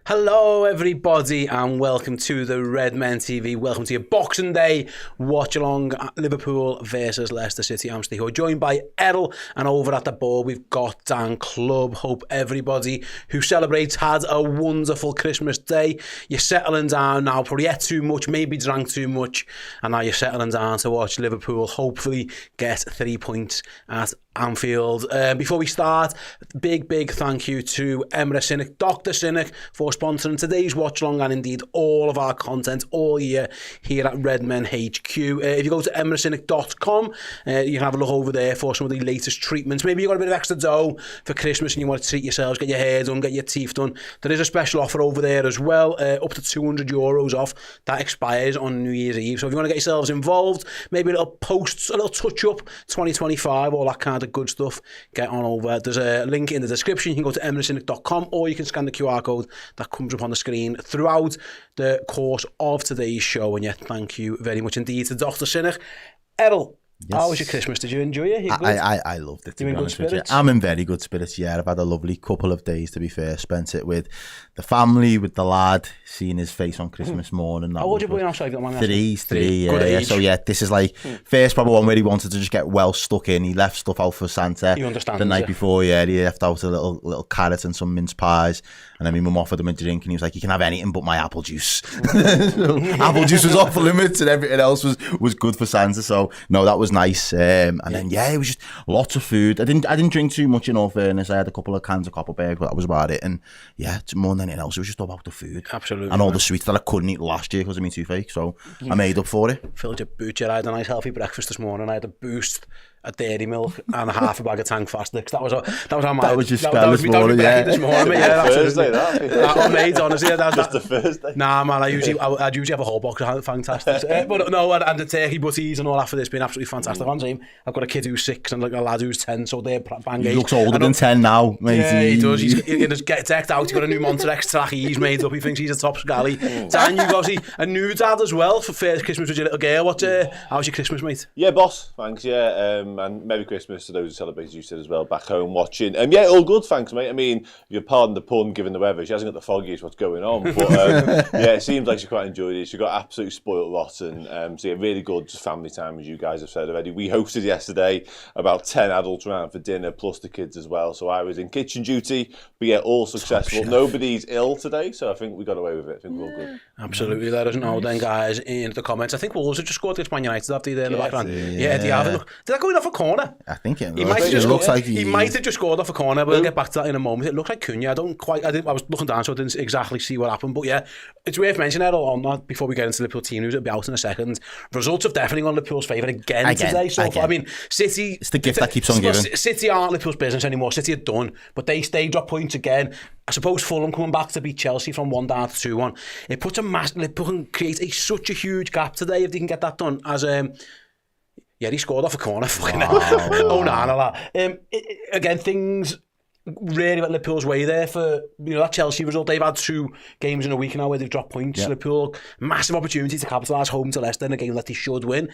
Hello everybody and welcome to the Redmen TV. Welcome to your Boxing Day Watchalong, Liverpool versus Leicester City. I'm Ste, joined by Errol, and over at the board we've got Dan Club. Hope everybody who celebrates had a wonderful Christmas day. You're settling down now, probably ate too much, maybe drank too much, and now you're settling down to watch Liverpool hopefully get 3 points at Anfield. Before we start, big thank you to Emre Cynic, Dr. Cynic, for sponsoring today's watch along and indeed all of our content all year here at Redmen HQ. If you go to emrecynic.com, you can have a look over there for some of the latest treatments. Maybe you've got a bit of extra dough for Christmas and you want to treat yourselves, get your hair done, get your teeth done. There is a special offer over there as well, up to €200 off. That expires on New Year's Eve. So if you want to get yourselves involved, maybe a little posts, a little touch-up 2025, all that kind of good stuff, get on over. There's a link in the description. You can go to emrecynic.com or you can scan the QR code that comes up on the screen throughout the course of today's show. And yet, thank you very much indeed to Dr. Cynic. Errol, yes. How was your Christmas? Did you enjoy it? I loved it, to be honest with you. I'm in very good spirits, yeah. I've had a lovely couple of days, to be fair. Spent it with the family, with the lad, seeing his face on Christmas morning. How old are you boy now? Sorry, three, yeah. So yeah, this is like first probably one where he wanted to just get well stuck in. He left stuff out for Santa the night before, yeah. He left out a little carrot and some mince pies. And then my mum offered him a drink and he was like, you can have anything but my apple juice. So, apple juice was off the limits and everything else was good for Santa. So no, that was nice. And then yeah, it was just lots of food. I didn't drink too much, in all fairness. I had a couple of cans of Copperberg, but that was about it. And yeah, more than anything else, it was just about the food. Absolutely. And all the sweets that I couldn't eat last year because of me toothache. So I made up for it. Filled your boot. I had a nice healthy breakfast this morning. I had a Boost, a dairy milk and half a bag of Tang Fast Sticks. That was my this morning, yeah. This morning, yeah. Thursday, that made, honestly. Just a Thursday. Nah, man, I'd usually have a whole box of fantastic. But no, and the turkey butties and all that for this been absolutely fantastic. I've got a kid who's 6 and like a lad who's 10, so they're bang. He looks older than 10 now, mate. Yeah, he does. He just gets decked out. He's got a new Monterex tracky he's made up. He thinks he's a top scally. Dan, you've got a new dad as well for first Christmas with your little girl. How's your Christmas, mate? Yeah, boss. Thanks, yeah. And Merry Christmas to those who celebrate, you said as well, back home watching. Yeah, all good, thanks, mate. I mean, if you pardon the pun, given the weather, she hasn't got the foggiest what's going on. But yeah, it seems like she quite enjoyed it. She got absolutely spoiled rotten. So yeah, really good family time, as you guys have said already. We hosted yesterday about 10 adults around for dinner, plus the kids as well. So I was in kitchen duty, but yeah, all successful. Nobody's ill today, so I think we got away with it. I think we're all good. Absolutely. Let us know then, guys, in the comments. I think Wolves have just scored against Man United after you there in the background. Yeah, do you have it? Look, did that go in off a corner? I think it looks like he might have just scored off a corner, but we'll get back to that in a moment. It looked like Cunha. I was looking down, so I didn't exactly see what happened. But yeah, it's worth mentioning Errol on that before we get into the Liverpool team news. It'll be out in a second. Results have definitely gone Liverpool's favour again today. So far, I mean, City. It's the gift that keeps on giving. City aren't Liverpool's business anymore. City are done, but they drop points again. I suppose Fulham coming back to beat Chelsea from 1 down to 2-1. It puts a massive. Liverpool can create such a huge gap today if they can get that done. As yeah, he scored off a corner. Fucking hell. Again, things really went Liverpool's way there for that Chelsea result. They've had 2 games in a week now where they've dropped points. Yep. Liverpool, massive opportunity to capitalise home to Leicester in a game that they should win.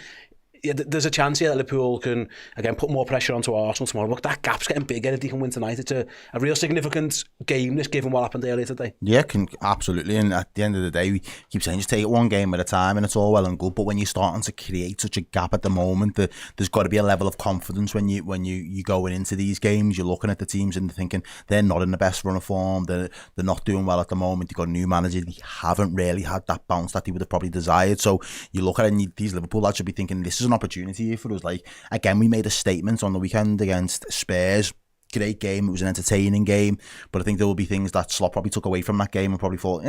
Yeah, there's a chance here that Liverpool can again put more pressure onto Arsenal tomorrow. Look, that gap's getting bigger if they can win tonight. It's a real significant game, this, given what happened earlier today. Yeah, absolutely. And at the end of the day, we keep saying just take it one game at a time, and it's all well and good. But when you're starting to create such a gap at the moment, there's got to be a level of confidence when you going into these games. You're looking at the teams and thinking they're not in the best run of form. They're not doing well at the moment. They've got a new manager. They haven't really had that bounce that they would have probably desired. So you look at it, and these Liverpool lads should be thinking this is an opportunity here for us. Like, again, we made a statement on the weekend against Spurs. Great game. It was an entertaining game, but I think there will be things that Slot probably took away from that game and probably thought,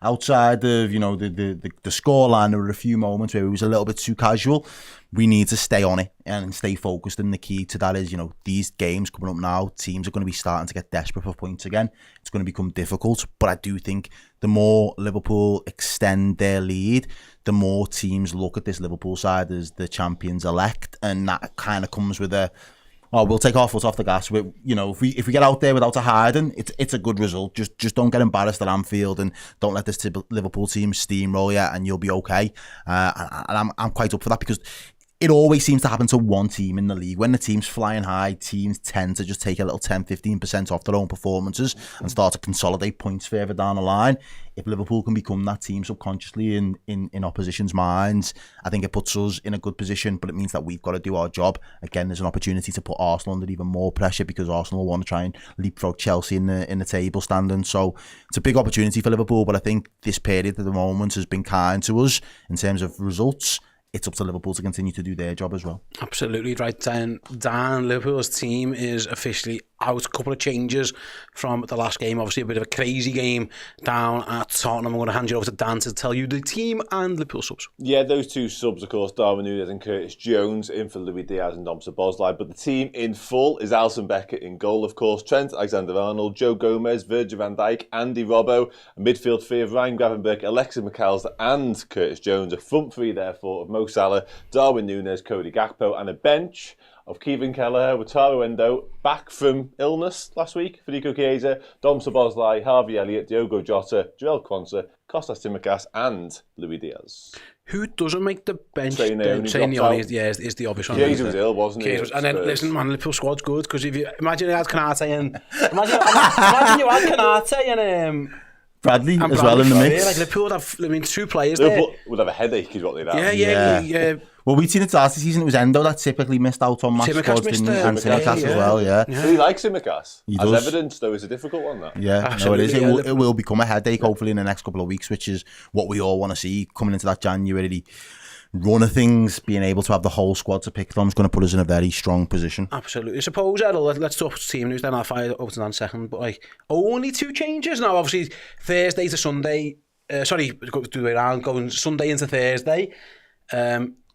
outside of the scoreline, there were a few moments where it was a little bit too casual. We need to stay on it and stay focused, and the key to that is, these games coming up now, teams are going to be starting to get desperate for points again. It's going to become difficult, but I do think the more Liverpool extend their lead, the more teams look at this Liverpool side as the champions-elect, and that kind of comes with we'll take our foot off the gas. If we get out there without a hiding, it's a good result. Just don't get embarrassed at Anfield and don't let this Liverpool team steamroll you, and you'll be okay. And I'm quite up for that, because it always seems to happen to one team in the league. When the team's flying high, teams tend to just take a little 10-15% off their own performances and start to consolidate points further down the line. If Liverpool can become that team subconsciously in opposition's minds, I think it puts us in a good position, but it means that we've got to do our job. Again, there's an opportunity to put Arsenal under even more pressure because Arsenal want to try and leapfrog Chelsea in the table standing. So it's a big opportunity for Liverpool, but I think this period at the moment has been kind to us in terms of results. It's up to Liverpool to continue to do their job as well. Absolutely right. Dan, Liverpool's team is officially out. A couple of changes from the last game. Obviously a bit of a crazy game down at Tottenham. I'm going to hand you over to Dan to tell you the team and Liverpool subs. Yeah, those two subs, of course, Darwin Núñez and Curtis Jones in for Luis Diaz and Dom Szoboszlai. But the team in full is Alisson Becker in goal, of course, Trent Alexander-Arnold, Joe Gomez, Virgil van Dijk, Andy Robbo, a midfield three of Ryan Gravenberch, Alexis McAllister and Curtis Jones. A front three, therefore, of Mo Salah, Darwin Núñez, Cody Gakpo, and a bench of Kevin Kelleher, Wataru Endo, back from illness last week, Federico Chiesa, Dom Szoboszlai, Harvey Elliott, Diogo Jota, Joel Quansah, Kostas Tsimikas and Luis Diaz. Who doesn't make the bench? Trainee is the obvious one. Chiesa was ill, wasn't he? And then, listen, man, Liverpool squad's good, because if you imagine you had Kanate and... imagine you had Kanate and... Bradley as well in the mix. Like Liverpool would have, two players Liverpool there. would have a headache is what they'd have. Yeah. Well, we'd seen it last season. It was Endo that typically missed out on match squads, didn't he? And Tsimikas as well, yeah. He likes Tsimikas. He As does. evidence, though, it's a difficult one, that. Yeah, absolutely. No, it is. It will become a headache, hopefully, in the next couple of weeks, which is what we all want to see coming into that January run of things. Being able to have the whole squad to pick from is going to put us in a very strong position. Absolutely. I suppose, Errol, let's talk team news, then I'll fire over to Dan second. But only two changes now. Obviously, Thursday to Sunday. Go the way around, going Sunday into Thursday.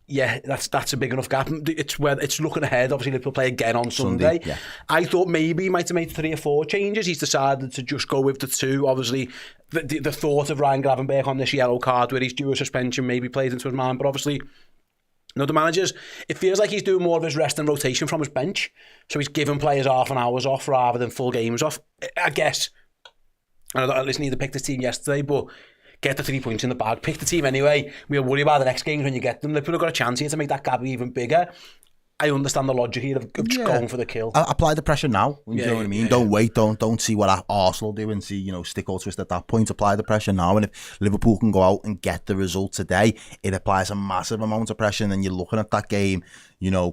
Yeah, that's a big enough gap. It's looking ahead. Obviously, Liverpool play again on Sunday. Yeah. I thought maybe he might have made 3 or 4 changes. He's decided to just go with the 2. Obviously, the thought of Ryan Gravenberch on this yellow card where he's due a suspension maybe played into his mind. But obviously, the managers, it feels like he's doing more of his rest and rotation from his bench. So he's giving players half an hour's off rather than full games off. I guess. I don't listen, either picked his team yesterday, but get the 3 points in the bag. Pick the team anyway. We'll worry about the next games when you get them. Liverpool have got a chance here to make that gap even bigger. I understand the logic here of just going for the kill. Apply the pressure now. You know what I mean? Don't wait. Don't see what Arsenal do and see, stick or twist at that point. Apply the pressure now. And if Liverpool can go out and get the result today, it applies a massive amount of pressure. And then you're looking at that game,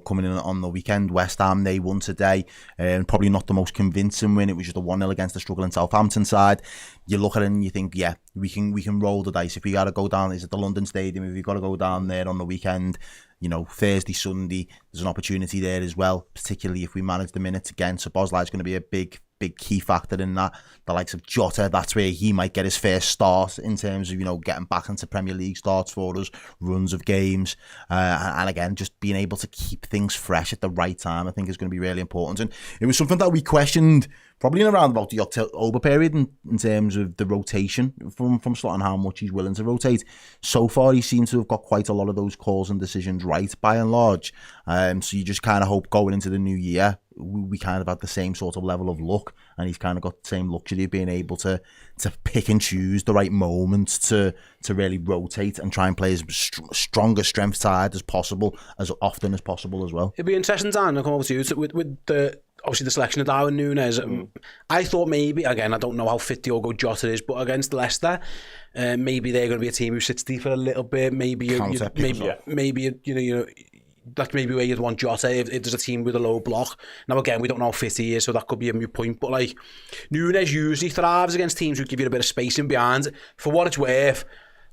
coming in on the weekend. West Ham, they won today. And probably not the most convincing win. It was just a 1-0 against the struggling Southampton side. You look at it and you think, yeah, we can roll the dice. If we got to go down, is it the London Stadium? If we got to go down there on the weekend, Thursday, Sunday, there's an opportunity there as well, particularly if we manage the minutes again. So Szoboszlai is going to be a big key factor in that. The likes of Jota, that's where he might get his first start in terms of, getting back into Premier League starts for us, runs of games. And again, just being able to keep things fresh at the right time, I think is going to be really important. And it was something that we questioned probably in around about the October period in terms of the rotation from Slot and how much he's willing to rotate. So far, he seems to have got quite a lot of those calls and decisions right by and large. So you just kind of hope going into the new year, we kind of had the same sort of level of luck, and he's kind of got the same luxury of being able to pick and choose the right moments to really rotate and try and play as strong a strength side as possible, as often as possible as well. It'd be interesting, Dan, to come over to you with the obviously the selection of Darwin Núñez. I thought maybe, again, I don't know how fit Diogo Jota is, but against Leicester, maybe they're going to be a team who sits deep for a little bit. Maybe that's maybe where you'd want Jota if there's a team with a low block. Now again, we don't know how fit he is, so that could be a moot point. But Núñez usually thrives against teams who give you a bit of space in behind. For what it's worth,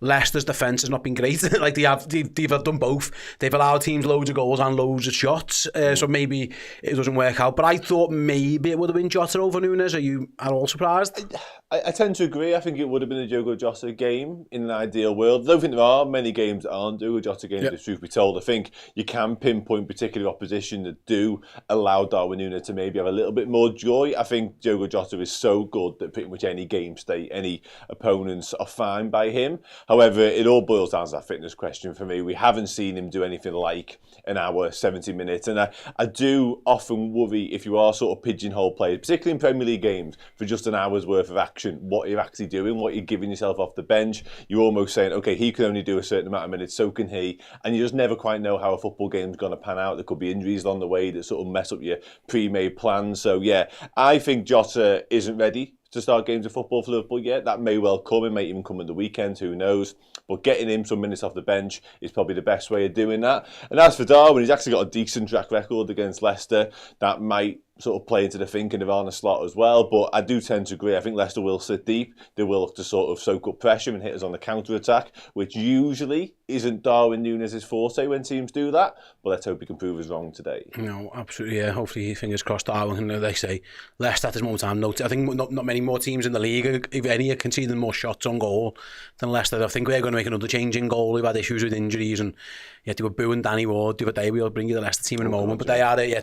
Leicester's defence has not been great. They've done both. They've allowed teams loads of goals and loads of shots. So maybe it doesn't work out. But I thought maybe it would have been Jota over Núñez. Are you at all surprised? I tend to agree. I think it would have been a Diogo Jota game in an ideal world. I don't think there are many games that aren't Diogo Jota games, if the truth be told. I think you can pinpoint particular opposition that do allow Darwin Núñez to maybe have a little bit more joy. I think Diogo Jota is so good that pretty much any game state, any opponents are fine by him. However, it all boils down to that fitness question for me. We haven't seen him do anything like an hour, 70 minutes. And I do often worry if you are sort of pigeonhole players, particularly in Premier League games, for just an hour's worth of action. reflection, what you're actually doing, what you're giving yourself off the bench. You're almost saying, okay, he can only do a certain amount of minutes, so can he. And you just never quite know how a football game's going to pan out. There could be injuries along the way that sort of mess up your pre-made plans. So yeah, I think Jota isn't ready to start games of football for Liverpool yet. That may well come. It may even come in the weekend, who knows. But getting him some minutes off the bench is probably the best way of doing that. And as for Darwin, he's actually got a decent track record against Leicester. That might sort of play into the thinking of Arne Slot as well. But I do tend to agree. I think Leicester will sit deep. They will look to sort of soak up pressure and hit us on the counter-attack, which usually isn't Darwin Núñez's forte when teams do that. But let's hope he can prove us wrong today. No, absolutely, yeah. Hopefully, fingers crossed, Darwin. They say Leicester at this moment in time. I think not many more teams in the league, if any, are conceding more shots on goal than Leicester. I think we're going to make another change in goal. We've had issues with injuries, and yet they were booing Danny Ward the other day. We'll bring you the Leicester team in a moment, but they're having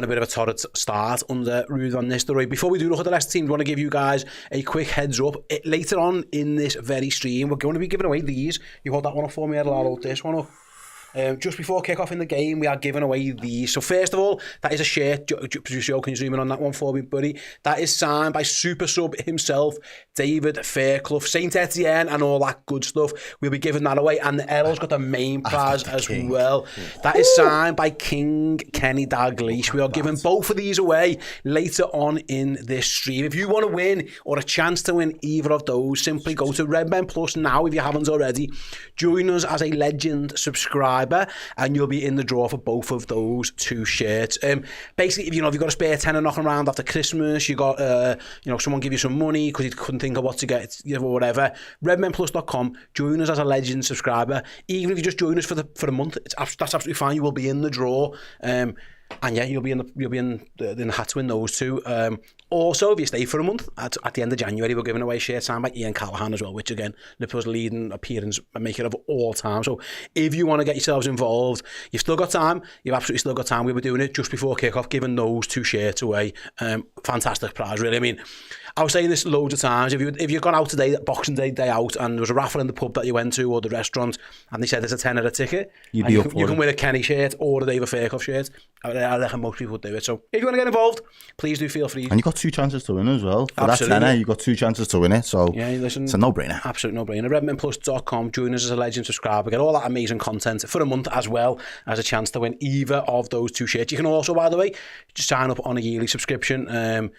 a bit of a torrid start under Ruud van Nistelrooy. Before we do look at the Leicester team, I want to give you guys a quick heads up. Later on in this very stream, we're going to be giving away these. You hold that one up for me, I'll hold this one up. Just before kick-off in the game, we are giving away these. So first of all, that is a shirt. Producer Joe, can you zoom in on that one for me, buddy? That is signed by Super Sub himself, David Fairclough, Ste Etienne, and all that good stuff. We'll be giving that away. And the Errol's got the main prize as well. That is signed by King Kenny Dalglish. We are giving both of these away later on in this stream. If you want to win or a chance to win either of those, simply go to Redmen Plus now if you haven't already. Join us as a legend subscriber, and you'll be in the draw for both of those two shirts. Basically, if you've got a spare tenner knocking around after Christmas, you got someone give you some money because you couldn't think of what to get, or whatever. Redmenplus.com. Join us as a legend subscriber. Even if you just join us for a month, that's absolutely fine. You will be in the draw. And yeah, you'll be in the hat to win those two. Also, if you stay for a month, at the end of January, we're giving away shirts signed by Ian Callaghan as well, which again, Liverpool's leading appearance maker of all time. So if you want to get yourselves involved, you've still got time. You've absolutely still got time. We were doing it just before kick-off, giving those two shirts away. Fantastic prize, really. I mean, I was saying this loads of times. If you've gone out today, Boxing Day out, and there was a raffle in the pub that you went to or the restaurant, and they said there's a tenner a ticket, you can win a Kenny shirt or a David Fairclough shirt. I reckon most people would do it. So if you want to get involved, please do feel free. And you got 2 chances to win as well. For absolutely. That tenner, you got 2 chances to win it. So yeah, listen, it's a no-brainer. Absolute no-brainer. Redmenplus.com. Join us as a legend subscriber. Get all that amazing content for a month, as well as a chance to win either of those two shirts. You can also, by the way, just sign up on a yearly subscription.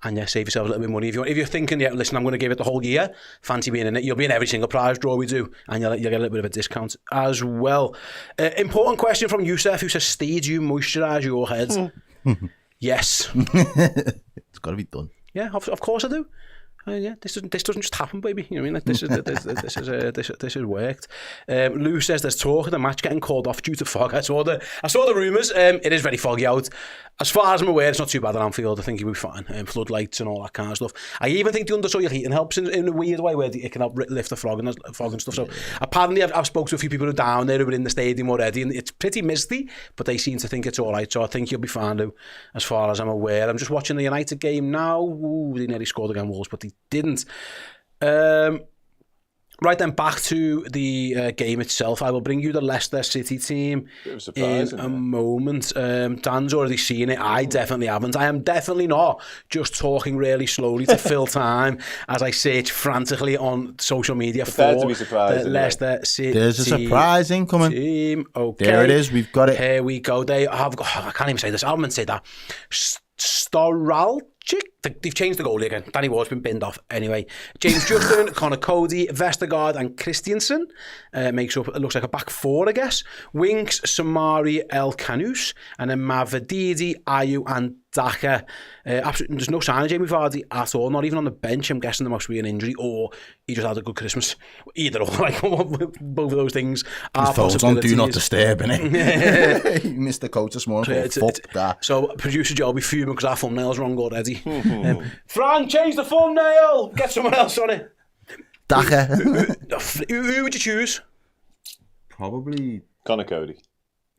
And yeah, save yourself a little bit of money. If you're thinking, yeah, listen, I'm going to give it the whole year, fancy being in it, you'll be in every single prize draw we do, and you'll get a little bit of a discount as well. Important question from Youssef, who says, Steve, do you moisturise your head? Yes. It's got to be done. Yeah, of course I do. Yeah, this doesn't just happen, baby. You know what I mean? This has worked. Lou says there's talk of the match getting called off due to fog. I saw the rumours. It is very foggy out. As far as I'm aware, it's not too bad at Anfield. I think you'll be fine. Floodlights and all that kind of stuff. I even think the undersoil heating helps in a weird way, where it can help lift the fog and stuff. So apparently, I've spoken to a few people who are down there who are in the stadium already, and it's pretty misty, but they seem to think it's all right. So I think you'll be fine, Lou, as far as I'm aware. I'm just watching the United game now. Ooh, they nearly scored against Wolves, but they didn't. Right then, back to the game itself. I will bring you the Leicester City team in a moment. Dan's already seen it. I definitely haven't. I am definitely not just talking really slowly to fill time as I search frantically on social media for the Leicester City. There's a surprise incoming. Team. Okay. There it is. We've got it. Here we go. They have. I can't even say this. I haven't say that. Storalchik. They've changed the goalie again. Danny Ward's been binned off anyway. James Justin, Connor Cody, Vestergaard and Christiansen makes up, it looks like a back 4, I guess. Winks, Samari, El Canus, and then Mavadidi, Ayu and Daka. Absolutely, there's no sign of Jamie Vardy at all, not even on the bench. I'm guessing there must be an injury, or he just had a good Christmas. Either or, like, both of those things are possibilities. On Do Not Disturb, innit? He missed the coach this morning. Fuck that. So producer Joe will be fuming because our thumbnail's wrong already. Frank, change the thumbnail! Get someone else on it. Daka. Who would you choose? Probably Connor Cody.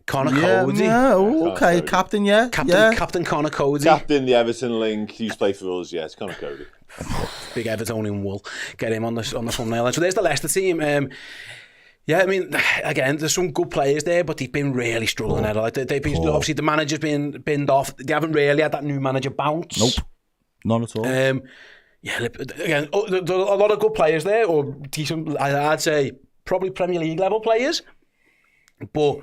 Connor Cody. Yeah, okay, Captain, yeah. Captain Connor Cody. Captain, the Everton link. He used to play for us, yeah, it's Connor Cody. Big Evertonian wool. Get him on the thumbnail. So there's the Leicester team. Yeah, I mean, again, there's some good players there, but they've been really struggling. Like they've been, obviously, the manager's been binned off. They haven't really had that new manager bounce. Nope, not at all. Yeah, again, there are a lot of good players there, or decent, I'd say probably Premier League level players. But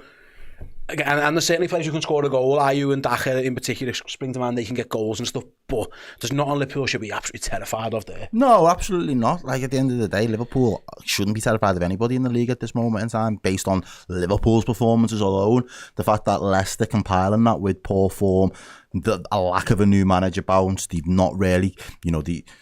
again, and there's certainly players who can score a goal. Ayew and Daka in particular spring to mind, they can get goals and stuff. But there's not on Liverpool should be absolutely terrified of there. No, absolutely not. Like, at the end of the day, Liverpool shouldn't be terrified of anybody in the league at this moment in time, based on Liverpool's performances alone. The fact that Leicester compiling that with poor form, a lack of a new manager bounce, they've not really,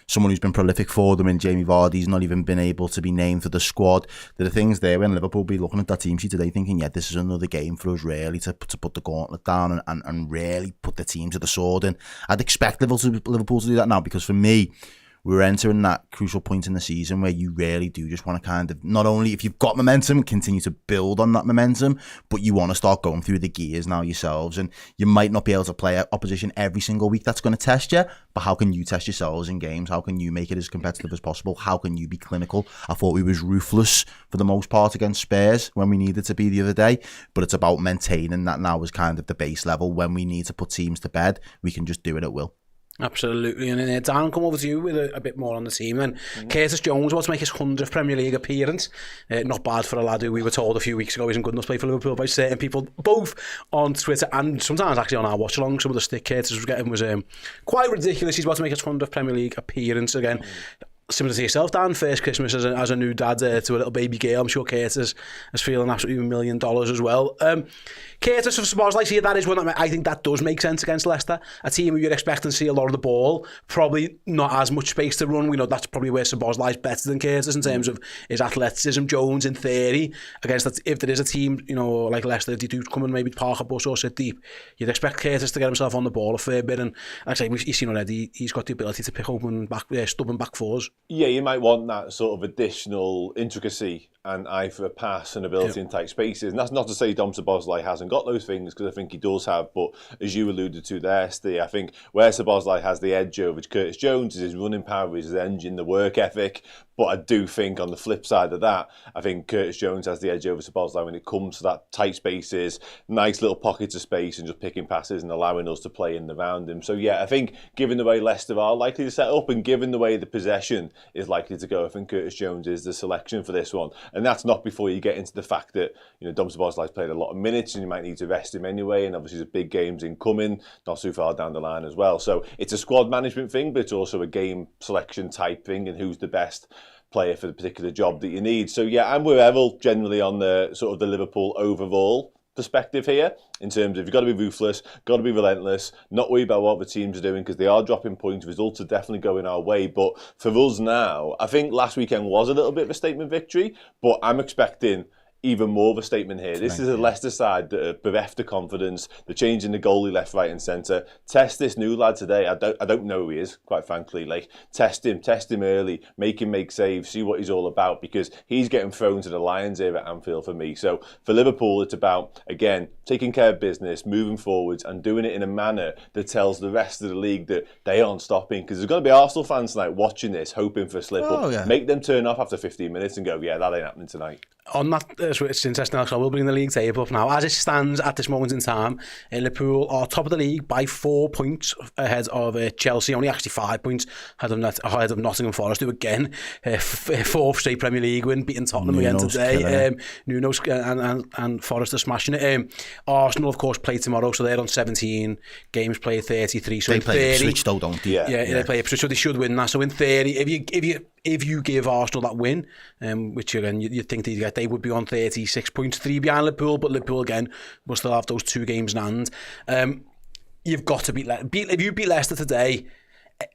someone who's been prolific for them in Jamie Vardy's not even been able to be named for the squad. There are things there when Liverpool be looking at that team sheet today thinking, yeah, this is another game for us really to put the gauntlet down and really put the team to the sword. And I'd expect Liverpool to do that now, because for me, we're entering that crucial point in the season where you really do just want to kind of, not only if you've got momentum, continue to build on that momentum, but you want to start going through the gears now yourselves. And you might not be able to play opposition every single week that's going to test you, but how can you test yourselves in games? How can you make it as competitive as possible? How can you be clinical? I thought we was ruthless for the most part against Spurs when we needed to be the other day, but it's about maintaining that now as kind of the base level. When we need to put teams to bed, we can just do it at will. Absolutely. And then Dan, come over to you with a bit more on the team then. Curtis Jones wants to make his 100th Premier League appearance. Not bad for a lad who we were told a few weeks ago isn't good enough to play for Liverpool by certain people, both on Twitter and sometimes actually on our Watchalong. Some of the stick Curtis was getting was quite ridiculous. He's about to make his 100th Premier League appearance again. Similar to yourself, Dan, first Christmas as a new dad to a little baby girl. I'm sure Curtis is feeling absolutely $1 million as well. Curtis, I suppose, like, see, that is one that I think that does make sense against Leicester. A team who you're expecting to see a lot of the ball, probably not as much space to run. We know that's probably where Szoboszlai's better than Curtis in terms of his athleticism. Jones, in theory, against that, if there is a team, like Leicester, if they do come and maybe park a bus or sit deep, you'd expect Curtis to get himself on the ball a fair bit. And like I say, we've seen already, he's got the ability to pick open stubborn back fours. Yeah, you might want that sort of additional intricacy and eye for a pass and ability in tight spaces. And that's not to say Dom Szoboszlai hasn't got those things, because I think he does have. But as you alluded to there, Steve, I think where Szoboszlai has the edge over Curtis Jones is his running power, his engine, the work ethic. But I do think on the flip side of that, I think Curtis Jones has the edge over Szoboszlai when it comes to that tight spaces, nice little pockets of space and just picking passes and allowing us to play in around him. So yeah, I think given the way Leicester are likely to set up and given the way the possession is likely to go, I think Curtis Jones is the selection for this one. And that's not before you get into the fact that, Dom Szoboszlai's played a lot of minutes and you might need to rest him anyway. And obviously there's big games incoming, not too far down the line as well. So it's a squad management thing, but it's also a game selection type thing and who's the best player for the particular job that you need. So yeah, I'm with Errol generally on the sort of the Liverpool overall perspective here, in terms of you've got to be ruthless, got to be relentless, not worry about what the teams are doing, because they are dropping points. Results are definitely going our way. But for us now, I think last weekend was a little bit of a statement victory, but I'm expecting even more of a statement here. This is a Leicester side that are bereft of confidence. They're changing the goalie left, right and centre. Test this new lad today. I don't know who he is, quite frankly. Like, test him early, make him make saves, see what he's all about, because he's getting thrown to the lions here at Anfield for me. So for Liverpool, it's about, again, taking care of business, moving forwards and doing it in a manner that tells the rest of the league that they aren't stopping. Because there's going to be Arsenal fans tonight watching this, hoping for a slip-up. Yeah. Make them turn off after 15 minutes and go, yeah, that ain't happening tonight. On that, it's interesting, so we'll bring the league table up now. As it stands at this moment in time, Liverpool are top of the league by 4 points ahead of Chelsea, only actually 5 points ahead of Nottingham Forest, who again, fourth straight Premier League win, beating Tottenham again today. Nuno's and Forest are smashing it. Arsenal, of course, play tomorrow, so they're on 17 games played, 33. So they in play theory, Ipswich though, don't they? Yeah, they play Ipswich, so they should win that. So in theory, if you give Arsenal that win, which again you'd think they would be on 36 points, 3 behind Liverpool, but Liverpool again will still have those 2 games in hand. You've got to beat if you beat Leicester today,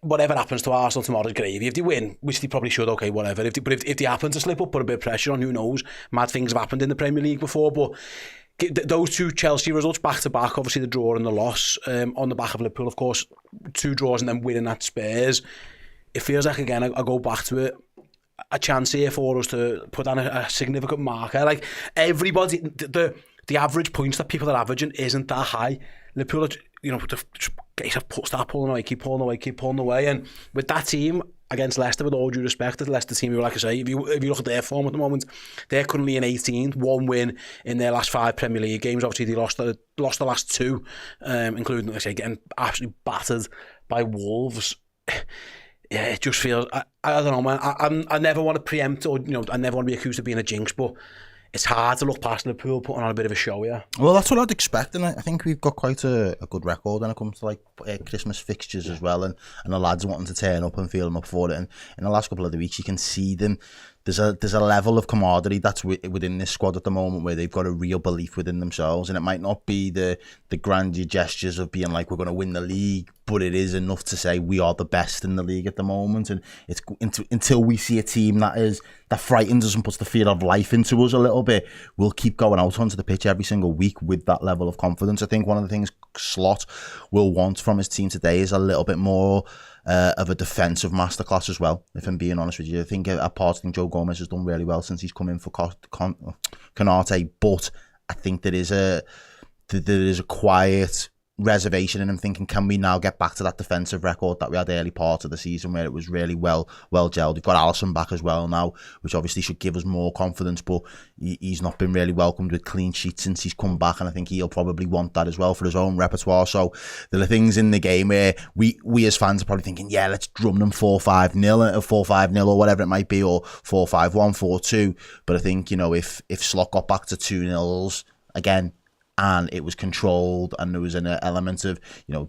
whatever happens to Arsenal tomorrow is gravy. If they win, which they probably should, okay, whatever. If they happen to slip up, put a bit of pressure on, who knows? Mad things have happened in the Premier League before, but those 2 Chelsea results back to back, obviously the draw and the loss, on the back of Liverpool, of course, 2 draws and then winning at Spurs. It feels like, again, I go back to it, a chance here for us to put down a significant marker. Like, everybody, the average points that people are averaging isn't that high. Liverpool, start pulling away, keep pulling away. And with that team against Leicester, with all due respect to the Leicester team, who, like I say, if you look at their form at the moment, they're currently in 18th, 1 win in their last 5 Premier League games. Obviously, they lost the last 2, including, like I say, getting absolutely battered by Wolves. yeah, it just feels, I don't know, man. I never want to preempt or, I never want to be accused of being a jinx, but it's hard to look past Liverpool putting on a bit of a show, yeah. Well, that's what I'd expect, and I think we've got quite a good record when it comes to like Christmas fixtures as well, and the lads wanting to turn up and feeling up for it. And in the last couple of the weeks, you can see them. There's a level of camaraderie that's within this squad at the moment where they've got a real belief within themselves, and it might not be the grandeur gestures of being like we're going to win the league, but it is enough to say we are the best in the league at the moment. And it's until we see a team that frightens us and puts the fear of life into us a little bit, we'll keep going out onto the pitch every single week with that level of confidence. I think one of the things Slot will want from his team today is a little bit more of a defensive masterclass as well, if I'm being honest with you. I think Joe Gomez has done really well since he's come in for Konate, but I think there is a quiet reservation in him thinking, can we now get back to that defensive record that we had early part of the season where it was really well gelled. We've got Alisson back as well now, which obviously should give us more confidence, but he's not been really welcomed with clean sheets since he's come back, and I think he'll probably want that as well for his own repertoire. So there are things in the game where we as fans are probably thinking, yeah, let's drum them 4-5-0 or 4-5-0 or whatever it might be, or 4-5-1, 4-2. But I think, if Slot got back to 2-0s again, and it was controlled, and there was an element of,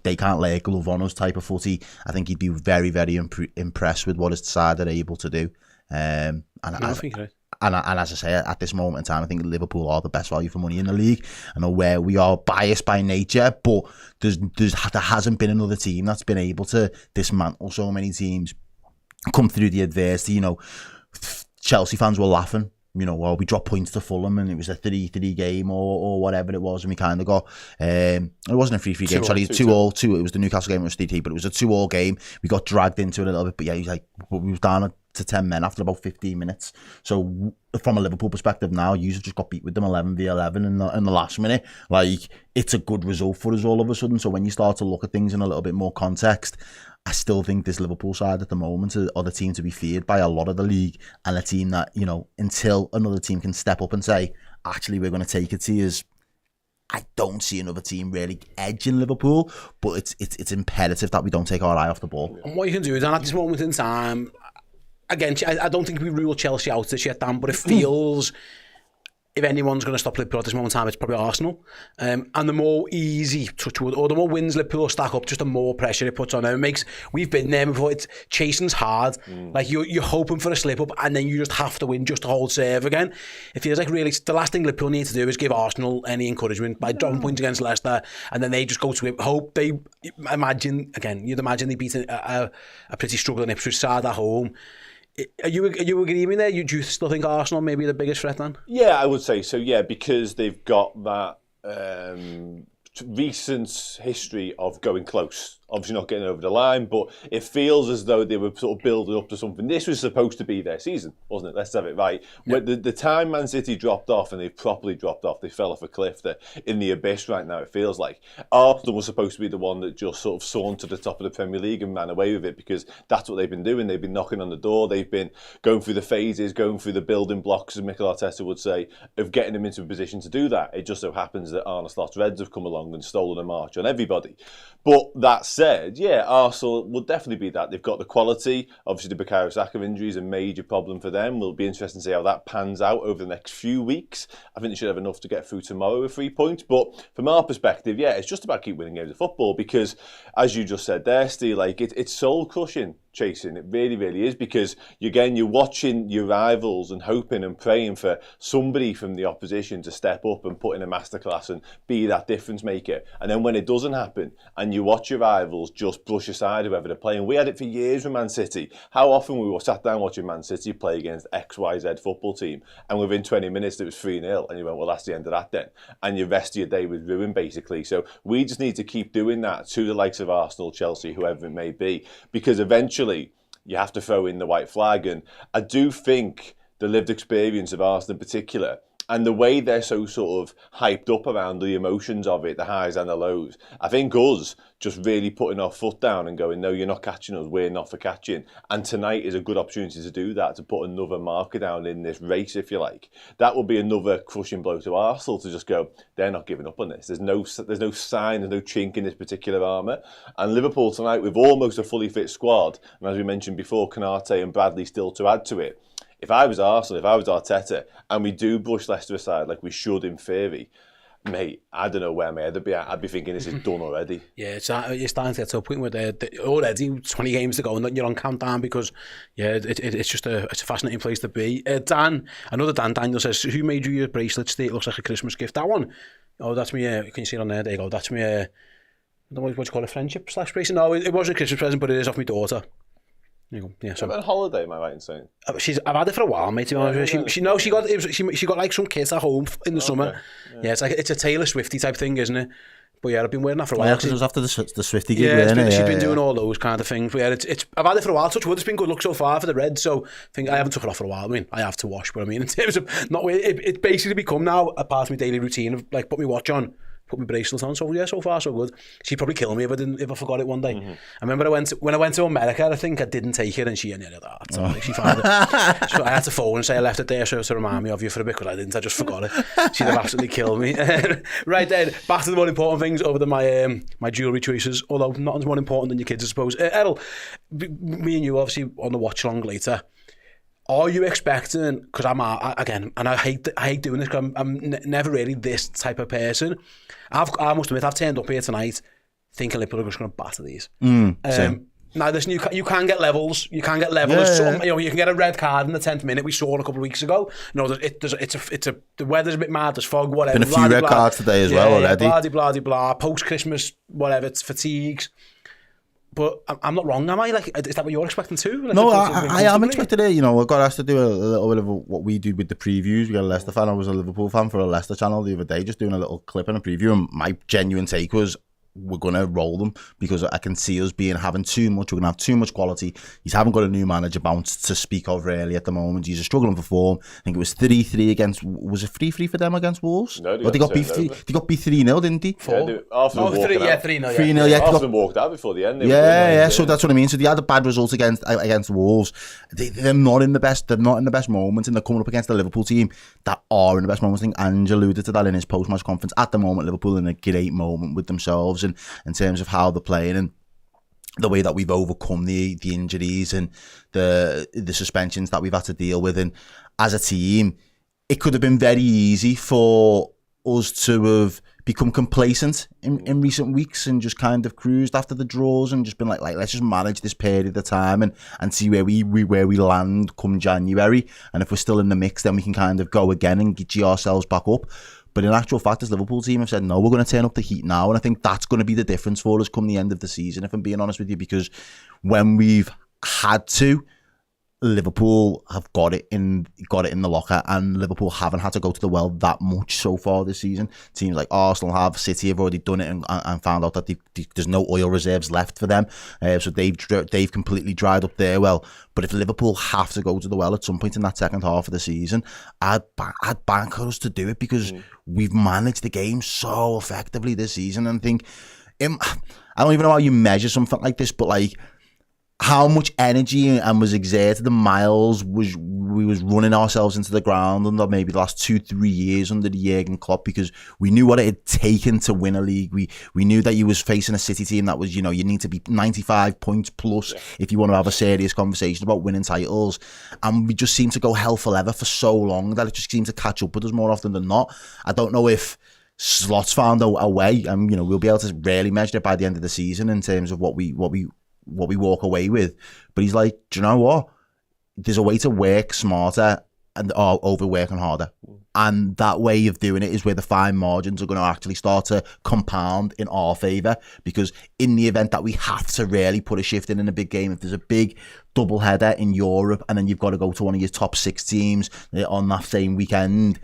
they can't lay a glove on us type of footy, I think he'd be very, very impressed with what his side are able to do. And as I say, at this moment in time, I think Liverpool are the best value for money in the league. I know where we are biased by nature, but there hasn't been another team that's been able to dismantle so many teams, come through the adversity. Chelsea fans were laughing. Well, we dropped points to Fulham and it was a 3-3 game or whatever it was, and we kind of got it wasn't a 3-3 game, sorry, 2-2. It was the Newcastle game, it was 3-3, but it was a 2-2 game. We got dragged into it a little bit, but yeah, we was down to 10 men after about 15 minutes. So from a Liverpool perspective now, you just got beat with them 11v11 in the last minute. Like, it's a good result for us all of a sudden. So when you start to look at things in a little bit more context, I still think this Liverpool side at the moment are the team to be feared by a lot of the league, and a team that, until another team can step up and say, actually, we're going to take it to you, I don't see another team really edging Liverpool, but it's imperative that we don't take our eye off the ball. And what you can do is, at this moment in time, again, I don't think we rule Chelsea out this yet, Dan, but it feels, if anyone's going to stop Liverpool at this moment in time, it's probably Arsenal. And the more easy, touchwood, or the more wins Liverpool stack up, just the more pressure it puts on them. We've been there before, chasing's hard. Like, you're hoping for a slip up, and then you just have to win just to hold serve again. It feels like really the last thing Liverpool need to do is give Arsenal any encouragement by dropping points against Leicester, and then they just go to it. You'd imagine they beat a pretty struggling Ipswich side at home. Are you agreeing with there? Do you still think Arsenal may be the biggest threat then? Yeah, I would say so, yeah, because they've got that recent history of going close. Obviously not getting over the line, but it feels as though they were sort of building up to something. This was supposed to be their season, wasn't it? Let's have it right. Yeah. When the time Man City dropped off, and they properly dropped off, they fell off a cliff. They're in the abyss right now, it feels like. Arsenal was supposed to be the one that just sort of sauntered to the top of the Premier League and ran away with it, because that's what they've been doing. They've been knocking on the door. They've been going through the phases, going through the building blocks, as Mikel Arteta would say, of getting them into a position to do that. It just so happens that Arne Slot's Reds have come along and stolen a march on everybody. But that said, yeah, Arsenal will definitely be that. They've got the quality. Obviously, the Bukayo Saka injury is a major problem for them. It'll be interesting to see how that pans out over the next few weeks. I think they should have enough to get through tomorrow with 3 points. But from our perspective, yeah, it's just about keep winning games of football, because, as you just said there, Steve, like it's soul crushing chasing. It really, really is, because you're watching your rivals and hoping and praying for somebody from the opposition to step up and put in a masterclass and be that difference maker. And then when it doesn't happen, and you watch your rivals just brush aside whoever they're playing. We had it for years with Man City. How often we were sat down watching Man City play against XYZ football team, and within 20 minutes it was 3-0, and you went, well, that's the end of that then. And your rest of your day was ruined, basically. So we just need to keep doing that to the likes of Arsenal, Chelsea, whoever it may be, because eventually you have to throw in the white flag. And I do think the lived experience of Arsenal in particular, And the way they're so sort of hyped up around the emotions of it, the highs and the lows, I think us just really putting our foot down and going, no, you're not catching us, we're not for catching. And tonight is a good opportunity to do that, to put another marker down in this race, if you like. That would be another crushing blow to Arsenal, to just go, they're not giving up on this. There's no sign, there's no chink in this particular armour. And Liverpool tonight, with almost a fully fit squad, and as we mentioned before, Konate and Bradley still to add to it. If I was Arsenal, if I was Arteta, and we do brush Leicester aside like we should in theory, mate, I don't know where my head would be at. I'd be thinking this is done already. Yeah, you're starting to get to a point where already 20 games to go and you're on countdown because, yeah, it's just it's a fascinating place to be. Dan, another Daniel says, who made you your bracelet? Steve? It looks like a Christmas gift. That one? Oh, that's me. Can you see it on there? There you go. That's me. I don't know what you call it, friendship/bracelet. No, it wasn't a Christmas present, but it is off my daughter. Yeah, so on holiday, am I right in saying? I've had it for a while, mate. To be honest with you. She got like some kits at home in the summer. Yeah, it's a Taylor Swifty type thing, isn't it? But yeah, I've been wearing that for a while. Yeah, because it was after the Swifty gig, yeah, she's been doing all those kind of things. But yeah, I've had it for a while. Touch wood, it's been good luck so far for the Reds. So I think I haven't took it off for a while. I mean, I have to wash, but I mean, in terms of it's basically become now a part of my daily routine of like put my watch on, put my bracelet on. So yeah, so far so good. She'd probably kill me if I forgot it one day. Mm-hmm. I remember when I went to America, I think I didn't take it, and she ended that. So she found it. So I had to phone and say I left it there to remind me of you for a bit, because I didn't. I just forgot it. She'd have absolutely killed me. Right then, back to the more important things other than my jewellery choices. Although nothing's more important than your kids, I suppose. Errol, me and you obviously on the watch along later. Are you expecting, because again, and I hate doing this because I'm never really this type of person. I must admit, I've turned up here tonight thinking Liverpool are just going to batter these. Now, listen, you can get levels. You can get levels. Yeah. You can get a red card in the 10th minute. We saw it a couple of weeks ago. The weather's a bit mad. There's fog, whatever. Been a few red cards today as well already. Blah, blah, blah. Post-Christmas, whatever. It's fatigues. But I'm not wrong, am I? Like, is that what you're expecting too? Like, no, I am expecting it. You know, I got asked to do a little bit of what we do with the previews. We got a Leicester fan. I was a Liverpool fan for a Leicester channel the other day, just doing a little clip and a preview. And my genuine take was, we're going to roll them because I can see us having too much. We're going to have too much quality. He's haven't got a new manager bounce to speak of really at the moment. He's struggling for form. I think it was 3-3 against, was it 3-3 for them against Wolves? No, they got beat 3-0, didn't they? 3-0. 3-0, yeah. Arsenal walked out before the end. Yeah. So that's what I mean. So they had a bad result against Wolves. They're not in the best. They're not in the best moments, and they're coming up against the Liverpool team that are in the best moments. I think Ange alluded to that in his post-match conference. At the moment, Liverpool in a great moment with themselves, and in terms of how they're playing and the way that we've overcome the injuries and the suspensions that we've had to deal with. And as a team, it could have been very easy for us to have become complacent in recent weeks and just kind of cruised after the draws and just been like let's just manage this period of time and see where we land come January. And if we're still in the mix, then we can kind of go again and get ourselves back up. But in actual fact, this Liverpool team have said, no, we're going to turn up the heat now. And I think that's going to be the difference for us come the end of the season, if I'm being honest with you, because when we've had to, Liverpool have got it in the locker, and Liverpool haven't had to go to the well that much so far this season. Teams like Arsenal have, City have already done it and found out that there's no oil reserves left for them, so they've completely dried up their well. But if Liverpool have to go to the well at some point in that second half of the season, I'd bank us to do it, because we've managed the game so effectively this season. And think, I don't even know how you measure something like this, but like, how much energy and was exerted, the miles we was running ourselves into the ground under maybe the last 2-3 years under the Jurgen Klopp, because we knew what it had taken to win a league. We knew that you was facing a City team that was, you need to be 95 points plus if you want to have a serious conversation about winning titles. And we just seemed to go hell for leather for so long that it just seemed to catch up with us more often than not. I don't know if Slot's found a way, and we'll be able to really measure it by the end of the season in terms of what we walk away with. But he's like, do you know what? There's a way to work smarter and overworking harder. And that way of doing it is where the fine margins are going to actually start to compound in our favour. Because in the event that we have to really put a shift in a big game, if there's a big double header in Europe and then you've got to go to one of your top 6 teams on that same weekend,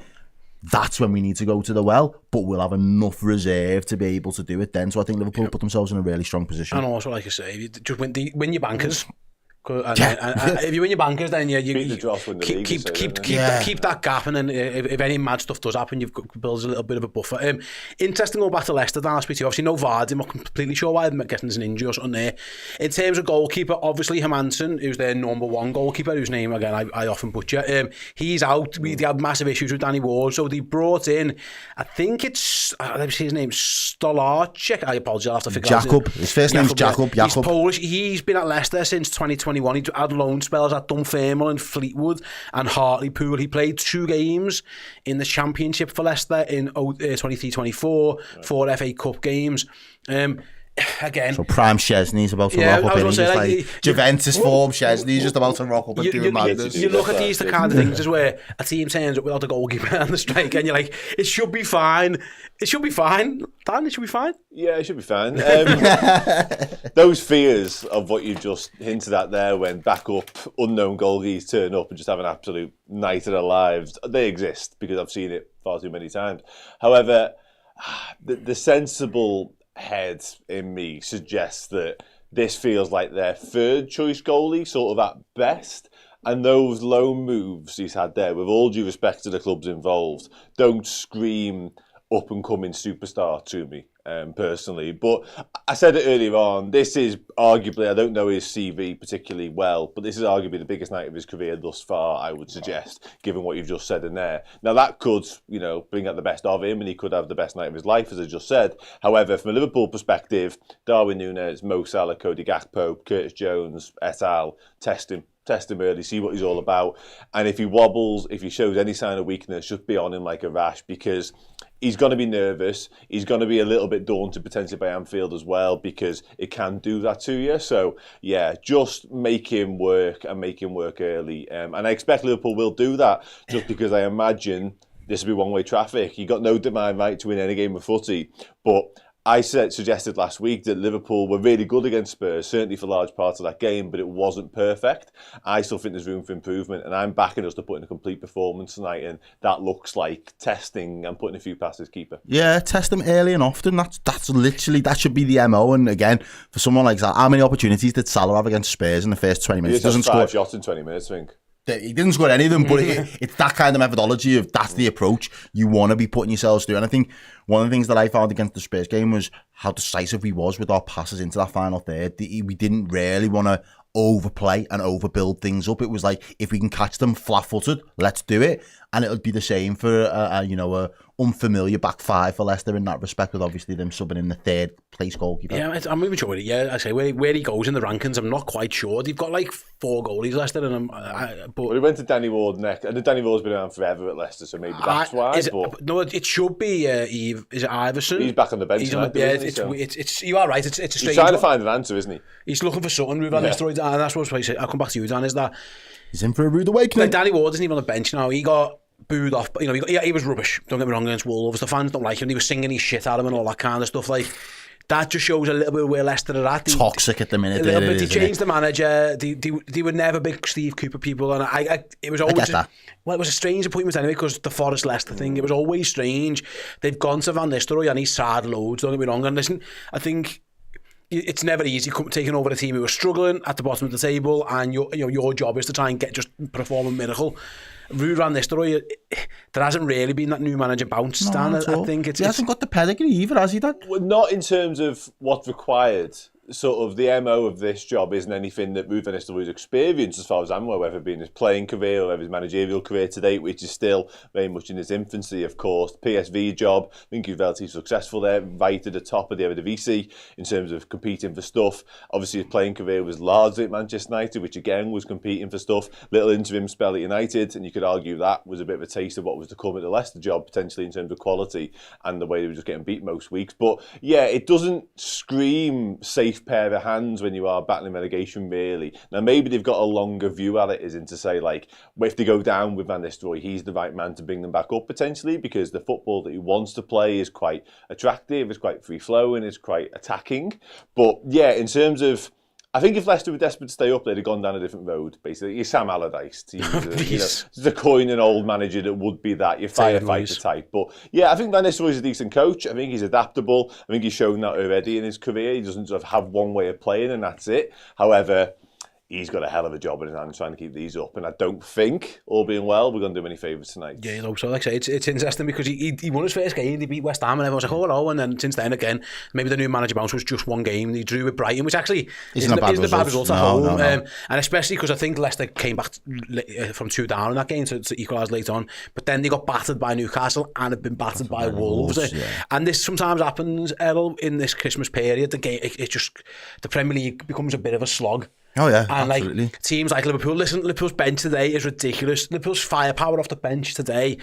that's when we need to go to the well, but we'll have enough reserve to be able to do it then. So I think Liverpool put themselves in a really strong position. And also, like I say, just win your bankers. And if you win your bankers, then you Beat the dross, win the league, keep that gap, and then if any mad stuff does happen, you've builds a little bit of a buffer. Interesting going back to Leicester, Dan, I'll speak to you. Obviously, no Vardy, I'm not completely sure why they're getting an injury or something there. In terms of goalkeeper, obviously Hermansen, who's their number one goalkeeper, whose name, again, I often butcher, he's out. They had massive issues with Danny Ward, so they brought in, I think it's, his name, Stolarczyk. I apologise, I'll have to figure out Jakub. His first name's Jakub. He's Polish. He's been at Leicester since 2021. He had loan spells at Dunfermline and Fleetwood and Hartlepool. He played 2 games in the Championship for Leicester in 23-24, 4 FA Cup games. Again, so prime Szczesny's about to rock up in. He's like Juventus form. Szczesny's just about to rock up and do madness. You look at these the kind of things is where a team turns up without a goalkeeper and the striker, and you're like, it should be fine. It should be fine. Dan, it should be fine. Yeah, it should be fine. Those fears of what you just hinted at there, when backup unknown goalies turn up and just have an absolute night of their lives, they exist because I've seen it far too many times. However, the sensible head in me suggests that this feels like their third choice goalie, sort of at best. And those loan moves he's had there, with all due respect to the clubs involved, don't scream up and coming superstar to me, personally. But I said it earlier on, this is arguably, I don't know his CV particularly well, but this is arguably the biggest night of his career thus far, I would suggest, given what you've just said in there. Now that could, bring out the best of him, and he could have the best night of his life, as I just said. However, from a Liverpool perspective, Darwin Núñez, Mo Salah, Cody Gakpo, Curtis Jones, et al., test him early, see what he's all about. And if he wobbles, if he shows any sign of weakness, just be on him like a rash, because he's going to be nervous. He's going to be a little bit daunted potentially by Anfield as well, because it can do that to you. So, yeah, just make him work and make him work early. And I expect Liverpool will do that, just because I imagine this will be one-way traffic. You got no demand right to win any game of footy, but I suggested last week that Liverpool were really good against Spurs, certainly for large parts of that game, but it wasn't perfect. I still think there's room for improvement, and I'm backing us to put in a complete performance tonight, and that looks like testing and putting a few past his keeper. Yeah, test them early and often. That's literally, that should be the MO. And again, for someone like that, how many opportunities did Salah have against Spurs in the first 20 minutes? He doesn't score 5 shots in 20 minutes, I think. He didn't score any of them, but it's that kind of methodology of that's the approach you want to be putting yourselves through. And I think one of the things that I found against the Spurs game was how decisive we was with our passes into that final third. We didn't really want to overplay and overbuild things up. It was like, if we can catch them flat-footed, let's do it. And it would be the same for a unfamiliar back five for Leicester in that respect, with obviously them subbing in the third place goalkeeper. Yeah, I'm even sure. Yeah, I say where he goes in the rankings, I'm not quite sure. They've got like 4 goalies, Leicester, and but we went to Danny Ward next, and Danny Ward's been around forever at Leicester, so maybe that's why. No, it should be Eve. Is it Iverson? He's back on the bench tonight. It's you are right. It's a strange. He's trying to find an answer, isn't he? He's looking for something. Ruben Nistelrooy, and that's what I say. I'll come back to you, Dan. Is that he's in for a rude awakening? Like Danny Ward isn't even on the bench now. He got booed off, but he was rubbish. Don't get me wrong, against Wolves, the fans don't like him. He was singing his shit at him and all that kind of stuff. Like that just shows a little bit where Leicester are at. Toxic at the minute. They changed the manager. They were never big Steve Cooper people, and it was always. Well, it was a strange appointment anyway, because the Forest Leicester thing. It was always strange. They've gone to Van Nistelrooy and he's sad loads. Don't get me wrong. And listen, I think it's never easy taking over a team who are struggling at the bottom of the table, and your job is to try and perform a miracle. Ruben Nistelrooy, there hasn't really been that new manager bounce, Stan. I think he hasn't got the pedigree either, has he, Dad? Well, not in terms of what's required. Sort of the MO of this job isn't anything that Ruben Nistelrooy's experience, as far as I'm aware, whether it be in his playing career or his managerial career to date, which is still very much in its infancy, of course. PSV job, I think he was relatively successful there, right at the top of the Eredivisie in terms of competing for stuff. Obviously, his playing career was largely at Manchester United, which again was competing for stuff. Little interim spell at United, and you could argue that was a bit of a taste of what was to come at the Leicester job, potentially in terms of quality and the way they were just getting beat most weeks. But yeah, it doesn't scream safe pair of hands when you are battling relegation, really. Now maybe they've got a longer view at it, as in to say, like, if they go down with Van Nistelrooy, he's the right man to bring them back up potentially, because the football that he wants to play is quite attractive, it's quite free flowing, it's quite attacking. But yeah, in terms of, I think if Leicester were desperate to stay up, they'd have gone down a different road, basically. You're Sam Allardyce. He's a coin and old manager that would be that. You're firefighter type. But yeah, I think Van Nistelrooy's a decent coach. I think he's adaptable. I think he's shown that already in his career. He doesn't sort of have one way of playing and that's it. However, he's got a hell of a job in his hands trying to keep these up. And I don't think, all being well, we're going to do him any favours tonight. Yeah, so like I say, it's interesting because he won his first game, he beat West Ham, and everyone's like, oh no, and then since then again, maybe the new manager bounce was just one game, he drew with Brighton, which actually isn't a bad result at home. No. And especially because I think Leicester came back from 2 down in that game to equalise late on, but then they got battered by Newcastle and have been battered by Wolves. And this sometimes happens, Errol, in this Christmas period. The game, it just, the Premier League becomes a bit of a slog. Oh yeah, and absolutely. Like teams like Liverpool, listen, Liverpool's bench today is ridiculous. Liverpool's firepower off the bench today,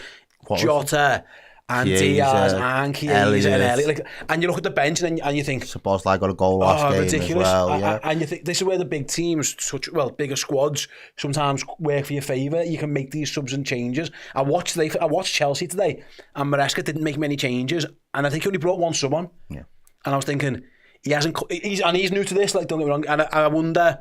Jota and Diaz and Chiesa and Elliott. Like, and you look at the bench and you think, Szoboszlai got a goal last game ridiculous. As well. Yeah. And you think this is where the big teams, bigger squads, sometimes work for your favour. You can make these subs and changes. I watched Chelsea today, and Maresca didn't make many changes, and I think he only brought one sub on. Yeah. And I was thinking, he's new to this. Like, don't get me wrong, and I wonder.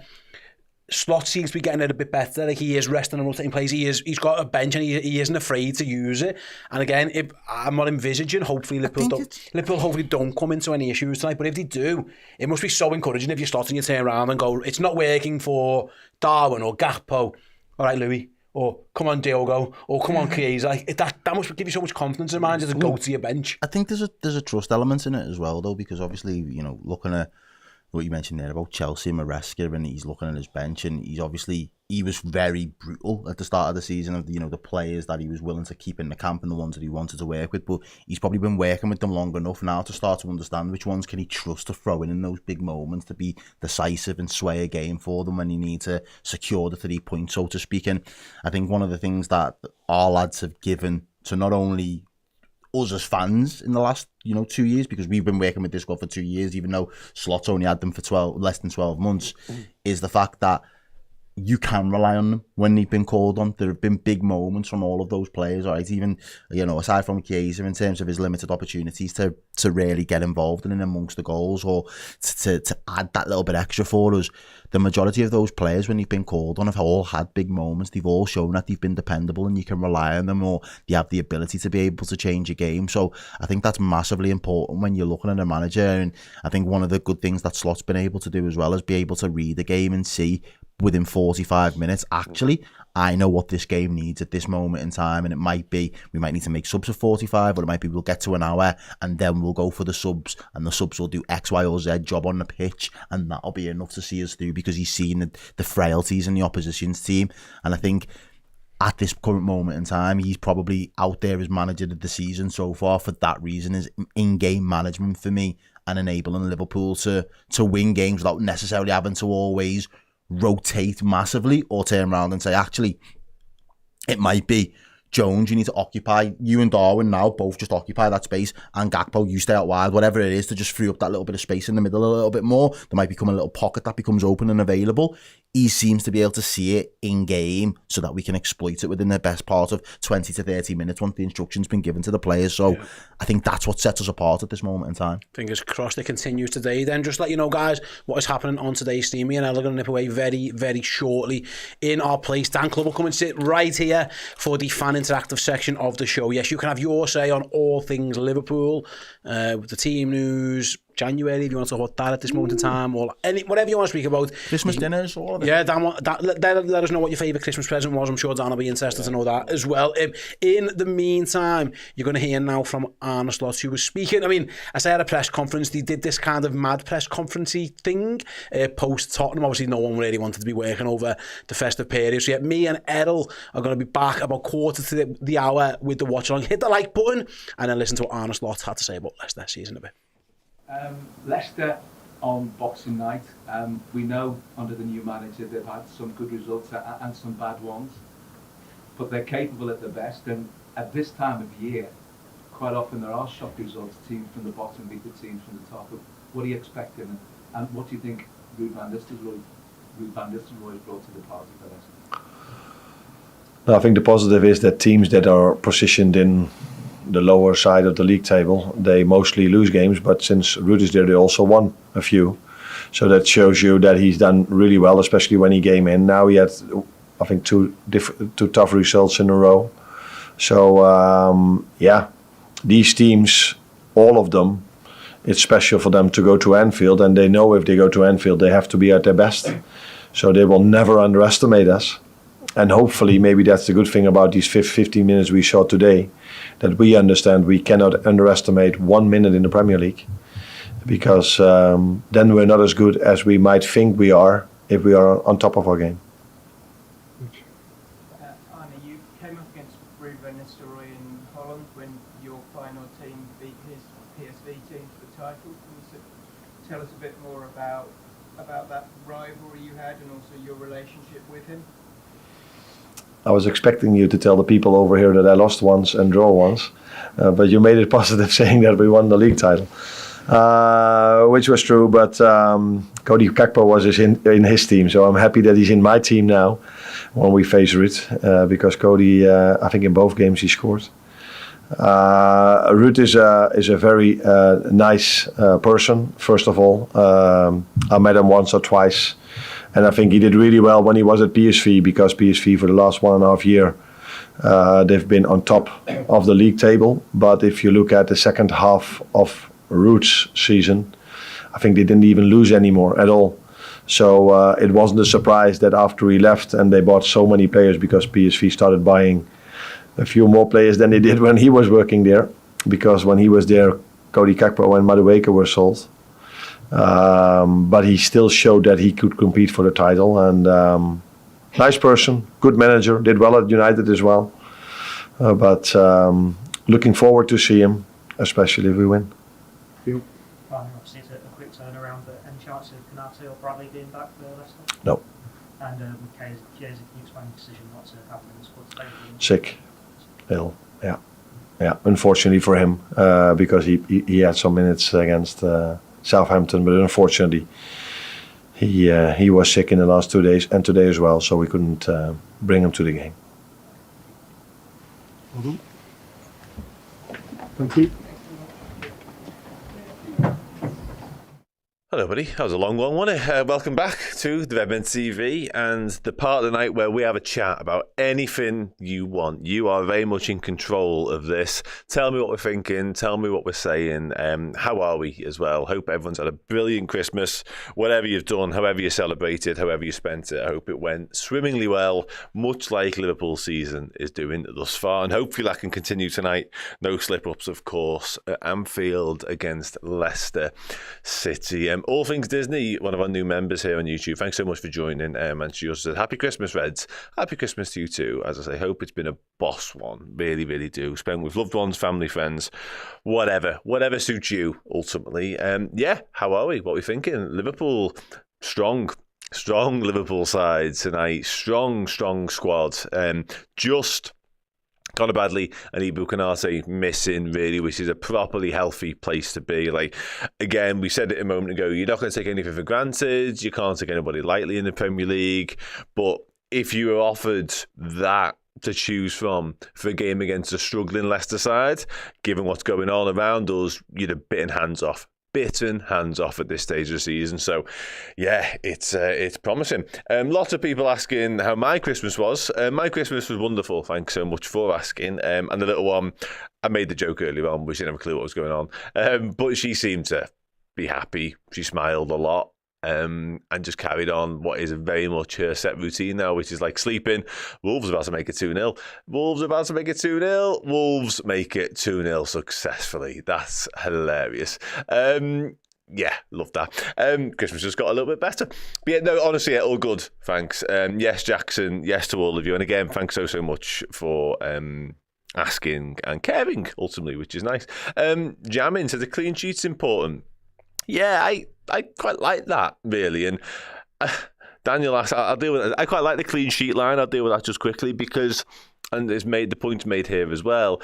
Slot seems to be getting it a bit better. Like, he is resting and rotating plays. He's got a bench and he isn't afraid to use it. And again, I'm not envisaging. Hopefully, Liverpool hopefully don't come into any issues tonight. But if they do, it must be so encouraging if you start and you turn around and go, it's not working for Darwin or Gakpo. All right, Louis. Or come on, Diogo. Or come on, Chiesa. Like, that must give you so much confidence in mind to go to your bench. I think there's a trust element in it as well, though, because obviously, looking at what you mentioned there about Chelsea and Maresca, and he's looking at his bench, and he was very brutal at the start of the season of the players that he was willing to keep in the camp and the ones that he wanted to work with. But he's probably been working with them long enough now to start to understand which ones can he trust to throw in those big moments to be decisive and sway a game for them when you need to secure the 3 points, so to speak. And I think one of the things that our lads have given to not only us as fans in the last 2 years, because we've been working with this squad for 2 years, even though Slot's only had them for less than 12 months, is the fact that you can rely on them when they've been called on. There have been big moments from all of those players, right? Even, aside from Chiesa, in terms of his limited opportunities to really get involved in amongst the goals or to add that little bit extra for us. The majority of those players, when they've been called on, have all had big moments. They've all shown that they've been dependable and you can rely on them, or they have the ability to be able to change a game. So I think that's massively important when you're looking at a manager. And I think one of the good things that Slot's been able to do as well is be able to read a game and see within 45 minutes, actually, I know what this game needs at this moment in time, and it might be we might need to make subs for 45, or it might be we'll get to an hour and then we'll go for the subs, and the subs will do X, Y or Z job on the pitch, and that'll be enough to see us through, because he's seen the frailties in the opposition's team. And I think at this current moment in time, he's probably out there as manager of the season so far for that reason, is in-game management for me, and enabling Liverpool to win games without necessarily having to always rotate massively or turn around and say, actually, it might be Jones, you need to occupy, you and Darwin now both just occupy that space, and Gakpo, you stay out wide, whatever it is, to just free up that little bit of space in the middle a little bit more. There might become a little pocket that becomes open and available. He seems to be able to see it in game so that we can exploit it within the best part of 20 to 30 minutes once the instruction's been given to the players. So yeah. I think that's what sets us apart at this moment in time. Fingers crossed it continues today. Then just let you know, guys, what is happening on today's stream. Me and Ella are going to nip away very, very shortly in our place. Dan Club will come and sit right here for the fan interactive section of the show. Yes, you can have your say on all things Liverpool, with the team news, January, if you want to talk about that at this moment in time, or whatever you want to speak about. Christmas dinners, all of it. Yeah, Dan, let us know what your favourite Christmas present was. I'm sure Dan will be interested to know that as well. In the meantime, you're going to hear now from Arne Slot, who was speaking. I mean, I say at a press conference, they did this kind of mad press conference-y thing post Tottenham. Obviously, no one really wanted to be working over the festive period. So yeah, me and Errol are going to be back about quarter to the hour with the watch-along. Hit the like button and then listen to what Arne Slot had to say about Leicester season a bit. Leicester on Boxing Night, we know under the new manager they've had some good results and some bad ones, but they're capable at their best, and at this time of year quite often there are shock results, teams from the bottom beat the teams from the top. What are you expecting, and what do you think Ruud van Nistelrooy brought to the party for Leicester? I think the positive is that teams that are positioned in the lower side of the league table, they mostly lose games, but since Ruud is there, they also won a few. So that shows you that he's done really well, especially when he came in. Now he had, I think, two tough results in a row. So, these teams, all of them, it's special for them to go to Anfield, and they know if they go to Anfield, they have to be at their best. So they will never underestimate us. And hopefully, maybe that's the good thing about these 15 minutes we saw today, that we understand we cannot underestimate 1 minute in the Premier League, because then we're not as good as we might think we are if we are on top of our game. Arne, you came up against Ruben Nistelrooy in Holland when your final team beat his PSV team for the title. Can you tell us a bit more about that rivalry you had and also your relationship with him? I was expecting you to tell the people over here that I lost once and draw once, but you made it positive saying that we won the league title, which was true. But Cody Gakpo was in his team, so I'm happy that he's in my team now when we face Ruud, because Cody, I think in both games he scored. Ruud is a very nice person, first of all. I met him once or twice. And I think he did really well when he was at PSV, because PSV for the last 1.5 years, they've been on top of the league table. But if you look at the second half of Ruud's season, I think they didn't even lose anymore at all. So it wasn't a surprise that after he left and they bought so many players, because PSV started buying a few more players than they did when he was working there. Because when he was there, Cody Gakpo and Madueke were sold. But he still showed that he could compete for the title, and nice person, good manager, did well at United as well. But looking forward to see him, especially if we win. Obviously it's a quick turnaround, but any chance of Konate or Bradley being back for Leicester? No. And Chiesa, can you explain the decision not to have him in the squad today? Sick, ill, yeah. Unfortunately for him, because he had some minutes against Southampton, but unfortunately he was sick in the last 2 days and today as well, so we couldn't bring him to the game. Thank you. Hello, buddy. That was a long one, wasn't it? Welcome back to the Redmen TV and the part of the night where we have a chat about anything you want. You are very much in control of this. Tell me what we're thinking. Tell me what we're saying. How are we as well? Hope everyone's had a brilliant Christmas. Whatever you've done, however you celebrated, however you spent it, I hope it went swimmingly well, much like Liverpool's season is doing thus far. And hopefully that can continue tonight. No slip-ups, of course, at Anfield against Leicester City. All Things Disney, one of our new members here on YouTube. Thanks so much for joining. And she also said, Happy Christmas, Reds. Happy Christmas to you too. As I say, hope it's been a boss one. Really, really do. Spend with loved ones, family, friends, whatever suits you, ultimately. How are we? What are we thinking? Liverpool, strong Liverpool side tonight. Strong squad. Just Conor Bradley and Ibu Konate missing, really, which is a properly healthy place to be. Like, again, we said it a moment ago, you're not going to take anything for granted. You can't take anybody lightly in the Premier League. But if you were offered that to choose from for a game against a struggling Leicester side, given what's going on around us, you'd have bitten hands off at this stage of the season. So yeah, it's promising. Lots of people asking how my Christmas was. My Christmas was wonderful, thanks so much for asking. And the little one, I made the joke earlier on, but she didn't have a clue what was going on, but she seemed to be happy. She smiled a lot. And just carried on what is very much her set routine now, which is like sleeping. Wolves about to make it 2-0. Wolves make it 2-0 successfully. That's hilarious. Yeah, love that. Christmas just got a little bit better. But yeah, no, honestly, all good. Thanks. Yes, Jackson. Yes to all of you. And again, thanks so much for asking and caring, ultimately, which is nice. Jamin says a clean sheet's important. Yeah, I quite like that, really. And Daniel asks, I'll deal with it. I quite like the clean sheet line. I'll deal with that just quickly because, and it's made the point made here as well,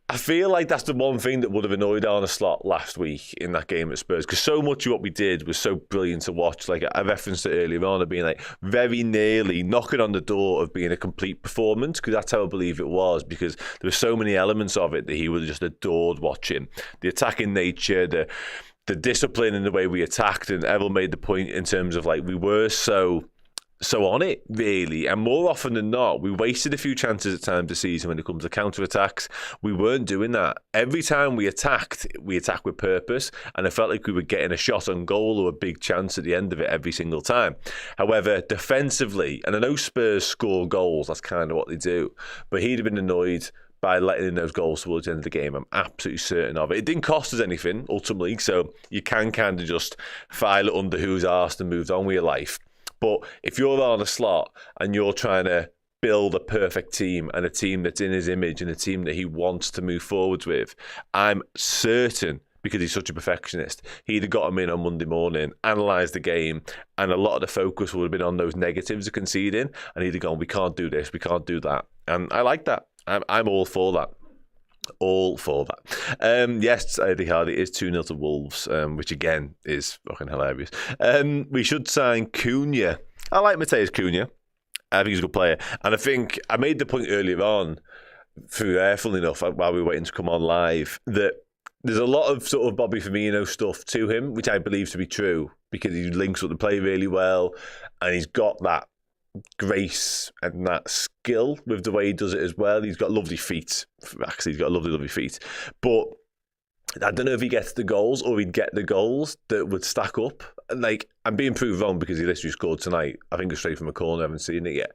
I feel like that's the one thing that would have annoyed Arne Slot last week in that game at Spurs, because so much of what we did was so brilliant to watch. Like I referenced it earlier on, of being like very nearly knocking on the door of being a complete performance, because that's how I believe it was, because there were so many elements of it that he would have just adored watching. The attacking nature, the discipline in the way we attacked, and Errol made the point in terms of like we were so so on it, really. And more often than not, we wasted a few chances at times this season when it comes to counter-attacks. We weren't doing that. Every time we attacked with purpose, and it felt like we were getting a shot on goal or a big chance at the end of it every single time. However, defensively, and I know Spurs score goals, that's kind of what they do, but he'd have been annoyed by letting in those goals towards the end of the game. I'm absolutely certain of it. It didn't cost us anything, ultimately, so you can kind of just file it under who's arsed and moved on with your life. But if you're on a slot and you're trying to build a perfect team and a team that's in his image and a team that he wants to move forwards with, I'm certain, because he's such a perfectionist, he'd have got him in on Monday morning, analysed the game, and a lot of the focus would have been on those negatives of conceding, and he'd have gone, we can't do this, we can't do that. And I like that. I'm all for that. All for that. Yes, Eddie Hardy is 2-0 to Wolves, which again is fucking hilarious. We should sign Cunha. I like Mateus Cunha. I think he's a good player. And I think I made the point earlier on, through there, funnily enough, while we were waiting to come on live, that there's a lot of sort of Bobby Firmino stuff to him, which I believe to be true, because he links up the play really well, and he's got that grace and that skill with the way he does it as well. He's got lovely feet. Actually, he's got lovely feet. But I don't know if he gets the goals or he'd get the goals that would stack up. Like, I'm being proved wrong because he literally scored tonight. I think it's straight from a corner. I haven't seen it yet.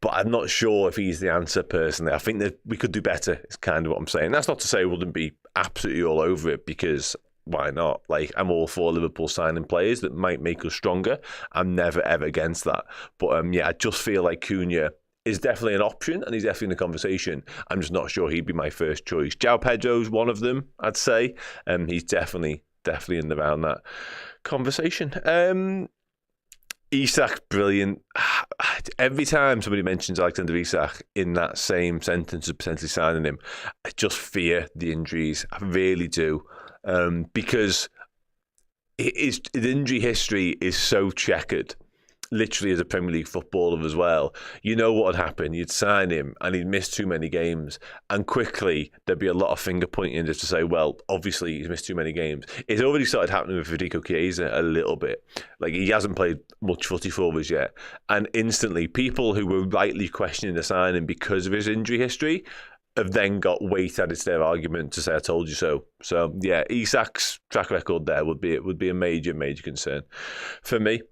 But I'm not sure if he's the answer personally. I think that we could do better, is kind of what I'm saying. That's not to say we wouldn't be absolutely all over it, because why not? Like, I'm all for Liverpool signing players that might make us stronger. I'm never, ever against that. But yeah, I just feel like Cunha is definitely an option and he's definitely in the conversation. I'm just not sure he'd be my first choice. João Pedro's one of them, I'd say. He's definitely in around that conversation. Isak's brilliant. Every time somebody mentions Alexander Isak in that same sentence of potentially signing him, I just fear the injuries. I really do. Because his injury history is so checkered, literally as a Premier League footballer as well. You know what would happen. You'd sign him and he'd miss too many games, and quickly there'd be a lot of finger pointing just to say, well, obviously he's missed too many games. It's already started happening with Federico Chiesa a little bit. Like, he hasn't played much footy for us yet, and instantly people who were rightly questioning the signing because of his injury history have then got weight added to their argument to say, I told you so. So yeah, Isak's track record there would be a major concern for me.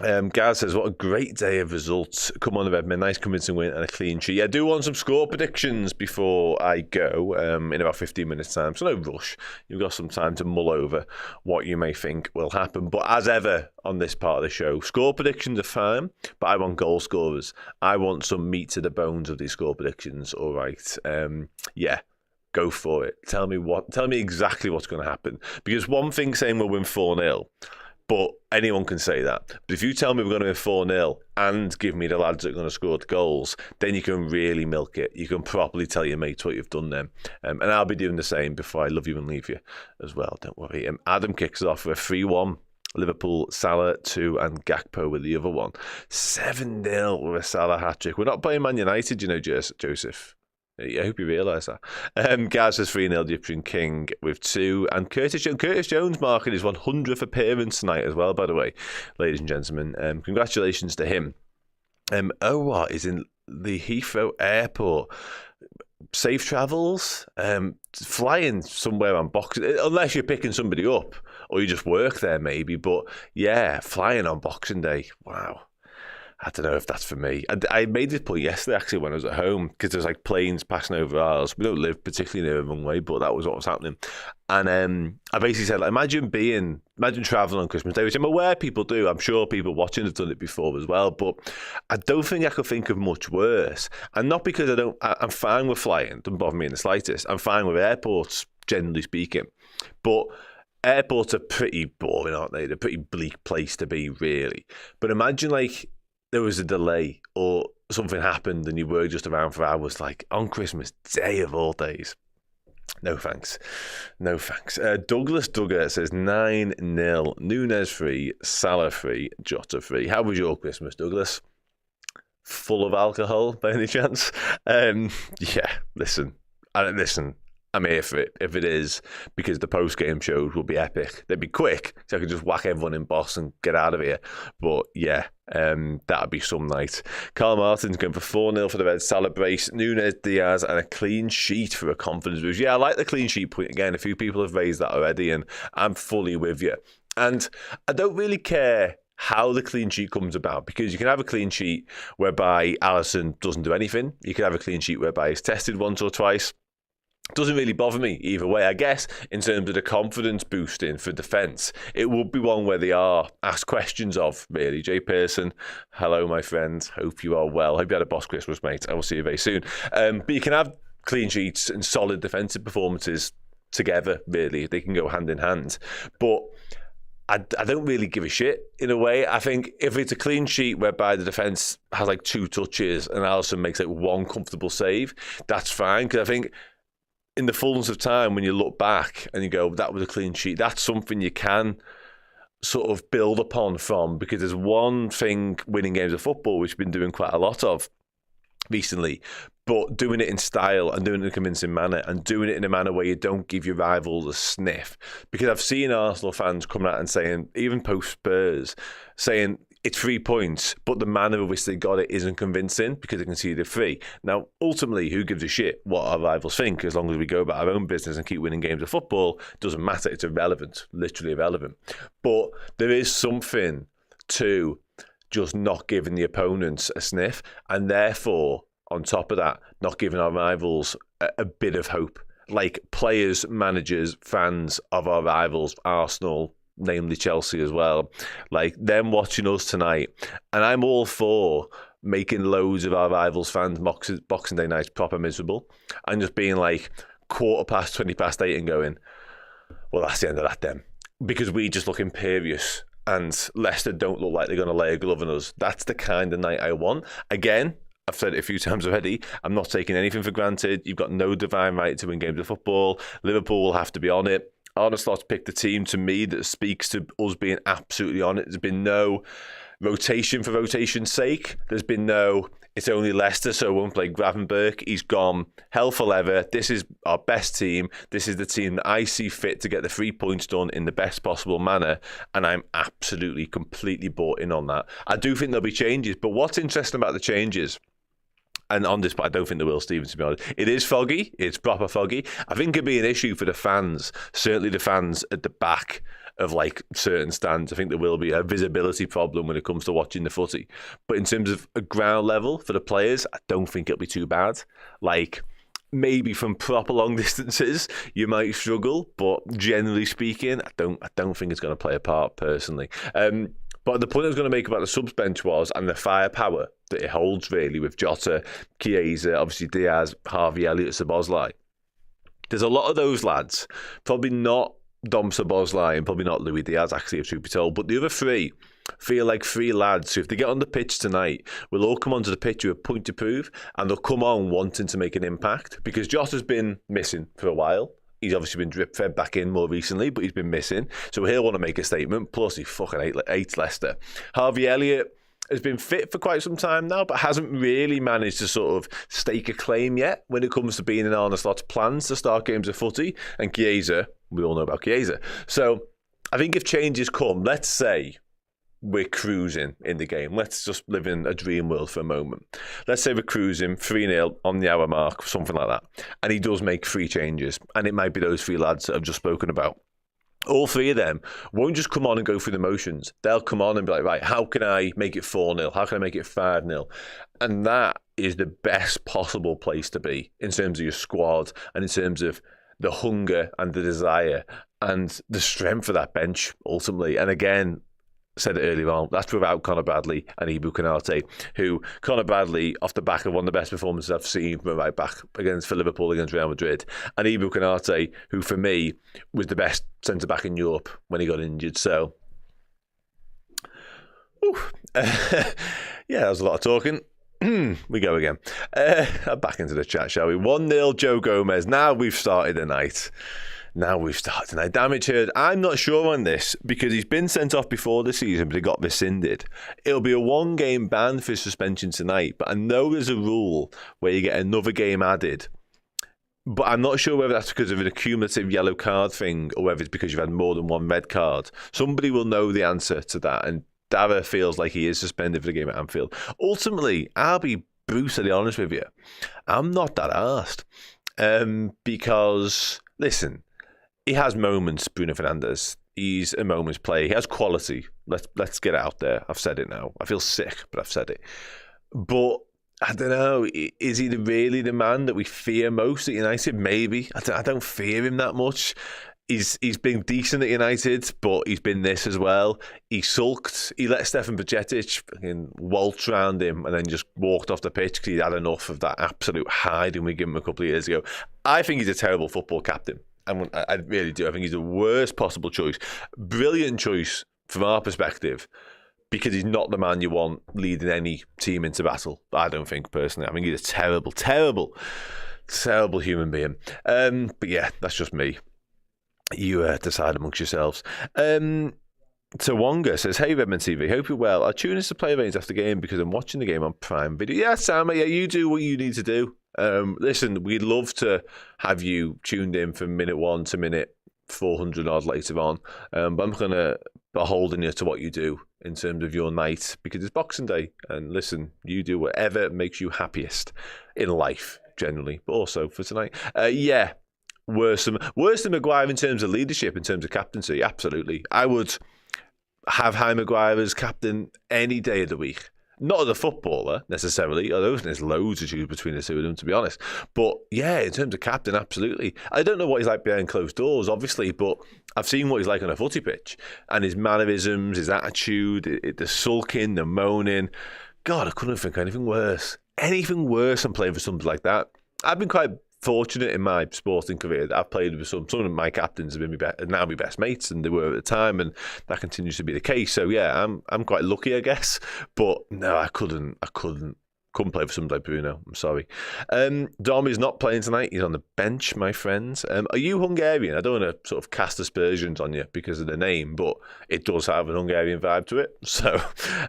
Gaz says, what a great day of results. Come on, the Redmen. Nice convincing win and a clean sheet. I do want some score predictions before I go in about 15 minutes time. So no rush. You've got some time to mull over what you may think will happen. But as ever on this part of the show, score predictions are fine, but I want goal scorers. I want some meat to the bones of these score predictions. All right. Yeah. Go for it. Tell me exactly what's going to happen. Because one thing saying we'll win 4-0, but anyone can say that. But if you tell me we're going to win 4-0 and give me the lads that are going to score the goals, then you can really milk it. You can properly tell your mates what you've done then. And I'll be doing the same before I love you and leave you as well. Don't worry. Adam kicks it off for a 3-1. Liverpool, Salah 2 and Gakpo with the other one. 7-0 with a Salah hat-trick. We're not playing Man United, you know, Joseph. I hope you realise that. Gaz says 3-0 the Egyptian King with 2. And Curtis Jones marking his 100th appearance tonight as well, by the way, ladies and gentlemen. Congratulations to him. Owar is in the Heathrow Airport. Safe travels. Flying somewhere on Boxing, unless you're picking somebody up or you just work there maybe. But yeah, flying on Boxing Day. Wow. I don't know if that's for me. I made this point yesterday, actually, when I was at home, because there's like planes passing over ours. We don't live particularly near a runway, but that was what was happening. And I basically said, like, imagine traveling on Christmas Day, which I'm aware people do. I'm sure people watching have done it before as well, but I don't think I could think of much worse. And not because I'm fine with flying, doesn't bother me in the slightest. I'm fine with airports, generally speaking. But airports are pretty boring, aren't they? They're a pretty bleak place to be, really. But imagine, like, there was a delay or something happened and you were just around for hours, like on Christmas Day of all days. No thanks. Douglas Duggar says 9-0. Nunes 3, Salah 3, Jota 3. How was your Christmas, Douglas? Full of alcohol by any chance? Yeah, listen. I'm here for it if it is, because the post-game shows will be epic. They'd be quick, so I could just whack everyone in boss and get out of here. But yeah, that'd be some night. Carl Martin's going for 4-0 for the Reds. Celebrate Nunes, Diaz, and a clean sheet for a confidence boost. Yeah, I like the clean sheet point again. A few people have raised that already, and I'm fully with you. And I don't really care how the clean sheet comes about, because you can have a clean sheet whereby Alisson doesn't do anything. You can have a clean sheet whereby he's tested once or twice. Doesn't really bother me either way. I guess in terms of the confidence boosting for defence, it would be one where they are asked questions of, really. Jay Pearson, hello, my friend. Hope you are well. Hope you had a boss Christmas, mate. I will see you very soon. But you can have clean sheets and solid defensive performances together, really. They can go hand in hand. But I don't really give a shit, in a way. I think if it's a clean sheet whereby the defence has like 2 touches and Alisson makes like 1 comfortable save, that's fine. Because I think in the fullness of time, when you look back and you go, that was a clean sheet, that's something you can sort of build upon from, because there's one thing winning games of football, which we've been doing quite a lot of recently, but doing it in style and doing it in a convincing manner and doing it in a manner where you don't give your rivals a sniff. Because I've seen Arsenal fans coming out and saying, even post Spurs, saying, it's 3 points, but the manner in which they got it isn't convincing because they conceded 3. Now, ultimately, who gives a shit what our rivals think? As long as we go about our own business and keep winning games of football, it doesn't matter. It's irrelevant, literally irrelevant. But there is something to just not giving the opponents a sniff, and therefore, on top of that, not giving our rivals a bit of hope. Like players, managers, fans of our rivals, Arsenal, namely Chelsea as well, like them watching us tonight. And I'm all for making loads of our rivals' fans Boxing Day nights proper miserable and just being like 8:15 and going, well, that's the end of that then. Because we just look imperious and Leicester don't look like they're going to lay a glove on us. That's the kind of night I want. Again, I've said it a few times already, I'm not taking anything for granted. You've got no divine right to win games of football. Liverpool will have to be on it. Arne Slot's picked a team, to me, that speaks to us being absolutely on it. There's been no rotation for rotation's sake. There's been no, it's only Leicester, so I won't play Gravenberch. He's gone hell for leather. This is our best team. This is the team that I see fit to get the 3 points done in the best possible manner. And I'm absolutely, completely bought in on that. I do think there'll be changes, but what's interesting about the changes, and on this, but I don't think there will, Stephen, to be honest. It is foggy. It's proper foggy. I think it'd be an issue for the fans, certainly the fans at the back of like certain stands. I think there will be a visibility problem when it comes to watching the footy. But in terms of a ground level for the players, I don't think it'll be too bad. Like, maybe from proper long distances, you might struggle, but generally speaking, I don't think it's going to play a part personally. But the point I was going to make about the subs bench was, and the firepower that it holds really with Jota, Chiesa, obviously Diaz, Harvey Elliott, Szoboszlai. There's a lot of those lads, probably not Dom Szoboszlai and probably not Louis Diaz, actually, if truth be told, but the other 3 feel like 3 lads who, if they get on the pitch tonight, will all come onto the pitch with a point to prove, and they'll come on wanting to make an impact, because Jota's been missing for a while. He's obviously been drip-fed back in more recently, but he's been missing. So he'll want to make a statement. Plus, he fucking hates Leicester. Harvey Elliott has been fit for quite some time now, but hasn't really managed to sort of stake a claim yet when it comes to being in Arne Slot's plans to start games of footy. And Chiesa, we all know about Chiesa. So I think if changes come, let's say we're cruising in the game. Let's just live in a dream world for a moment. Let's say we're cruising 3-0 on the hour mark, something like that. And he does make 3 changes. And it might be those 3 lads that I've just spoken about. All 3 of them won't just come on and go through the motions. They'll come on and be like, right, how can I make it 4-0? How can I make it 5-0? And that is the best possible place to be in terms of your squad and in terms of the hunger and the desire and the strength of that bench, ultimately. And again, said it earlier on, that's without Conor Bradley and Ibu Konate, who Conor Bradley, off the back of one of the best performances I've seen from right back for Liverpool against Real Madrid, and Ibu Konate, who for me was the best centre-back in Europe when he got injured. So, yeah, that was a lot of talking. We go again. Back into the chat, shall we? 1-0 Joe Gomez. Now we've started the night. Damage heard. I'm not sure on this because he's been sent off before the season, but he got rescinded. It'll be a 1-game ban for his suspension tonight, but I know there's a rule where you get another game added But I'm not sure whether that's because of an accumulative yellow card thing or whether it's because you've had more than one red card. Somebody will know the answer to that, and Dara feels like he is suspended for the game at Anfield. Ultimately, I'll be brutally honest with you, I'm not that arsed. Because, listen, he has moments, Bruno Fernandes. He's a moment's play. He has quality. Let's get it out there. I've said it now. I feel sick, but I've said it. But I don't know. Is he really the man that we fear most at United? Maybe. I don't fear him that much. He's been decent at United, but he's been this as well. He sulked. He let Stefan Bajcetic fucking waltz around him and then just walked off the pitch because he'd had enough of that absolute hiding we gave him a couple of years ago. I think he's a terrible football captain. I really do. I think he's the worst possible choice. Brilliant choice from our perspective, because he's not the man you want leading any team into battle. I don't think, personally. I think he's a terrible, terrible, terrible human being. But yeah, that's just me. You decide amongst yourselves. Tawonga says, "Hey Redmen TV, hope you're well. I tune into play range after game because I'm watching the game on Prime Video." Yeah, Sam, yeah, you do what you need to do. Listen, we'd love to have you tuned in from minute 1 to minute 400 odd later on. But I'm going to be holding you to what you do in terms of your night, because it's Boxing Day. And listen, you do whatever makes you happiest in life, generally, but also for tonight. Yeah, worse than Maguire in terms of leadership, in terms of captaincy, absolutely. I would have Harry Maguire as captain any day of the week. Not as a footballer, necessarily, although there's loads to choose between the two of them, to be honest. But yeah, in terms of captain, absolutely. I don't know what he's like behind closed doors, obviously, but I've seen what he's like on a footy pitch. And his mannerisms, his attitude, the sulking, the moaning. God, I couldn't think of anything worse. Anything worse than playing for something like that. I've been quite fortunate in my sporting career that I've played with some of my captains have been now my best mates, and they were at the time, and that continues to be the case. So yeah, I'm quite lucky, I guess. But no, I couldn't play for somebody like Bruno. I'm sorry. Dom is not playing tonight. He's on the bench, my friends. Are you Hungarian? I don't want to sort of cast aspersions on you because of the name, but it does have an Hungarian vibe to it. So,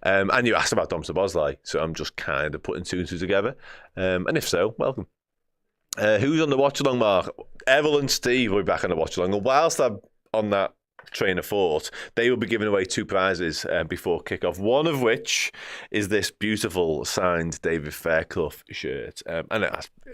and you asked about Dom Szoboszlai, so I'm just kind of putting two and two together. And if so, welcome. Who's on the watch-along, Mark? Errol and Steve will be back on the watch-along. And whilst I'm on that train of thought, they will be giving away 2 prizes before kick-off, one of which is this beautiful signed David Fairclough shirt. And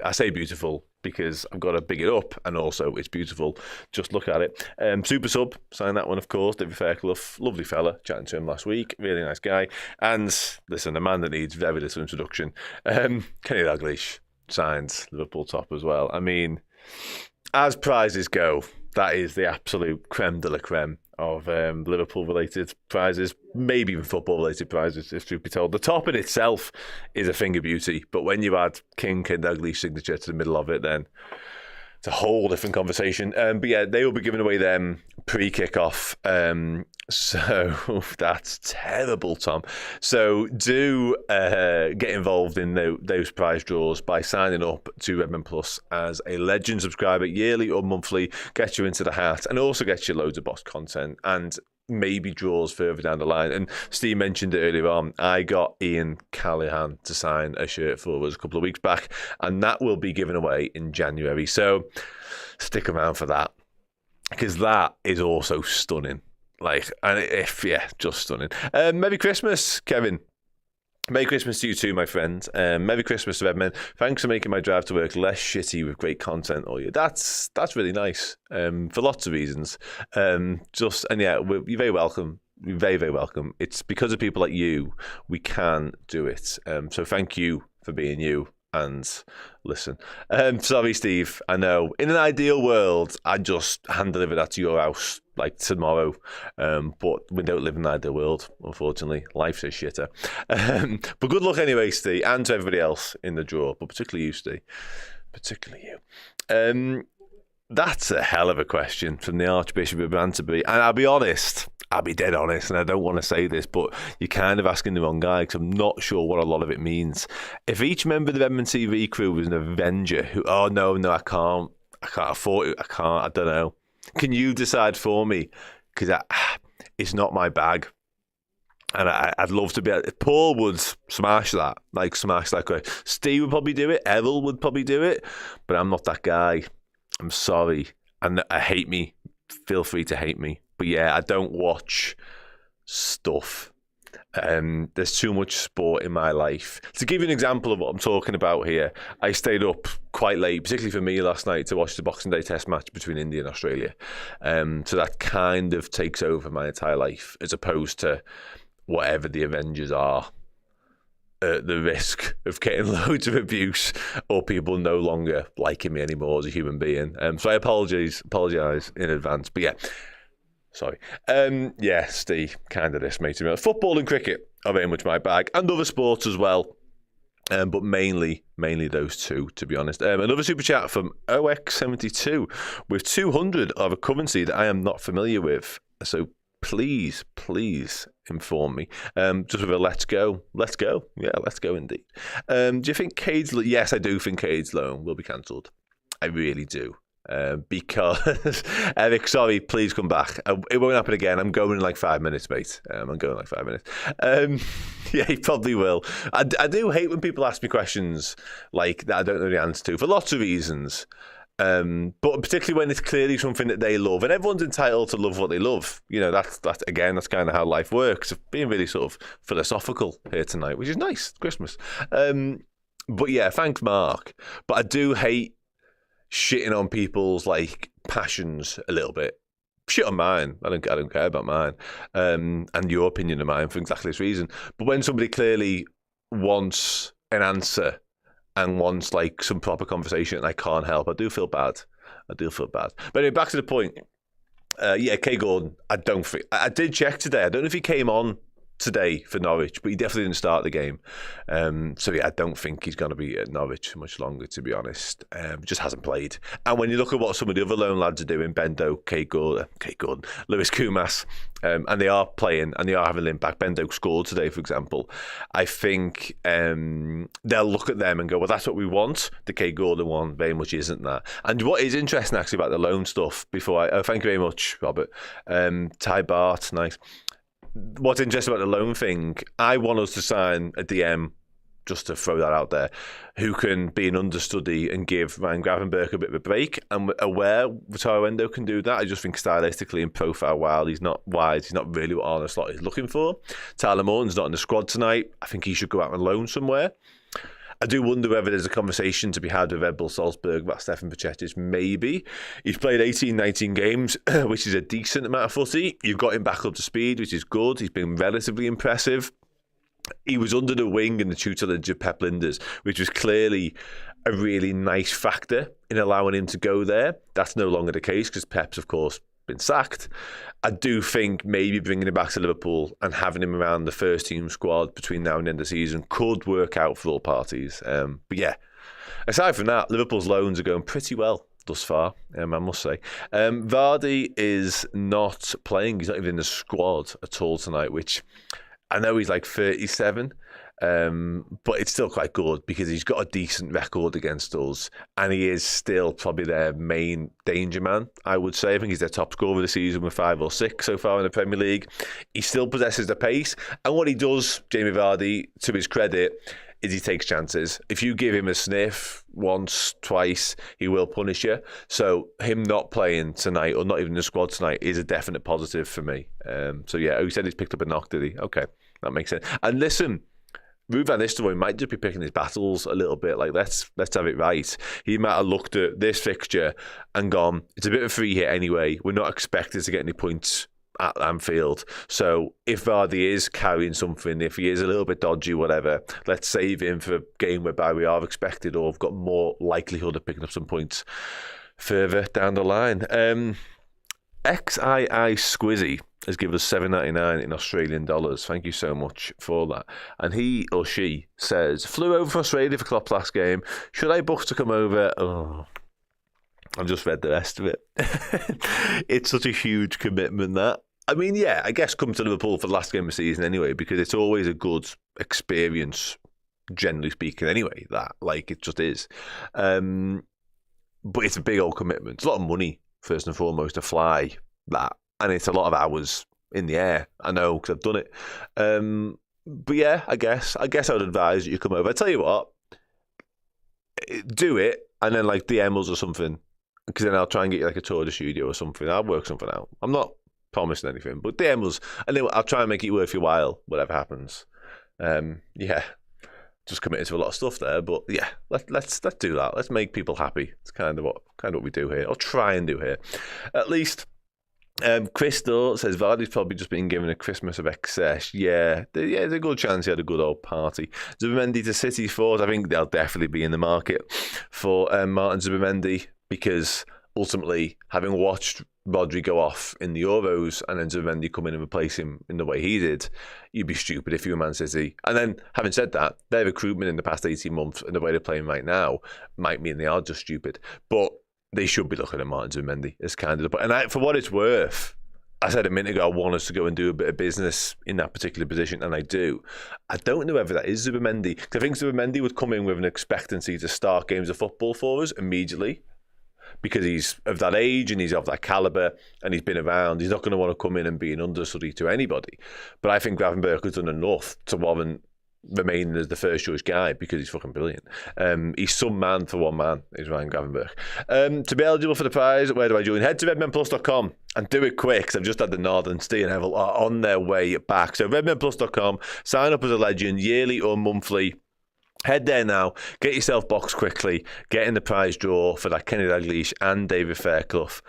I say beautiful because I've got to big it up, and also it's beautiful. Just look at it. Super Sub signed that one, of course. David Fairclough, lovely fella. Chatting to him last week. Really nice guy. And listen, a man that needs very little introduction. Kenny Dalglish signed Liverpool top as well. I mean, as prizes go, that is the absolute creme de la creme of Liverpool-related prizes, maybe even football-related prizes, if truth be told. The top in itself is a thing of beauty, but when you add Ken Dalglish's signature to the middle of it, then it's a whole different conversation. But yeah, they will be giving away them pre-kickoff. So that's terrible, Tom. So do get involved in those prize draws by signing up to Redmen Plus as a Legend subscriber, yearly or monthly. Get you into the hat, and also get you loads of box content and maybe draws further down the line. And Steve mentioned it earlier on. I got Ian Callahan to sign a shirt for us a couple of weeks back, and that will be given away in January. So stick around for that, because that is also stunning. Just stunning. Merry Christmas, Kevin. Merry Christmas to you too, my friend. Merry Christmas to Redmen. Thanks for making my drive to work less shitty with great content all year. That's really nice, for lots of reasons. You're very welcome. You're very, very welcome. It's because of people like you we can do it. So thank you for being you. And listen, sorry, Steve. I know in an ideal world, I'd just hand deliver that to your house like tomorrow. But we don't live in an ideal world, unfortunately. Life's a shitter. But good luck anyway, Steve, and to everybody else in the draw, but particularly you, Steve. Particularly you. That's a hell of a question from the Archbishop of Canterbury. And I'll be honest, I'll be dead honest, and I don't want to say this, but you're kind of asking the wrong guy, because I'm not sure what a lot of it means. If each member of the Redmen TV crew was an Avenger no, I can't afford it, I don't know. Can you decide for me? Because it's not my bag. And I'd love to be able, Paul would smash that way. Steve would probably do it. Errol would probably do it. But I'm not that guy. I'm sorry. And I hate me. Feel free to hate me. But yeah, I don't watch stuff. There's too much sport in my life. To give you an example of what I'm talking about here, I stayed up quite late, particularly for me last night, to watch the Boxing Day Test match between India and Australia. So that kind of takes over my entire life, as opposed to whatever the Avengers are, at the risk of getting loads of abuse or people no longer liking me anymore as a human being. So I apologise in advance. But yeah, sorry. Steve, kind of this, mate. Football and cricket are very much my bag, and other sports as well. But mainly those two, to be honest. Another super chat from OX72 with 200 of a currency that I am not familiar with. So please inform me. Just with a let's go. Yeah, let's go indeed. Do you think Cade's... Yes, I do think Cade's loan will be cancelled. I really do. Because Eric, sorry, please come back. It won't happen again. I'm going in like 5 minutes, mate. Yeah, he probably will. I do hate when people ask me questions like that I don't know the answer to, for lots of reasons. But particularly when it's clearly something that they love, and everyone's entitled to love what they love. You know, that's kind of how life works. Being really sort of philosophical here tonight, which is nice. It's Christmas. But yeah, thanks, Mark. But I do hate shitting on people's like passions a little bit. Shit on mine. I don't care about mine. And your opinion of mine for exactly this reason. But when somebody clearly wants an answer and wants like some proper conversation and I can't help, I do feel bad. But anyway, back to the point. Kay Gordon, I did check today. I don't know if he came on today for Norwich, but he definitely didn't start the game. So yeah, I don't think he's going to be at Norwich for much longer, to be honest. Just hasn't played. And when you look at what some of the other lone lads are doing, Bendo, Kay Gordon, Lewis Kumas, and they are playing and they are having an impact. Bendo scored today, for example. I think they'll look at them and go, well, that's what we want. The Kay Gordon one very much isn't that. And what is interesting actually about the loan stuff, thank you very much, Robert. Ty Bart, nice. What's interesting about the loan thing, I want us to sign a DM, just to throw that out there, who can be an understudy and give Ryan Gravenberch a bit of a break. And aware Wataru Endo can do that. I just think stylistically and profile-wise, he's not really what Arne Slot is looking for. Tyler Morton's not in the squad tonight. I think he should go out on loan somewhere. I do wonder whether there's a conversation to be had with Red Bull Salzburg about Stefan Pacetic. Maybe. He's played 18, 19 games, which is a decent amount of footy. You've got him back up to speed, which is good. He's been relatively impressive. He was under the wing and the tutelage of Pep Linders, which was clearly a really nice factor in allowing him to go there. That's no longer the case because Pep's, of course, been sacked. I do think maybe bringing him back to Liverpool and having him around the first team squad between now and the end of the season could work out for all parties. But yeah, aside from that, Liverpool's loans are going pretty well thus far, I must say. Vardy is not playing. He's not even in the squad at all tonight, which I know he's like 37, but it's still quite good because he's got a decent record against us and he is still probably their main danger man, I would say. I think he's their top scorer of the season with 5 or 6 so far in the Premier League. He still possesses the pace, and what he does, Jamie Vardy, to his credit, is he takes chances. If you give him a sniff once, twice, he will punish you. So him not playing tonight, or not even in the squad tonight, is a definite positive for me. So yeah, he said he's picked up a knock, did he? Okay, that makes sense. And listen, Ruud van Nistelrooy might just be picking his battles a little bit. Like, let's have it right. He might have looked at this fixture and gone, it's a bit of a free hit anyway. We're not expected to get any points at Anfield. So if Vardy is carrying something, if he is a little bit dodgy, whatever, let's save him for a game whereby we are expected or have got more likelihood of picking up some points further down the line. XII Squizzy has given us $7.99 in Australian dollars. Thank you so much for that. And he or she says, flew over from Australia for Klopp's last game. Should I book to come over? Oh, I've just read the rest of it. It's such a huge commitment, that. I mean, yeah, I guess come to Liverpool for the last game of the season anyway, because it's always a good experience, generally speaking, anyway, that. Like, it just is. But it's a big old commitment. It's a lot of money, first and foremost, to fly that. And it's a lot of hours in the air. I know, because I've done it. But yeah, I guess I would advise that you come over. I tell you what, do it, and then like DM us or something, because then I'll try and get you like a tour of the studio or something. I'll work something out. I'm not promising anything, but DM us, and then I'll try and make it worth your while, whatever happens. Yeah, just committed to a lot of stuff there, but yeah, let's do that. Let's make people happy. It's kind of what we do here, or try and do here, at least. Crystal says Vardy's probably just been given a Christmas of excess. Yeah, there's a good chance he had a good old party. Zubimendi to City forward. I think they'll definitely be in the market for Martin Zubimendi, because ultimately, having watched Rodri go off in the Euros and then Zubimendi come in and replace him in the way he did, you'd be stupid if you were Man City. And then, having said that, their recruitment in the past 18 months and the way they're playing right now might mean they are just stupid. But they should be looking at Martin Zubimendi as kind of the... And for what it's worth, I said a minute ago I want us to go and do a bit of business in that particular position, and I do. I don't know whether that is Zubimendi, because I think Zubimendi would come in with an expectancy to start games of football for us immediately, because he's of that age and he's of that calibre and he's been around. He's not going to want to come in and be an understudy to anybody. But I think Gravenberch has done enough to warrant remaining as the first choice guy, because he's fucking brilliant. He's some man for one man, is Ryan Gravenberch. To be eligible for the prize, where do I join? Head to redmenplus.com and do it quick, because I've just had the nod, and Ste and Errol are on their way back. So redmenplus.com, sign up as a legend, yearly or monthly. Head there now, get yourself boxed quickly, get in the prize draw for that Kenny Dalglish and David Fairclough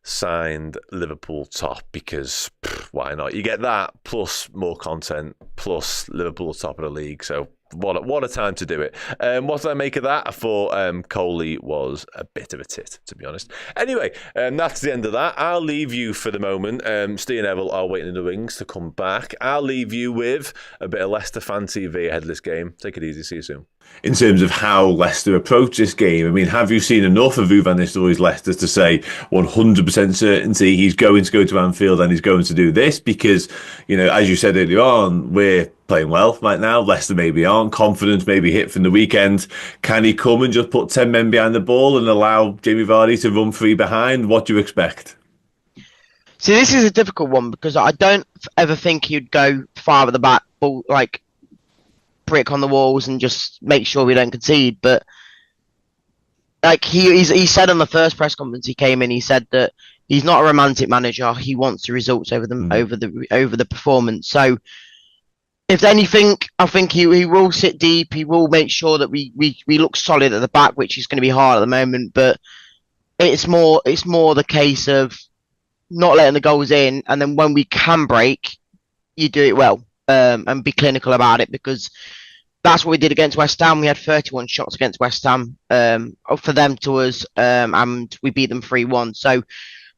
signed Liverpool top, because why not? You get that plus more content plus Liverpool top of the league. So what a time to do it. What did I make of that? I thought Coley was a bit of a tit, to be honest. Anyway, that's the end of that. I'll leave you for the moment. Ste and Errol are waiting in the wings to come back. I'll leave you with a bit of Leicester Fan TV ahead of this game. Take it easy. See you soon. In terms of how Leicester approach this game, I mean, have you seen enough of Van Nistelrooy's Leicester to say 100% certainty he's going to go to Anfield and he's going to do this? Because, you know, as you said earlier on, we're playing well right now. Leicester maybe aren't confident, maybe hit from the weekend. Can he come and just put 10 men behind the ball and allow Jamie Vardy to run free behind? What do you expect? See, this is a difficult one, because I don't ever think he'd go far at the back, like brick on the walls and just make sure we don't concede. But like he said on the first press conference he came in, he said that he's not a romantic manager. He wants the results over the performance. So if anything, I think he will sit deep. He will make sure that we look solid at the back, which is going to be hard at the moment. But it's more the case of not letting the goals in, and then when we can break, you do it well, and be clinical about it, because that's what we did against West Ham. We had 31 shots against West Ham, for them to us, and we beat them 3-1. So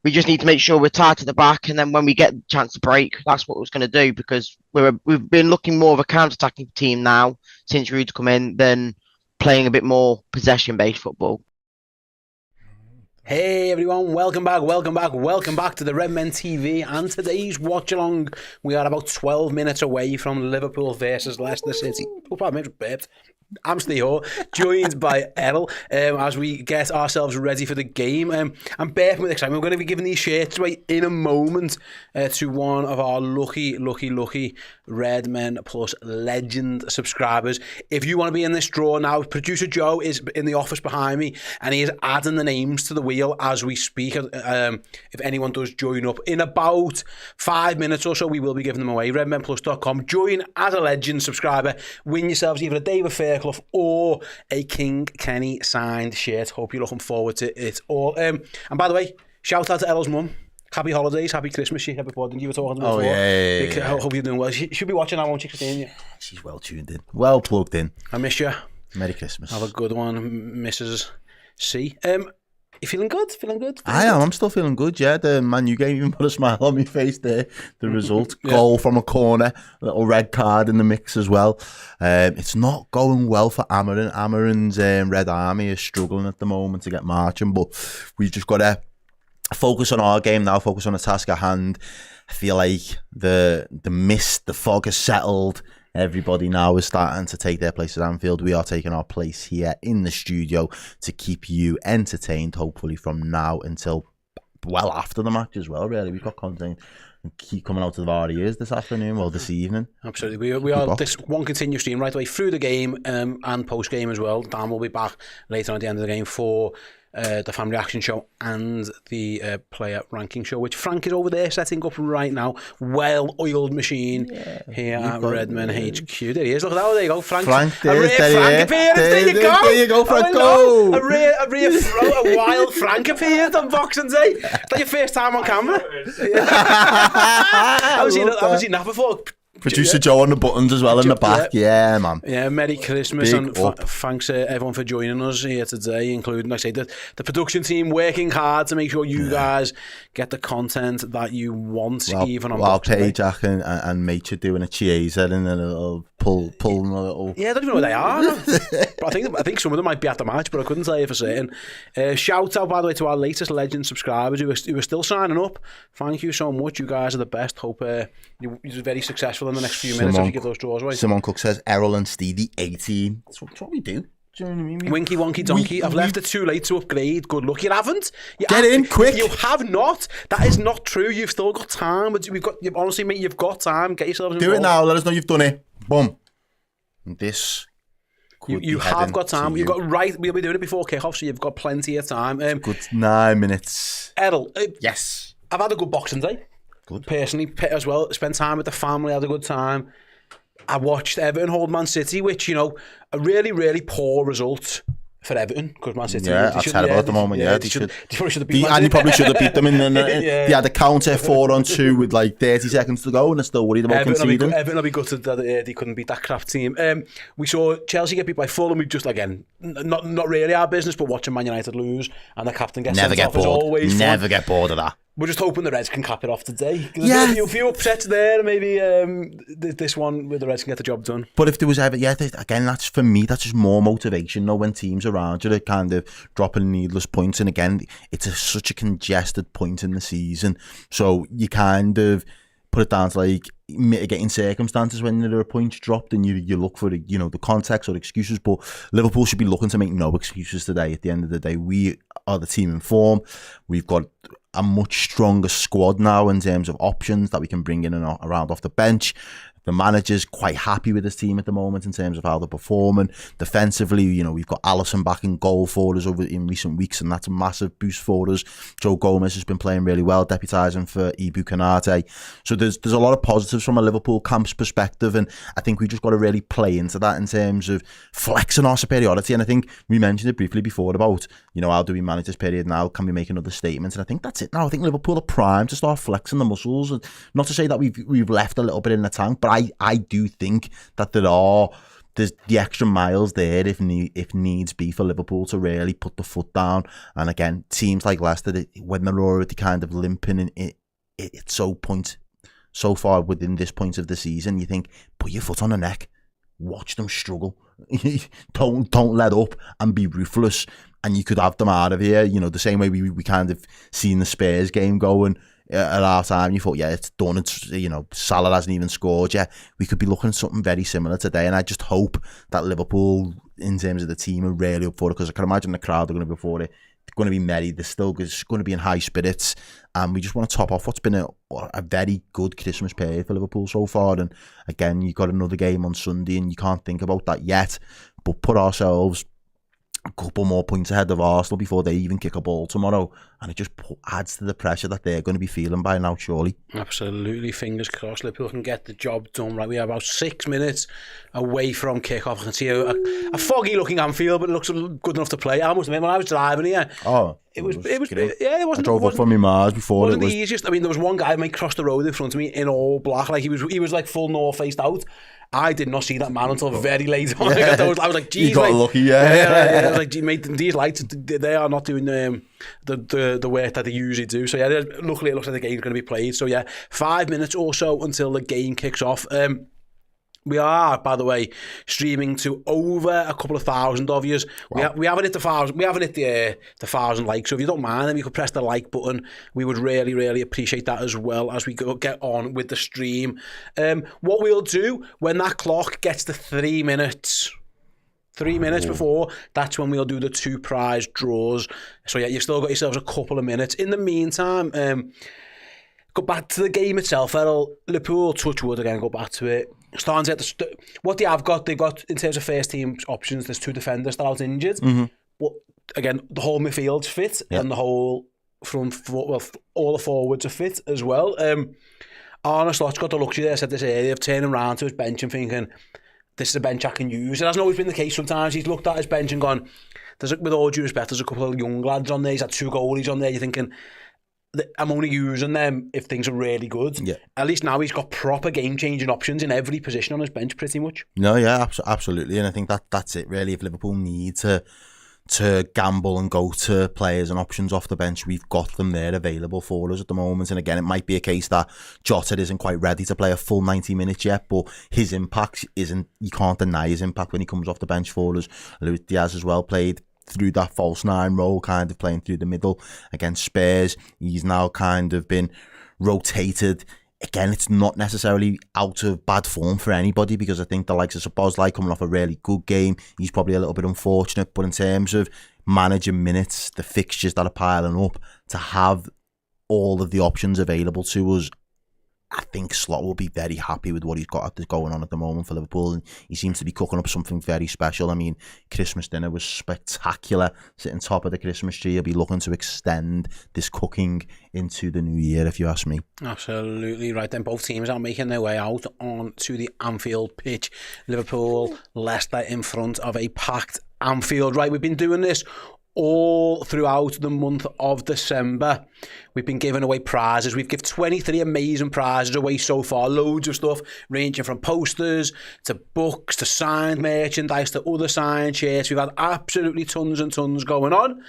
we just need to make sure we're tight to the back, and then when we get the chance to break, that's what we're going to do, because we've been looking more of a counter-attacking team now since Ruud's come in than playing a bit more possession-based football. Hey everyone, welcome back to the Redmen TV and today's watch along. We are about 12 minutes away from Liverpool versus Leicester City. Oh, pardon me, burped. I'm Ste joined by Errol as we get ourselves ready for the game. I'm burping with excitement. We're going to be giving these shirts away in a moment to one of our lucky Redmen Plus Legend subscribers. If you want to be in this draw now, producer Joe is in the office behind me and he is adding the names to the wheel as we speak. If anyone does join up in about 5 minutes or so, we will be giving them away. redmenplus.com. Join as a Legend subscriber. Win yourselves either a David Fairclough or a King Kenny signed shirt. Hope you're looking forward to it all. And by the way, shout out to Errol's mum. Happy holidays, happy Christmas. She had before, didn't you? Were talking before. Yeah. I hope you're doing well. She should be watching now, won't she, Christine? She's well tuned in, well plugged in. I miss you. Merry Christmas. Have a good one, Mrs. C. You feeling good? I am. I'm still feeling good, yeah. The Man U game even put a smile on my face there. The result, goal from a corner, a little red card in the mix as well. It's not going well for Amarin. Amarin's Red Army is struggling at the moment to get marching, but we've just got to focus on our game now, focus on the task at hand. I feel like the mist, the fog has settled. Everybody now is starting to take their place at Anfield. We are taking our place here in the studio to keep you entertained, hopefully from now until well after the match as well, really. We've got content keep coming out of our ears this afternoon, well, this evening. Absolutely. We are this one continuous stream right away through the game and post-game as well. Dan will be back later on at the end of the game for the fan reaction show and the player ranking show, which Frank is over there setting up right now. Well-oiled machine here at Redmen HQ. There he is. Look at that. There you go. Frank appeared. There you go, Frank. Go. A wild Frank appeared on Boxing Day. Is that your first time on camera? I haven't seen that before. Producer Joe on the buttons as well in the back. Yeah, man. Yeah, Merry Christmas and thanks everyone for joining us here today, including, like I say, the production team working hard to make sure you guys get the content that you want, even on Boxing Day. Jack and Mate are doing a chaser and a little pulling a little. Yeah, I don't even know where they are. But I think some of them might be at the match, but I couldn't tell you for certain. Shout out, by the way, to our latest legend subscribers who are still signing up. Thank you so much. You guys are the best. Hope you're very successful in the next few minutes as you give those draws away. Simon Cook says Errol and Ste 18. That's what we do. Do you know what I mean? Winky wonky donkey. I've left it too late to upgrade. Good luck. You haven't. Get in quick. You have not. That is not true. You've still got time. But honestly, mate, you've got time. Get yourselves involved. Do it now. Let us know you've done it. Boom. And this. You have got time. You've got right. We'll be doing it before kickoff, so you've got plenty of time. Good 9 minutes. Errol. Yes. I've had a good Boxing Day. Good. Personally, as well. Spent time with the family. Had a good time. I watched Everton hold Man City, which, a really, really poor result for Everton, because Man City... Yeah, that's terrible at the moment, They probably should have beat and he probably should have beat them in they had a counter 4-on-2 with like 30 seconds to go and they're still worried about conceding. Everton will be gutted that they couldn't beat that crap team. We saw Chelsea get beat by Fulham. We just, again, not really our business, but watching Man United lose and the captain gets sent off is always fun. Never get bored of that. We're just hoping the Reds can cap it off today. There's a few upsets there. Maybe this one where the Reds can get the job done. But if there was ever, again, that's for me, that's just more motivation. When teams around you are kind of dropping needless points. And again, it's such a congested point in the season. So you kind of put it down to like mitigating circumstances when there are points dropped and you look for the context or excuses. But Liverpool should be looking to make no excuses today. At the end of the day, we are the team in form. We've got a much stronger squad now in terms of options that we can bring in and around off the bench. The manager's quite happy with his team at the moment in terms of how they're performing. Defensively, we've got Alisson back in goal for us over in recent weeks, and that's a massive boost for us. Joe Gomez has been playing really well, deputising for Ibu Konate. So there's a lot of positives from a Liverpool camp's perspective, and I think we just got to really play into that in terms of flexing our superiority. And I think we mentioned it briefly before about, how do we manage this period now? Can we make another statement? And I think that's it now. I think Liverpool are primed to start flexing the muscles. And not to say that we've left a little bit in the tank, but I do think that there's the extra miles there if needs be for Liverpool to really put the foot down. And again, teams like Leicester, when they're already kind of limping it's so far within this point of the season, you think, put your foot on the neck, watch them struggle. don't let up and be ruthless, and you could have them out of here. The same way we kind of seen the Spurs game going. At our time, you thought, it's done. It's, Salah hasn't even scored yet. We could be looking at something very similar today, and I just hope that Liverpool, in terms of the team, are really up for it, because I can imagine the crowd are going to be up for it. They're going to be merry. They're still going to be in high spirits, and we just want to top off what's been a very good Christmas period for Liverpool so far. And again, you've got another game on Sunday, and you can't think about that yet, but put ourselves a couple more points ahead of Arsenal before they even kick a ball tomorrow, and it just adds to the pressure that they're going to be feeling by now, surely. Absolutely. Fingers crossed Liverpool can get the job done. Right, we are about 6 minutes away from kick-off. I can see a foggy looking Anfield, but it looks good enough to play. I must admit, when I was driving here, it was great. It wasn't. I drove up from my Mars before. It wasn't the easiest. I mean, there was one guy who crossed the road in front of me in all black, like he was like full north faced out. I did not see that man until very late on. I was like, geez, you got lucky, I was like, mate, these lights, they are not doing the work that they usually do. So yeah, luckily it looks like the game's going to be played. So yeah, 5 minutes or so until the game kicks off. We are, by the way, streaming to over a couple of thousand of you. Wow. We haven't hit the 1,000. We haven't hit the 1,000 likes. So if you don't mind, then you could press the like button. We would really, really appreciate that as well as we get on with the stream. What we'll do when that clock gets to 3 minutes. 3 minutes before, that's when we'll do the 2 prize draws. So yeah, you've still got yourselves a couple of minutes. In the meantime, go back to the game itself, Errol. Liverpool, touch wood again, go back to it. Starting to get what they've got in terms of first team options, there's 2 defenders that are out injured. But again, the whole midfield's fit, and the whole all the forwards are fit as well. Arne Slot's got the luxury there, I said this earlier, of turning around to his bench and thinking, this is a bench I can use. It hasn't always been the case. Sometimes he's looked at his bench and gone, with all due respect, there's a couple of young lads on there, he's had 2 goalies on there, you're thinking, I'm only using them if things are really good. Yeah. At least now he's got proper game-changing options in every position on his bench, pretty much. No, yeah, absolutely. And I think that's it, really. If Liverpool need to gamble and go to players and options off the bench, we've got them there available for us at the moment. And again, it might be a case that Jota isn't quite ready to play a full 90 minutes yet, but his impact isn't, you can't deny his impact when he comes off the bench for us. Luis Diaz as well played through that false 9 role, kind of playing through the middle against Spurs. He's now kind of been rotated. Again, it's not necessarily out of bad form for anybody, because I think the likes of Szoboszlai coming off a really good game, he's probably a little bit unfortunate, but in terms of managing minutes, the fixtures that are piling up, to have all of the options available to us, I think Slot will be very happy with what he's got going on at the moment for Liverpool, and he seems to be cooking up something very special. I mean, Christmas dinner was spectacular, sitting top of the Christmas tree. He'll be looking to extend this cooking into the new year, if you ask me. Absolutely right. Then both teams are making their way out onto the Anfield pitch. Liverpool, Leicester in front of a packed Anfield. Right, we've been doing this all throughout the month of December. We've been giving away prizes. We've given 23 amazing prizes away so far. Loads of stuff ranging from posters to books to signed merchandise to other signed shirts. We've had absolutely tons and tons going on.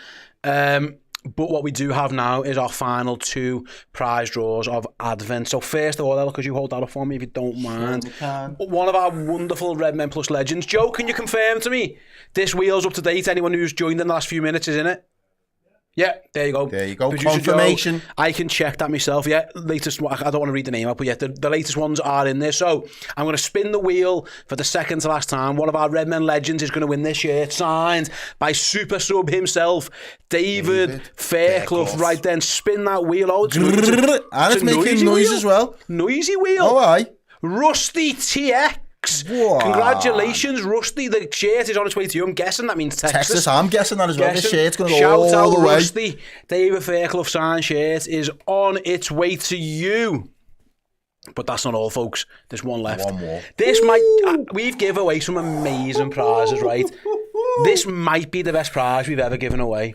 But what we do have now is our final 2 prize draws of Advent. So first of all, Ella, could you hold that up for me if you don't mind? Sure, one of our wonderful Redmen Plus legends. Joe, can you confirm to me this wheel's up to date? Anyone who's joined in the last few minutes is in it? Yeah, there you go. There you go. Producer Confirmation. Joe, I can check that myself. Yeah, latest. I don't want to read the name out, but yeah, the latest ones are in there. So I'm going to spin the wheel for the second to last time. One of our Redmen legends is going to win this shirt, signed by super sub himself, David Fairclough. Right then, spin that wheel out. And it's making noise as well. Noisy wheel. Oh, aye. Rusty TX. Wow. Congratulations, Rusty. The shirt is on its way to you. I'm guessing that means Texas. I'm guessing that as well. The shirt's going to go all Shout the out, way. Rusty. David Fairclough signed shirt is on its way to you. But that's not all, folks. There's one left. One more. We've given away some amazing prizes, right? This might be the best prize we've ever given away.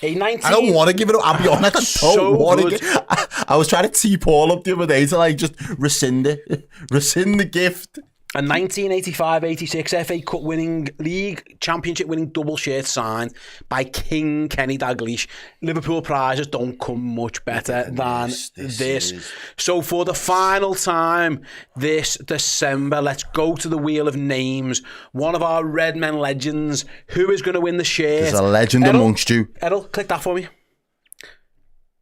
I don't want to give it up. I'll be honest. I don't want to. I was trying to tee Paul up the other day to just rescind it. Rescind the gift. A 1985-86 FA Cup winning, League Championship winning double shirt signed by King Kenny Dalglish. Liverpool prizes don't come much better than this. So for the final time this December, let's go to the wheel of names. One of our Redmen legends. Who is going to win the shirt? There's a legend amongst you. Errol, click that for me.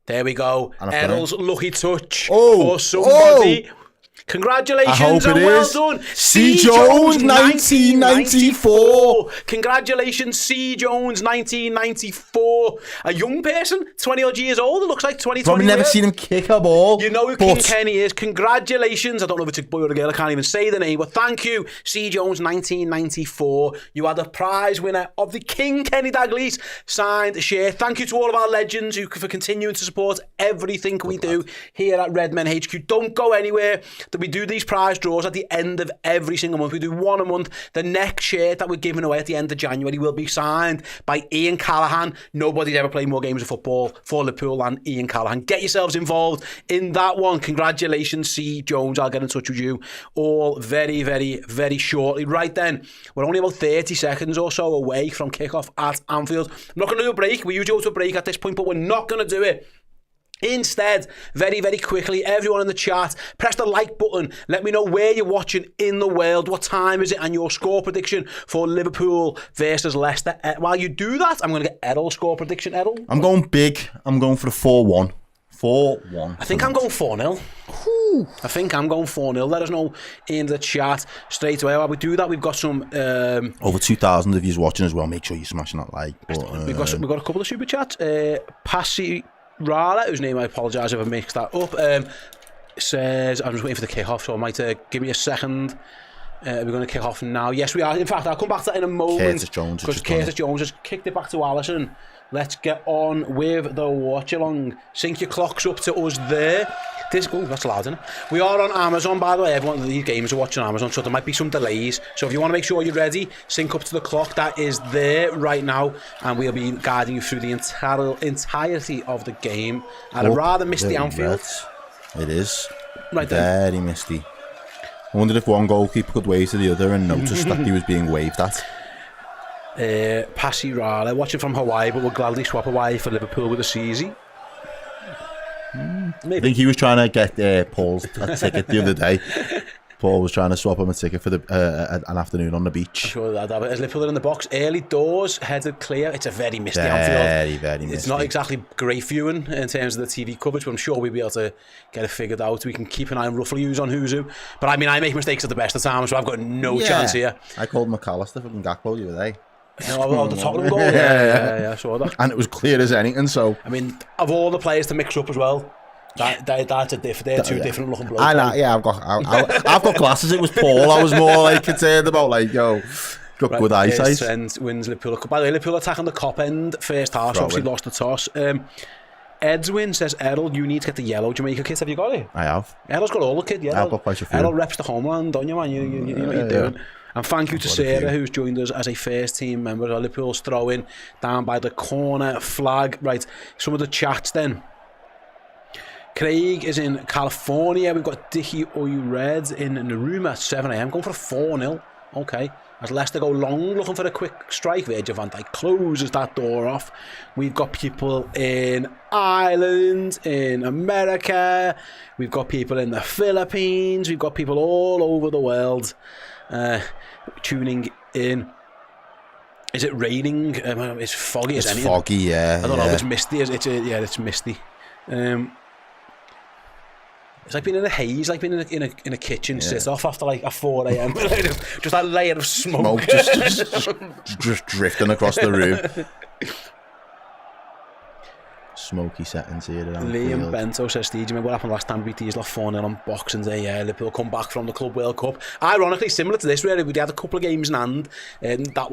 There we go. Errol's lucky touch for somebody. Congratulations and well done. C. Jones, 1994. Congratulations, C. Jones, 1994. A young person, 20 odd years old. It looks like 20. Probably never seen him kick a ball. You know who King Kenny is. Congratulations. I don't know if it's a boy or a girl. I can't even say the name. But thank you, C. Jones, 1994. You are the prize winner of the King Kenny Dalglish signed shirt. Thank you to all of our legends for continuing to support everything we do here at Redmen HQ. Don't go anywhere. We do these prize draws at the end of every single month. We do one a month. The next shirt that we're giving away at the end of January will be signed by Ian Callaghan. Nobody's ever played more games of football for Liverpool than Ian Callaghan. Get yourselves involved in that one. Congratulations, C. Jones. I'll get in touch with you all very, very, very shortly. Right then, we're only about 30 seconds or so away from kickoff at Anfield. I'm not going to do a break. We usually go to a break at this point, but we're not going to do it. Instead, very, very quickly, everyone in the chat, press the like button. Let me know where you're watching in the world, what time is it, and your score prediction for Liverpool versus Leicester. While you do that, I'm going to get Errol's score prediction. Errol? I'm going big. I'm going for a 4-1. 4-1. I think I'm going 4-0. Ooh. I think I'm going 4-0. Let us know in the chat straight away. While we do that, we've got some... Over 2,000 of you watching as well. Make sure you're smashing that like. But, we've got a couple of super chats. Passy Rala, whose name I apologise if I mixed that up, says, I'm just waiting for the kick-off, so I might give me a second. We're going to kick off now. Yes, we are. In fact, I'll come back to that in a moment. Curtis Jones has kicked it back to Alisson. Let's get on with the watch-along. Sync your clocks up to us there. That's loud, isn't it? We are on Amazon, by the way. Everyone of these games are watching Amazon, so there might be some delays. So if you want to make sure you're ready, sync up to the clock. That is there right now, and we'll be guiding you through the entirety of the game at a rather misty Anfield. It is. Right then. Very misty. I wondered if one goalkeeper could wave to the other and notice that he was being waved at. Passy Rala, watching from Hawaii, but we'll gladly swap Hawaii for Liverpool with a CZ. I think he was trying to get Paul's a ticket the other day. Paul was trying to swap him a ticket for an afternoon on the beach. I'm sure that as Liverpool are in the box, early doors, headed clear. It's a very misty Anfield. Very misty. It's not exactly great viewing in terms of the TV coverage, but I'm sure we'll be able to get it figured out. We can keep an eye on roughly who's on who's who. But I mean, I make mistakes at the best of times, so I've got no chance here. I called McAllister fucking Gakpo the other day. The Tottenham goal. Yeah, I saw that. And it was clear as anything. So I mean, of all the players to mix up as well, that's a they're two different looking blokes. I know. Yeah, I've got glasses. It was Paul. I was more like concerned about got good eyesight. Trent wins Liverpool. By the way, Liverpool attacking the cop end first half. Obviously lost the toss. Edwin says, Errol, you need to get the yellow Jamaica kit. Have you got it? I have. Errol's got all the kit. Yeah, I've got quite a few. Errol reps the homeland, don't you, man? You know what you're doing. And thank you to Sarah, who's joined us as a first team member. Liverpool's throwing down by the corner flag. Right, some of the chats then. Craig is in California. We've got Dickie Red in Naruma at 7 a.m. Going for a 4-0. Okay. As Leicester go long, looking for a quick strike. Virgil van Dijk closes that door off. We've got people in Ireland, in America. We've got people in the Philippines. We've got people all over the world tuning in. Is it raining? It's foggy. It's foggy, yeah. I don't know. It's misty. It's misty. It's like being in a haze, like being in a kitchen sit off after like a 4 a.m. just that layer of smoke just drifting across the room. Smoky settings here. Liam Bento says, Steve, do you remember what happened last time we beat these 4-0 on Boxing Day? Yeah, Liverpool come back from the Club World Cup. Ironically, similar to this, really, we had a couple of games in hand, and that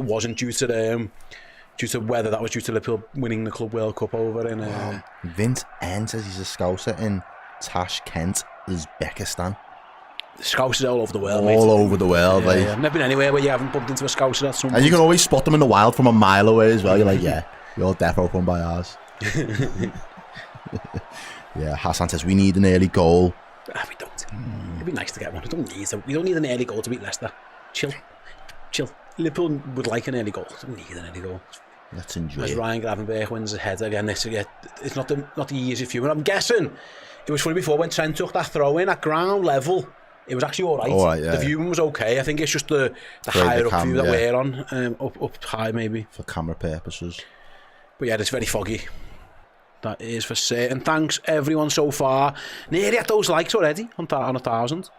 wasn't due to weather. That was due to Liverpool winning the Club World Cup over in. Vince N says he's a scouser in Tashkent, Uzbekistan. Scousers all over the world, over the world. Yeah, I've never been anywhere where you haven't bumped into a scouser at some point. And you can always spot them in the wild from a mile away as well. You're like, yeah, you're defo from by ours. Yeah, Hassan says we need an early goal. We don't. It'd be nice to get one. We don't need an early goal to beat Leicester. Chill. Liverpool would like an early goal. We don't need an early goal. Let's enjoy as it. Ryan Gravenberch wins the header again. It's not the easiest view. And I'm guessing it was funny before when Trent took that throw in at ground level. It was actually all right. The viewing was okay. I think it's just the higher up view that we're on, up high maybe for camera purposes. But yeah, it's very foggy. That is for certain. Thanks everyone so far. Nearly at those likes already on 1,000.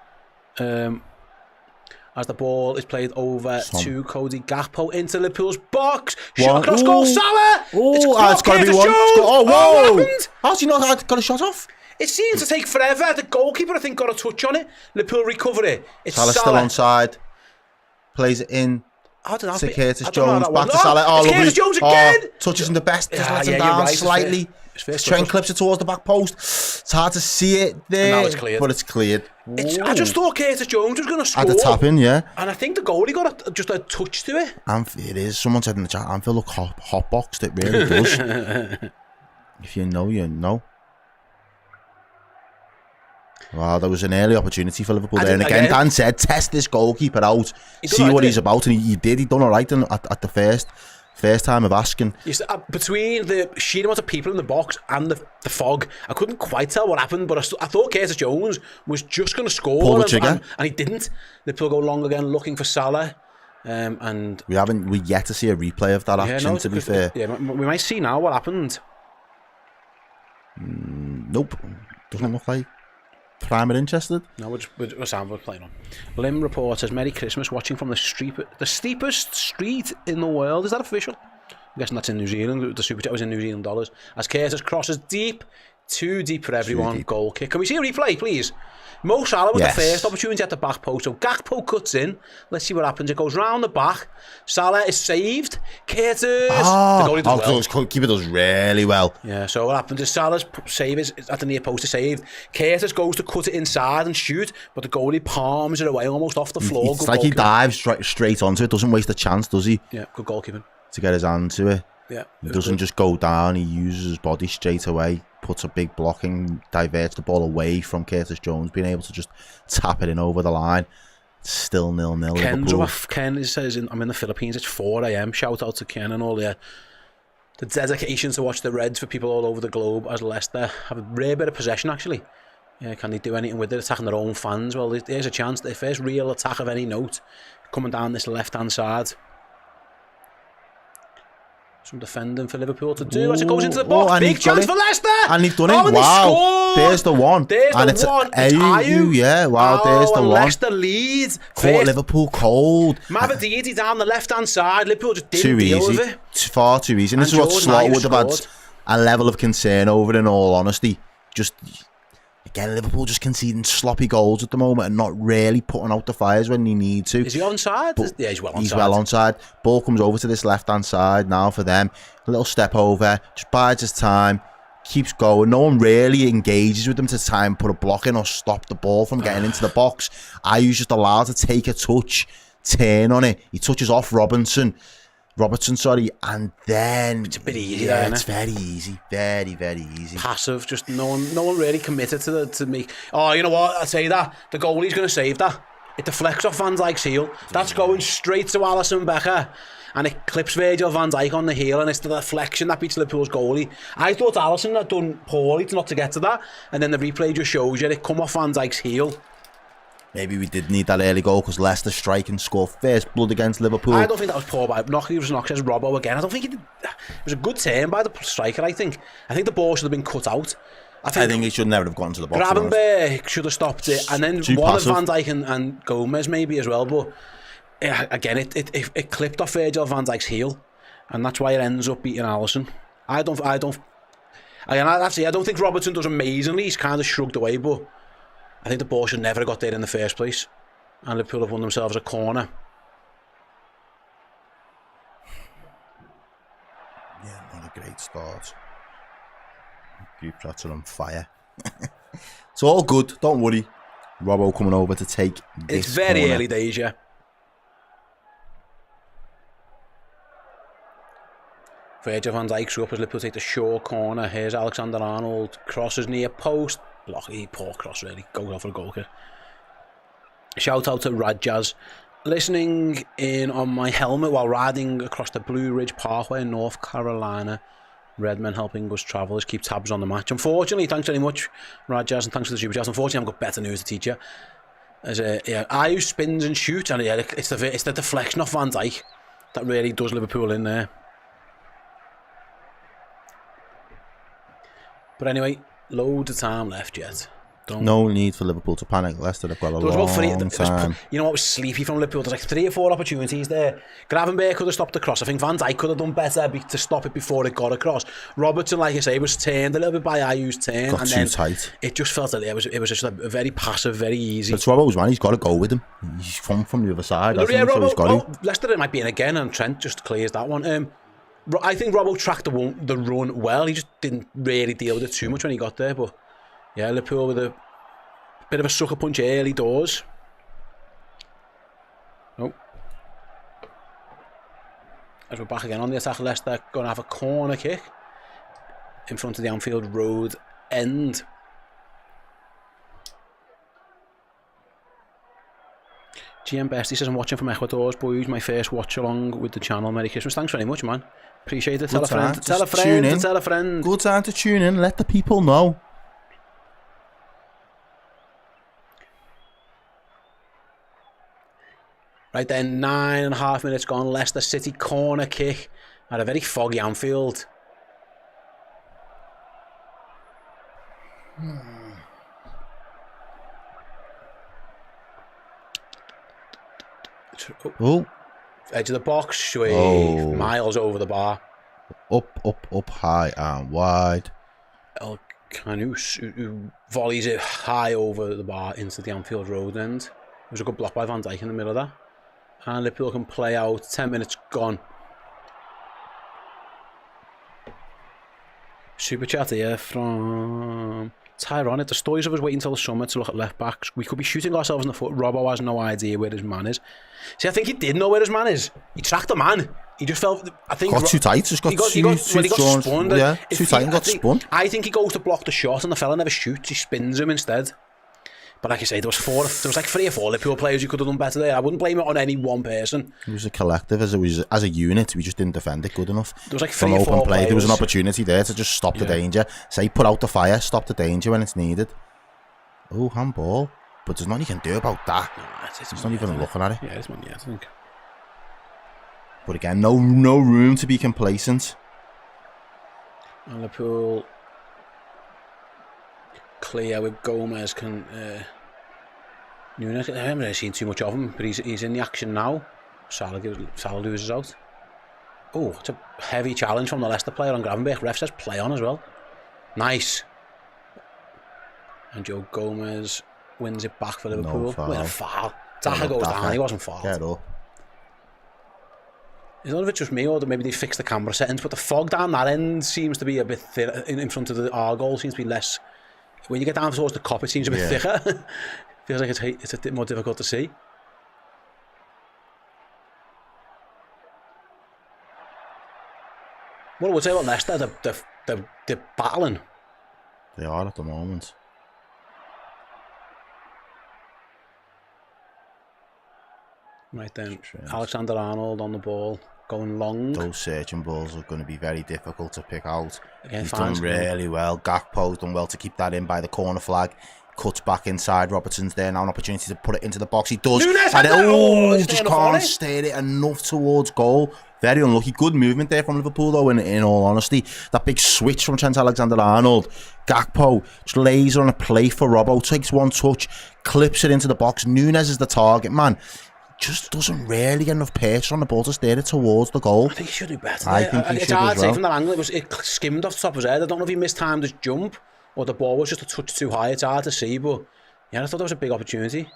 As the ball is played over to Cody Gakpo into Liverpool's box. Shot across goal, Salah! It's got to be one. Whoa! How's he not got a shot off? It seems to take forever. The goalkeeper, I think, got a touch on it. Liverpool recover it. It's Salah's still onside. Plays it in. To Curtis Jones. Back to Salah. It's Curtis Jones again! Touches him the best. Just lets him down slightly. Trent clips it towards the back post. It's hard to see it there. Now it's cleared. But it's cleared. I just thought Curtis Jones was going to score. At the tap in, yeah. And I think the goalie got just a touch to it. It is. Someone said in the chat, Anfield look hot boxed. It really does. If you know, you know. Wow, there was an early opportunity for Liverpool there. And again, Dan said, test this goalkeeper out. See what he's about. And he did. He done all right at the first time of asking. Between the sheer amount of people in the box and the fog, I couldn't quite tell what happened, but I thought Curtis Jones was just going to score. Pull the trigger. And he didn't. Liverpool go long again looking for Salah. And we yet to see a replay of that action, to be fair. Yeah, we might see now what happened. Nope. Doesn't look like. primer interested? No, we're playing on. Lim Report says, Merry Christmas, watching from the steepest street in the world. Is that official? I'm guessing that's in New Zealand. The super chat was in New Zealand dollars. As Curtis crosses deep, too deep for everyone. Goal kick. Can we see a replay, please? Mo Salah was the first opportunity at the back post. So Gakpo cuts in. Let's see what happens. It goes round the back. Salah is saved. Curtis. The goalie does well. Keeper does really well. Yeah, so what happens is Salah's save is at the near post is saved. Curtis goes to cut it inside and shoot, but the goalie palms it away almost off the floor. It's like he dives straight onto it. Doesn't waste a chance, does he? Yeah, good goalkeeping. To get his hand to it. Yeah. He doesn't just go down. He uses his body straight away. Puts a big blocking, diverts the ball away from Curtis Jones, being able to just tap it in over the line. Still 0-0. Ken says, I'm in the Philippines, it's 4 a.m. Shout out to Ken and all the dedication to watch the Reds for people all over the globe as Leicester have a rare bit of possession, actually. Yeah, can they do anything with it, attacking their own fans? Well, there's a chance. The first real attack of any note coming down this left-hand side. Some defending for Liverpool to do as it goes into the box. Big chance for Leicester! And they've done it. Wow. There's the one. There's and the one. It's Ayew. Yeah, wow, there's the one. Leicester leads. Caught Liverpool cold. Mavadidi down the left-hand side. Liverpool just didn't deal with it. Far too easy. And this is what Slot would have had a level of concern over, in all honesty. Just... Again, Liverpool just conceding sloppy goals at the moment and not really putting out the fires when they need to. Is he onside? Yeah, he's well onside. He's well onside. Ball comes over to this left-hand side now for them. A little step over, just bides his time, keeps going. No one really engages with him to try and put a block in or stop the ball from getting into the box. Ayew's just allowed to take a touch, turn on it. He touches off Robertson, and then it's a bit easy. Yeah, it's very easy, very easy. Passive, just no one really committed to me. Oh, you know what? I say that the goalie's going to save that. It deflects off Van Dijk's heel. That's going straight to Alisson Becker, and it clips Virgil van Dijk on the heel, and it's the deflection that beats Liverpool's goalie. I thought Alisson had done poorly not to get to that, and then the replay just shows you it come off Van Dijk's heel. Maybe we did need that early goal because Leicester strike and score first blood against Liverpool. I don't think that was poor by Knock. He was knocked as Robbo again. I don't think he did. It was a good turn by the striker. I think the ball should have been cut out. I think he should never have gone to the box. Gravenberg should have stopped it, and then one of Van Dijk and Gomez maybe as well. But again, it clipped off Virgil van Dijk's heel, and that's why it ends up beating Alisson. I don't think Robertson does amazingly. He's kind of shrugged away, but I think the ball should never have got there in the first place, and Liverpool have won themselves a corner. Yeah, not a great start. Group chats are on fire. It's all good, don't worry. Robbo coming over to take this It's very corner. early days, yeah. Virgil van Dijk threw up as Liverpool take the short corner. Here's Alexander-Arnold. Crosses near post. Poor cross really. Goes off for a goal kick. Shout out to Radjaz. Listening in on my helmet while riding across the Blue Ridge Parkway in North Carolina. Redmen helping us travellers keep tabs on the match. Unfortunately, thanks very much, Radjaz, and thanks for the super chat. Unfortunately, I've got better news to teach you. As Ayew spins and shoots, and it's the deflection off Van Dijk that really does Liverpool in there. But anyway, loads of time left yet. No need for Liverpool to panic. Leicester have got a long time. You know what was sleepy from Liverpool? There's like 3 or 4 opportunities there. Gravenberg could have stopped the cross. I think Van Dijk could have done better to stop it before it got across. Robertson, like I say, was turned a little bit by Ayew's turn. Got too tight. It just felt like it was just a very passive, very easy. It's Robbo's man. He's got to go with him. He's from the other side. So he's got to. Leicester it might be in again, and Trent just clears that one. I think Robbo tracked the run well. He just didn't really deal with it too much when he got there. But yeah, Liverpool with a bit of a sucker punch early doors. Oh. As we're back again on the attack, Leicester going to have a corner kick in front of the Anfield Road end. GM Bestie says, I'm watching from Ecuador, boys. My first watch along with the channel. Merry Christmas. Thanks very much, man. Appreciate it. Tell a friend. Tell a friend. Tell a friend. Good time to tune in. Let the people know. Right then, 9.5 minutes gone. Leicester City corner kick at a very foggy Anfield. Oh, Edge of the box, sweet. Oh. Miles over the bar. up, high and wide. El Canus, who volleys it high over the bar into the Anfield Road end. It was a good block by Van Dijk in the middle of that. And Liverpool can play out. 10 minutes gone. Super chat here from Tyrone. The stories of us waiting until the summer to look at left backs. We could be shooting ourselves in the foot. Robbo has no idea where his man is. See, I think he did know where his man is. He tracked the man. He just felt. I think got too tight. Just got he got spun. Yeah, too tight and got spun. I think he goes to block the shot and the fella never shoots. He spins him instead. But like I say, there was like 3 or 4 Liverpool players who could have done better there. I wouldn't blame it on any one person. It was a collective, as a unit. We just didn't defend it good enough. There was like 3 or 4 open play. players. There was an opportunity there to just stop the danger. Say, put out the fire, stop the danger when it's needed. Oh, handball. But there's nothing you can do about that. It's not even looking at it. Yeah, it's one yet, I think. But again, no room to be complacent. And Liverpool clear with Gomez. Nunes, I haven't really seen too much of him, but he's in the action now. Salah loses out. Oh, it's a heavy challenge from the Leicester player on Gravenberch. Ref says play on as well. Nice. And Joe Gomez wins it back for Liverpool. No foul. With a foul. Daka goes down, he wasn't fouled. Get up. Is none of it just me, or maybe they fixed the camera settings, but the fog down that end seems to be a bit thinner. In front of our goal seems to be less. When you get down towards the cop, it seems a bit thicker. Feels like it's a bit more difficult to see. What I would say about Leicester, they're battling. They are at the moment. Right then, Alexander Arnold on the ball, going long. Those searching balls are going to be very difficult to pick out. Again, He's done really well. Gakpo's done well to keep that in by the corner flag. Cuts back inside. Robertson's there now, an opportunity to put it into the box. He does. Nunes and just can't steer it enough towards goal. Very unlucky. Good movement there from Liverpool, though, in all honesty. That big switch from Trent Alexander-Arnold. Gakpo just lays on a play for Robbo. Takes one touch, clips it into the box. Nunes is the target man. Just doesn't really get enough pace on the ball to steer it towards the goal. I think he should do better. I think he it's should hard as to say well. from that angle. It skimmed off the top of his head. I don't know if he mistimed his jump or the ball was just a touch too high. It's hard to see, but yeah, I thought that was a big opportunity.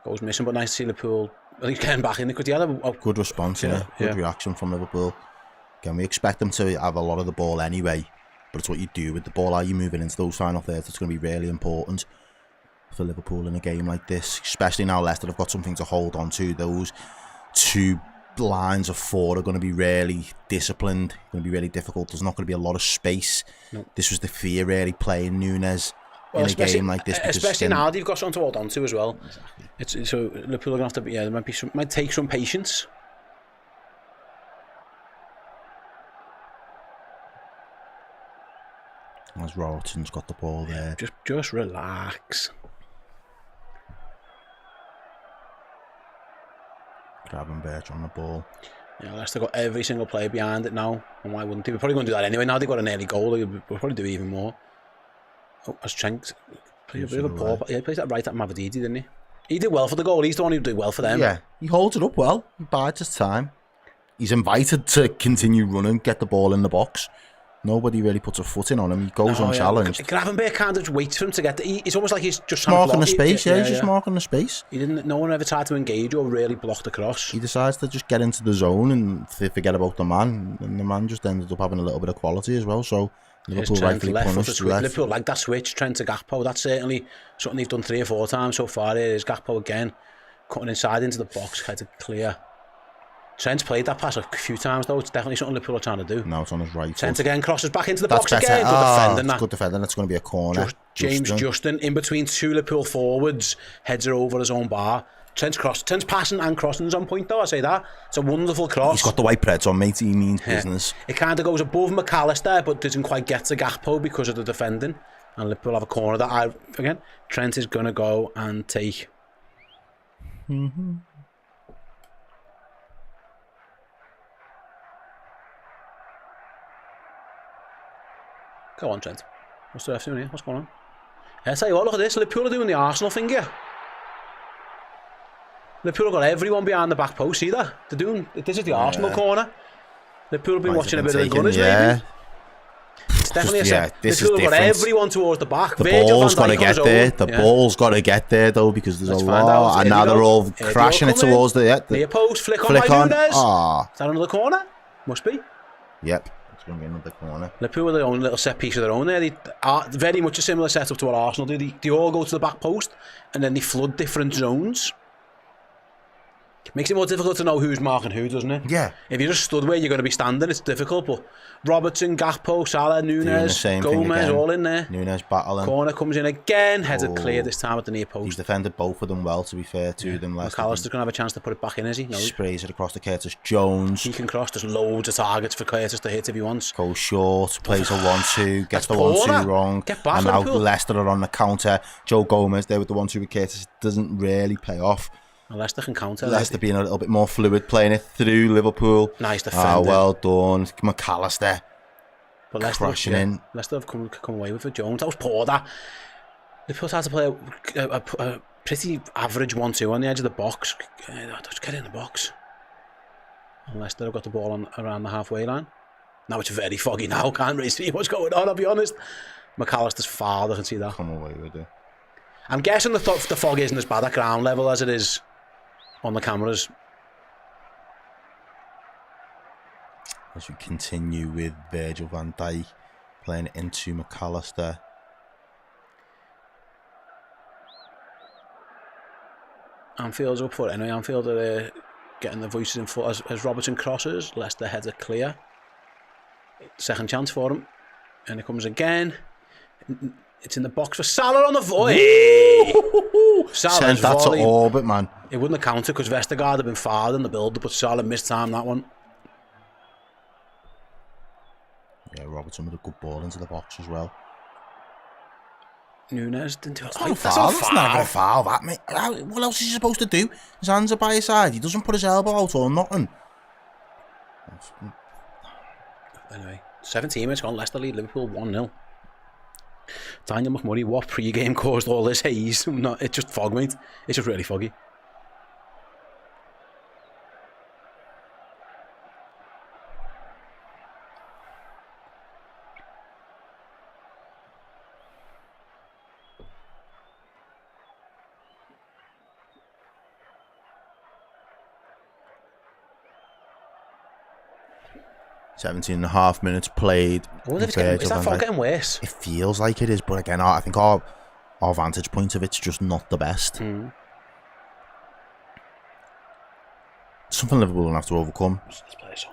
Goes missing, but nice to see Liverpool at least getting back in there because he had a good response, good reaction from Liverpool. Again, we expect them to have a lot of the ball anyway, but it's what you do with the ball. How you moving into those final thirds that's going to be really important for Liverpool in a game like this, especially now Leicester have got something to hold on to. Those 2 lines of 4 are going to be really disciplined, going to be really difficult. There's not going to be a lot of space. No. This was the fear really playing Nunes in a game like this, especially now they've got something to hold on to as well. Exactly. So Liverpool are going to have to there might take some patience. As Robertson's got the ball there. Just relax. Gravenberch on the ball. Yeah, Leicester got every single player behind it now. And why wouldn't they? We're probably going to do that anyway. Now they've got an early goal. We'll probably do even more. Oh, as Trent played a bit of a poor. Yeah, he plays that right at Mavadidi, didn't he? He did well for the goal. He's the one who did well for them. Yeah, he holds it up well. He bides his time. He's invited to continue running, get the ball in the box. Nobody really puts a foot in on him. He goes unchallenged. Gravenberch kind of just waits for him to get there. It's almost like he's just marking the space. He's just marking the space. No one ever tried to engage or really block the cross. He decides to just get into the zone and forget about the man, and the man just ended up having a little bit of quality as well. So Liverpool rightfully punished. Liverpool like that switch, Trent to Gakpo. That's certainly something they've done 3 or 4 times so far. Here is Gakpo again, cutting inside into the box, kind of clear. Trent's played that pass a few times though. It's definitely something Liverpool are trying to do. Now it's on his right. Trent again crosses back into the box again. Good defending. Good defending. That's going to be a corner. James Justin in between 2 Liverpool forwards, heads it over his own bar. Trent's passing and crossing's on point though. I say that. It's a wonderful cross. He's got the white Preds on, mate. He means business. It kind of goes above McAllister, but doesn't quite get to Gakpo because of the defending. And Liverpool have a corner that again. Trent is going to go and take. Go on, Trent. What's the ref doing here? What's going on? I tell you what, look at this. Liverpool are doing the Arsenal thing here. Liverpool got everyone behind the back post, see that? They're doing, this is the Arsenal corner. Liverpool have been watching a bit of the Gunners, maybe. It's definitely a set. Liverpool got everyone towards the back. The ball's got to get there. The ball's got to get there, though, because there's a lot. And now they're all crashing it towards the near post. Flick on by Núñez. Is that another corner? Must be. Yep. It's going to be another corner. Liverpool with their own little set piece of their own there. They are very much a similar setup to what Arsenal do. They all go to the back post and then they flood different zones. Makes it more difficult to know who's marking who, doesn't it? Yeah. If you just stood where you're going to be standing, it's difficult. But Robertson, Gakpo, Salah, Núñez, Gomez, all in there. Núñez battling. Corner comes in again. Headed clear this time at the near post. He's defended both of them well, to be fair to them. McAllister's going to have a chance to put it back in, is he? No. Sprays it across to Curtis Jones. He can cross. There's loads of targets for Curtis to hit if he wants. Goes short, plays a 1-2, gets the 1-2 wrong. Get back, and now Leicester are on the counter. Joe Gomez there with the 1-2 with Curtis. Doesn't really pay off. Leicester can counter. Leicester being a little bit more fluid, playing it through Liverpool. Nice defending. Well done. McAllister. But Leicester, crashing in. Leicester have come away with it. Jones. That was poor, that. Liverpool had to play a pretty average 1-2 on the edge of the box. Just get in the box. And Leicester have got the ball around the halfway line. Now it's very foggy now. Can't really see what's going on, I'll be honest. McAllister's far, I can see that. Come away with it. I'm guessing the fog isn't as bad at ground level as it is on the cameras. As we continue with Virgil van Dijk playing into McAllister. Anfield's up for it anyway. Anfield are getting the voices in foot as Robertson crosses. Leicester heads it clear. Second chance for him. And it comes again. It's in the box for Salah on the volley. Sent that to orbit, man. It wouldn't have counted because Vestergaard had been fired in the build-up, but Salah missed time that one. Yeah, Robertson with a good ball into the box as well. Núñez didn't do it. That's not a foul, that, mate. What else is he supposed to do? His hands are by his side. He doesn't put his elbow out or nothing. Anyway, 17 minutes gone. Leicester lead Liverpool 1-0. Daniel McMurray, what pre-game caused all this haze? It's just fog, mate. It's just really foggy. Seventeen and a half minutes played. Is that fog getting worse? It feels like it is, but again, I think our vantage point of it's just not the best. Something Liverpool are going to have to overcome.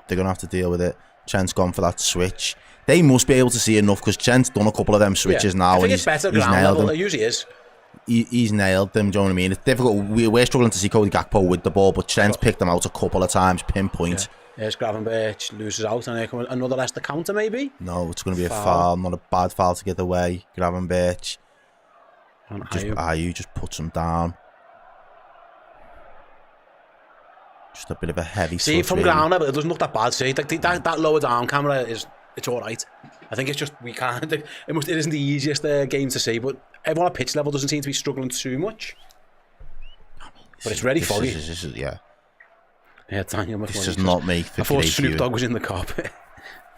They're going to have to deal with it. Trent's gone for that switch. They must be able to see enough because Trent's done a couple of them switches now. I think it's better ground level. It usually is. He's nailed them, do you know what I mean? It's difficult. We're struggling to see Cody Gakpo with the ball, but Trent's picked them out a couple of times, pinpoint. Here's Gravenberch, loses out, and here comes another Leicester counter, maybe? No, it's going to be a foul, not a bad foul to get away. Gravenberch. Ayew just puts him down. Just a bit of a heavy touch. See, from ground level, it doesn't look that bad. See, that lower down camera it's all right. I think it's just we can't. It isn't the easiest game to see, but everyone at pitch level doesn't seem to be struggling too much. But it's really foggy. Yeah. Yeah, Daniel McMurray. This does not make for I thought great Snoop viewing. Dogg was in the carpet.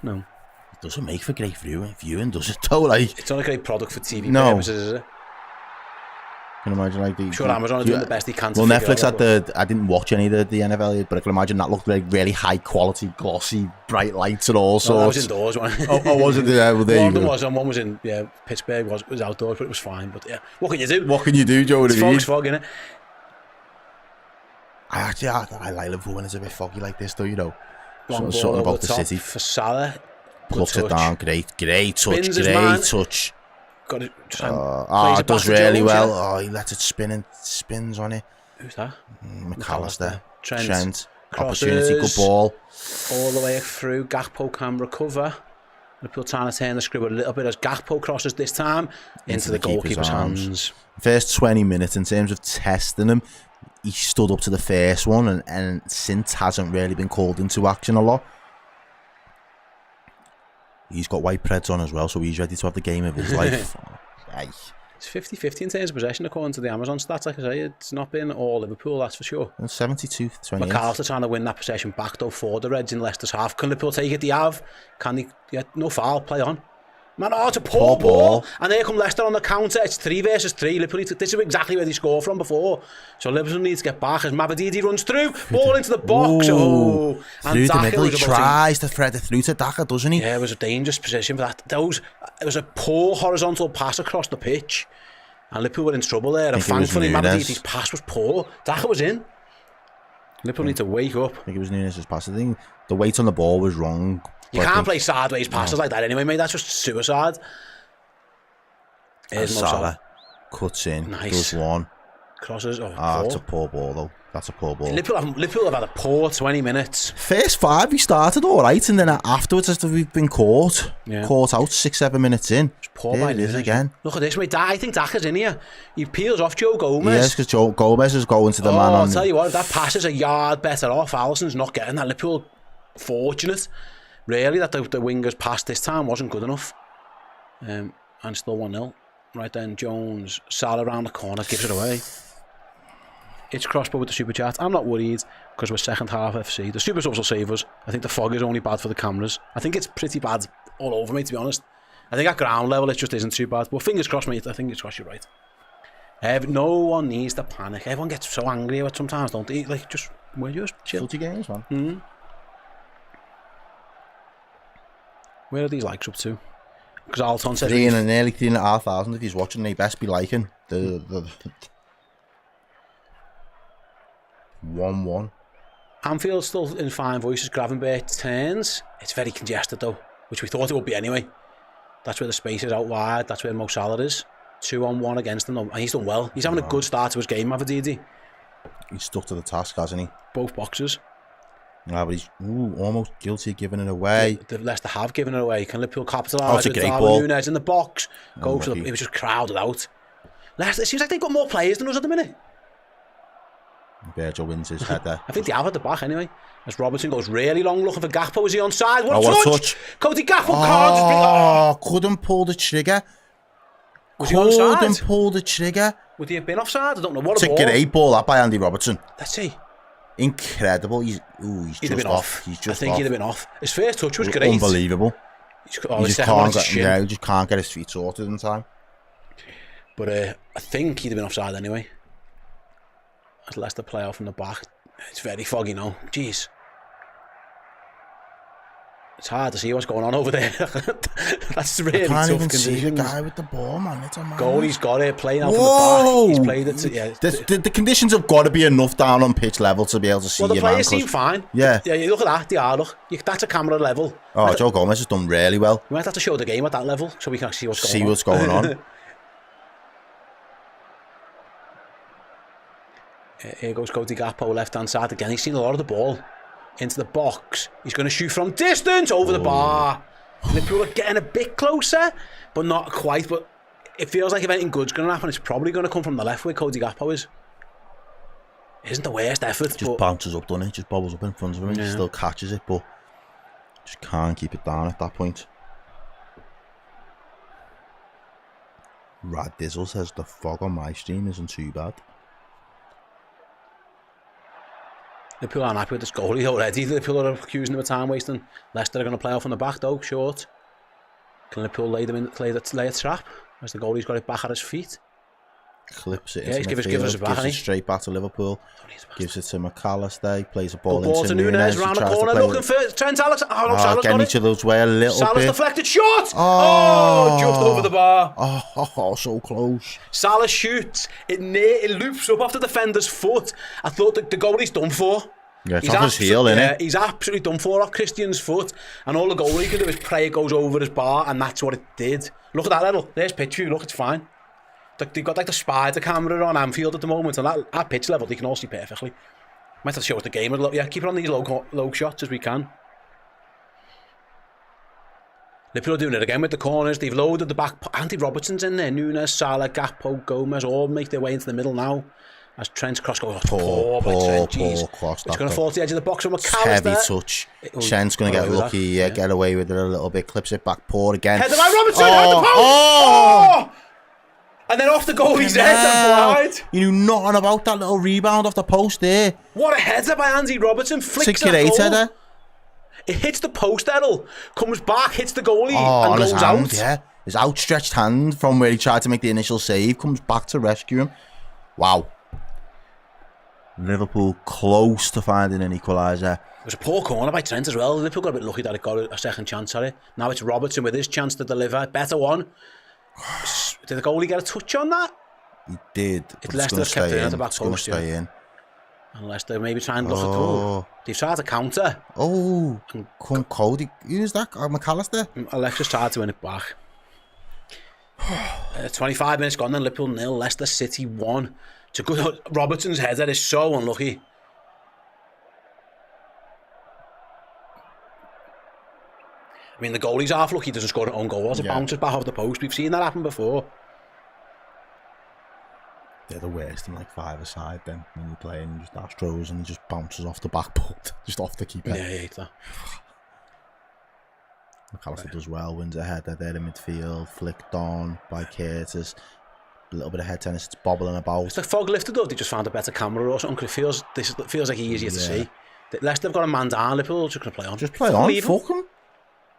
No. It doesn't make for great viewing, does it? Though, like, it's not a great product for TV purposes, is it? Can you imagine like I'm sure Amazon are doing the best they can. Well, Netflix had I didn't watch any of the NFL, but I can imagine that looked like really high quality, glossy, bright lights and all sorts. No, that was indoors. Was it? Yeah, well, there one was, and one was in Pittsburgh. Was outdoors, but it was fine. But yeah, what can you do? What can you do, Joe? It's fog, innit? I like Liverpool when it's a bit foggy like this, though. You know, something about the city. For Salah, plucks it down. Great touch. Great touch. Got it. It does really well. Oh, he lets it spin and spins on it. Who's that? McAllister. Trent. Opportunity, good ball. All the way through. Gakpo can recover. Liverpool trying to turn the screw a little bit as Gakpo crosses this time into the goalkeeper's hands. First 20 minutes in terms of testing him, he stood up to the first one and since hasn't really been called into action a lot. He's got white preds on as well, so he's ready to have the game of his life. It's 50-50 in terms of possession according to the Amazon stats. Like I say, it's not been all Liverpool, that's for sure. 72-28. McAllister trying to win that possession back though for the Reds in Leicester's half. Can Liverpool take it? They have. Can they? Yeah, no foul. Play on. Man, oh, it's a poor ball. And here come Leicester on the counter. It's 3 versus 3. Liverpool need to, this is exactly where they scored from before. So Liverpool needs to get back as Mavadidi runs through. Ball into the box. Ooh, And through the Daka middle. He was about tries to thread it through to Daka, doesn't he? Yeah, it was a dangerous position for that. It was a poor horizontal pass across the pitch. And Liverpool were in trouble there. And thankfully, Mavadidi's pass was poor. Daka was in. Liverpool need to wake up. I think it was Nunez's pass. I think the weight on the ball was wrong. You can't play sideways passes like that anyway, mate. That's just suicide. Salah cuts in, does one. Crosses. That's a poor ball, though. That's a poor ball. Liverpool have had a poor 20 minutes. First 5, we started all right, and then afterwards, as we've been caught out 6-7 minutes in. It's poor by it again. Look at this, mate. I think Daka's in here. He peels off Joe Gomez. Yes, because Joe Gomez is going to the man on. I'll tell you what, that pass is a yard better off. Alisson's not getting that. Liverpool fortunate, really, that the wingers pass this time wasn't good enough. And still 1-0. Right then, Jones, Salah around the corner, gives it away. It's Crossbow with the super chat. I'm not worried because we're second half FC. The super subs will save us. I think the fog is only bad for the cameras. I think it's pretty bad all over, mate, to be honest. I think at ground level it just isn't too bad. But fingers crossed, mate. I think it's crossed, you're right. No one needs to panic. Everyone gets so angry about sometimes, don't they? Like, we're just chill. Filthy games, man. Mm-hmm. Where are these likes up to? Because Alton says nearly 3,500 if he's watching. They best be liking the 1-1. Anfield still in fine voices. Gravenberch turns. It's very congested though, which we thought it would be anyway. That's where the space is out wide. That's where Mo Salah is. 2-on-1 against him, and he's done well. He's having a good start to his game, Mavadidi. He's stuck to the task, hasn't he? Both boxes. No, but he's almost guilty of giving it away. The Leicester have given it away. Can Liverpool capitalise? It's a great ball. Nunez in the box. It was just crowded out. Leicester, it seems like they've got more players than us at the minute. Virgil wins his header. I think they have at the back anyway. As Robertson goes really long looking for Gakpo. Is he onside? What a touch! Cody Gakpo can't just couldn't pull the trigger. Was he onside? Couldn't pull the trigger. Would he have been offside? I don't know. What a great ball that by Andy Robertson. Let's see. Incredible. He's just been off. I think he'd have been off. His first touch was great. Unbelievable. He just can't get his feet sorted in time. But I think he'd have been offside anyway. As Leicester play off from the back. It's very foggy now. Jeez. It's hard to see what's going on over there. That's really tough conditions. I can't even see the guy with the ball, man. It's a goalie's got it, playing out from the back. He's played it. The conditions have got to be enough down on pitch level to be able to see. Well, the players seem fine. Yeah. Yeah, you look at that. They are. Look, that's a camera level. Oh, Joe Gomez has done really well. We might have to show the game at that level so we can actually see what's going on. Here goes Cody Gakpo, left hand side again. He's seen a lot of the ball. Into the box. He's going to shoot from distance over the bar. Liverpool are getting a bit closer, but not quite. But it feels like if anything good's going to happen, it's probably going to come from the left where Cody Gakpo is. Isn't the worst effort. Just bounces up, doesn't it? Just bobbles up in front of him. Yeah. He still catches it, but just can't keep it down at that point. Rad Dizzle says the fog on my stream isn't too bad. Liverpool aren't happy with this goalie already. Liverpool are accusing him of time wasting. Leicester are going to play off on the back though, short. Can Liverpool lay a trap as the goalie's got it back at his feet? Clips it. Yeah, he's gives us back, gives it straight back to Liverpool. Gives it to McAllister. He plays a ball into Nunez round the corner looking for Trent Alexander. Oh no, Salah's got it. Each other's way a little Salah's bit. deflected shot. Oh, just over the bar. Oh, so close. Salah shoots. It loops up off the defender's foot. I thought the goalie's done for. Yeah, it's off his heel, isn't it? He's absolutely done for off Christian's foot. And all the goalie can do is pray it goes over his bar, and that's what it did. Look at that level. There's pitch view. Look, it's fine. They've got like the spider camera on Anfield at the moment, and at pitch level they can all see perfectly. Might have to show us the game. Yeah, keep it on these low shots as we can. Liverpool are doing it again with the corners. They've loaded the back. Andy Robertson's in there. Nunez, Salah, Gakpo, Gomez all make their way into the middle now. As Trent's cross goes, poor cross. It's going to fall to the edge of the box from McAllister. Heavy touch. Trent's going to get lucky, get away with it a little bit. Clips it back, poor again. Header by Robertson, out the post! And then off the goalie's head and blind. You knew nothing about that little rebound off the post there. What a header by Andy Robertson. Flicks that 6-8 goal. header. It hits the post, Errol. Comes back, hits the goalie, Oh, and on goes his hand, out. yeah. His outstretched hand from where he tried to make the initial save comes back to rescue him. Wow. Liverpool close to finding an equaliser. It was a poor corner by Trent as well. Liverpool got a bit lucky that it got a second chance, sorry. Now it's Robertson with his chance to deliver. Better one. Did the goalie get a touch on that? He did. But it's Leicester going to kept it stay at in. the back It's going to post, stay in. And Leicester maybe try and look at goal. They've tried to counter. Oh, come Cody. Who's that? McAllister? Alexis tried to win it back. 25 minutes gone then, Liverpool 0, Leicester City 1. It's a good... Robertson's header is so unlucky. I mean, the goalie's half lucky he doesn't score an own goal as it bounces back off the post. We've seen that happen before. They're the worst in like five-a-side then when you're playing just Astros and he just bounces off the back post, just off the keeper. Yeah, I hate that. McAllister does well, wins a header there in midfield, flicked on by Curtis. A little bit of head tennis, it's bobbling about. It's the fog lifted up, they just found a better camera or something, because it feels like easier to see. Leicester have got a man down, Liverpool just going to play on. Just play on, leave fuck him.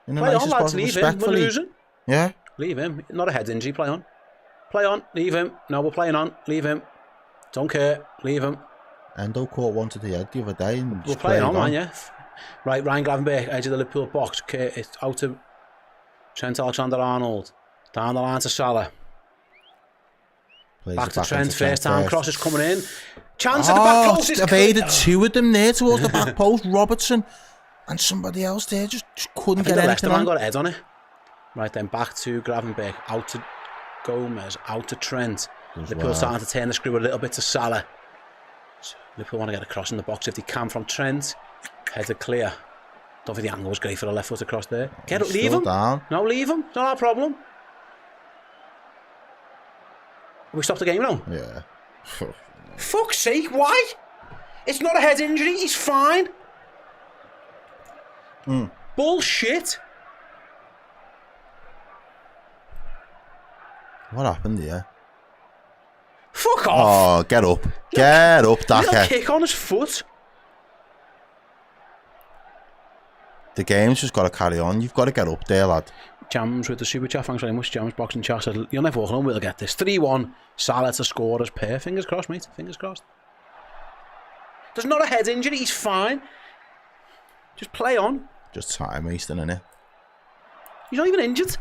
Play on, lads, leave him, we're losing. Yeah. Leave him, not a head injury, play on. Play on, leave him. No, we're playing on, leave him. Don't care, leave him. Endo caught one to the head the other day. And we're playing on, man, yeah. Right, Ryan Gravenberch, edge of the Liverpool box. It's out to Trent Alexander-Arnold. Down the line to Salah. Back to Trent, first time cross is coming in. Chance at the back post. Evaded two of them there towards the back post. Robertson and somebody else there just couldn't get anything on. Got a head on it. Right then, back to Gravenberch. Out to Gomez. Out to Trent. Liverpool starting to turn the screw a little bit to Salah. So Liverpool want to get a cross in the box if they can from Trent. Header clear. Don't think the angle was great for a left foot across there. Get it, leave him. Down. No, leave him. It's not our problem. We stopped the game now? Yeah. Fuck's sake, why? It's not a head injury, he's fine. Bullshit. What happened here? Fuck off. Oh, get up. Get up, Daka. Little kick on his foot. The game's just got to carry on. You've got to get up there, lad. Jams with the super chat. Thanks very much, Jams. Boxing chat said, you'll never walk home, we'll get this. 3-1. Salah to score as pair. Fingers crossed, mate. Fingers crossed. There's not a head injury. He's fine. Just play on. Just time wasting, innit? He's not even injured.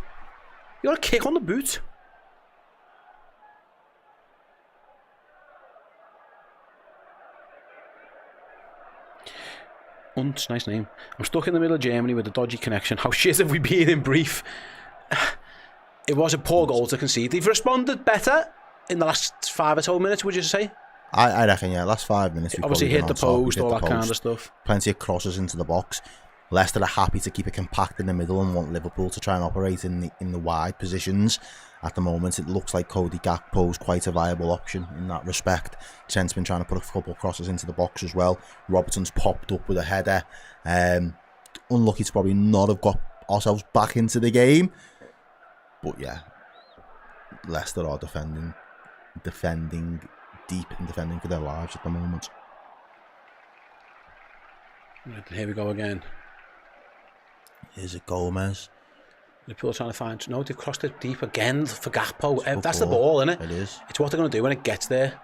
You got a kick on the boot. Unt, nice name. I'm stuck in the middle of Germany with a dodgy connection. How shit have we been in brief? It was a poor goal to concede. They've responded better in the last 5 or so minutes, would you say? I reckon, yeah. Last 5 minutes. Obviously hit the post, all that kind of stuff. Plenty of crosses into the box. Leicester are happy to keep it compact in the middle and want Liverpool to try and operate in the wide positions. At the moment, it looks like Cody Gakpo's quite a viable option in that respect. Trent's been trying to put a couple of crosses into the box as well. Robertson's popped up with a header. Unlucky to probably not have got ourselves back into the game. But yeah, Leicester are defending deep and defending for their lives at the moment. Right, here we go again. Here's a Gomez. Liverpool trying to find... No, they've crossed it deep again for Gakpo. That's the ball, isn't it? It is. It's what they're going to do when it gets there.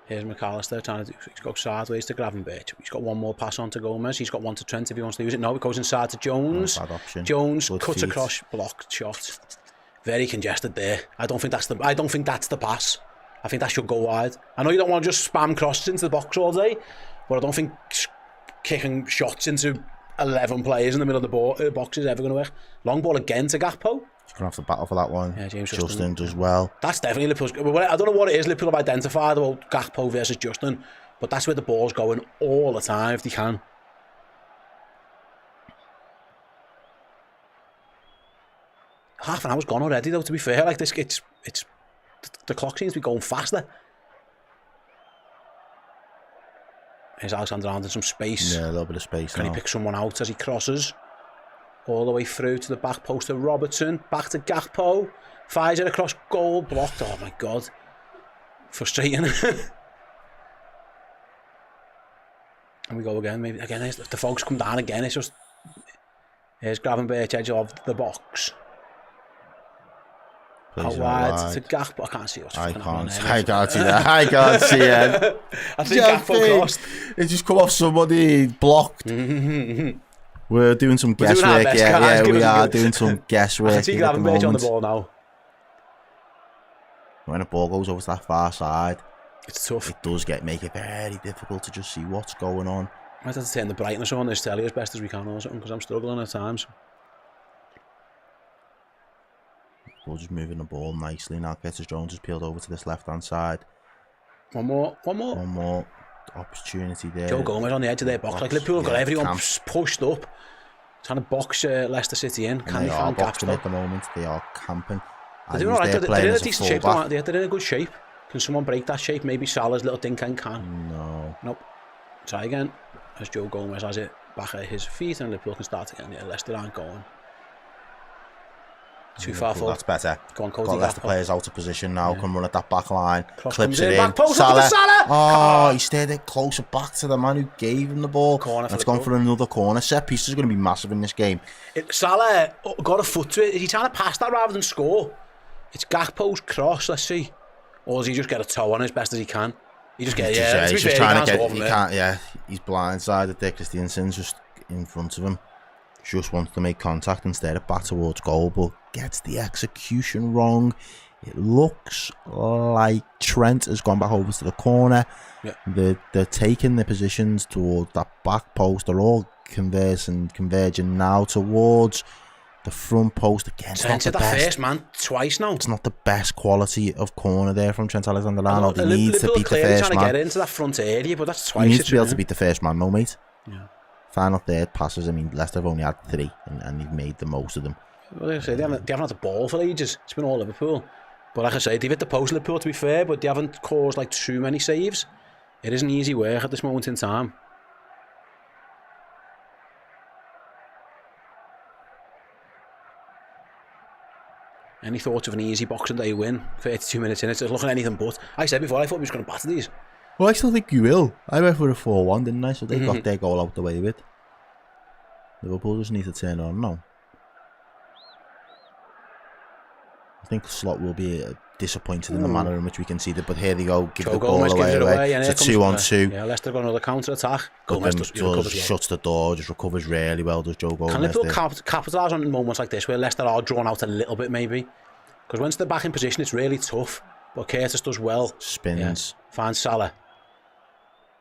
Here's McAllister trying to do... He's got sideways to Gravenberch. He's got one more pass on to Gomez. He's got one to Trent if he wants to use it. No, it goes inside to Jones. Bad option. Jones Good cuts feet. across, blocked shot. Very congested there. I don't think that's the pass. I think that should go wide. I know you don't want to just spam crosses into the box all day, but I don't think kicking shots into 11 players in the middle of the box is ever going to work. Long ball again to Gakpo. He's going to have to battle for that one. Yeah, James Justin does well. That's definitely Liverpool's... I don't know what it is Liverpool have identified about Gakpo versus Justin, but that's where the ball's going all the time if they can. Half an hour's gone already though, to be fair. Like this, it's the clock seems to be going faster. Here's Alexander-Arnold in some space. Yeah, a little bit of space. Can now. he pick someone out as he crosses? All the way through to the back post of Robertson. Back to Gakpo. Fires it across goal, blocked. Oh my God. Frustrating. And we go again, maybe again. If the folks come down again, it's just here's Gravenberch edge of the box. Out wide to Gakpo. I can't see what's I happening. can't see that. I can't see it. I think Gakpo crossed. It just come off somebody blocked. We're doing some guesswork. We are doing some guesswork. I can see Gravenberch on the ball now. When a ball goes over to that far side, it's tough. It does make it very difficult to just see what's going on. I have to turn the brightness on this telly as best as we can or something, because I'm struggling at times. We're just moving the ball nicely now. Curtis Jones has peeled over to this left-hand side. One more. Opportunity there. Joe Gomez on the edge of their box. Like Liverpool have got everyone pushed up, trying to box Leicester City in. Can they find gaps at the moment? They are camping. They're doing alright. They're in a decent shape. They're in a good shape. Can someone break that shape? Maybe Salah's little dink and can. No. Nope. Try again. As Joe Gomez has it back at his feet, and Liverpool can start again. Yeah, Leicester aren't going. Too far forward. That's better. Go on, Cody. Got Leicester players out of position now. Can run at that back line. Clips it in. Back post Salah. Oh, he stayed it closer back to the man who gave him the ball. It's gone for another corner. Set piece is going to be massive in this game. Salah got a foot to it. Is he trying to pass that rather than score? It's Gakpo's cross. Let's see. Or does he just get a toe on as best as he can? He just gets he's just trying to get. He can't. Yeah, he's blindsided there. Christiansen's just in front of him. Just wants to make contact and steer it back towards goal, but gets the execution wrong. It looks like Trent has gone back over to the corner. Yeah. They're taking their positions towards that back post. They're all converging now towards the front post again. Trent hit that first man twice now. It's not the best quality of corner there from Trent Alexander-Arnold. He needs to beat the first trying man. To get into that front area, but that's twice. He needs to be able to beat the first man, no, mate. Yeah. Final third passes. I mean, Leicester have only had 3, and they've made the most of them. Well, like I say, they haven't had the ball for ages. It's been all Liverpool. But like I say, they've hit the post, Liverpool, to be fair, but they haven't caused like too many saves. It isn't easy work at this moment in time. Any thoughts of an easy Boxing Day win? 32 minutes in, it's looking anything but. I said before, I thought we were just going to batter these. Well, I still think you will. I went for a 4-1, didn't I? So they got their goal out the way with. Liverpool just need to turn on now. I think Slot will be disappointed in the manner in which we conceded, but here they go, give the ball away. It's a 2-on-2. Yeah, Leicester got another counter-attack. Gomez just shuts the door, just recovers really well, does Joe Gomez. Can Liverpool capitalise on moments like this where Leicester are drawn out a little bit maybe? Because once they're back in position, it's really tough. But Curtis does well. Spins. Yeah. Finds Salah.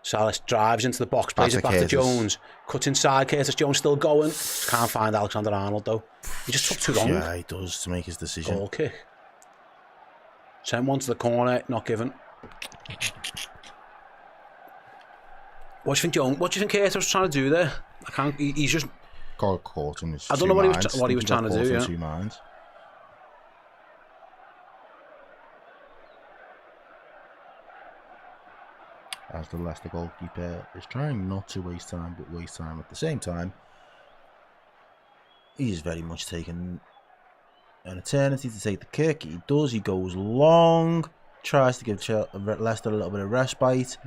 Salah drives into the box, plays it back to Jones. Cuts inside, Curtis Jones still going. Can't find Alexander-Arnold though. He just took too long. Yeah, he does to make his decision. Goal kick. Sent one to the corner, not given. What do you think, Jones? What do you think Curtis was trying to do there? I can't. He's just got caught in his. I don't know what he was trying to do. Yeah. Two minds. As the Leicester goalkeeper is trying not to waste time, but waste time at the same time. He is very much taking an eternity to take the kick. He does. He goes long, tries to give Leicester a little bit of respite,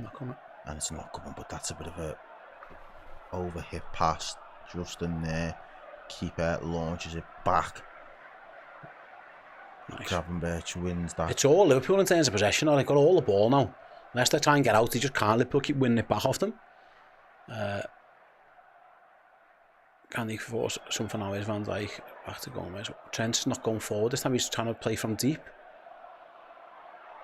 and it's not coming. But that's a bit of a overhit pass just in there. Keeper launches it back. Nice. Gravenberch wins that. It's all Liverpool in terms of possession. They've got all the ball now. Leicester try and get out, they just can't. Liverpool keep winning it back off them. Can they force something now? Is Van Dijk back to Gomez? Trent's not going forward this time, he's trying to play from deep.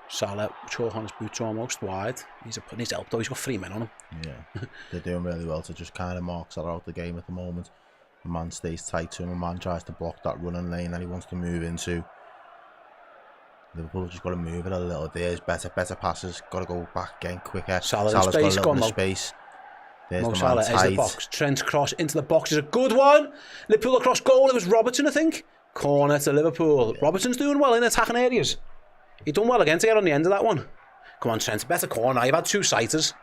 Salah, chalk on his boots almost wide. He's putting his help though, he's got 3 men on him. Yeah, they're doing really well to just kind of mark Salah out the game at the moment. The man stays tight to him, the man tries to block that running lane that he wants to move into. Liverpool have just got to move it a little. There's better passes. Got to go back again quicker. Salah's got a little bit of space. There's the Salah, man tight. the box. Trent's cross into the box is a good one. Liverpool across goal. It was Robertson, I think. Corner to Liverpool. Yeah. Robertson's doing well in attacking areas. He done well again to get on the end of that one. Come on, Trent. Better corner. You've had 2 sighters.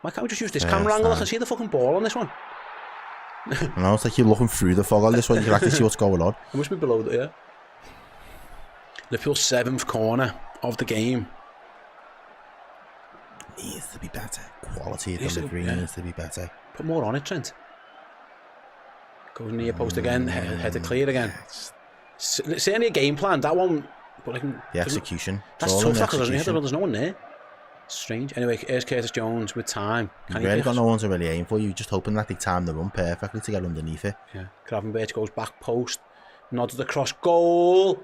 Why can't we just use this camera angle? I can see the fucking ball on this one. I know, it's like you're looking through the fog on this one, you can actually see what's going on. It must be below that, yeah. Liverpool's 7th corner of the game. Needs to be better. Quality of Needs to- delivery yeah. needs to be better. Put more on it, Trent. Goes near post again, head clear again. Certainly a game plan, that one. But like, The execution. that's It's all tough, in the because execution. there's no one there. Strange. Anyway, here's Curtis Jones with time. Can You've he really pick got us? no one to really aim for. You're just hoping that they time the run perfectly to get underneath it. Yeah. Gravenberch goes back post. Nodded across goal.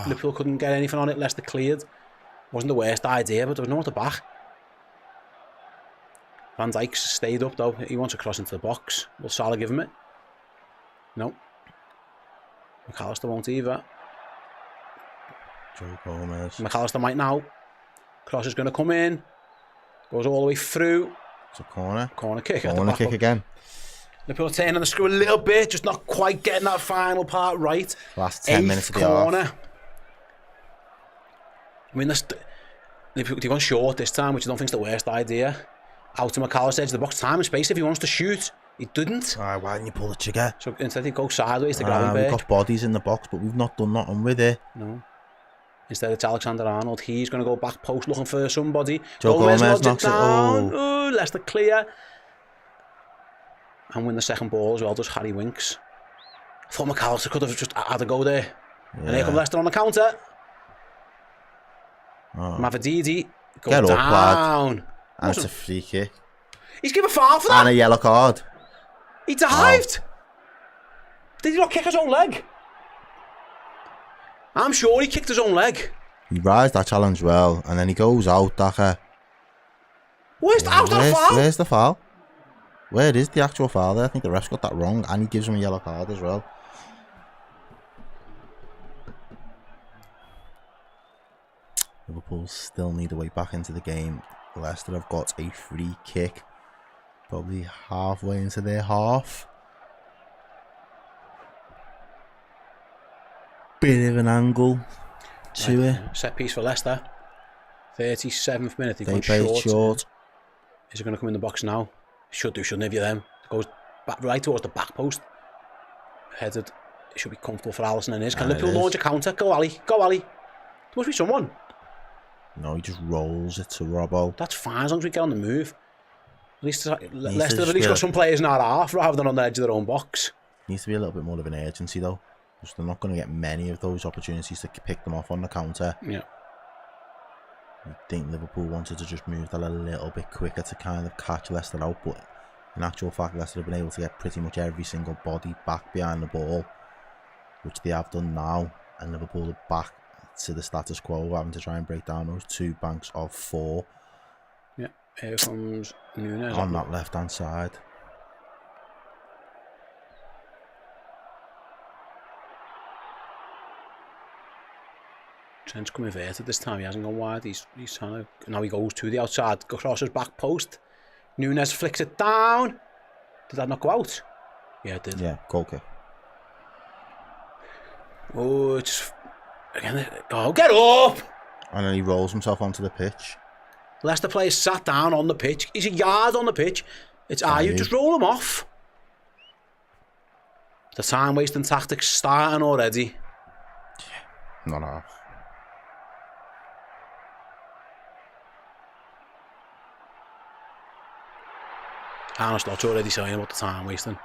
Liverpool couldn't get anything on it. Leicester cleared. Wasn't the worst idea, but there was no one at the back. Van Dijk's stayed up though. He wants to cross into the box. Will Salah give him it? No. McAllister won't either. Joe Gomez. McAllister might now. Cross is going to come in. Goes all the way through. It's a corner. Corner kick. at the Corner back kick of- again. Liverpool turning the screw a little bit, just not quite getting that final part right. Last 10 minutes of the half. corner. I mean, they've gone short this time, which I don't think is the worst idea. Out to McAllister, edge of the box, time and space if he wants to shoot. He didn't. Why didn't you pull the trigger? So instead he goes sideways to We've Gravenberch. got bodies in the box, but we've not done nothing with it. No. Instead it's Alexander-Arnold. He's going to go back post looking for somebody. Joe Gomez nods knocks it. down. Oh, Leicester clear. And win the second ball as well, does Harry Winks. I thought McAllister could have just had a go there. And here come Leicester on the counter. Mavididi goes Get up, down. And it's a free kick. He's given a foul for that. And a yellow card. He dived. Did he not kick his own leg? I'm sure he kicked his own leg. He rides that challenge well, and then he goes out, Daka. Where's that a foul? Where's the foul? Where is the actual foul there? I think the ref's got that wrong, and he gives him a yellow card as well. Liverpool still need a way back into the game. Leicester have got a free kick, probably halfway into their half. Bit of an angle to it. Set piece for Leicester. 37th minute. They played short. Is it going to come in the box now? Should do, shouldn't it? Them. Goes back right towards the back post. Headed. It should be comfortable for Alisson and his. Can Liverpool launch a counter? Go Ali. Go Ali. There must be someone. No, he just rolls it to Robbo. That's fine as long as we get on the move. At least Leicester have at least got some players in our half rather than on the edge of their own box. Needs to be a little bit more of an urgency though, because they're not going to get many of those opportunities to pick them off on the counter. Yeah. I think Liverpool wanted to just move that a little bit quicker to kind of catch Leicester out, but in actual fact Leicester have been able to get pretty much every single body back behind the ball, which they have done now, and Liverpool are back to the status quo, having to try and break down those two banks of four. Yeah, here comes Nunes on that left hand side. Trent's come inverted this time. He hasn't gone wide. He's trying to. Now he goes to the outside. Crosses back post. Nunes flicks it down. Did that not go out? Yeah, it did. Yeah, goal kick. Oh, it's again. Oh, get up! And then he rolls himself onto the pitch. Leicester players sat down on the pitch. He's a yard on the pitch. It's you just roll him off. The time wasting tactics starting already. Yeah, not half. Arne Slot's already saying about the time wasting.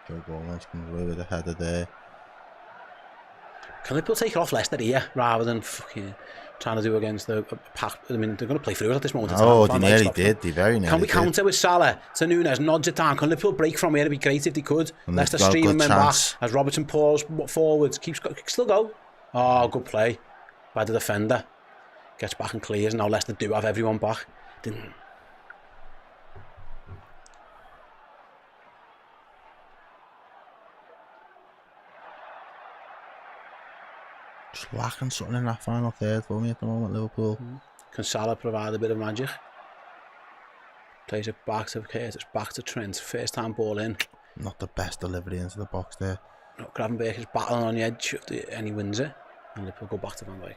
Joe Gomez comes away with a header there. Can Liverpool take it off Leicester here rather than fucking trying to do against the pack? I mean, they're going to play through it at this moment in time. Oh, they nearly did. They very nearly Can we did. counter with Salah to Nunes, nods it down? Can Liverpool break from here? It'd be great if they could. And Leicester they've got a streaming good men back chance. as Robertson paws forwards. Still go. Oh, good play by the defender. Gets back and clears. Now Leicester do have everyone back. Didn't. Just lacking something in that final third for me at the moment, Liverpool. Can Salah provide a bit of magic? Plays it back to Curtis, back to Trent. First time ball in. Not the best delivery into the box there. Gravenberch is battling on the edge and he wins it. And Liverpool go back to Van Dijk.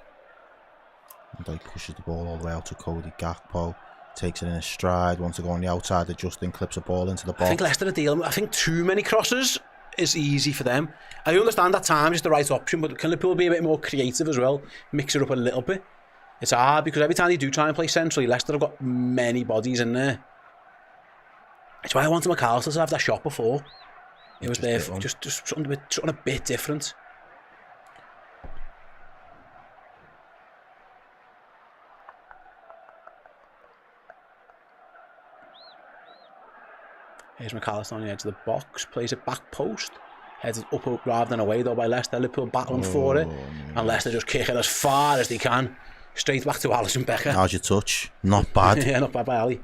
Van Dijk pushes the ball all the way out to Cody Gakpo. Takes it in a stride, wants to go on the outside, Justin clips a ball into the box. I think Leicester are dealing. I think too many crosses is easy for them. I understand that time is the right option, but can Liverpool be a bit more creative as well? Mix it up a little bit. It's hard because every time they do try and play centrally, Leicester have got many bodies in there. That's why I wanted McAllister to have that shot before. It was there, just something a bit different. Here's McAllister on the edge of the box, plays it back post, heads it up rather than away though by Leicester. Liverpool battling for it, and Leicester just kick it as far as they can, straight back to Alisson Becker. How's your touch? Not bad. Yeah, not bad by Ali.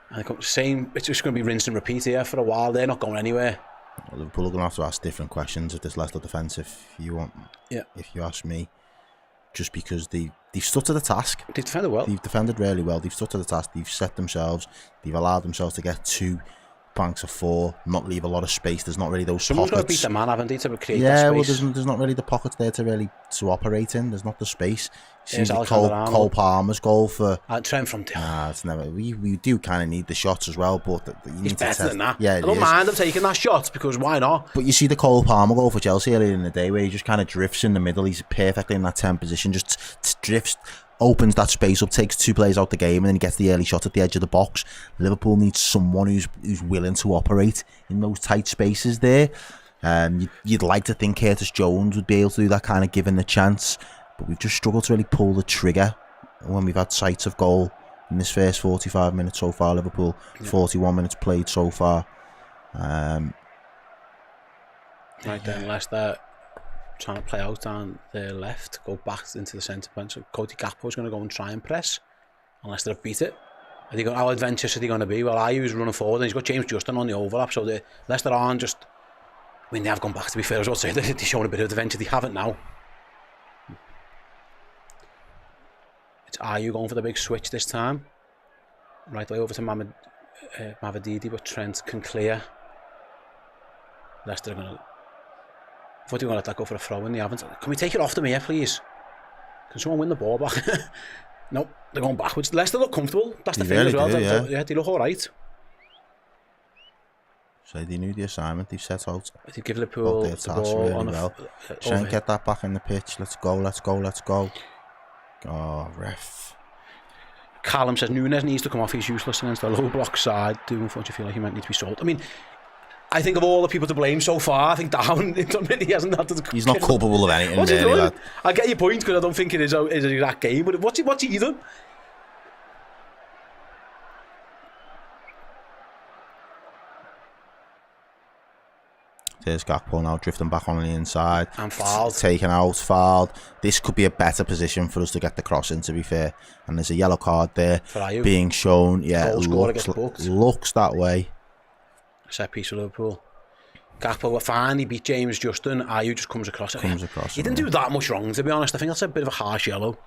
And it's just going to be rinse and repeat here for a while. They're not going anywhere. Well, Liverpool are going to have to ask different questions of this Leicester defence if you want. Yeah. If you ask me, just because they've stood to the task. They've defended well. They've defended really well. They've stood to the task. They've set themselves. They've allowed themselves to get 2 banks of 4, not leave a lot of space. There's not really those Someone's pockets. got to beat the man, haven't they, to create yeah, that space? well, there's not really the pockets there to operate in. There's not the space. There's Cole Palmer's goal for... Trent from... it's never... We do kind of need the shots as well, but... He's better than that. Yeah, I don't mind him taking that shot, because why not? But you see the Cole Palmer goal for Chelsea earlier in the day, where he just kind of drifts in the middle. He's perfectly in that 10 position, just drifts, opens that space up, takes 2 players out the game, and then he gets the early shot at the edge of the box. Liverpool needs someone who's willing to operate in those tight spaces there. You'd like to think Curtis Jones would be able to do that kind of given the chance, but we've just struggled to really pull the trigger when we've had sights of goal in this first 45 minutes so far. Liverpool, 41 minutes played so far. Right then, Leicester trying to play out on their left, go back into the centre bench. So Cody Gakpo's going to go and try and press, and Leicester have beat it. How adventurous are they going to be? Well, Ayew's running forward, and he's got James Justin on the overlap, so Leicester aren't just... I mean, they have gone back, to be fair as well, so they're showing a bit of adventure. They haven't now. It's Ayew going for the big switch this time. Right way over to Mavididi, but Trent can clear. Leicester are going to... I thought they were going to let that go for a throw in, they haven't. Can we take it off them here, please? Can someone win the ball back? No, they're going backwards. Leicester look comfortable. That's the thing as well. Yeah, they look all right. So they knew the assignment they've set out. They give Liverpool the ball really on well. Try and get that back in the pitch. Let's go. Oh, ref. Callum says Núñez needs to come off. He's useless against the low block side. Do unfortunately feel like he might need to be sold. I mean, I think of all the people to blame so far, I think Darwin, he hasn't had to... He's not culpable of anything, what's really. He doing? I get your point, because I don't think it is an exact game, but what's he done? There's Gakpo now drifting back on the inside. And fouled. Taken out, fouled. This could be a better position for us to get the cross in, to be fair. And there's a yellow card there being shown. Yeah, looks that way. Set piece of Liverpool. Gakpo finally beat James Justin. Ayew just comes across. He didn't do that much wrong, to be honest. I think that's a bit of a harsh yellow.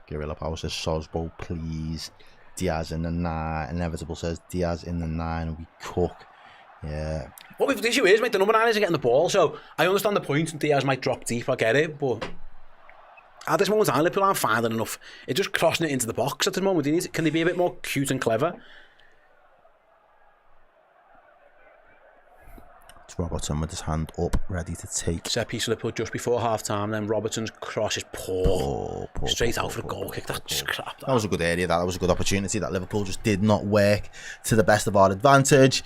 Guerrilla Power says Sosbo, please. Diaz in the 9. Inevitable says Diaz in the 9. We cook. Yeah. What the issue is, mate, the number 9 isn't getting the ball, so I understand the point, and Diaz might drop deep, I get it, but at this moment in time, Liverpool aren't finding enough. It's just crossing it into the box at this moment. Can they be a bit more cute and clever? It's Robertson with his hand up, ready to take. Set piece of Liverpool just before half-time, then Robertson's cross is poor. Straight out for a goal kick. That's crap. That was a good area. That was a good opportunity that Liverpool just did not work to the best of our advantage.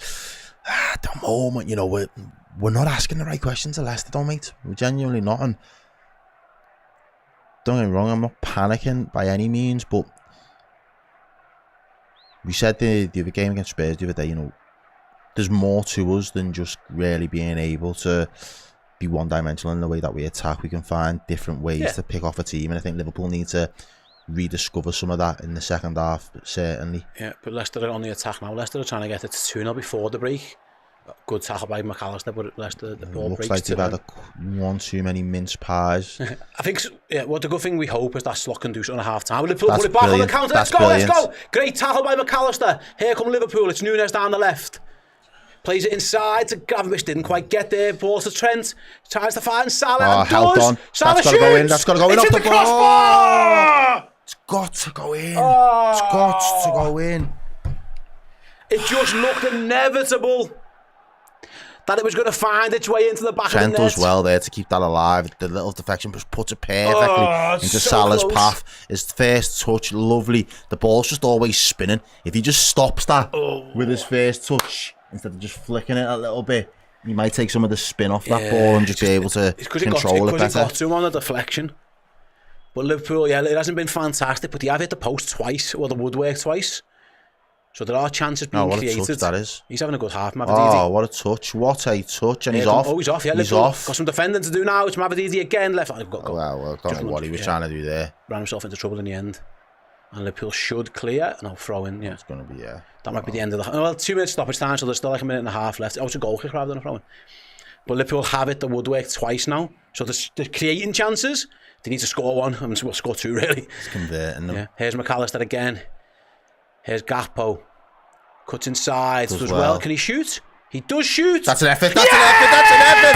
At the moment, you know, we're not asking the right questions to Leicester, though, mate. We're genuinely not. And don't get me wrong, I'm not panicking by any means, but we said the other game against Spurs the other day, you know, there's more to us than just really being able to be one-dimensional in the way that we attack. We can find different ways to pick off a team, and I think Liverpool need to rediscover some of that in the second half, certainly. Yeah, but Leicester are on the attack now. Leicester are trying to get it to 2-0 before the break. Good tackle by McAllister, but Leicester, the ball Looks breaks like to they've had him. one too many mince pies. I think, what the good thing we hope is that Slot can do something at half-time. Liverpool That's put it back brilliant. on the counter. That's Let's go. brilliant. Great tackle by McAllister. Here come Liverpool. It's Nunes down the left. Plays it inside to Gravenberch, didn't quite get there. Ball to Trent. Tries to find Salah and held does. on. Salah That's got to go in. shoots. That's got to go in It's off the the ball. crossbar. It's got to go in. It's got to go in. It just looked inevitable that it was going to find its way into the back Trent of the net. does well there to keep that alive. The little deflection just puts it perfectly into so Salah's close. path. His first touch, lovely. The ball's just always spinning. If he just stops that with his first touch, instead of just flicking it a little bit, he might take some of the spin off that ball and just be able to control it Because he better. got to him on a deflection. But Liverpool, it hasn't been fantastic, but they have hit the post twice, or the woodwork twice. So there are chances being what created. a touch that is. He's having a good half, Mavididi. Oh, what a touch. What a touch. And he's off. Oh, he's off, yeah. He's Liverpool off. got some defending to do now. It's Mavididi again. Left. Well, I don't know what he was trying to do there. Ran himself into trouble in the end. And Liverpool should clear. No, throw in, yeah. It's going to be, yeah. That might be the end of the... Well, 2 minutes stoppage time, so there's still like a minute and a half left. Oh, it's a goal kick rather than a throw in. But Liverpool have it the woodwork twice now. So they're creating chances. They need to score one. I mean, we'll score two, really. It's converting them. Yeah. Here's McAllister again. Here's Gakpo. Cuts inside. Does Does well. well. Can he shoot? He does shoot. That's an effort. That's an effort. That's an effort.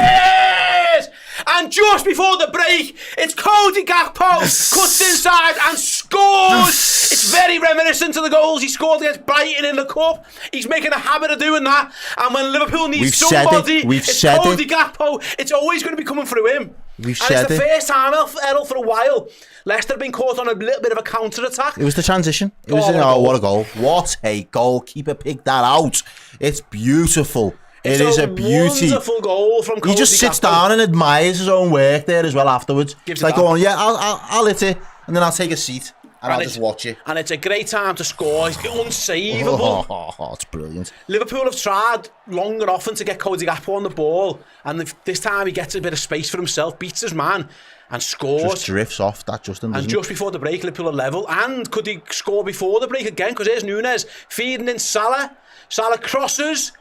Yes! And just before the break, it's Cody Gakpo cuts inside and scores. It's very reminiscent to the goals he scored against Brighton in the Cup. He's making a habit of doing that. And when Liverpool needs We've said it. somebody, We've it's said Cody it. Gakpo. It's always going to be coming through him. We've and said it's the it. first time, Errol, for a while, Leicester have been caught on a little bit of a counter-attack. It was the transition. It was what a goal. What a goal. Keeper picked that out. It's beautiful. It is a beauty. Wonderful goal from Cody He just sits Gakpo. down and admires his own work there as well afterwards. Gives It's like it going, yeah, I'll hit it, and then I'll take a seat and I'll just watch it. And it's a great time to score. It's unsavable. Oh, it's brilliant. Liverpool have tried long and often to get Cody Gakpo on the ball, and this time he gets a bit of space for himself, beats his man, and scores. Just drifts off that, Justin, and doesn't just before the break, Liverpool are level. And could he score before the break again? Because here's Nunes feeding in Salah. Salah crosses.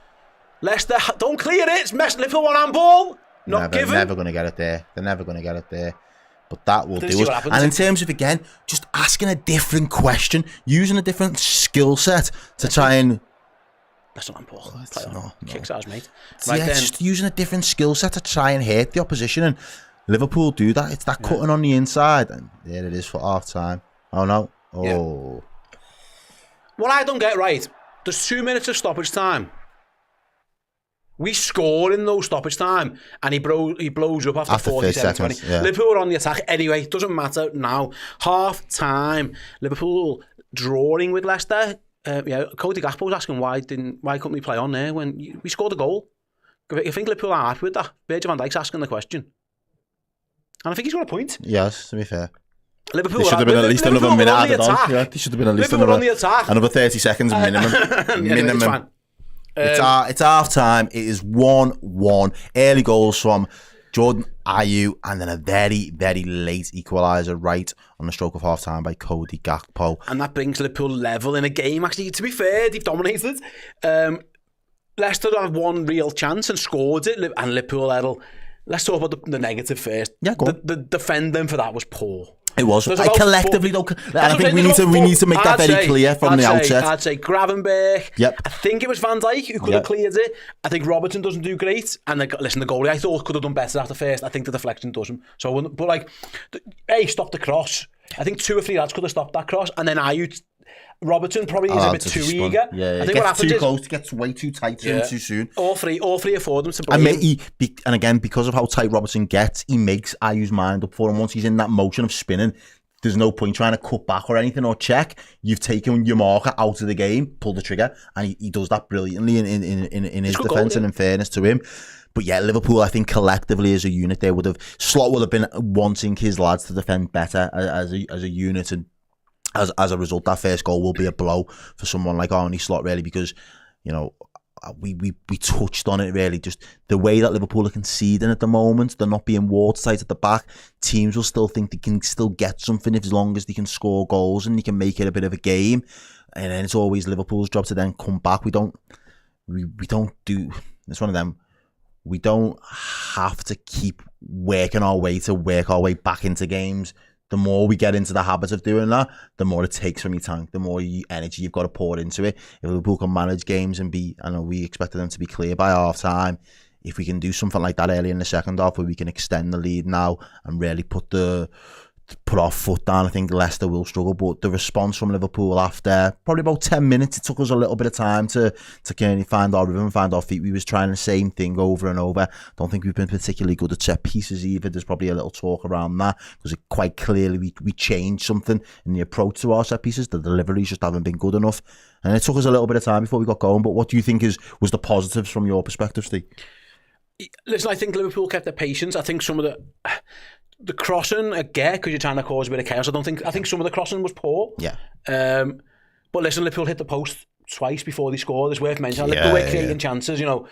Leicester don't clear it. It's Liverpool one handball. Not given. They're never going to get it there. They're never going to get it there. But that will Let's do see it. what happens. And in terms of, again, just asking a different question, using a different skill set to try and... That's not handball. It's not, no. Kicks ours, mate. Right, yeah, just using a different skill set to try and hurt the opposition. And Liverpool do that. It's that cutting on the inside. And there it is for half-time. Oh, no. Oh. Yeah. What I don't get right, there's 2 minutes of stoppage time. We score in those stoppage time, and he blows up after 47, 20. Yeah. Liverpool are on the attack anyway. Doesn't matter now. Half time, Liverpool drawing with Leicester. Cody Gakpo was asking why couldn't we play on there when we scored a goal. I think Liverpool are happy with that. Virgil van Dijk's asking the question, and I think he's got a point. Yes, to be fair. Liverpool There should have been at least another minute added on. Yeah, there should have been at least another 30 seconds minimum. Minimum. It's half time. It is 1-1. Early goals from Jordan Ayew, and then a very, very late equaliser right on the stroke of half time by Cody Gakpo. And that brings Liverpool level in a game. Actually, to be fair, they've dominated. Leicester have one real chance and scored it, and Liverpool, Errol. Let's talk about the negative first. Yeah, go on. The defending for that was poor. It was. Collectively, though, I think we need to make that very clear from the outset. I'd say Gravenberch. Yep. I think it was Van Dijk who could have cleared it. I think Robertson doesn't do great. And the goalie I thought could have done better after first. I think the deflection doesn't. So, but stop the cross. I think 2 or 3 lads could have stopped that cross. And then Robertson probably is a bit too eager. Yeah, I think what happens too close, gets way too tight too soon. All three afford them to blame. And again, because of how tight Robertson gets, he makes Ayew's mind up for him. Once he's in that motion of spinning, there's no point trying to cut back or anything or check. You've taken your marker out of the game, pull the trigger, and he does that brilliantly in his defence and in fairness to him. But yeah, Liverpool, I think collectively as a unit, Slot would have been wanting his lads to defend better as a unit, and as a result, that first goal will be a blow for someone like Arnie Slot, really, because we touched on it, really. Just the way that Liverpool are conceding at the moment, they're not being watertight at the back. Teams will still think they can still get something as long as they can score goals and they can make it a bit of a game. And then it's always Liverpool's job to then come back. We we don't do. It's one of them. We don't have to keep working our way back into games. The more we get into the habit of doing that, the more it takes from your tank, the more energy you've got to pour into it. If Liverpool can manage games and I know we expected them to be clear by half time. If we can do something like that early in the second half, where we can extend the lead now and really put our foot down, I think Leicester will struggle. But the response from Liverpool after probably about 10 minutes, it took us a little bit of time to kind of find our rhythm, find our feet. We was trying the same thing over and over. Don't think we've been particularly good at set pieces either. There's probably a little talk around that, because quite clearly we changed something in the approach to our set pieces. The deliveries just haven't been good enough, and it took us a little bit of time before we got going. But what do you think was the positives from your perspective, Steve? Listen, I think Liverpool kept their patience. I think some of the crossing, I get, because you're trying to cause a bit of chaos. I think some of the crossing was poor. Yeah. But listen, Liverpool hit the post twice before they scored. It's worth mentioning. Liverpool were creating chances. You know,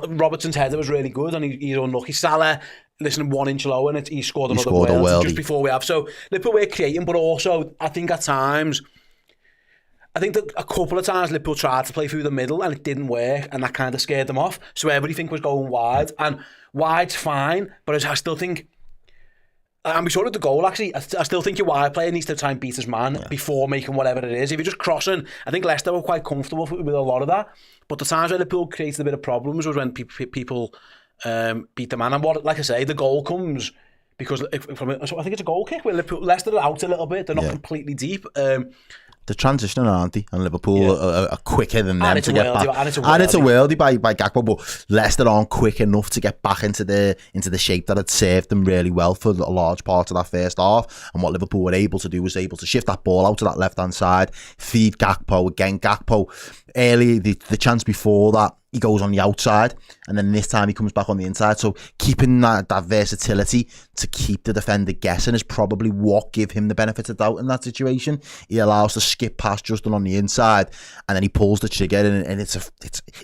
Robertson's header was really good, and he's unlucky. Salah, listen, 1 inch lower, and he scored another world just before we have. So Liverpool were creating, but also I think at times, I think that a couple of times Liverpool tried to play through the middle and it didn't work, and that kind of scared them off. So everything was going wide, and wide's fine, but I still think, and we saw it at the goal actually, I still think your wide player needs to try and beat his man before making whatever it is. If you're just crossing, I think Leicester were quite comfortable with a lot of that, but the times where Liverpool created a bit of problems was when people beat the man. And what, like I say, the goal comes because I think it's a goal kick where Leicester are out a little bit, they're not completely deep. They're transitioning, aren't they? And Liverpool are quicker than them to get back. And it's a worldie by Gakpo, but Leicester aren't quick enough to get back into the shape that had served them really well for a large part of that first half. And what Liverpool were able to do was able to shift that ball out to that left-hand side, feed Gakpo. Again, Gakpo, early, the chance before that, he goes on the outside, and then this time he comes back on the inside. So keeping that versatility to keep the defender guessing is probably what give him the benefit of doubt in that situation. He allows to skip past Justin on the inside, and then he pulls the trigger, and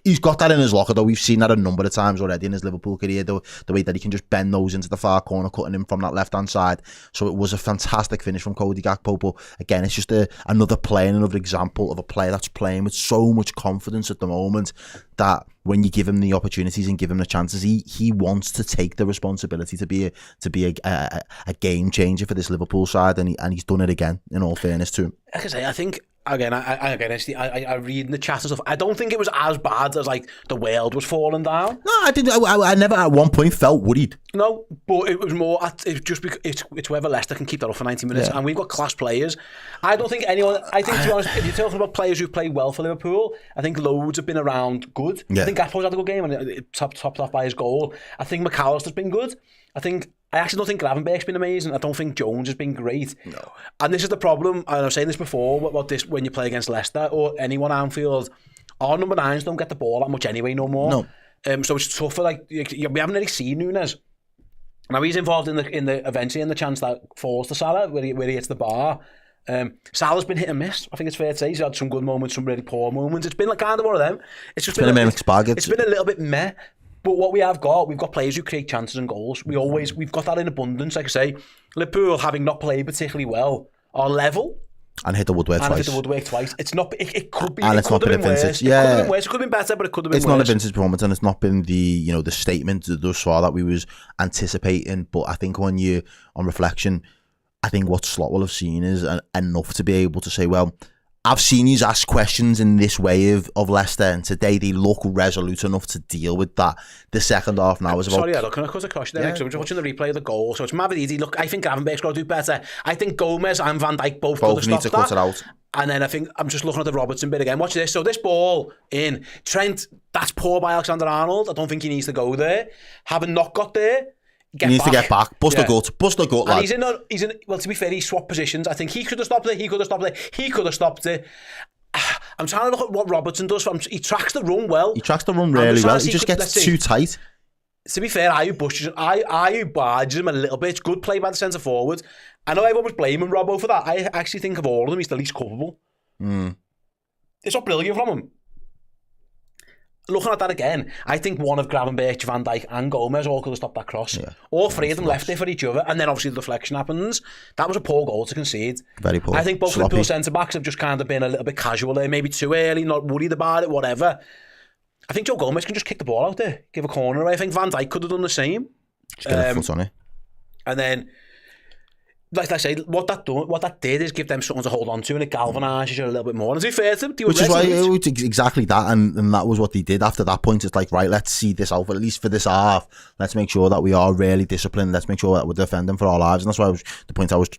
he's got that in his locker, though. We've seen that a number of times already in his Liverpool career, the way that he can just bend those into the far corner, cutting him from that left-hand side. So it was a fantastic finish from Cody Gakpo, but again, it's just another play and another example of a player that's playing with so much confidence at the moment that when you give him the opportunities and give him the chances, he wants to take the responsibility to be a game changer for this Liverpool side, and he's done it again, in all fairness to him. Like I say, I think again, I read in the chat and stuff. I don't think it was as bad as like the world was falling down. No, I didn't. I never at one point felt worried. No, but it was more. It's just because it's whether Leicester can keep that up for 90 minutes, and we've got class players. I don't think anyone. I think, to be honest, if you're talking about players who've played well for Liverpool, I think loads have been around good. Yeah. I think Gakpo's had a good game, and it topped off by his goal. I think McAllister's been good. I actually don't think Gravenberch's been amazing. I don't think Jones has been great. No. And this is the problem, and I was saying this before, about this when you play against Leicester or anyone at Anfield, our number 9s don't get the ball that much anyway no more. No. So it's tougher. Like, we haven't really seen Nunes. Now he's involved in the eventually in the chance that falls to Salah where he hits the bar. Salah's been hit and miss. I think it's fair to say he's had some good moments, some really poor moments. It's been like kind of one of them. It's just been a mixed bag. It's been a little bit meh. But what we've got players who create chances and goals. We've got that in abundance. Like I say, Liverpool, having not played particularly well, are level. And hit the woodwork twice. It's not. It could be. And it's not been a vintage. Yeah, it could have been worse. It could have been better, but it could have been worse. It's not a vintage performance, and it's not been the statement thus far that we was anticipating. But I think on reflection, I think what Slot will have seen is enough to be able to say, well, I've seen you ask questions in this way of Leicester, and today they look resolute enough to deal with that. The second half now is about... Sorry, Ed, can I cut across there? I'm just watching the replay of the goal, so it's Mavididi. Look, I think Gravenberch's got to do better. I think Gomez and Van Dijk both could have stopped that. Cut it out. And then I think, I'm just looking at the Robertson bit again. Watch this. So this ball in, Trent, that's poor by Alexander-Arnold. I don't think he needs to go there. Having not got there, he needs to get back. Bust the gut, lad. And he's in, well, to be fair, he swapped positions. I think he could have stopped it. He could have stopped it. I'm trying to look at what Robertson does. He tracks the run well. He tracks the run really well. He just gets too tight. To be fair, Ayew barges him a little bit. It's good play by the centre forward. I know everyone was blaming Robbo for that. I actually think of all of them, he's the least culpable. It's not brilliant from him. Looking at that again, I think one of Gravenberch, Van Dijk and Gomez all could have stopped that cross. Yeah. All three of them left it for each other, and then obviously the deflection happens. That was a poor goal to concede. Very poor. I think both Liverpool centre-backs have just kind of been a little bit casual there, maybe too early, not worried about it, whatever. I think Joe Gomez can just kick the ball out there, give a corner away. I think Van Dijk could have done the same. Just get a foot on it. And then, like I say, what that did is give them something to hold on to, and it galvanises you a little bit more. And to be fair to them, they were which is why resolute. it's exactly that, and that was what they did after that point. It's like, right, let's see this out, at least for this half. Let's make sure that we are really disciplined. Let's make sure that we're defending for our lives. And that's why the point I was,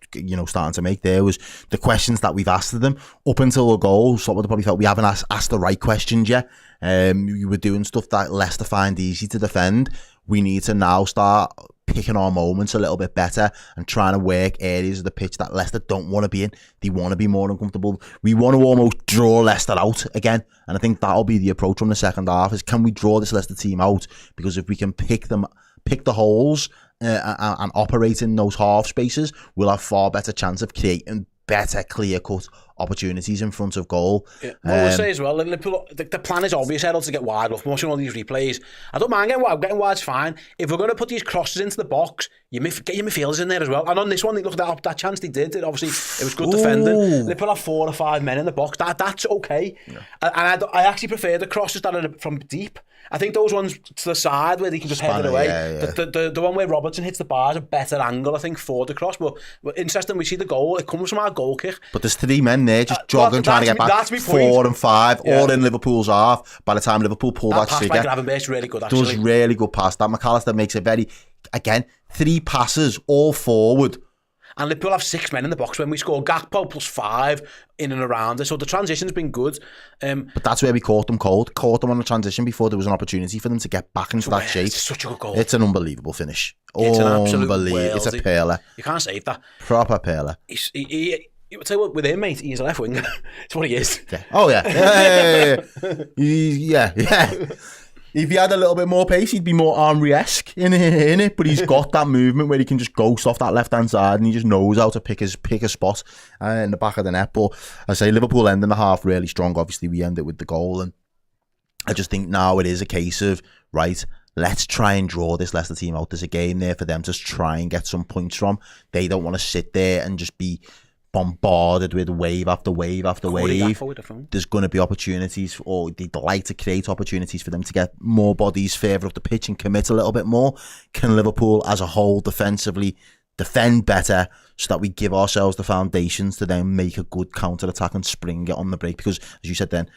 starting to make there was the questions that we've asked of them up until the goal. So what probably felt we haven't asked the right questions yet. We were doing stuff that Leicester find easy to defend. We need to now start picking our moments a little bit better and trying to work areas of the pitch that Leicester don't want to be in. They want to be more uncomfortable. We want to almost draw Leicester out again, and I think that'll be the approach from the second half, is can we draw this Leicester team out? Because if we can pick the holes and operate in those half spaces, we'll have far better chance of creating better clear-cut opportunities in front of goal. Yeah. Well, we'll say as well, Liverpool, the plan is obvious, Errol, to get wide. Look, watching all these replays, I don't mind getting wide's fine. If we're going to put these crosses into the box, get your midfielders in there as well. And on this one, look at that chance they did. Obviously, it was good defending. Liverpool have 4 or 5 men in the box. That's okay. Yeah. And I actually prefer the crosses that are from deep. I think those ones to the side where they can just head it away. Yeah. The one where Robertson hits the bar is a better angle, I think, for the cross. But interesting, we see the goal. It comes from our goal kick. But there's 3 men there just jogging, trying to get back. That's 4 and 5, all in Liverpool's half. By the time Liverpool pull that pass trigger, by Gravenberch really good, actually. Does really good pass. That McAllister makes it very, again, 3 passes all forward. And Liverpool have 6 men in the box when we score. Gakpo plus 5 in and around it. So the transition's been good. But that's where we caught them cold. Caught them on the transition before there was an opportunity for them to get back into that shape. It's such a good goal. It's an unbelievable finish. It's an absolute world. It's a peeler. You can't save that. Proper peeler. I'll tell you what, with him, mate, he's a left winger. It's what he is. Yeah. Oh, yeah. Yeah. If he had a little bit more pace, he'd be more Henry-esque in it. But he's got that movement where he can just ghost off that left-hand side, and he just knows how to pick a spot in the back of the net. But I say Liverpool ending the half really strong. Obviously, we end it with the goal, and I just think now it is a case of, right, let's try and draw this Leicester team out. There's a game there for them to try and get some points from. They don't want to sit there and just be bombarded with wave after wave after wave. There's going to be opportunities, or they'd like to create opportunities for them to get more bodies further up the pitch and commit a little bit more. Can Liverpool as a whole defensively defend better so that we give ourselves the foundations to then make a good counter-attack and spring it on the break? Because, as you said then,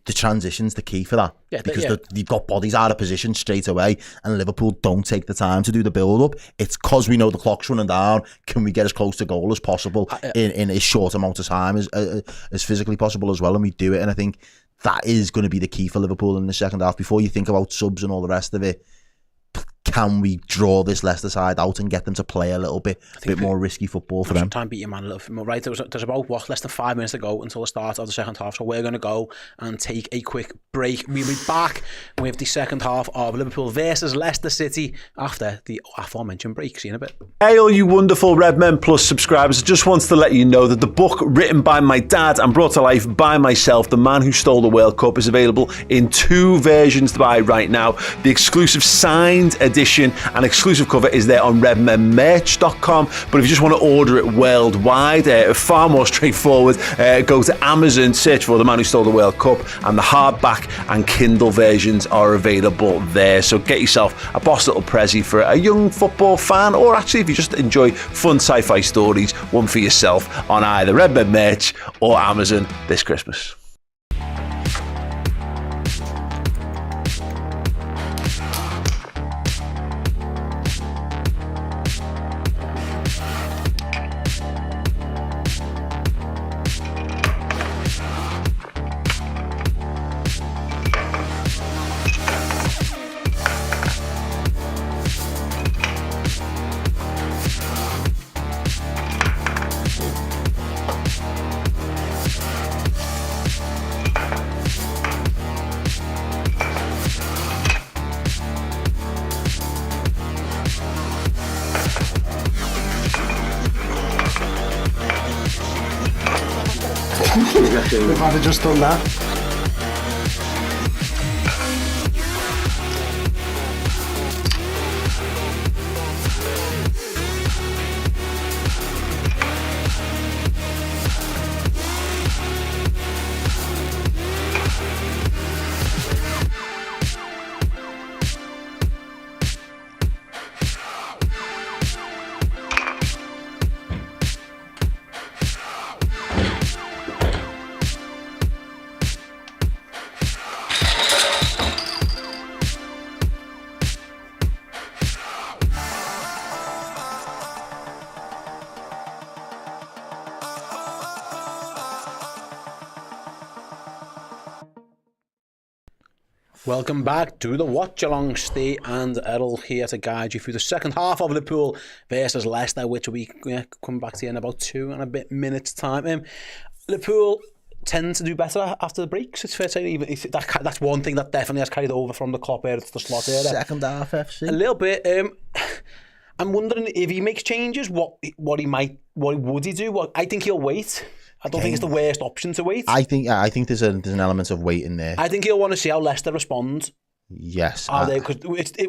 the transition's the key for that. Because they've got bodies out of position straight away, and Liverpool don't take the time to do the build-up. It's because we know the clock's running down. Can we get as close to goal as possible in as short amount of time as physically possible as well? And we do it. And I think that is going to be the key for Liverpool in the second half. Before you think about subs and all the rest of it, can we draw this Leicester side out and get them to play a little bit more risky football for them? Time beat your man a little bit more. Right, there's about less than 5 minutes to go until the start of the second half. So we're going to go and take a quick break. We'll be back with the second half of Liverpool versus Leicester City after the aforementioned break. See you in a bit. Hey, all you wonderful Redmen Plus subscribers. I just wanted to let you know that the book written by my dad and brought to life by myself, The Man Who Stole the World Cup, is available in 2 versions to buy right now. The exclusive signed edition and exclusive cover is there on redmenmerch.com. But if you just want to order it worldwide, far more straightforward. Go to Amazon, search for The Man Who Stole the World Cup, and the hardback and Kindle versions are available there. So get yourself a boss little Prezi for a young football fan, or actually if you just enjoy fun sci-fi stories, one for yourself on either Redmen Merch or Amazon this Christmas. If I'd have just done that. Welcome back to the Watchalong. Ste and Errol here to guide you through the second half of Liverpool versus Leicester, which will be come back to you in about 2 and a bit minutes time. Liverpool tend to do better after the breaks. It's fair to say even that's one thing that definitely has carried over from the Klopp era to the Slot era. Second half FC. A little bit. I'm wondering if he makes changes, what would he do? I think he'll wait. I don't think it's the worst option to wait. I think there's an element of waiting there. I think he'll want to see how Leicester respond. Yes. Because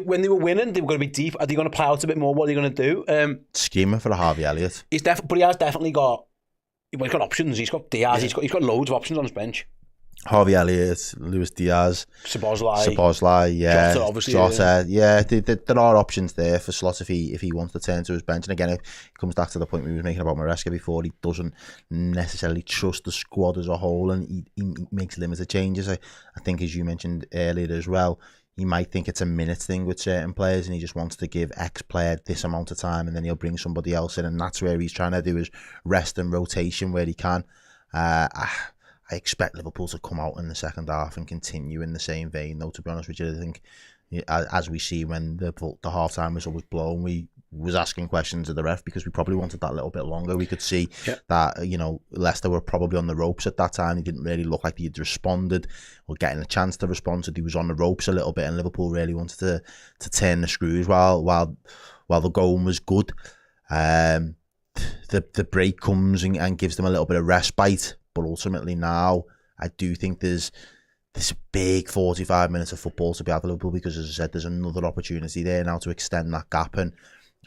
when they were winning, they were going to be deep. Are they going to play out a bit more? What are they going to do? Scheming for a Harvey Elliott. But he has definitely got. He's got options. He's got Diaz. Yeah. He's got loads of options on his bench. Harvey Elliott, Luis Diaz, Szoboszlai, yeah, Jota, obviously, there are options there for Slot if he wants to turn to his bench. And again, it comes back to the point we were making about Maresca before. He doesn't necessarily trust the squad as a whole, and he makes limited changes. I think, as you mentioned earlier as well, he might think it's a minute thing with certain players, and he just wants to give X player this amount of time, and then he'll bring somebody else in, and that's where he's trying to do his rest and rotation where he can. I expect Liverpool to come out in the second half and continue in the same vein, though, to be honest with you. I think, as we see when the half-time whistle was blown, we was asking questions of the ref because we probably wanted that little bit longer. We could see that, Leicester were probably on the ropes at that time. They didn't really look like they'd responded or getting a chance to respond, so they was on the ropes a little bit, and Liverpool really wanted to turn the screws while the going was good. The break comes and gives them a little bit of respite. But ultimately now, I do think there's a big 45 minutes of football to be out of Liverpool because, as I said, there's another opportunity there now to extend that gap. And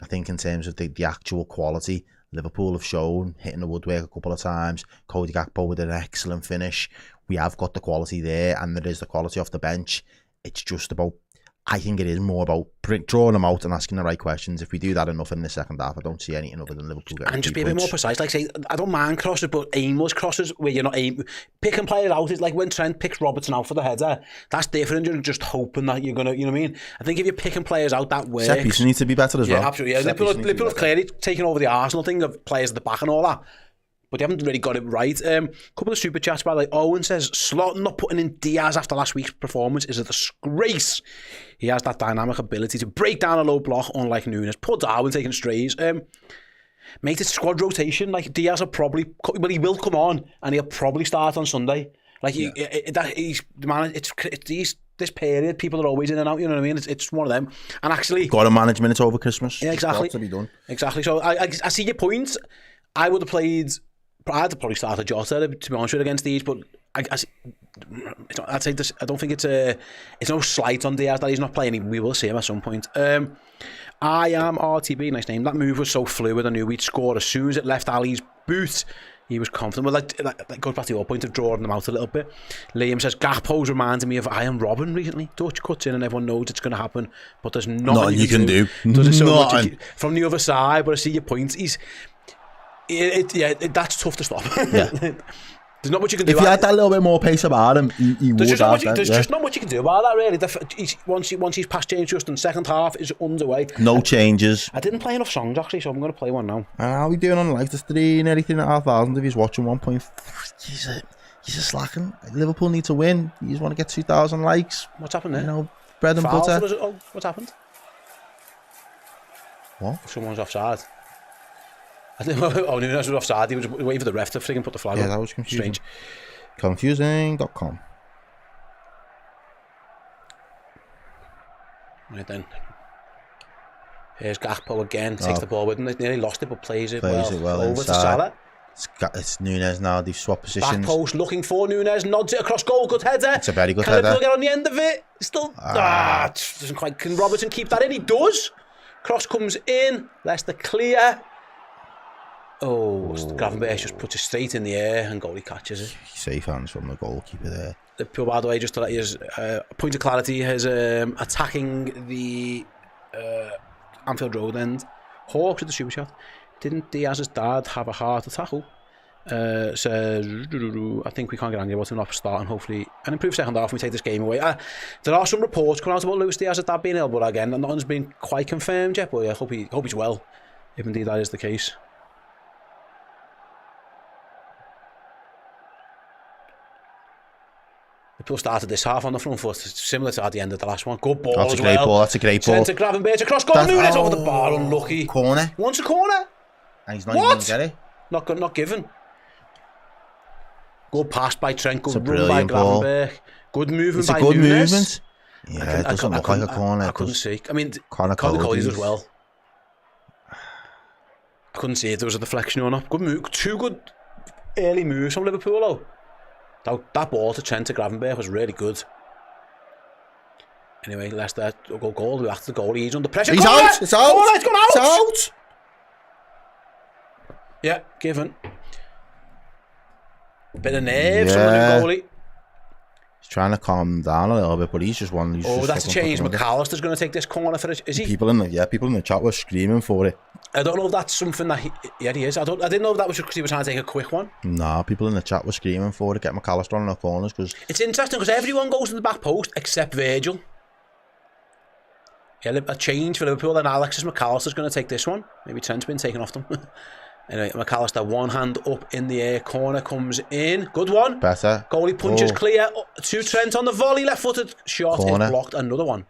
I think in terms of the actual quality, Liverpool have shown, hitting the woodwork a couple of times, Cody Gakpo with an excellent finish. We have got the quality there, and there is the quality off the bench. It's just about, I think it is more about drawing them out and asking the right questions. If we do that enough in the second half, I don't see anything other than Liverpool getting. And just be a bit more precise. Like, say, I don't mind crosses, but aimless crosses where you're not picking players out. It's like when Trent picks Robertson out for the header. That's different. You're just hoping that you're gonna, you know what I mean? I think if you're picking players out, that works. Set pieces need to be better as well. Yeah, absolutely. Yeah. Liverpool have clearly taken over the Arsenal thing of players at the back and all that. But they haven't really got it right. Couple of super chats by like Owen says, Slot not putting in Diaz after last week's performance is a disgrace. He has that dynamic ability to break down a low block, unlike Nunes. Poor Darwin taking strays. Mate, it's squad rotation. Like Diaz will probably, well, he will come on and he'll probably start on Sunday. Like he's the man. It's this period. People are always in and out. You know what I mean? It's one of them. And actually, got to manage minutes over Christmas. Yeah, exactly. Got to be done. Exactly. So I see your point. I would have played. I'd probably started Jota, to be honest with you, against these, but I'd say this. I don't think it's no slight on Diaz that he's not playing. We will see him at some point. I am RTB, nice name. That move was so fluid. I knew we'd score as soon as it left Ali's boot. He was confident. Well, that goes back to your point of drawing them out a little bit. Liam says, Gakpo's reminded me of Iron Robin recently. Dutch cuts in and everyone knows it's going to happen, but there's nothing you can do. Does it so much from the other side, but I see your point. That's tough to stop. Yeah. There's not much you can do. If he had that little bit more pace about him, he would have that. There's just not much you can do about that, really. Once he's past James Justin, second half is underway. No changes. I didn't play enough songs, actually, so I'm going to play one now. And how are we doing on like the 3,500 if he's watching 1.3? He's a slacking. Liverpool need to win. You just want to get 2,000 likes. What's happened there? You know, bread and butter. What's happened? What? Someone's offside. I think Nunes was offside. He was waiting for the ref to freaking put the flag on. Yeah, that was confusing. Strange. Confusing.com. Right then. Here's Gakpo again. Takes the ball with him. They nearly lost it, but plays it well. Over to Salah. It's Nunes now. They've swapped positions. Back post looking for Nunes. Nods it across goal. Good header. It's a very good header. Can Liverpool get on the end of it? Still. Doesn't quite. Can Robertson keep that in? He does. Cross comes in. Leicester clear. Gravenberch just puts it straight in the air and goalie catches it. Safe hands from the goalkeeper there. Liverpool, by the way, just to let you a point of clarity, is attacking the Anfield Road end. Hawks with the super shot. Didn't Diaz's dad have a heart attack? Says, I think we can't get angry about him not starting. Hopefully, an improved second half. We take this game away. There are some reports coming out about Luis Diaz's dad being ill, but again, nothing's been quite confirmed yet. But I hope he's well, if indeed that is the case. Liverpool started this half on the front foot, similar to at the end of the last one. Good ball That's as a great well. ball. That's a great ball. Centre Gravenberch across goal. Nunes over the bar, unlucky. Corner. Wants a corner. And he's not even going to get it. Not given. Good pass by Trent. Good run by ball. Gravenberch. Good movement It's by a good Nunes. movement. Yeah, it doesn't look like a corner. I couldn't see. I mean, Connor Cody's as well. I couldn't see if there was a deflection or not. Good move. 2 good early moves from Liverpool, though. That ball to Trent to Gravenberch was really good. Anyway, Leicester go goal. We're after the goal. He's under pressure. He's out. It's out. Corner, it's gone out. It's out. Yeah, given. Bit of nerves from the new goalie. He's trying to calm him down a little bit, but he's just one. That's a change. McAllister's going to take this corner for it. Is he? People in the chat were screaming for it. I don't know if that's something that he is. I didn't know if that was because he was trying to take a quick one. Nah, people in the chat were screaming for it. Get McAllister on the corners because it's interesting because everyone goes to the back post except Virgil. Yeah, a change for Liverpool. Then Alexis McAllister's going to take this one. Maybe Trent's been taken off them. Anyway, McAllister, one hand up in the air, corner comes in. Good one. Better. Goalie punches clear to Trent on the volley, left-footed shot Corner. is blocked. Another one.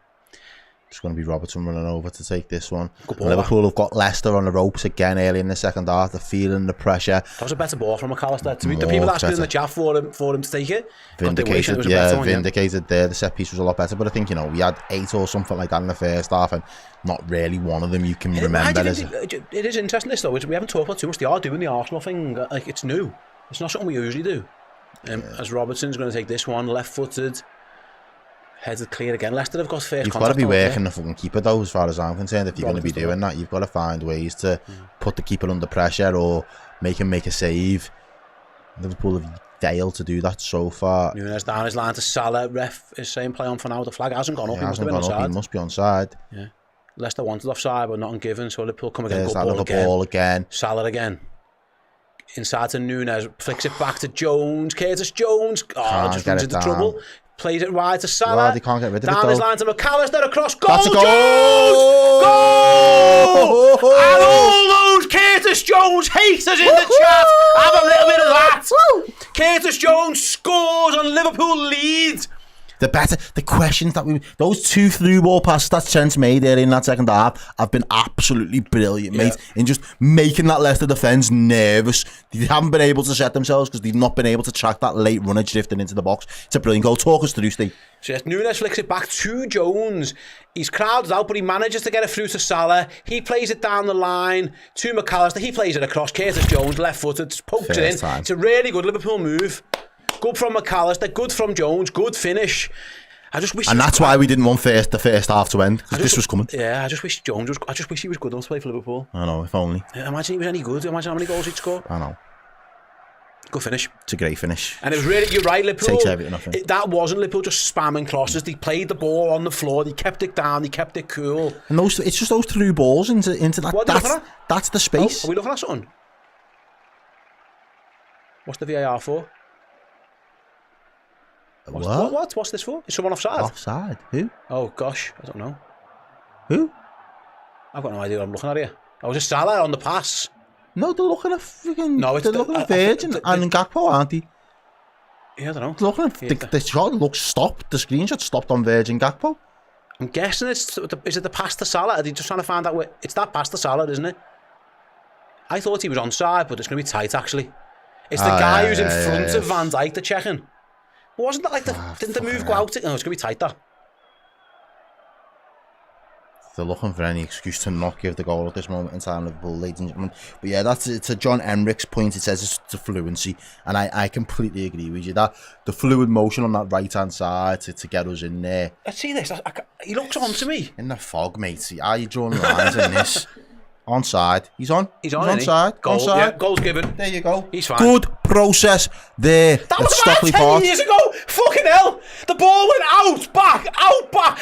It's going to be Robertson running over to take this one. Liverpool have got Leicester on the ropes again early in the second half. They're feeling the pressure. That was a better ball from McAllister. The people that's been in the chat for him to take it. Vindicated, vindicated there. The set piece was a lot better, but I think, we had 8 or something like that in the first half, and not really one of them you can remember. It is interesting this though. We haven't talked about too much. They are doing the Arsenal thing. Like, it's new. It's not something we usually do. As Robertson's going to take this one, left-footed. Headed clear again. Leicester have got first You've contact. Got to be working the fucking keeper though, as far as I'm concerned. If you're going to be doing that, you've got to find ways to put the keeper under pressure or make him make a save. Liverpool have failed to do that so far. Nunes down his line to Salah. Ref is saying play on for now. The flag hasn't gone up. He must have been onside. He must be onside. Yeah. Leicester wanted offside, but not given. So Liverpool come again. There's that ball again. Salah again. Inside to Nunes. Flicks it back to Jones. Curtis Jones. Oh, just runs into trouble. Plays it wide to Salah. Well, they can't get rid of it, down his line to McAllister across goal. That's a goal! Goal! And all those Curtis Jones haters in the chat have a little bit of that. Curtis Jones scores on Liverpool lead. The questions that those 2 through ball passes that Trent's made early in that second half have been absolutely brilliant, mate. In just making that Leicester defence nervous. They haven't been able to set themselves because they've not been able to track that late runner drifting into the box. It's a brilliant goal. Talk us through, Steve. So yes, Nunes flicks it back to Jones. He's crowded out, but he manages to get it through to Salah. He plays it down the line to McAllister. He plays it across. Curtis Jones, left-footed, pokes it in. It's a really good Liverpool move. Good from McAllister, good from Jones, good finish. I just wish. And that's why we didn't want the first half to end, because this was coming. Yeah, I just wish Jones was. I just wish he was good enough to play for Liverpool. I know, if only. Imagine he was any good. Imagine how many goals he'd score. I know. Good finish. It's a great finish. And it was really, you're right, Liverpool. Takes everything off him. That wasn't Liverpool just spamming crosses. They played the ball on the floor. They kept it down. They kept it cool. And it's just those through balls into that. What are you looking at? That's the space. Oh, are we looking at something? What's the VAR for? What? What's this for? Is someone offside? Offside? Who? Oh, gosh. I don't know. Who? I've got no idea what I'm looking at here. I was just Salah on the pass. No, they're looking at freaking... No, it's they're looking at Virgin and Gakpo, aren't they? Yeah, I don't know. They're looking at... The shot looks stopped. The screenshot stopped on Virgin Gakpo. I'm guessing is it the pass to Salah? Are they just trying to find out where... It's that pass to Salah, isn't it? I thought he was onside, but it's going to be tight, actually. It's the guy who's in front of Van Dijk they're checking. Wasn't that like didn't the move go out? No, it's going to be tight, that. They're looking for any excuse to not give the goal at this moment in time, Liverpool, ladies and gentlemen. But yeah, it's a John Emrick's point. It says it's the fluency, and I completely agree with you. That the fluid motion on that right hand side to get us in there. Let's see this. He looks on to me. In the fog, mate. Are you drawing lines in this? Onside. He's on. He's on. Onside. Goal. Onside. Yeah, goal's given. There you go. He's fine. Good process there. That was about 10 years ago. Fucking hell. The ball went out, back.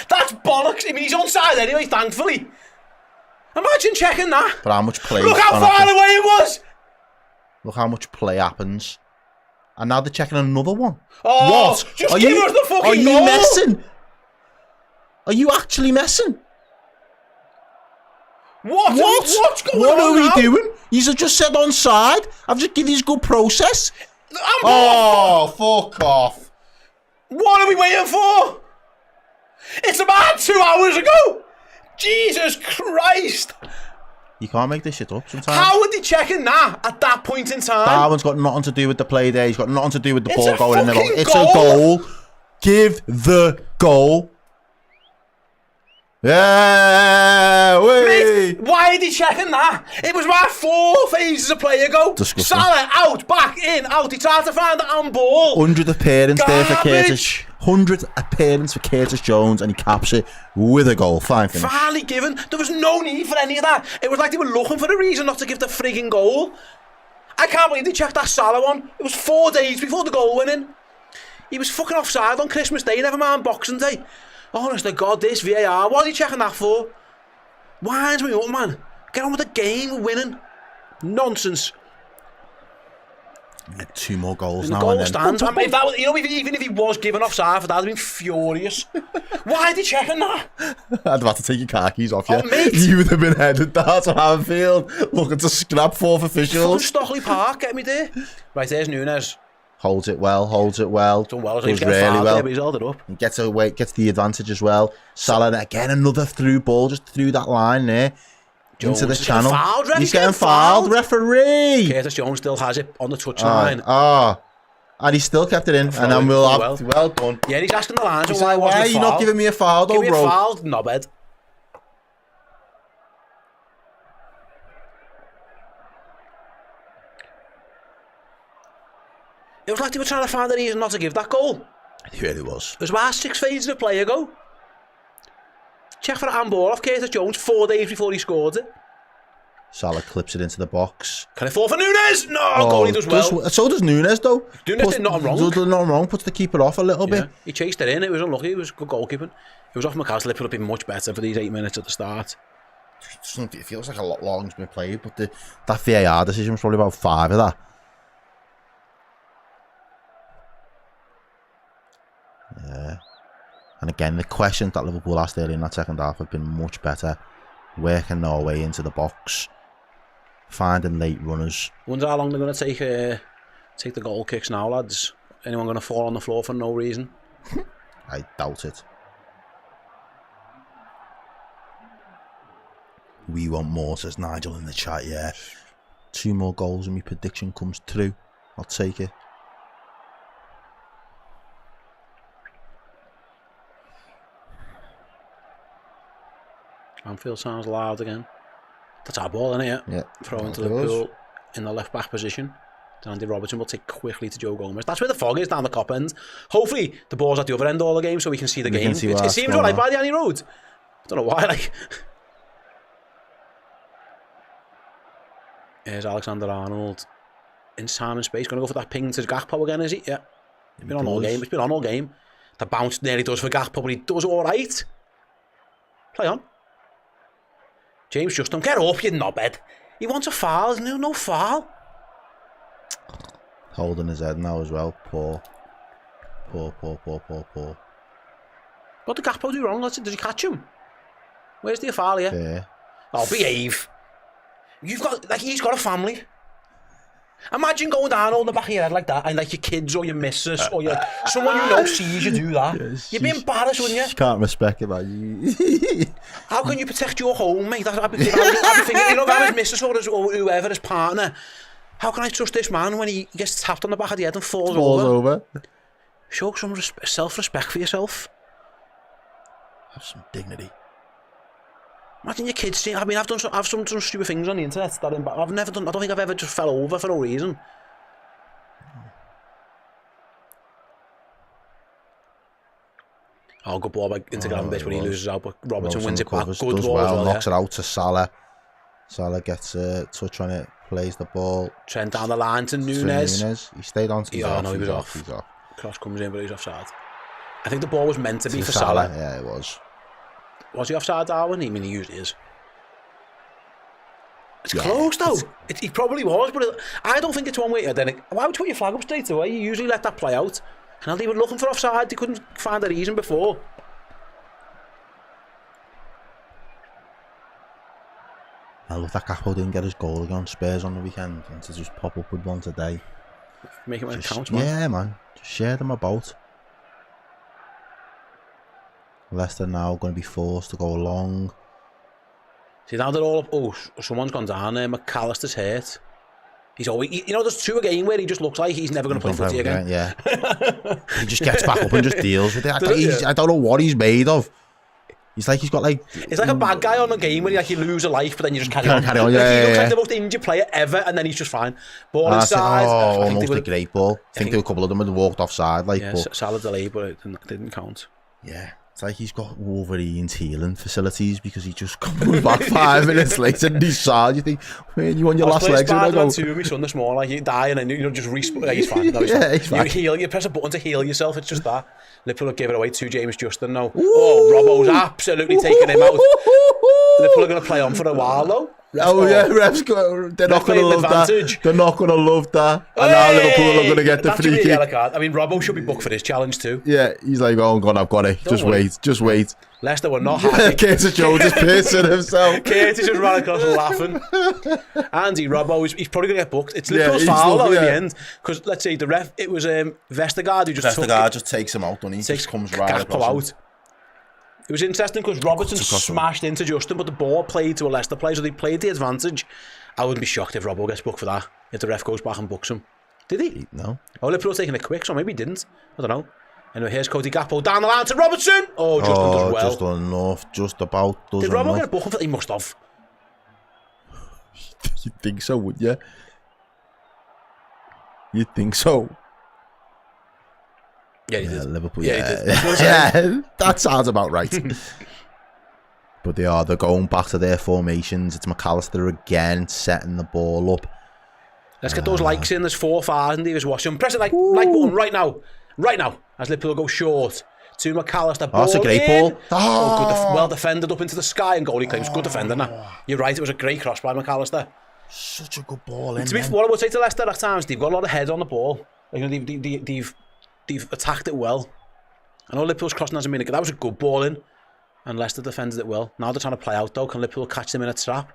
That's bollocks. I mean, he's onside anyway, thankfully. Imagine checking that. But how much play? Look how far away it was. Look how much play happens. And now they're checking another one. Oh, what? Just give us the fucking goal. Are you messing? Are you actually messing? What's going on? What are we doing? You've just said onside. I've just given you a good process. Oh, fuck off. What are we waiting for? It's about 2 hours ago. Jesus Christ. You can't make this shit up sometimes. How are they checking that at that point in time? Darwin's got nothing to do with the play there. He's got nothing to do with the It's ball a going in the goal. fucking It's goal. a goal. Give the goal. Yeah, Mate, why are they checking that? It was about 4 phases of play ago. Disgusting. Salah out, back in, out. He tried to find the handball. 100 appearance there for Garbage. Curtis. 100 appearance for Curtis Jones, and he caps it with a goal. Fine finish. Finally given. There was no need for any of that. It was like they were looking for a reason not to give the frigging goal. I can't believe they checked that Salah one. It was 4 days before the goal went in. He was fucking offside on Christmas Day, never mind Boxing Day. Honest to God, this VAR, what are you checking that for? Winds me up, man. Get on with the game, we're winning. Nonsense. 2 more goals And the now. goal And then stands. I mean, if that was, even if he was given offside for that, I'd have been furious. Why are they checking that? I'd have to take your car keys off you. Oh, mate. You would have been headed down to Anfield looking to scrap 4 Fucking officials. Stockley Park, get me there. Right, there's Nunes. Holds it well, holds it well. Done well, Does he's getting really fouled well. there, but he's held it up. He gets away, gets the advantage as well. Salah again, another through ball just through that line there. Jones into the is getting channel. fouled, ref, He's getting fouled. Referee. Curtis Jones still has it on the touchline. And he still kept it in. Throw And then in, we'll done have well done. Yeah, he's asking the lines. He's Why like, wasn't why are it you not foul? giving me a foul though, Give me bro? a foul, knobhead. It was like they were trying to find a reason not to give that goal. It really was. It was about 6 phases of play ago. Check for a handball off Curtis Jones 4 days before he scored it. Salah clips it into the box. Can I fall for Nunes? No, goalie does well. So does Nunes though. Nunes did nothing wrong. Does nothing wrong. Puts the keeper off a little bit. He chased it in. It was unlucky. It was good goalkeeping. It was off McCasley. It would have been much better for these 8 minutes at the start. It feels like a lot long's been played, but that VAR decision was probably about 5 of that. Yeah. And again, the questions that Liverpool asked early in that second half have been much better. Working their way into the box, finding late runners. Wonder how long they're going to take the goal kicks now, lads. Anyone going to fall on the floor for no reason? I doubt it. We want more, says Nigel in the chat, yeah. 2 more goals and my prediction comes true. I'll take it. Anfield sounds loud again. That's our ball, isn't it? Yeah. Throw into Liverpool in the left back position. Then Andy Robertson will take quickly to Joe Gomez. That's where the fog is, down the cop end. Hopefully the ball's at the other end all the game so we can see the game. It seems alright by the Annie Road. I don't know why, like. Here's Alexander Arnold in time and space. Going to go for that ping to Gakpo again, is he? Yeah. It's been on all game. It's been on all game. The bounce nearly does for Gakpo, but he does alright. Play on. James Justin, get up, you knobhead. He wants a foul, isn't there? No foul. Holding his head now as well. Poor. What did Gakpo do wrong? Did he catch him? Where's the foul here? Yeah. Oh, behave. You've got, like, he's got a family. Imagine going down on the back of your head like that and like your kids or your missus or your someone you know sees you do that. You'd be embarrassed, wouldn't you? You can't respect it, man. How can you protect your home, mate? I'd be thinking, you know, if I'm his missus or whoever, his partner, how can I trust this man when he gets tapped on the back of the head and falls over? Show some self-respect for yourself. Have some dignity. Imagine your kids seeing. I mean, I've done some stupid things on the internet that I've never done. I don't think I've ever just fell over for no reason. Oh, good ball by Instagram when he loses out, but Robertson wins it back. Good ball as well. Knocks it out to Salah. Salah gets a touch on it, plays the ball. Trent down the line to Nunes. He stayed on. He was off. He's off. Cross comes in, but he's offside. I think the ball was meant to be for Salah. Salah. Yeah, it was. Was he offside, Darwin? I mean, he usually is. It's close, though. He probably was, but I don't think it's one way. Then why would you put your flag up straight away? You usually let that play out. And they were looking for offside. They couldn't find a reason before. I love that Gakpo didn't get his goal against Spurs on the weekend, and to just pop up with one today. Make it when it counts, man. Yeah, man. Just share them about. Leicester now going to be forced to go long. See, now they're all up. Oh, someone's gone down there. McAllister's hurt. He's always, you know, there's 2 a game where he just looks like he's never going to play footy again. Yeah. He just gets back up and just deals with it. I don't know what he's made of. He's like, he's got like... It's like a bad guy on a game where you lose a life, but then you just carry on. Yeah, he looks like the most injured player ever, and then he's just fine. Ball inside. Almost a great ball. I think a couple of them had walked offside. Like, yeah, but, solid delay, but it didn't count. Yeah. It's like he's got Wolverine's healing facilities because he just comes back 5 minutes later and he's sad. You think, man, you on your last legs? I was playing 2 with my son this morning, like you die and then you just respawn. Like, he's fine. No, he's fine. You press a button to heal yourself. It's just that. Liverpool have given it away to James Justin now. Oh, Robbo's absolutely taking him out. Liverpool are going to play on for a while though. Refs, they're not going to love that. They're not going to love that. And now Liverpool are going to get the free kick. I mean, Robbo should be booked for this challenge too. Yeah, he's like, oh God, I've got it. Just wait. Leicester were not happy. Curtis Jones is pissing himself. Curtis just ran across laughing. Andy Robbo, he's probably going to get booked. It's Liverpool's foul though in the end. Because let's say the ref, it was Vestergaard who just takes him out, and he just comes right across him. It was interesting because Robertson smashed into Justin, but the ball played to a Leicester player, so they played the advantage. I wouldn't be shocked if Robbo gets booked for that, if the ref goes back and books him. Did he? No. Oh, Liverpool taking it quick, so maybe he didn't. I don't know. Anyway, here's Cody Gakpo down the line to Robertson. Oh, Justin does well. Just enough, just about does Did enough. Robbo get booked for that? He must have. You'd think so, would you? You'd think so. Yeah, he did. Liverpool, yeah. Yeah, that sounds about right. But they're going back to their formations. It's McAllister again, setting the ball up. Let's get those likes in. There's 4,000 of us watching. Press the like button right now. Right now. As Liverpool go short to McAllister. Oh, that's a great ball. Good well defended up into the sky, and goalie claims good defender now. You're right, it was a great cross by McAllister. Such a good ball. What I would say to Leicester at times, they've got a lot of head on the ball. Like, you know, they've attacked it well. I know Liverpool's crossing hasn't been good. That was a good ball in, and Leicester defended it well. Now they're trying to play out though. Can Liverpool catch them in a trap?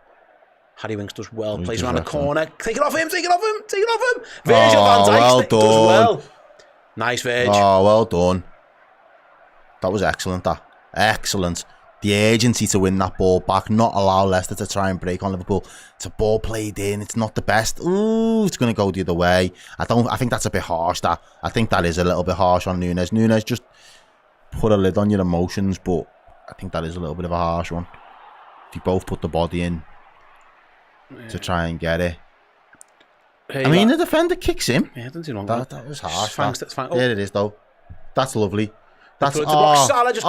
Harry Winks does well. Plays around the corner. Take it off him. Virgil van Dijk does well. Nice, Virg. Oh, well done. That was excellent. Excellent. The urgency to win that ball back, not allow Leicester to try and break on Liverpool. It's a ball played in. It's not the best. Ooh, it's going to go the other way. I think that's a bit harsh. I think that is a little bit harsh on Nunes. Nunes, just put a lid on your emotions, but I think that is a little bit of a harsh one. They both put the body in to try and get it. Hey, I mean, the defender kicks him. Yeah, didn't do wrong. That was harsh. Thanks. Oh. There it is, though. That's lovely. That's Salah just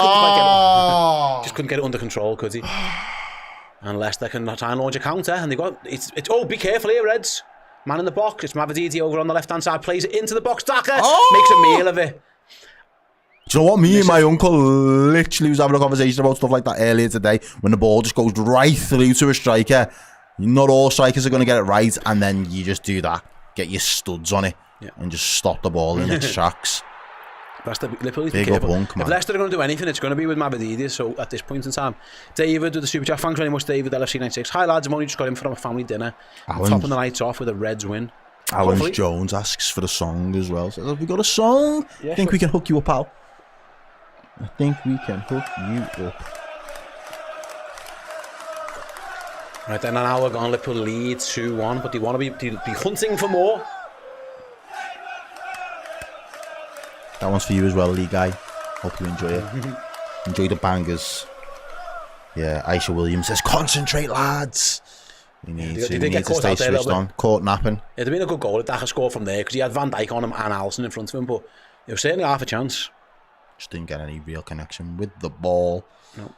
couldn't get it under control, could he? And Leicester can try and launch a counter, and they got it's. Oh, be careful here, Reds. Man in the box. It's Mavididi over on the left hand side. Plays it into the box. Daka makes a meal of it. Do you know what? Me and my uncle literally was having a conversation about stuff like that earlier today. When the ball just goes right through to a striker, not all strikers are going to get it right, and then you just do that, get your studs on it, and just stop the ball in its tracks. Big up Hunk, man. If Leicester are going to do anything, it's going to be with Mavididi. So at this point in time, David with the super chat. Thanks very much, David. LFC96. Hi lads, I've only just got in from a family dinner. Topping the nights off with a Reds win. Alan Jones asks for a song as well. Says, have we got a song? I think we can hook you up, pal. I think we can hook you up. Right then, an hour gone. Liverpool lead 2-1, but they want to be hunting for more. That one's for you as well, Lee Guy. Hope you enjoy it. Enjoy the bangers. Yeah, Aisha Williams says, concentrate, lads. We need to stay switched on. Caught napping. It'd have been a good goal if Daka scored from there, because he had Van Dijk on him and Alisson in front of him, but it was certainly half a chance. Just didn't get any real connection with the ball. No.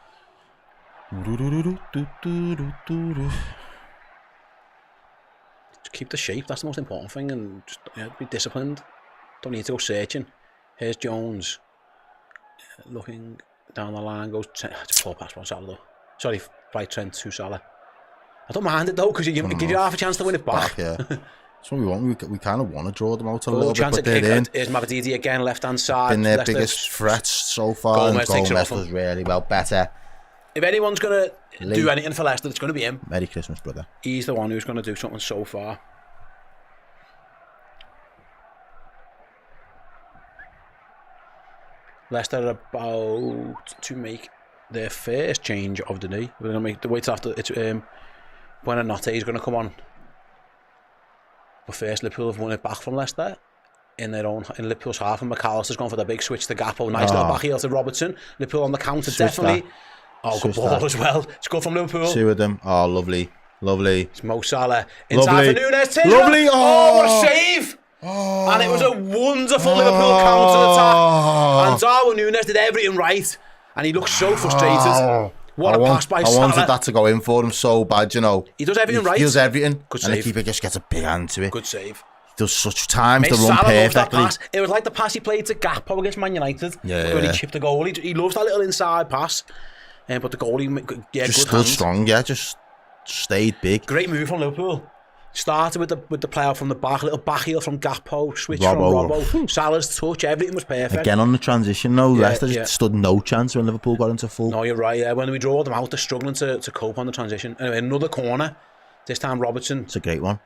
Just keep the shape, that's the most important thing, and just be disciplined. Don't need to go searching. Here's Jones. Looking down the line, goes it's a poor pass from Salah though. Sorry, right Trent to Salah. I don't mind it though, because you give you half a chance to win it back. Yeah. That's what we want. We kind of want to draw them out a little bit, but they're in. Here's Mavididi again, left-hand side. Been their biggest threats so far, and Gomez was really well better. If anyone's going to do anything for Leicester, it's going to be him. Merry Christmas, brother. He's the one who's going to do something so far. Leicester are about to make their first change of the day. We're going to make the wait after it's Buonanotte is going to come on. But first, Liverpool have won it back from Leicester in Liverpool's half, and McAllister's gone for the big switch to Gakpo. Nice little back heel to Robertson. Liverpool on the counter, definitely. Good ball as well. It's good from Liverpool. Two of them. Oh, lovely. It's Mo Salah inside for Nunes. Lovely. What a save! And it was a wonderful Liverpool counter-attack. And Darwin Nunes did everything right. And he looked so frustrated. What a pass by Salah. I wanted that to go in for him so bad, you know. He does everything right. He does everything. Good and save. the keeper just gets a big hand to it. Good save. He does such times to run Salah loves that perfectly. pass. It was like the pass he played to Gakpo against Man United. Yeah. When he chipped the goal. He loves that little inside pass. But the goalie, just good stood hand. strong, just stayed big. Great move from Liverpool. Started with the player from the back, a little back heel from Gakpo, switch from Robbo. Salah's touch, everything was perfect. Again on the transition, though, Leicester just stood no chance when Liverpool got into full. No, you're right. Yeah. When we draw them out, they're struggling to cope on the transition. Anyway, another corner. This time Robertson. It's a great one.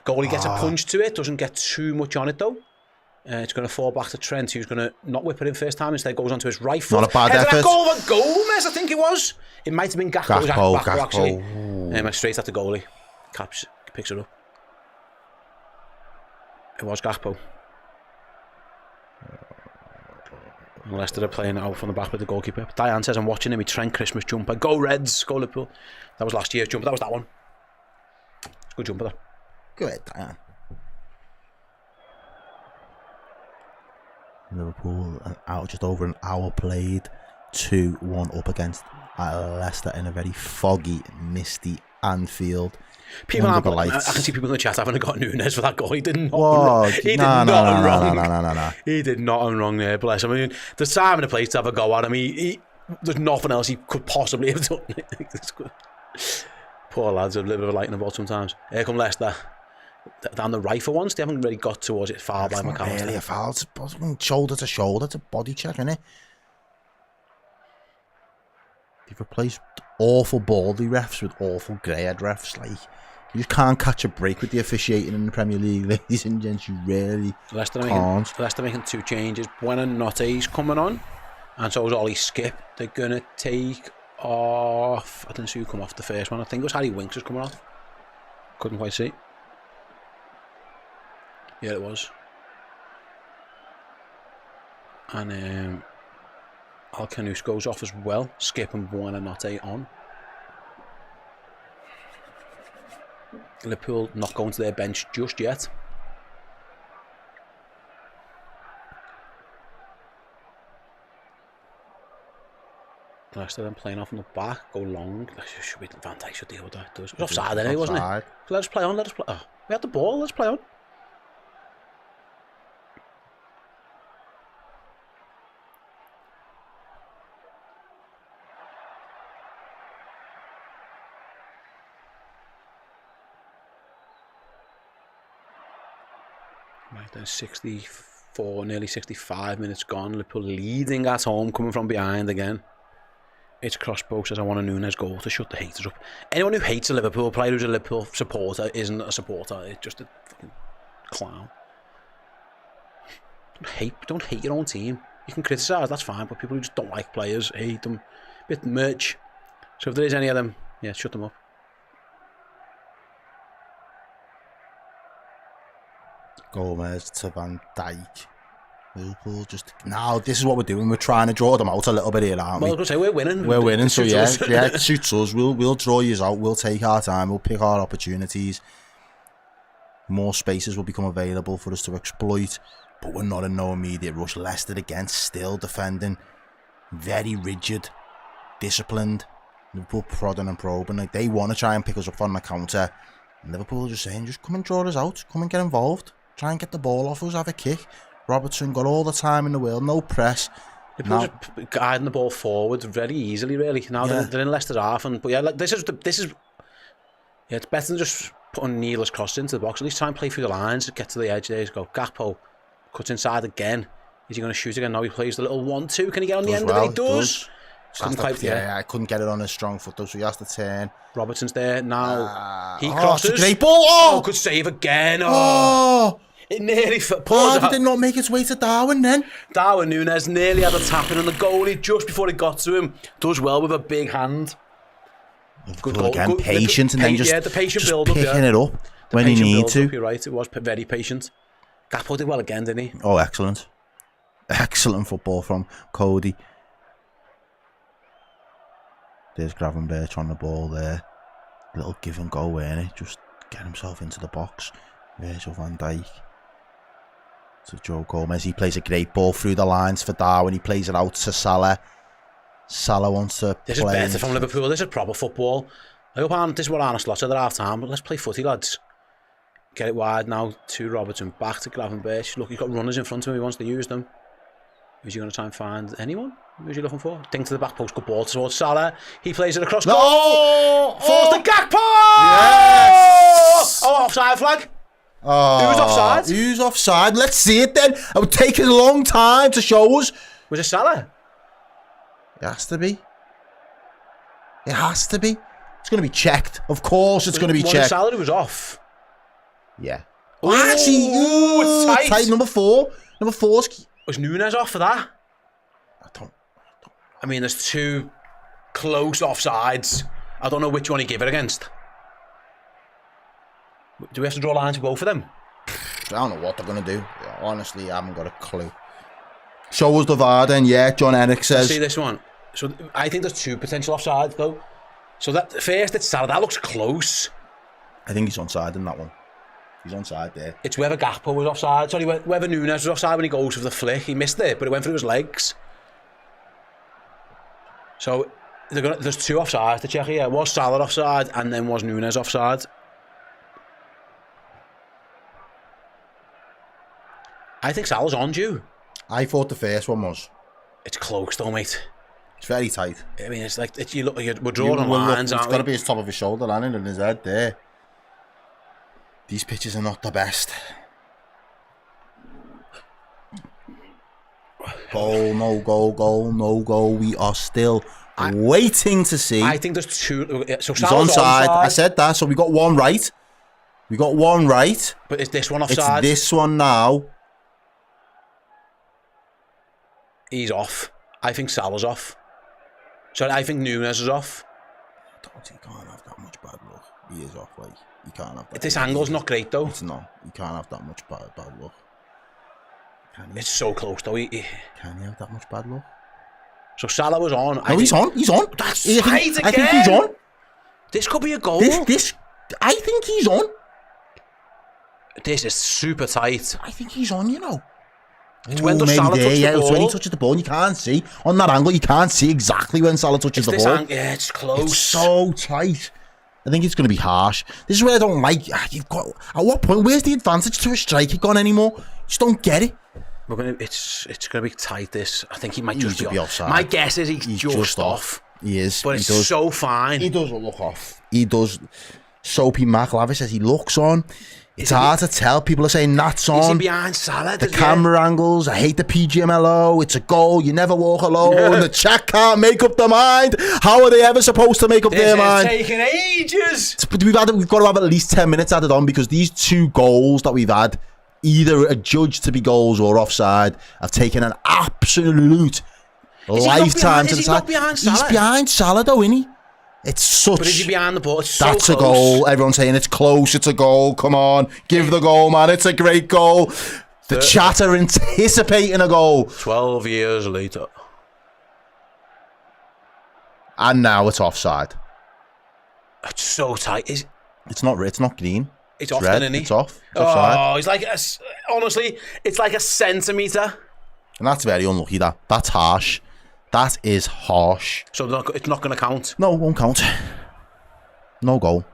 Goalie gets a punch to it, doesn't get too much on it though. It's going to fall back to Trent, who's going to not whip it in first time. Instead, goes onto his right foot. Not a bad effort. That goal of Gomez, I think it was. It might have been Gakpo actually. Straight at the goalie. Picks it up. It was Gakpo. Leicester are playing out from the back with the goalkeeper. Diane says, I'm watching him. He Trent Christmas jumper. Go Reds. Go Liverpool. That was last year's jumper. That was that one. It's a good jumper, though. Good, Diane. Liverpool out just over an hour played. 2-1 up against Leicester in a very foggy, misty Anfield. People I can see people in the chat having got Nunes for that goal. He did not. He did not wrong. He did not wrong there. Bless him. I mean, there's time and a place to have a go at him. There's nothing else he could possibly have done. Poor lads have a little bit of light in the ball sometimes. Here come Leicester. Down the right for once. They haven't really got towards it. Foul by McAllister. It's not really a foul. It's shoulder to shoulder. It's a body check, isn't it? They've replaced awful baldy refs with awful grey-haired refs. Like, you just can't catch a break with the officiating in the Premier League, ladies and gents. You really can't. Leicester making two changes. Buonanotte's coming on, and so is Ollie Skip. They're going to take off... I didn't see who come off the first one. I think it was Harry Winks was coming off. Couldn't quite see. Yeah, it was. And Alcanus goes off as well. Skip and Buonanotte on. Liverpool not going to their bench just yet. Leicester then playing off in the back, go long. Van Dijk should deal with that. It was offside anyway, wasn't it? Let us play on, let us play. Oh, we had the ball, let's play on. Right, then 64, nearly 65 minutes gone. Liverpool leading at home, coming from behind again. It's Crossbow says, I want a Nunes goal to shut the haters up. Anyone who hates a Liverpool player who's a Liverpool supporter isn't a supporter. It's just a fucking clown. Don't hate your own team. You can criticise, that's fine, but people who just don't like players, hate them, bit merch. So if there is any of them, yeah, shut them up. Gomez to Van Dijk. Liverpool just now. This is what we're doing. We're trying to draw them out a little bit here, aren't we? Well, I was going to say we're winning. We're winning, so yeah, it suits us. We'll draw you out. We'll take our time. We'll pick our opportunities. More spaces will become available for us to exploit, but we're not in no immediate rush. Leicester again, still defending, very rigid, disciplined. Liverpool prodding and probing. Like, they want to try and pick us up on the counter. And Liverpool are just saying, just come and draw us out. Come and get involved. Try and get the ball off us. Have a kick. Robertson got all the time in the world. No press. Liverpool just guiding the ball forward very easily, really. Now they're in Leicester's half, but yeah, like this is it's better than just putting needless crosses into the box. At least try and play through the lines, get to the edge there. Go Gakpo cuts inside again. Is he going to shoot again? No, he plays the little 1-2. Can he get on the end of it? He does. I couldn't get it on his strong foot though, so he has to turn. Robertson's there now. He crosses. It's a great ball. Good save again. Oh, It nearly... Did it not make its way to Darwin then? Darwin Núñez nearly had a tap-in, and the goalie, just before it got to him, does well with a big hand. Good goal. Again, patient, and then just the patient just build-up, picking it up when he needs to. You're right, it was very patient. Gakpo did well again, didn't he? Oh, excellent. Excellent football from Cody. There's Gravenberch on the ball there. Little give and go, ain't it? Just get himself into the box. Virgil van Dijk to Joe Gomez. He plays a great ball through the lines for Darwin. He plays it out to Salah. Salah wants to This play. is better from Liverpool. This is proper football. I hope this is what Arne Slot said at half time, but let's play footy, lads. Get it wide now to Robertson. Back to Gravenberch. Look, he's got runners in front of him. He wants to use them. Who's he going to try and find? Anyone? Who's he looking for? Ding to the back post. Good ball towards Salah. He plays it across goal. Falls to Gakpo! Yes! Oh, offside flag. Oh, Who's offside? Who's offside? Let's see it then. It would take a long time to show us. Was it Salah? It has to be. It has to be. It's going to be checked. Of course it's going to be checked. Salah was off. Yeah. Ooh, Actually, it's tight. Number 4. Number 4's... Was Núñez off for that? I don't... I mean, there's two close offsides. I don't know which one he gave it against. Do we have to draw lines to go for them? I don't know what they're going to do. Honestly, I haven't got a clue. Show us the VAR then, yeah. John Eric says... See this one. So I think there's two potential offsides, though. So that first, it's Salah. That looks close. I think he's onside in that one. He's onside there. It's whether Gakpo was offside. Sorry, whether Núñez was offside when he goes for the flick. He missed it, but it went through his legs. So there's two offsides to check here. Was Salah offside, and then was Núñez offside? I think Salah's on due. I thought the first one was. It's close though, mate. It's very tight. I mean, it's like we're drawing lines, aren't It's we? got to be his top of his shoulder, landing in his head there. These pitches are not the best. Goal, no goal, goal, no goal. We are still waiting to see. I think there's two. So He's Salah's onside. I said that, so we got one right. We got one right. But is this one offside? It's this one now. He's off. I think Salah's off. So I think Núñez is off. He can't have that much bad luck. He is off, like. You can't have that. This angle's not great though. It's not. You can't have that much bad luck. It's so close though. Can you have that much bad luck? So Salah was on. No, he's on. He's on. That's I think he's on. This could be a goal. I think he's on. This is super tight. I think he's on, you know. It's when does Salah touch the ball? It's when he touches the ball, and you can't see. On that angle, you can't see exactly when Salah touches the ball. Yeah, it's close. It's so tight. I think it's going to be harsh. This is where I don't like. You've got. At what point? Where's the advantage to a striker gone anymore? Just don't get it. It's going to be tight. This. I think he might just be offside. My guess is he's just off. He is. But it's so fine. He doesn't look off. He does. Soapy McLavish says he looks on. It's hard to tell. People are saying that's on. Is he behind Salah? The camera angles. I hate the PGMLO. It's a goal. You never walk alone. The chat can't make up their mind. How are they ever supposed to make up their mind? It's taking ages. We've got to have at least 10 minutes added on because these two goals that we've had, either adjudged to be goals or offside, have taken an absolute lifetime to decide. He's behind Salah though, isn't he? It's such. But is he behind the ball? It's that's so a goal. Everyone's saying it's close. It's a goal. Come on, give the goal, man. It's a great goal. The chat are anticipating a goal. 12 years later, and now it's offside. It's so tight. It's not. It's not green. It's off, red. Isn't he? It's off. It's offside. Oh, it's like honestly, it's like a centimetre. And that's very unlucky. That's harsh. That is harsh. So it's not going to count? No, it won't count. No goal.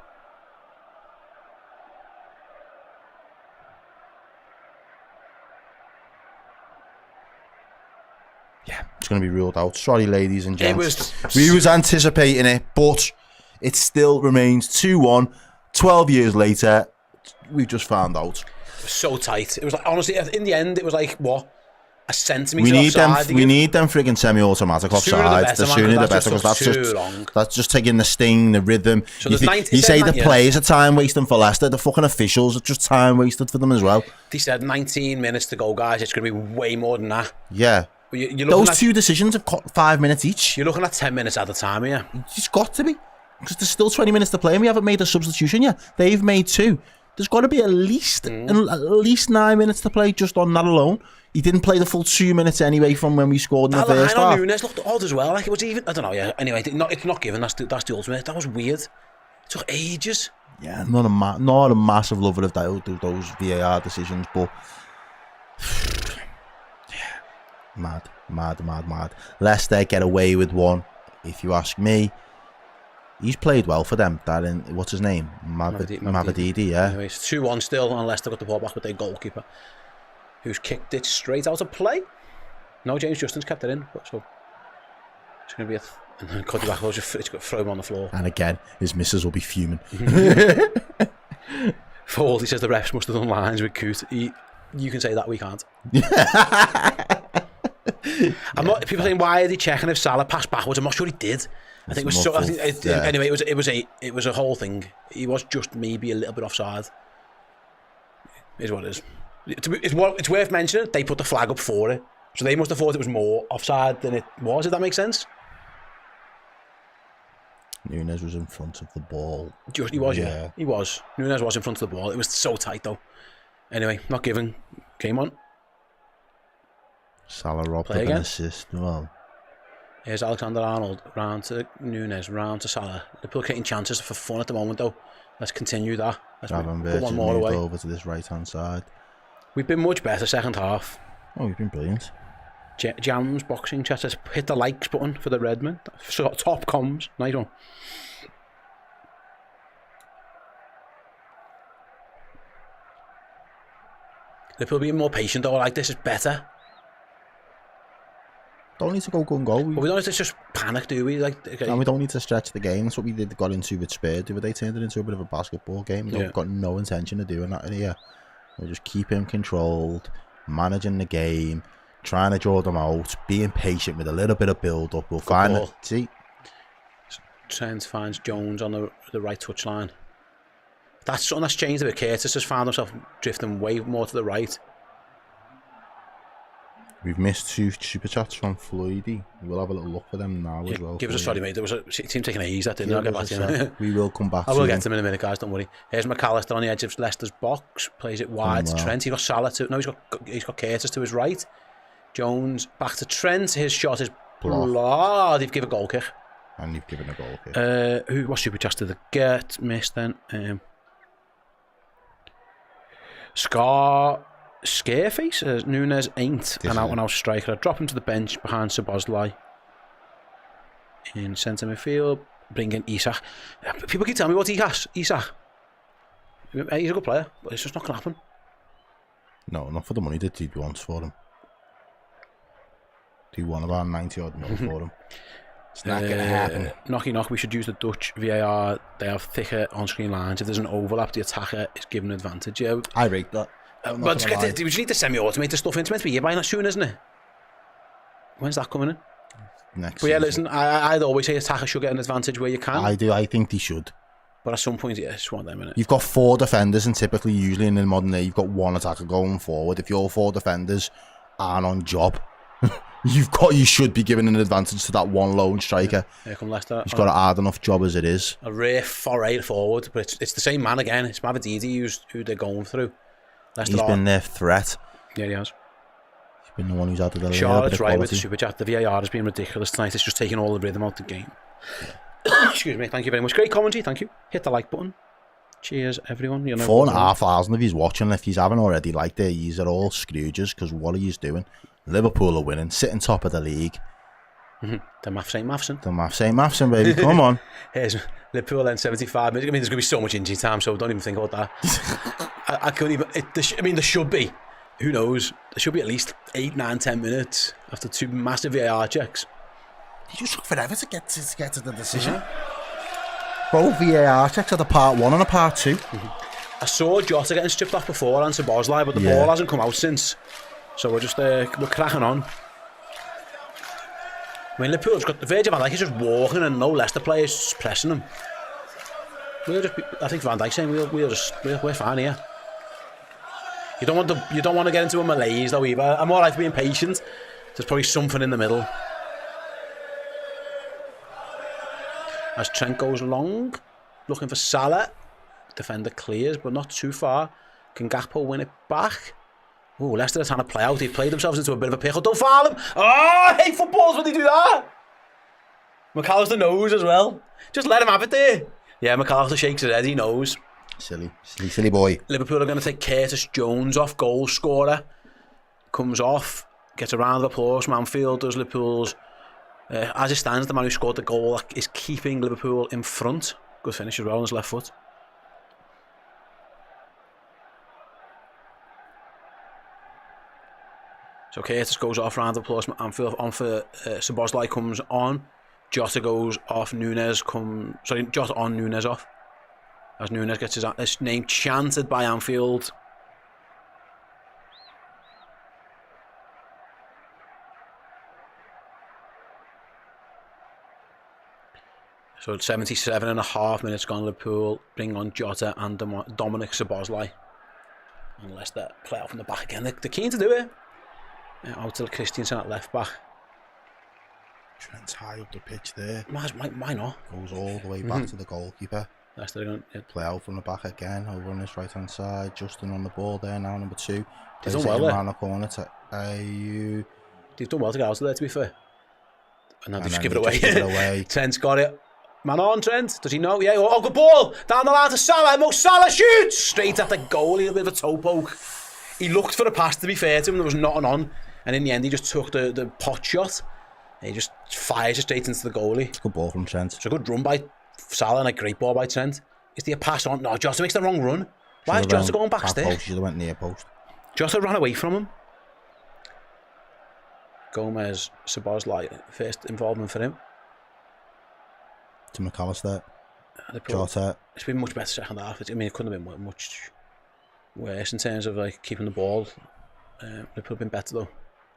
Yeah, it's going to be ruled out. Sorry, ladies and gents. We was anticipating it, but it still remains 2-1. 12 years later, we've just found out. It was so tight. It was like, honestly, in the end, it was like, what? a centimetre offside. We need them frigging semi-automatic offsides. The sooner the better, because that's just taking the sting, the rhythm. So you say the players are time wasting for Leicester, the fucking officials are just time wasted for them as well. They said 19 minutes to go, guys. It's going to be way more than that. Yeah. Those two decisions have got 5 minutes each. You're looking at 10 minutes at a time, yeah. It's got to be, because there's still 20 minutes to play and we haven't made a substitution yet. They've made 2. There's got to be at least 9 minutes to play just on that alone. He didn't play the full 2 minutes anyway from when we scored in the first half. Nunes looked odd as well. Like it was even. I don't know. Yeah. Anyway, it's not given. That's the ultimate. That was weird. It took ages. Yeah, not a massive lover of those VAR decisions, but yeah, mad. Leicester get away with one. If you ask me, he's played well for them. What's his name? Mavadidi, yeah. Anyway, it's 2-1 still, and Leicester got the ball back with their goalkeeper, who's kicked it straight out of play. No, James Justin's kept it in, so it's going to be and then Cody Back will just throw him on the floor. And again, his missus will be fuming. Fold, he says the refs must have done lines with Coot. You can say that, we can't. I'm not. People saying, why are they checking if Salah passed backwards? I'm not sure he did. I think it was so. Anyway, it was a whole thing. He was just maybe a little bit offside. Is what it is. It's worth mentioning. They put the flag up for it, so they must have thought it was more offside than it was. Does that make sense? Nunes was in front of the ball. He was, yeah. He was. Nunes was in front of the ball. It was so tight though. Anyway, not given. Game on. Salah robbed an assist. Well. Here's Alexander-Arnold, round to Nunes, round to Salah. Liverpool creating chances for fun at the moment though. Let's continue that. Let's put one more away. Over to this right-hand side. We've been much better second half. Oh, we've been brilliant. Jams boxing chat says hit the likes button for the Redmen. So top comms, nice one. Liverpool being more patient though, like this is better. Don't need to go gun go. But we don't need to just panic, do we? And we don't need to stretch the game. That's what we got into with Spurs. They turned it into a bit of a basketball game. We've got no intention of doing that here. We'll just keep him controlled, managing the game, trying to draw them out, being patient with a little bit of build up. We'll find it. See, Trent finds Jones on the right touchline. That's something that's changed a bit. Curtis has found himself drifting way more to the right. We've missed 2 super chats from Floydie. We'll have a little look for them now as well. Give us a sorry, mate. There was a team taking an ease, that didn't. I'll get back to you. We will come back. I will get to them in a minute, guys. Don't worry. Here's McAllister on the edge of Leicester's box. Plays it wide to Trent. He's got Salah to. No, he's got Curtis to his right. Jones back to Trent. His shot is blocked. They've given a goal kick. And you've given a goal kick. What super chats did they get? Missed then. Scareface, Nunes ain't an out-and-out striker. I'd drop him to the bench behind Szoboszlai. In centre midfield, bring in Isak. People keep telling me about Isak. He's a good player, but it's just not going to happen. No, not for the money that he wants for him. He won about 90 odd mil for him. It's not going to happen. Knock, we should use the Dutch VAR. They have thicker on-screen lines. If there's an overlap, the attacker is given an advantage. Yeah. I rate that. But we just need to semi-automate stuff in. It's meant to be here by that soon, isn't it? When's that coming in? Next But yeah, listen, I'd always say attacker should get an advantage where you can. I do. I think they should. But at some point, yeah, it's one of them, innit? You've got 4 defenders, and typically, usually in the modern day, you've got 1 attacker going forward. If your 4 defenders aren't on job, you should be given an advantage to that one lone striker. Here come Leicester. He's got a hard enough job as it is. A rare foray forward, but it's the same man again. It's Mavadidi who they're going through. Leicester He's been their threat. Yeah, he has. He's been the one who's added a little Charlotte's bit of right quality. with the super chat. The VAR has been ridiculous tonight. It's just taking all the rhythm out of the game. Excuse me. Thank you very much. Great commentary. Thank you. Hit the like button. Cheers, everyone. 4,500 of he's watching. If he's haven't already liked it, he's at all Scrooges, because what are you doing? Liverpool are winning, sitting top of the league. The maths ain't mathsing. The maths ain't mathsing, baby. Come on. Here's Liverpool then 75 minutes. I mean, there's going to be so much injury time, so don't even think about that. I couldn't even. There should be. Who knows? There should be at least 8, 9, 10 minutes after 2 massive VAR checks. He just took forever to get to the decision. Both VAR checks had a part 1 and a part 2. I saw Jota getting stripped off before and Szoboszlai, but the ball hasn't come out since. So we're just we're cracking on. I mean, Liverpool's got the Virgil van Dijk is just walking and no Leicester players pressing him. I think Van Dijk's saying we're fine here. You don't want to get into a malaise though either. I'm all right for being patient. There's probably something in the middle. As Trent goes long, looking for Salah. Defender clears, but not too far. Can Gakpo win it back? Oh, Leicester are trying to play out. They've played themselves into a bit of a pickle. Don't foul him! Oh, I hate footballs when they do that! McAllister knows as well. Just let him have it there. Yeah, McAllister shakes his head, he knows. Silly boy. Liverpool are going to take Curtis Jones off, goal scorer. Comes off, gets a round of applause from Anfield, does Liverpool's... as it stands, the man who scored the goal is keeping Liverpool in front. Good finish as well on his left foot. So Curtis goes off, round of applause from Anfield. On for Szoboszlai comes on. Jota goes off, Jota on, Nunes off. As Nunes gets his name chanted by Anfield. So 77.5 minutes gone. Liverpool bring on Jota and Dominic Szoboszlai. And Leicester play off in the back again. They're keen to do it. Out to Christensen at left back. Trent's high up the pitch there. Why not? Goes all the way back to the goalkeeper. Leicester going to play out from the back again. Over on this right hand side. Justin on the ball there now, number 2. They've done well there. Around the corner to Ayew. They've done well to get out of there, to be fair. And now they just give it away. Trent's got it. Man on, Trent. Does he know? Yeah. Oh, good ball. Down the line to Salah. Mo Salah shoots! Straight at the goal. He had a bit of a toe poke. He looked for a pass, to be fair to him. There was nothing on. And in the end, he just took the pot shot. And he just fires it straight into the goalie. Good ball from Trent. It's a good run by Salah and a great ball by Trent. Is there a pass on? No, Jota makes the wrong run. Why is Jota going back there? Should have went near post. Jota ran away from him. Gomez, Szoboszlai, first involvement for him. To McAllister. Jota. It's been much better second half. I mean, it couldn't have been much worse in terms of like keeping the ball. Liverpool have been better though.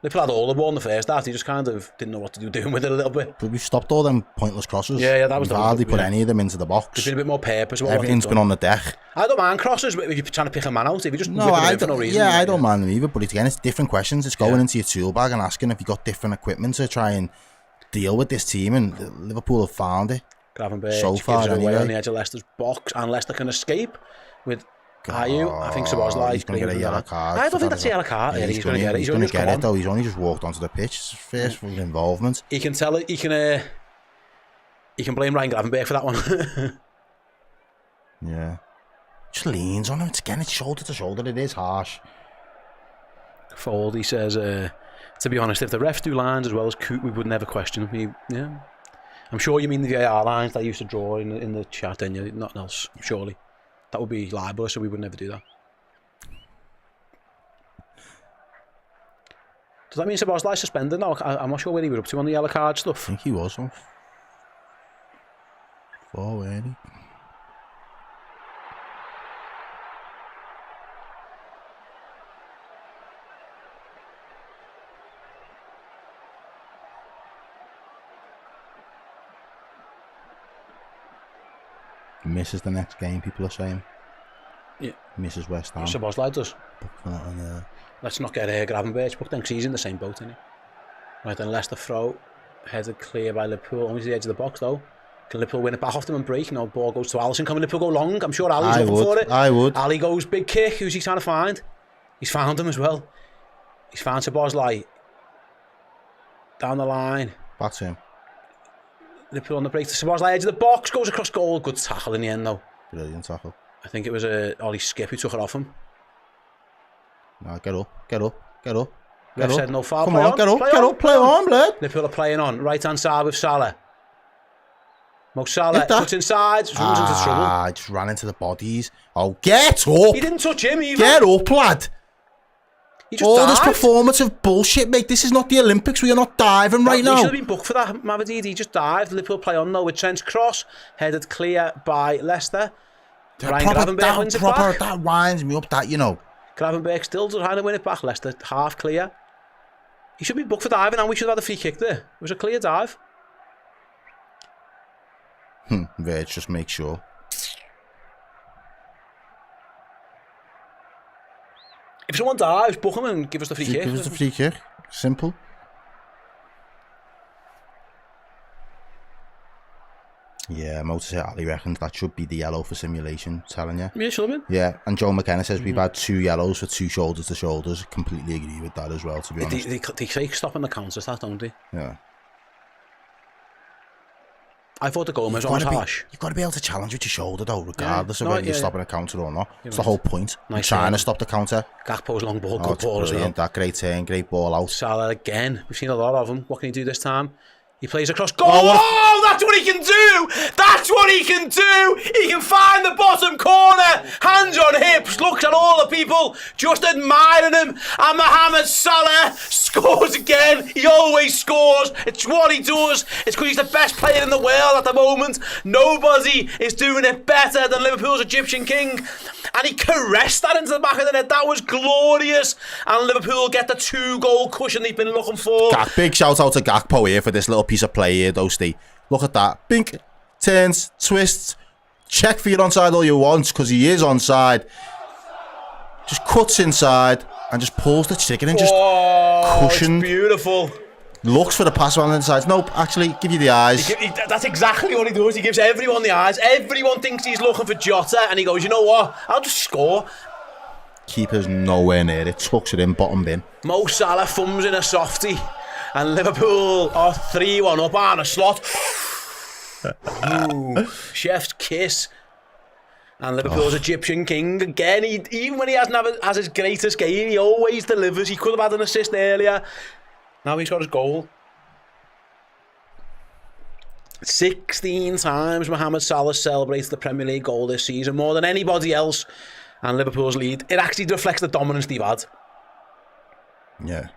Liverpool had all the ball in the first half. They just kind of didn't know what to do doing with it a little bit. But we've stopped all them pointless crosses. Yeah, that was we've hardly put any of them into the box. There's been a bit more purpose. Everything's been on the deck. I don't mind crosses if you're trying to pick a man out. If you just no, for no reason. Yeah, I don't mind them either. But again, it's different questions. It's going into your tool bag and asking if you got different equipment to try and deal with this team. And Liverpool have found it. Gravenberch so far gives it anyway. Away on the edge of Leicester's box, and Leicester can escape with Ayew. I think Szoboszlai. He's going to get a yellow card. I don't think that's a yellow card. Yeah, he's going to get it. He's going to get it though. He's only just walked onto the pitch. It's his first full involvement. He can tell it. He can blame Ryan Gravenberch for that one. Yeah. Just leans on him. It's shoulder to shoulder. It is harsh. Fold, he says, to be honest, if the refs do lines as well as Coot, we would never question him. Yeah. I'm sure you mean the VAR lines that I used to draw in the chat, and you nothing else, surely. That would be libelous, so we would never do that. Does that mean Szoboszlai suspended now? I'm not sure where he was up to on the yellow card stuff. I think he was on 4, weren't he? Misses the next game, people are saying. Yeah. Misses West Ham. Szoboszlai does. Yeah. Let's not get Gravenberch booked then, because he's in the same boat, isn't he? Right, then Leicester throw. Headed clear by Liverpool. Only to the edge of the box, though. Can Liverpool win it back off them and break? No, ball goes to Alisson. Can Liverpool go long? I'm sure Ali's looking for it. I would. Ali goes, big kick. Who's he trying to find? He's found him as well. He's found Szoboszlai. Down the line. Back to him. Liverpool on the break to Szoboszlai, edge of the box, goes across goal. Good tackle in the end though. Brilliant tackle. I think it was Ollie Skip who took it off him. No, get up. Ref said no foul. Come on, get up, play on, blood. Liverpool are playing on, right hand side with Salah. Mo Salah puts inside, runs into trouble. Just ran into the bodies. Oh, get up! He didn't touch him either. Get up, lad. He just dived. This performative bullshit, mate. This is not the Olympics. We are not diving right now. He should have been booked for that, Mavididi. He just dived. Liverpool play on though with Trent's cross, headed clear by Leicester. Ryan Gravenberch wins it back. That winds me up, that, you know. Gravenberch still trying to win it back. Leicester half clear. He should be booked for diving and we should have had a free kick there. It was a clear dive. Verge just make sure. If someone dives, book him and give us the free kick. Give us the free kick. Simple. Yeah, Motor Ali reckons that should be the yellow for simulation, telling you. Yeah, should have been. Yeah, and Joe McKenna says we've had 2 yellows for 2 shoulders to shoulders. Completely agree with that as well, to be honest. They say stopping the counters, that, don't they? Yeah. I thought the Gomez one was harsh. You've got to be able to challenge with your shoulder, though, regardless of whether you're stopping a counter or not. It's the whole point. Nice trying to stop the counter. Gakpo's long ball, good ball as well. That great turn, great ball out. Salah again. We've seen a lot of him. What can he do this time? He plays across goal. Oh, that's what he can do. That's what he can do. He can find the bottom corner. Hands on hips. Looks at all the people just admiring him. And Mohamed Salah scores again. He always scores. It's what he does. It's because he's the best player in the world at the moment. Nobody is doing it better than Liverpool's Egyptian king. And he caressed that into the back of the net. That was glorious. And Liverpool get the 2-goal cushion they've been looking for. Big shout out to Gakpo here for this little piece of play here, though, Steve. Look at that. Bink, turns, twists. Check for your onside all you want, because he is onside. Just cuts inside and just pulls the chicken and just cushion. It's beautiful. Looks for the pass around the inside. Nope, actually, give you the eyes. That's exactly what he does. He gives everyone the eyes. Everyone thinks he's looking for Jota, and he goes, you know what? I'll just score. Keeper's nowhere near it. Tucks it in, bottom bin. Mo Salah thumbs in a softie. And Liverpool are 3-1 up on a slot. Chef's kiss. And Liverpool's Egyptian king again. Even when he has his greatest game, he always delivers. He could have had an assist earlier. Now he's got his goal. 16 times Mohamed Salah celebrates the Premier League goal this season, more than anybody else. And Liverpool's lead, it actually reflects the dominance they've had. Yeah.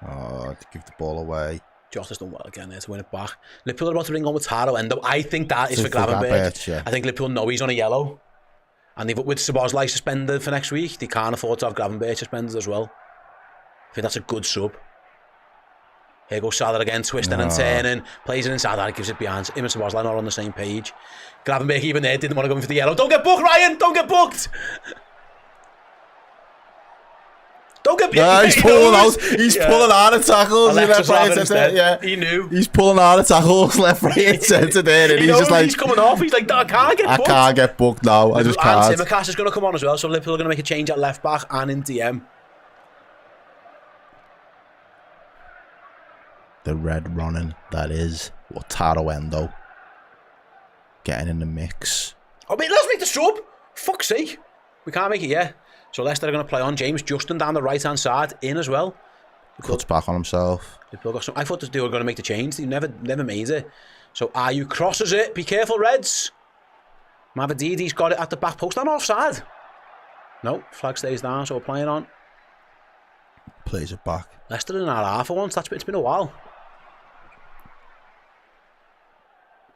Oh, to give the ball away. Jota's done well again there to win it back. Liverpool are about to ring on with Taro Endo. I think that is for Gravenberch. Yeah. I think Liverpool know he's on a yellow. And with Szoboszlai suspended for next week, they can't afford to have Gravenberch suspended as well. I think that's a good sub. Here goes Salah again, twisting and turning. Plays it inside, and gives it behind. Him and Szoboszlai not on the same page. Gravenberch even there didn't want to go in for the yellow. Don't get booked, Ryan! Don't get booked! Don't get booked! He's pulling out. He's pulling out of tackles. Left, right, and center. Yeah. He knew. He's pulling out of tackles left, right, and centre there. And he's just like, he's coming off. He's like, I can't get booked. I can't get booked now. I just can't. And Tsimikas is going to come on as well. So Liverpool are going to make a change at left back and in DM. The red running that is Taro Endo getting in the mix. Oh, mate, let's make the sub. Fuck's sake. We can't make it yet. So Leicester are going to play on. James Justin down the right-hand side, in as well. Cuts back on himself. I thought they were going to make the change. They never made it. So Ayew crosses it. Be careful, Reds. Mavadidi's got it at the back post. And offside. No, flag stays down, so we're playing on. Plays it back. Leicester in our half for once. It's been a while.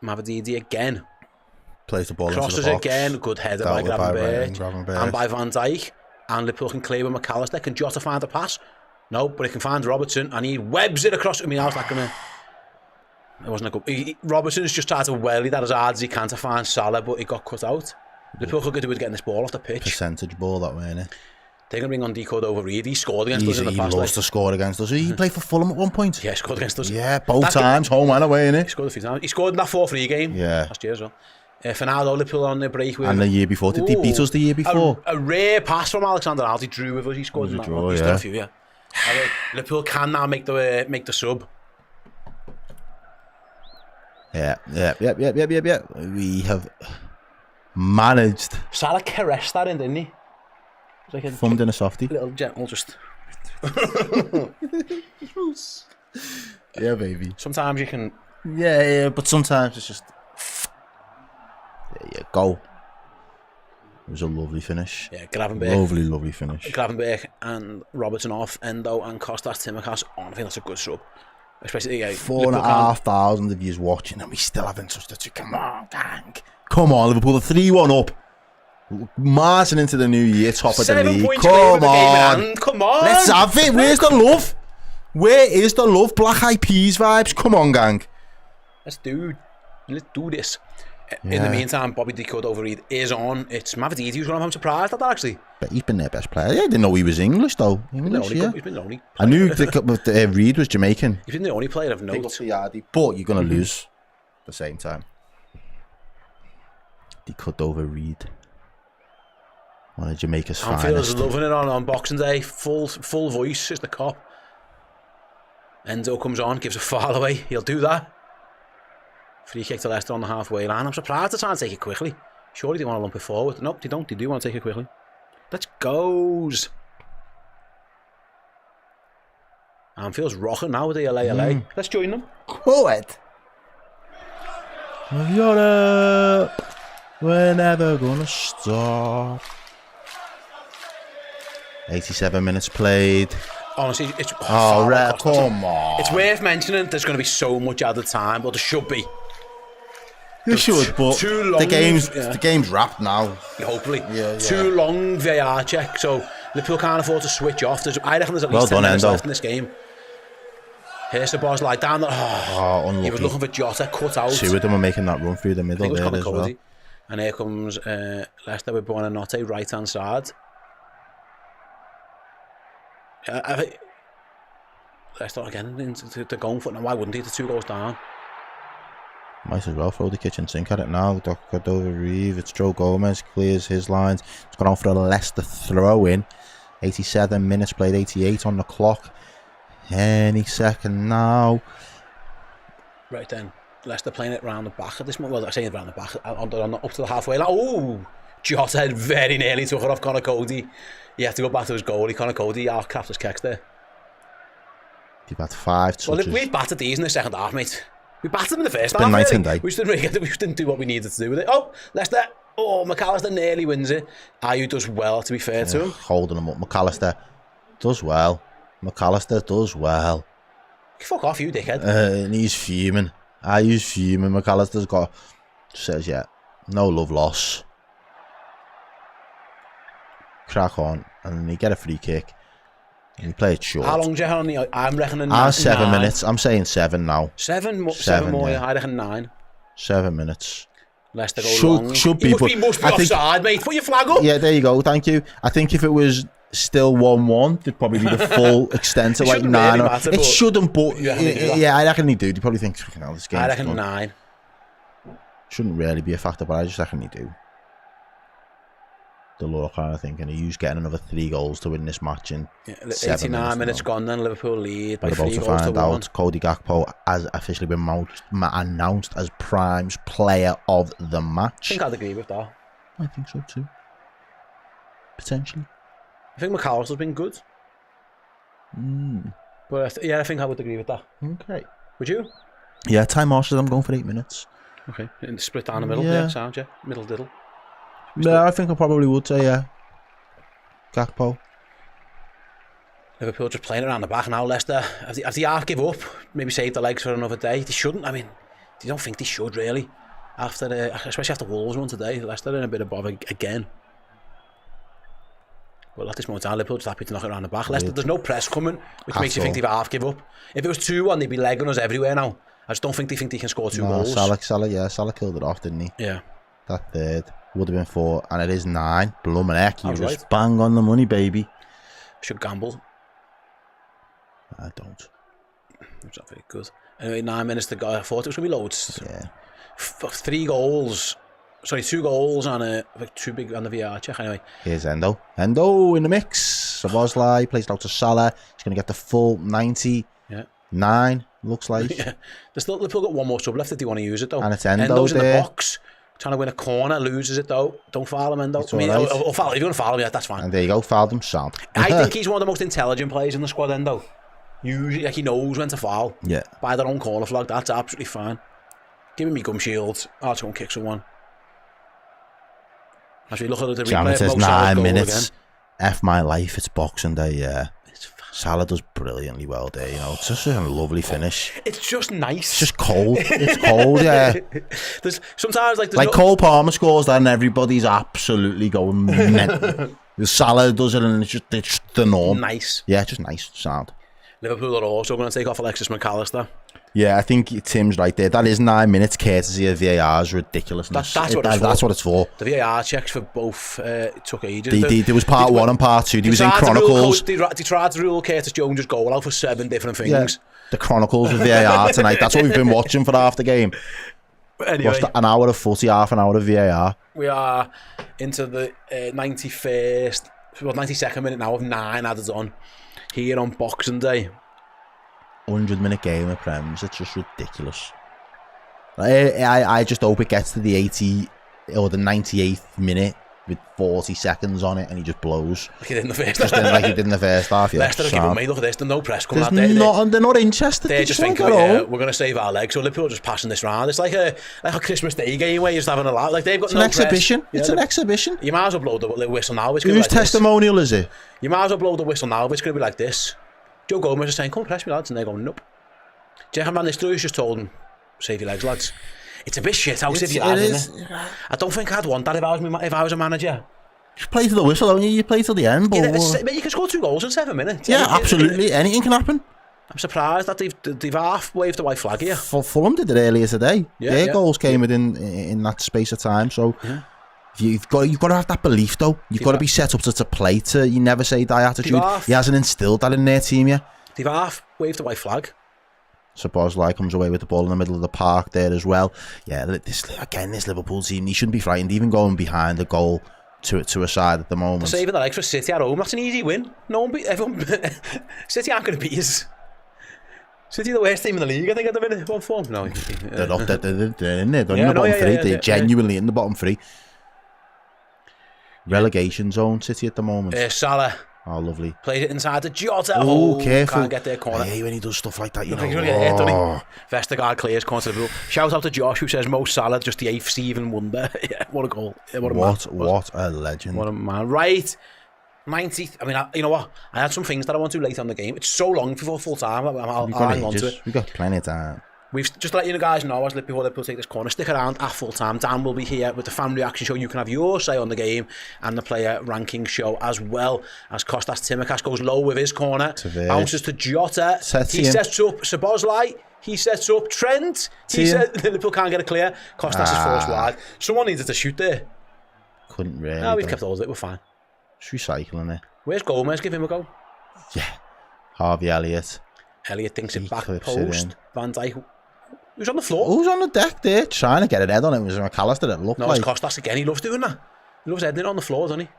Mavadidi again. Plays the ball crosses into the box. Again. Good header by Gravenberch. And by Van Dijk. And Liverpool can clear with McAllister. Can Jota find the pass? No, but he can find Robertson. And he webs it across. I mean, how's that going to... It wasn't a good... Robertson's just tried to welly that as hard as he can to find Salah, but he got cut out. Liverpool could do with getting this ball off the pitch. Percentage ball, that way, innit? They're going to bring on Deco over Reed. He scored against us in the past. He loves to score against us. He played for Fulham at one point. Yeah, he scored against us. Yeah, both times, home and away, innit? He scored a few times. He scored in that 4-3 game last year as well. Fernando, Liverpool on the break with... And the year before. Did they beat us the year before? A rare pass from Alexander Arnold. He drew with us. He scored in that one. He's done a few, yeah. Liverpool can now make the sub. Yeah. We have managed. Salah caressed that in, didn't he? Like thumbed in a softie. Little gentle, just. Yeah, baby. Sometimes you can. Yeah, but sometimes it's just. There you go. It was a lovely finish. Yeah, Gravenberch. Lovely finish. Gravenberch and Robertson off, Endo and Kostas Tsimikas on. I think that's a good sub. Especially 4,500 of yous watching, and we still haven't touched it. Come on, gang. Come on, Liverpool. 3-1 up. Marching into the new year, top of the 7 league. points away with Come the game in on. hand. Come on. Let's have it. Where's the love? Where is the love? Black Eyed Peas vibes. Come on, gang. Let's do this. In the meantime, Bobby De Cordova-Reid is on. It's Mavadidi who's on. I'm surprised at that, actually. But he's been their best player. Yeah, I didn't know he was English, though. English, He's been the only I knew Reid was Jamaican. He's been the only player of note. But you're going to lose at the same time. De Cordova-Reid. One of Jamaica's Anfield's finest. loving it on Boxing Day. Full voice is the cop. Endo comes on, gives a foul away. He'll do that. Free kick to Leicester on the halfway line. I'm surprised they're trying to take it quickly. Surely they want to lump it forward. Nope, they don't. They do want to take it quickly. Let's goes. Anfield's rocking now with the LA. Let's join them. Go ahead. Europe. We're never gonna stop. 87 minutes played. Honestly, it's Come on. It's worth mentioning. There's going to be so much added time, but there should be. You should, but too long, the game's wrapped now. Hopefully. Yeah. Too long VAR check, so Liverpool can't afford to switch off. I reckon there's at Well least 10 done, minutes Endo. left in this game. Here's the boss like down the... Unlucky. He was looking for Jota, cut out. Two of them are making that run through the middle there as well. And here comes Leicester with Buonanotte, right-hand side. I think Leicester again, they're going for it now. Why wouldn't he? The 2 goals down. Might as well throw the kitchen sink at it now. Cordova-Reid, it's Joe Gomez, clears his lines. It's gone on for a Leicester throw-in. 87 minutes played, 88 on the clock. Any second now. Right then, Leicester playing it round the back at this moment. Well, I'm saying round the back, up to the halfway line. Oh, Jota very nearly took it off Conor Cody. You have to go back to his goalie. Conor Cody crapped his kicks there. You've had 5 touches. Well, we battered these in the second half, mate. We battered them in the first half. Been night really. and day. We just didn't do what we needed to do with it. Oh, Leicester. Oh, McAllister nearly wins it. Ayew does well, to be fair to him. Holding him up. McAllister does well. Fuck off, you dickhead. And he's fuming. Ayew's fuming. McAllister's says, no love loss. Crack on. And then you get a free kick. And you play it short. How long do you have on the... I'm reckoning 7 minutes. I'm saying 7 now. 7 more, yeah. I reckon 9. 7 minutes. Leicester go long. Should be. You must be offside, mate. Put your flag up. Yeah, there you go. Thank you. I think if it was still 1-1, it'd probably be the full extent of like 9. Really matter, it shouldn't, but yeah, I reckon they do. They probably think, this game. I reckon 9. Shouldn't really be a factor, but I just reckon they do. The law kind of thinking, are you getting another 3 goals to win this match in 89 minutes gone then, Liverpool lead by 3 goals about to to find 1. out Cody Gakpo has officially been announced as Prime's player of the match. I think I'd agree with that. I think so too. Potentially. I think McAllister's been good. But I think I would agree with that. Okay. Would you? Yeah, Ty Marshall, I'm going for 8 minutes. Okay. In the split down the middle, sound, middle diddle. Yeah, I think I probably would say, Gakpo. Liverpool just playing around the back now. Leicester, as the half give up, maybe save the legs for another day. They shouldn't. I mean, they don't think they should really. Especially after Wolves won today, Leicester in a bit of bother again. Well, at this moment in time, Liverpool just happy to knock it around the back. Leicester, there's no press coming, which makes you think they've half give up. If it was 2-1, they'd be legging us everywhere now. I just don't think they can score 2 goals. Salah killed it off, didn't he? Yeah. That third would have been 4, and it is 9. Blooming heck, you was just right. bang on the money, baby. Should gamble. I don't. It's not very good. Anyway, 9 minutes to go. I thought it was going to be loads. Yeah. 3 goals. Sorry, 2 goals and too big on the VR check. Anyway, here's Endo. Endo in the mix. Szoboszlai plays it out to Salah. He's going to get the full 90. Yeah. 9, looks like. Yeah. Liverpool got 1 more sub left if they want to use it though. And it's Endo Endo's there. In the box. Trying to win a corner, loses it though. Don't foul him, Endo. It's all right. Or foul. If you want to foul him, that's fine. And there you go, fouled him, sound. I think he's one of the most intelligent players in the squad, Endo. Usually, he knows when to foul. Yeah. By their own corner flag, that's absolutely fine. Give me gum shields. I'll just go and kick someone. As we look at the replay, It says 9 minutes. F my life, it's Boxing Day, yeah. It's Salah does brilliantly well there, you know. It's just a lovely finish. It's just nice. It's just cold. It's cold, yeah. There's sometimes like Cole Palmer scores that and everybody's absolutely going mental. Salah does it and it's just the norm. Nice. Yeah, just nice sound. Liverpool are also going to take off Alexis McAllister. Yeah, I think Tim's right there. That is 9 minutes courtesy of VAR's ridiculousness. That's what it's for. The VAR checks for both took ages. There was part 1 and part 2. There was in Chronicles. They tried to rule Curtis Jones' goal out for 7 different things. Yeah, the Chronicles of VAR tonight. That's what we've been watching for half the game. Anyway, an hour of footy, half an hour of VAR. We are into the 92nd minute now of 9 added on here on Boxing Day. 100-minute game of Prems. It's just ridiculous. I just hope it gets to the 80 or the 98th minute with 40 seconds on it and he just blows. Like he did in the first half. Like he did in the first half, yeah. Leicester have given me, look at this, there's no press coming out there. They're not interested. They're just thinking, we're going to save our legs. So Liverpool are just passing this round. It's like a Christmas Day game where you're just having a laugh. Like they've got it's an exhibition. It's an exhibition. You might as well blow the whistle now. It's Whose testimonial is it? You might as well blow the whistle now. It's going to be like this. Joe Gomez is saying, come press me, lads. And they're going, nope. Jacob Van Nistelrooy's just told them, save your legs, lads. It's a bit shit house if you had, isn't it? I don't think I'd want that if I was a manager. You play to the whistle, don't you? You play till the end. But you can score 2 goals in 7 minutes. Yeah, absolutely. Anything can happen. I'm surprised that they've half waved the white flag here. Fulham did it earlier today. Their goals came within in that space of time. So you've got to have that belief, though. You've got to be set up to play to. You never say die attitude. He hasn't instilled that in their team yet. They've half waved the white flag. Szoboszlai comes away with the ball in the middle of the park there as well. Yeah, this Liverpool team, he shouldn't be frightened, even going behind the goal to a side at the moment. They're saving the legs for City at home. That's an easy win. No one City aren't going to beat us. City are the worst team in the league, I think, at the minute. What form? No, they're in there. They're in the bottom 3. They're genuinely in the bottom 3. Relegation zone, City at the moment. Salah. Oh, lovely. Plays it inside the Jota. Oh, careful. Can't get their corner. I hate when he does stuff like that, you know. He's going to get hit, doesn't he? Vestergaard clears corner to Liverpool. Shout out to Josh, who says Mo Salah, just the 8th Stephen wonder. Yeah, what a goal. What a legend. What a man. Right. 90th. I mean, you know what? I had some things that I want to do late on the game. It's so long before full time. I'll hang on to it. We've got plenty of time. We've just to let you guys know, as before Liverpool take this corner, stick around at full time. Dan will be here with the fan reaction show. You can have your say on the game and the player ranking show as well. As Kostas Tsimikas goes low with his corner, bounces to Jota. He sets up Szoboszlai. He sets up Trent. He said Liverpool can't get it clear. Kostas is forced wide. Someone needed to shoot there. Couldn't really. No, we've kept all of it. We're fine. Just recycling it. Where's Gomez? Give him a go. Yeah. Harvey Elliott. Elliott thinks it back post. Van Dijk. Who's on the floor? Who's on the deck there? Trying to get an head on it. It was McAllister, it looked like. No, it's Kostas again. He loves doing that. He loves heading it on the floor, doesn't he?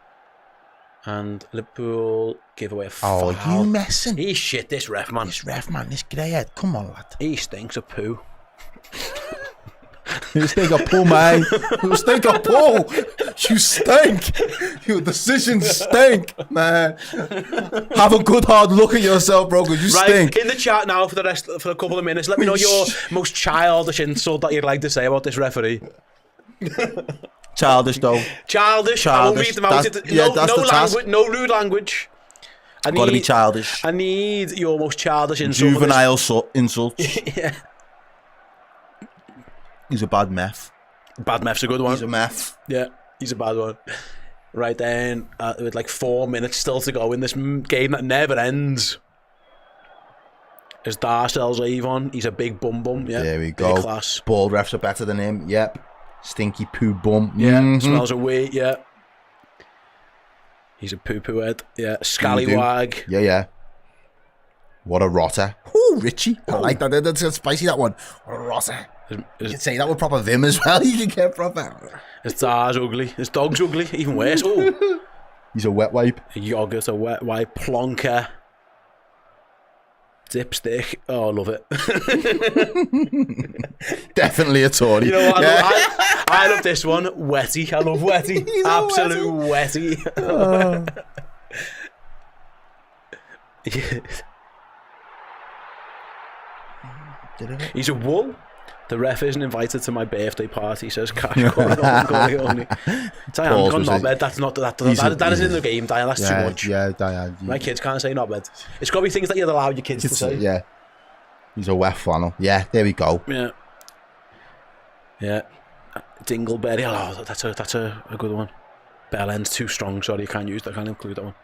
And Liverpool give away a foul. Oh, you messing? He's shit, this ref, man. This grey head. Come on, lad. He stinks of poo. You stink of poo, man. You stink of poo. You stink. Your decisions stink, man. Have a good hard look at yourself, bro, because you stink. In the chat now for a couple of minutes, let me know your most childish insult that you'd like to say about this referee. Childish, though. Childish. I won't read them out. No rude language. Got to be childish. I need your most childish insult. Juvenile insults. Yeah. He's a bad meth. Bad meth's a good one. He's a meth. Yeah, he's a bad one. Right then, with like 4 minutes still to go in this game that never ends. As Darcel's Avon, he's a big bum. Yeah, there we go. Class. Ball refs are better than him. Yep. Stinky poo bum. Yeah, smells of wheat. Yeah. He's a poo head. Yeah, scallywag. Yeah. What a rotter. Ooh, Richie. I like that. That's spicy, that one. What a rotter. You can say that with proper vim as well. You can get proper. His dar's ugly. His dog's ugly. Even worse. Oh. He's a wet wipe. A yogurt, a wet wipe. Plonker. Dipstick. Oh, I love it. Definitely a Tory. You know what? I love this one. Wetty. I love Wetty. Absolute Wetty. He's a wool. The ref isn't invited to my birthday party, says Cash. Corleone. Diane, gone knobhead. That's not that isn't in the game, Diane. That's too much. Yeah, Diane. My kids can't say knobhead. It's got to be things that you'd allow your kids to say. Yeah. He's a wet flannel. Yeah, there we go. Yeah. Dingleberry. Oh, that's a good one. Bell end's too strong. Sorry, you can't use that. I can't include that one.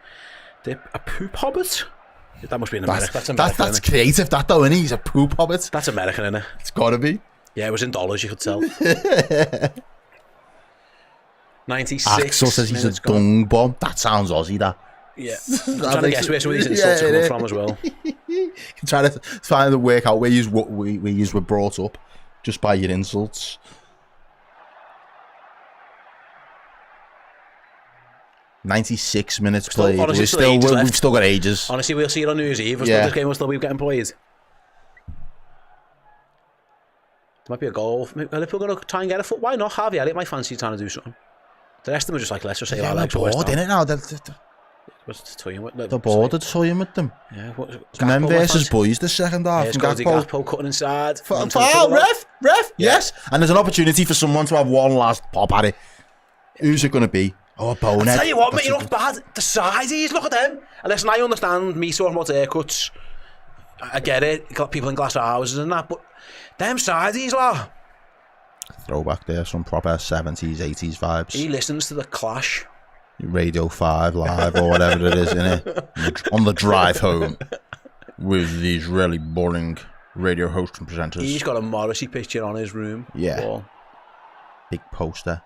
A poop hobbit. That must be an American. That's American. That's creative. That though, isn't he? He's a poop hobbit. That's American, isn't it? It's got to be. Yeah, it was in dollars. You could tell. 96. Axel says he's a dung bomb. That sounds Aussie. That. Yeah. I'm trying to guess where some of these insults are coming from as well. Can try to find the work out where you were brought up just by your insults. 96 minutes played. We've still got ages. Honestly, we'll see it on New Year's Eve. This game will still be getting played. There might be a goal. Are Liverpool going to try and get a foot? Why not? Harvey Elliott might fancy trying to do something. The rest of them are just like, let's just say, they're bored, innit now? They're bored of toying with them. Yeah. Men versus boys the second half. Here's Gakpo cutting inside. Foul, ref. Yes. And there's an opportunity for someone to have one last pop at it. Who's it going to be? Oh, a bonehead. I tell you what, mate, you're not bad. The sizes, look at them. And listen, I understand me talking about haircuts. I get it. You got people in glass houses and that, but them sizes, lah. Throwback there, some proper 70s, 80s vibes. He listens to The Clash. Radio 5 Live or whatever it is, innit? On the drive home with these really boring radio hosts and presenters. He's got a Morrissey picture on his room. Yeah. Wall. Big poster.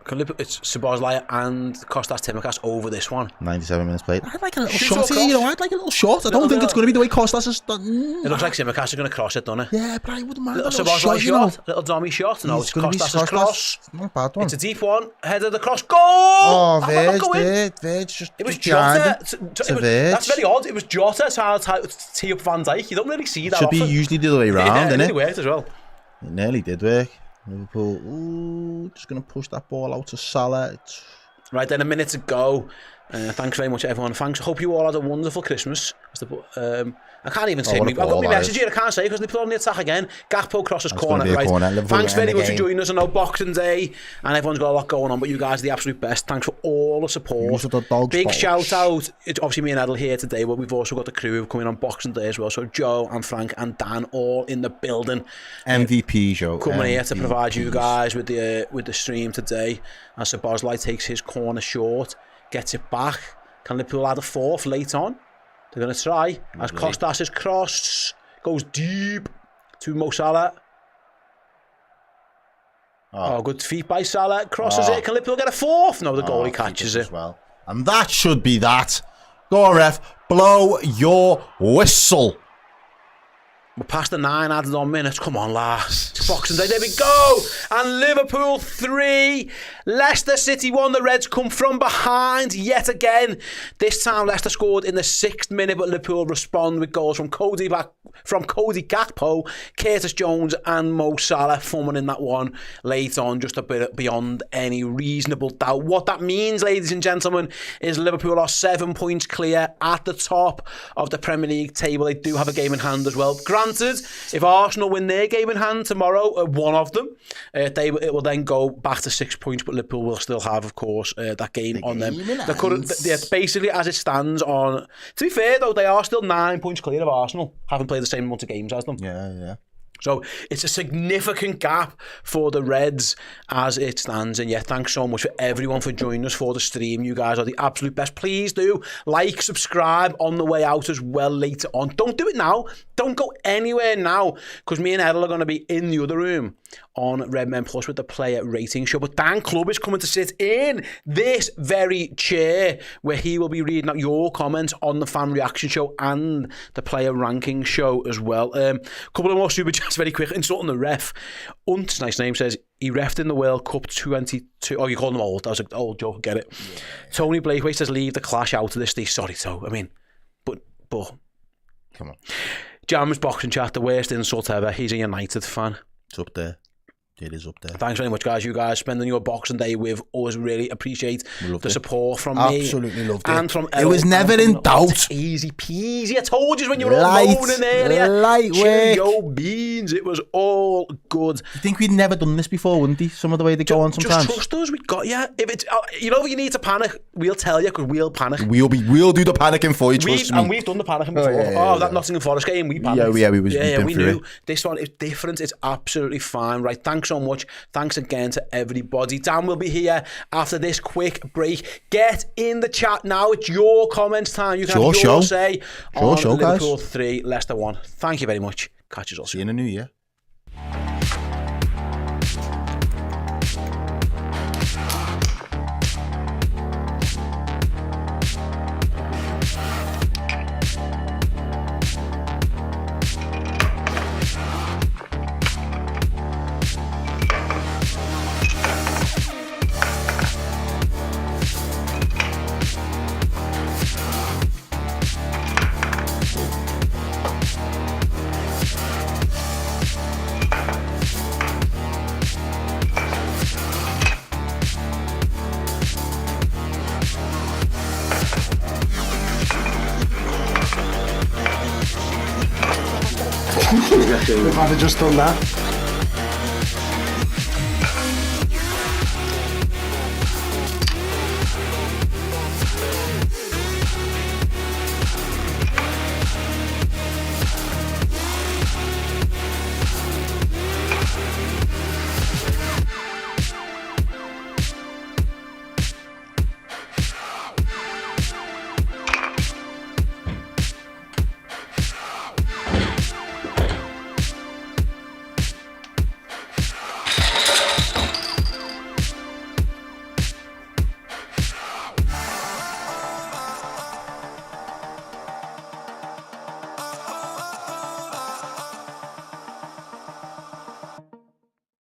It's Szoboszlai and Kostas Tsimikas over this one. 97 minutes played. I'd like a little shot here, I'd like a little shot. I don't think it's going to be the way Kostas is done. It looks like Tsimikas is going to cross it, doesn't it? Yeah, but I wouldn't mind a little Szoboszlai shot, little dummy shot. No, it's Kostas' cross. Not a bad one. It's a deep one. Head of the cross. Goal! Oh, Verge just it was Jota. That's very odd. It was Jota trying to tee up Van Dijk. You don't really see that often. Should be usually the other way around, innit? It nearly worked as well. It nearly did work. Liverpool, just going to push that ball out to Salah. Right then, a minute to go. Thanks very much, everyone. Thanks. Hope you all had a wonderful Christmas. I can't even say. I've got my message here. I can't say because Liverpool on the attack again. Gakpo crosses corner. Right. Thanks very much for joining us. I know Boxing Day and everyone's got a lot going on, but you guys are the absolute best. Thanks for all the support. Big shout out. It's obviously me and Errol here today, but we've also got the crew coming on Boxing Day as well. So Joe and Frank and Dan all in the building. MVP Joe coming here to provide you guys with the stream today. As Szoboszlai takes his corner short, gets it back. Can Liverpool add a fourth late on? They're going to try. As Kostas' cross goes deep to Mo Salah. Oh, good feet by Salah. Crosses it. Can Liverpool get a fourth? No, the goalie catches it. Well. And that should be that. Go on, ref. Blow your whistle. We're past the 9 added on minutes. Come on, lads. It's Boxing Day. There we go. And Liverpool 3. Leicester City 1. The Reds come from behind yet again. This time Leicester scored in the 6th minute, but Liverpool respond with goals from Cody Gakpo, Curtis Jones and Mo Salah, fumbling in that one late on, just a bit beyond any reasonable doubt. What that means, ladies and gentlemen, is Liverpool are 7 points clear at the top of the Premier League table. They do have a game in hand as well. Granted, if Arsenal win their game in hand tomorrow, one of them, it will then go back to 6 points, but Liverpool will still have, of course, that game on them. Basically, as it stands on... To be fair, though, they are still 9 points clear of Arsenal, having played the same amount of games as them. Yeah. So it's a significant gap for the Reds as it stands. And yeah, thanks so much for everyone for joining us for the stream. You guys are the absolute best. Please do like, subscribe on the way out as well later on. Don't do it now. Don't go anywhere now, because me and Errol are going to be in the other room on Redmen Plus with the player rating show. But Dan Clubb is coming to sit in this very chair where he will be reading out your comments on the fan reaction show and the player ranking show as well. Couple of more super chats very quick. Insulting the ref. Unt's nice name says he refed in the World Cup 22. Oh, you called him old. That was an old joke. Get it. Yeah. Tony Blakeway says leave the Clash out of this. Sorry, so I mean, but come on. Jam's boxing chat, the worst insult ever. He's a United fan. It's up there. It is up there. Thanks very much, guys. You guys spending your Boxing Day with us. Really appreciate the support from me. Absolutely loved it. And from It was never in doubt. Easy peasy. I told you when you were all Light, moaning earlier. light Cheerio beans. It was all good. You think we'd never done this before, wouldn't he? Some of the way they go on sometimes. Just trust us. We got you. If it's, if you need to panic, we'll tell you because we'll panic. We'll do the panicking for you. Trust me. And we've done the panicking before. That Nottingham Forest game, we panicked. We knew this one is different. It's absolutely fine. Right. Thanks so much. Thanks again to everybody. Dan will be here after this quick break. Get in the chat now. It's your comments time. You can have your say on Liverpool 3, Leicester 1. Thank you very much. Catch us all. See you in the new year. We've had just done that.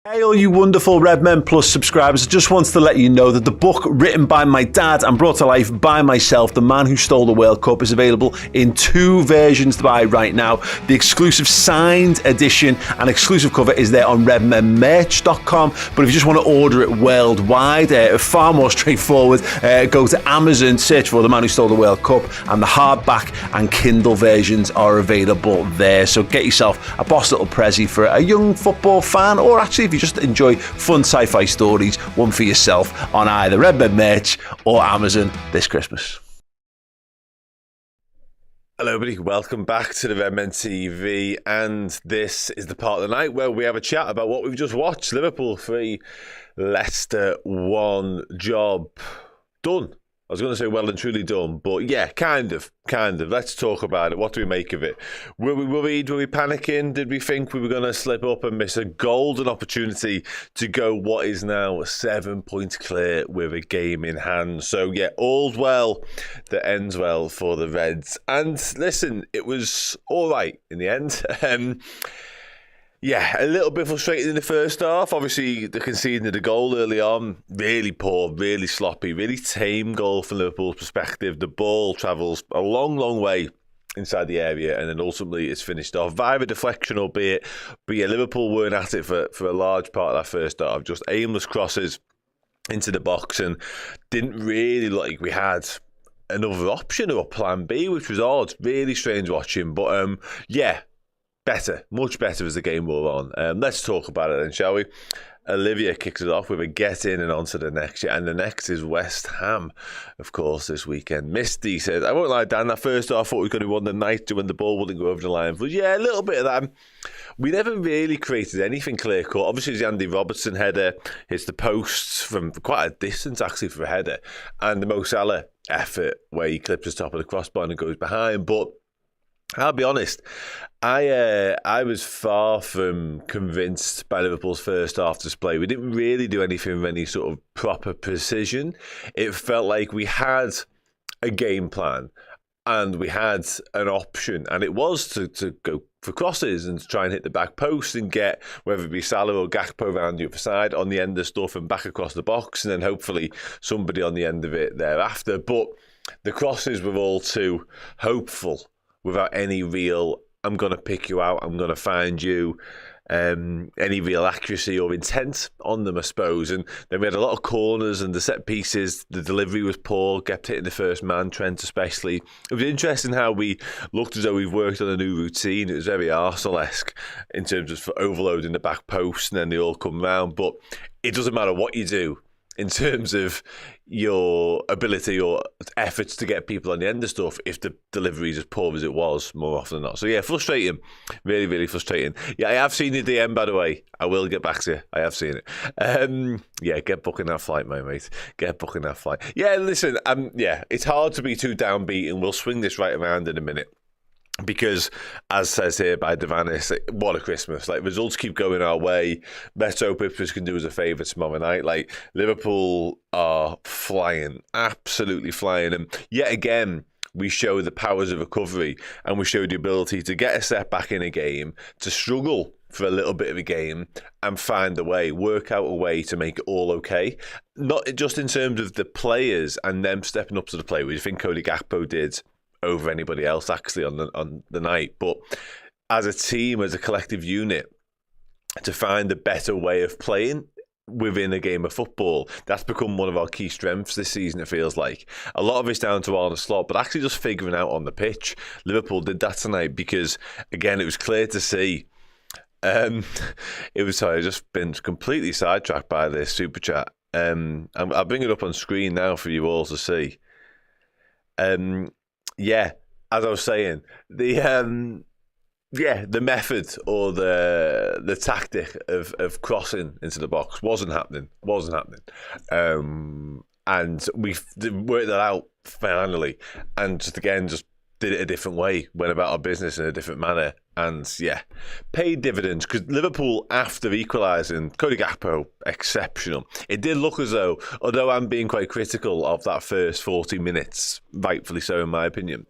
Hey all you wonderful Redmen Plus subscribers, I just wanted to let you know that the book written by my dad and brought to life by myself, The Man Who Stole the World Cup, is available in 2 versions to buy right now. The exclusive signed edition and exclusive cover is there on redmenmerch.com, but if you just want to order it worldwide, far more straightforward, go to Amazon, search for The Man Who Stole the World Cup, and the hardback and Kindle versions are available there. So get yourself a boss little prezi for a young football fan, or actually if you just enjoy fun sci-fi stories, one for yourself on either Redmen merch or Amazon this Christmas. Hello everybody, welcome back to the Redmen TV, and this is the part of the night where we have a chat about what we've just watched. Liverpool 3, Leicester 1. Job done. I was going to say well and truly done, but yeah, kind of. Let's talk about it. What do we make of it? Were we worried? Were we panicking? Did we think we were going to slip up and miss a golden opportunity to go what is now 7 points clear with a game in hand? So yeah, all's well that ends well for the Reds. And listen, it was all right in the end. Yeah, a little bit frustrating in the first half. Obviously, the conceding of the goal early on, really poor, really sloppy, really tame goal from Liverpool's perspective. The ball travels a long, long way inside the area, and then ultimately it's finished off via a deflection, albeit. But yeah, Liverpool weren't at it for a large part of that first half. Just aimless crosses into the box, and didn't really look like we had another option or a plan B, which was odd. Really strange watching. But yeah. Better, much better as the game wore on. Let's talk about it then, shall we? Olivia kicks it off with a get in and on to the next. And the next is West Ham, of course, this weekend. Misty says, I won't lie, Dan, that first half I thought we could have won the night when the ball wouldn't go over the line. But yeah, a little bit of that. We never really created anything clear cut. Obviously, the Andy Robertson header hits the posts from quite a distance, actually, for a header. And the Mo Salah effort where he clips his top of the crossbar and goes behind. But I'll be honest, I was far from convinced by Liverpool's first half display. We didn't really do anything with any sort of proper precision. It felt like we had a game plan and we had an option, and it was to go for crosses and to try and hit the back post and get, whether it be Salah or Gakpo around the other side, on the end of stuff and back across the box, and then hopefully somebody on the end of it thereafter. But the crosses were all too hopeful, without any real I'm going to pick you out. I'm going to find you. Any real accuracy or intent on them, I suppose. And then we had a lot of corners and the set pieces. The delivery was poor, kept hitting the first man, Trent especially. It was interesting how we looked as though we've worked on a new routine. It was very Arsenal-esque in terms of overloading the back post and then they all come round. But it doesn't matter what you do in terms of your ability or efforts to get people on the end of stuff if the delivery is as poor as it was more often than not. So yeah, frustrating. Really, really frustrating. Yeah, I have seen your DM, by the way. I will get back to you. I have seen it. Yeah, get booking that flight, my mate. Get booking that flight. Yeah, listen, yeah, it's hard to be too downbeat, and we'll swing this right around in a minute. Because, as says here by Devanis, what a Christmas. Like, results keep going our way. Let's hope Ipswich can do us a favour tomorrow night. Like, Liverpool are flying, absolutely flying. And yet again, we show the powers of recovery and we show the ability to get a setback in a game, to struggle for a little bit of a game and find a way, work out a way to make it all okay. Not just in terms of the players and them stepping up to the plate, which I think Cody Gakpo did over anybody else actually on the night, but as a team, as a collective unit, to find a better way of playing within a game of football. That's become one of our key strengths this season, it feels like. A lot of it's down to Arne Slot, but actually just figuring out on the pitch. Liverpool did that tonight because, again, it was clear to see. I've just been completely sidetracked by this super chat. I'll bring it up on screen now for you all to see. Yeah, as I was saying, the method or the tactic of crossing into the box wasn't happening. And we worked that out finally, and just did it a different way, went about our business in a different manner, and yeah, paid dividends. Because Liverpool, after equalising, Cody Gakpo, exceptional. It did look as though, although I'm being quite critical of that first 40 minutes, rightfully so in my opinion,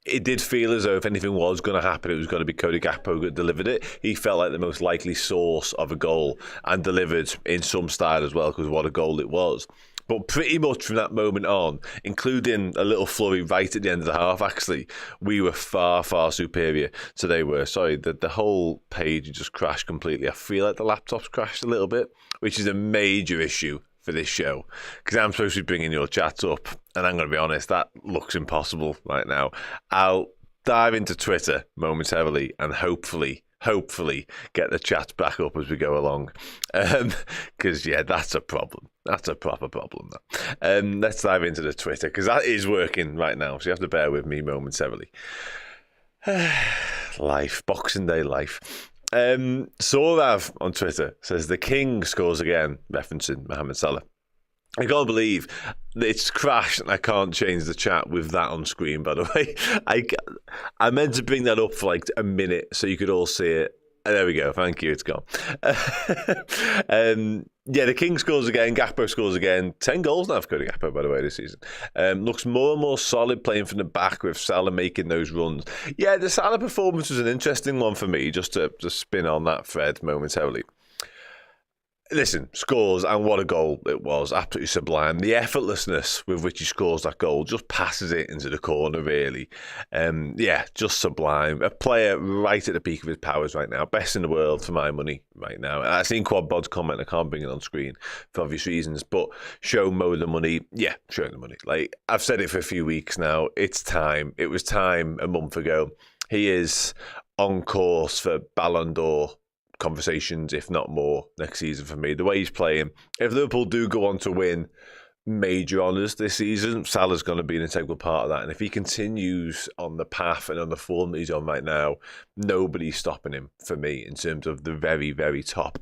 it did feel as though if anything was going to happen, it was going to be Cody Gakpo that delivered it. He felt like the most likely source of a goal and delivered in some style as well, because what a goal it was. But pretty much from that moment on, including a little flurry right at the end of the half, actually, we were far, far superior to they were. Sorry, the whole page just crashed completely. I feel like the laptop's crashed a little bit, which is a major issue for this show, because I'm supposed to be bringing your chats up, and I'm going to be honest, that looks impossible right now. I'll dive into Twitter momentarily and hopefully get the chats back up as we go along, because yeah, that's a problem. That's a proper problem. Let's dive into the Twitter, because that is working right now, so you have to bear with me momentarily. Life, Boxing Day life. Sorav on Twitter says the King scores again, referencing Mohamed Salah. I can't believe it's crashed and I can't change the chat with that on screen, by the way. I meant to bring that up for like a minute so you could all see it. There we go. Thank you. It's gone. Yeah, the King scores again. Gakpo scores again. 10 goals now for Cody Gakpo, by the way, this season. Looks more and more solid playing from the back with Salah making those runs. Yeah, the Salah performance was an interesting one for me, just to spin on that thread momentarily. Listen, scores, and what a goal it was. Absolutely sublime. The effortlessness with which he scores that goal, just passes it into the corner, really. Yeah, just sublime. A player right at the peak of his powers right now. Best in the world for my money right now. I've seen Quad Bod's comment. I can't bring it on screen for obvious reasons, but show Mo the money. Yeah, show the money. Like, I've said it for a few weeks now. It's time. It was time a month ago. He is on course for Ballon d'Or conversations, if not more, next season for me. The way he's playing, if Liverpool do go on to win major honours this season, Salah's going to be an integral part of that. And if he continues on the path and on the form that he's on right now, nobody's stopping him for me in terms of the very, very top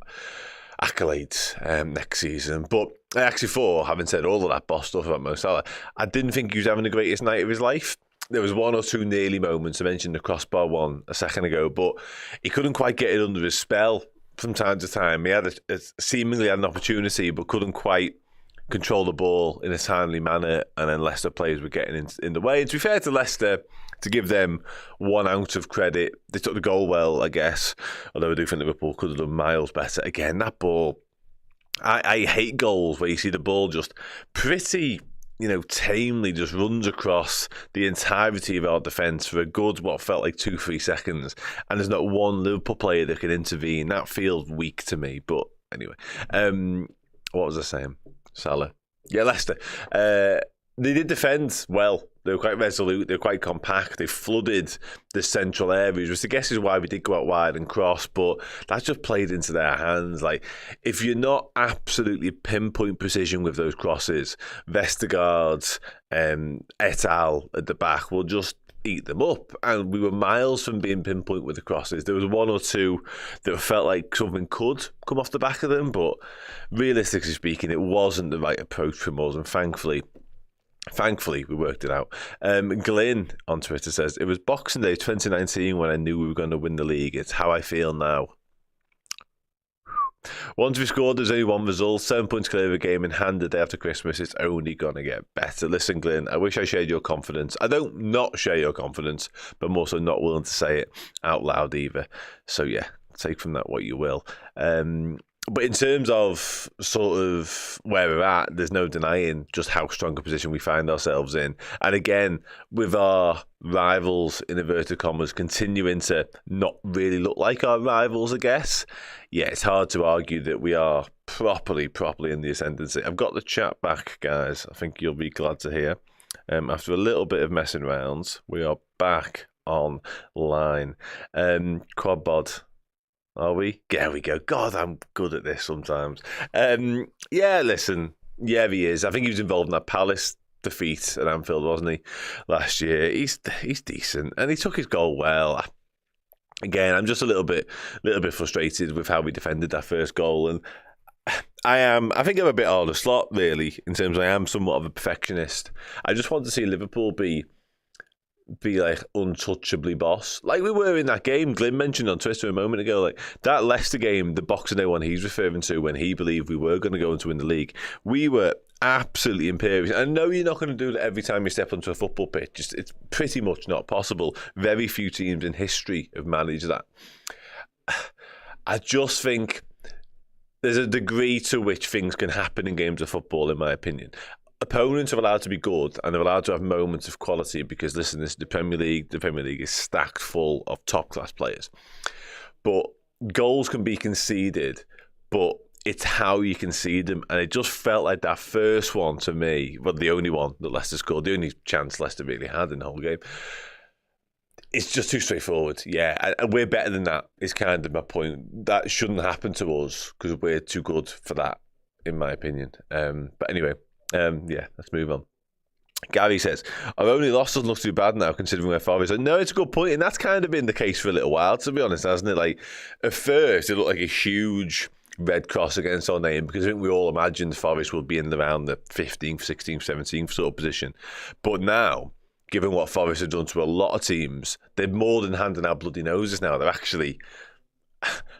accolades next season. But I actually thought, having said all of that boss stuff about Mo Salah, I didn't think he was having the greatest night of his life. There was one or two nearly moments. I mentioned the crossbar one a second ago, but he couldn't quite get it under his spell from time to time. He had seemingly had an opportunity, but couldn't quite control the ball in a timely manner, and then Leicester players were getting in the way. And to be fair to Leicester, to give them 1 ounce of credit, they took the goal well, I guess, although I do think Liverpool could have done miles better. Again, that ball, I hate goals where you see the ball just pretty tamely just runs across the entirety of our defence for a good, what felt like 2-3 seconds. And there's not one Liverpool player that can intervene. That feels weak to me. But anyway, what was I saying? Salah. Yeah, Leicester. They did defend well. They were quite resolute. They were quite compact. They flooded the central areas, which I guess is why we did go out wide and cross. But that just played into their hands. Like, if you're not absolutely pinpoint precision with those crosses, Vestergaard, et al. At the back will just eat them up. And we were miles from being pinpoint with the crosses. There was one or two that felt like something could come off the back of them, but realistically speaking, it wasn't the right approach from us. And Thankfully, we worked it out. Glyn on Twitter says, it was Boxing Day 2019 when I knew we were going to win the league. It's how I feel now. Once we scored, there's only one result. 7 points clear of a game in hand the day after Christmas. It's only going to get better. Listen, Glyn, I wish I shared your confidence. I don't not share your confidence, but I'm also not willing to say it out loud either. So, yeah, take from that what you will. But in terms of sort of where we're at, there's no denying just how strong a position we find ourselves in. And again, with our rivals, in inverted commas, continuing to not really look like our rivals, I guess, yeah, it's hard to argue that we are properly in the ascendancy. I've got the chat back, guys. I think you'll be glad to hear. After a little bit of messing around, we are back online. Quad bod. Are we? There we go. God, I'm good at this sometimes. Yeah, listen. Yeah, he is. I think he was involved in that Palace defeat at Anfield, wasn't he, last year? He's decent, and he took his goal well. Again, I'm just a little bit frustrated with how we defended that first goal, and I think I'm a bit hard to slot, really, in terms of I am somewhat of a perfectionist. I just want to see Liverpool be like untouchably boss, like we were in that game. Glyn mentioned on Twitter a moment ago, like that Leicester game, the Boxing Day one he's referring to, when he believed we were going to go on to win the league. We were absolutely imperious. I know you're not going to do that every time you step onto a football pitch. It's pretty much not possible. Very few teams in history have managed that. I just think there's a degree to which things can happen in games of football, in my opinion. Opponents are allowed to be good and they're allowed to have moments of quality because, listen, this is the Premier League. The Premier League is stacked full of top-class players. But goals can be conceded, but it's how you concede them. And it just felt like that first one to me, well, the only one that Leicester scored, the only chance Leicester really had in the whole game, it's just too straightforward. Yeah, and we're better than that, is kind of my point. That shouldn't happen to us because we're too good for that, in my opinion. But anyway, yeah, let's move on. Gary says, our only loss doesn't look too bad now considering where Favre is. No, it's a good point, and that's kind of been the case for a little while, to be honest, hasn't it? Like, at first, it looked like a huge red cross against our name because I think we all imagined Forest would be in around the 15th, 16th, 17th sort of position. But now, given what Forest have done to a lot of teams, they're more than handing out bloody noses now. They're actually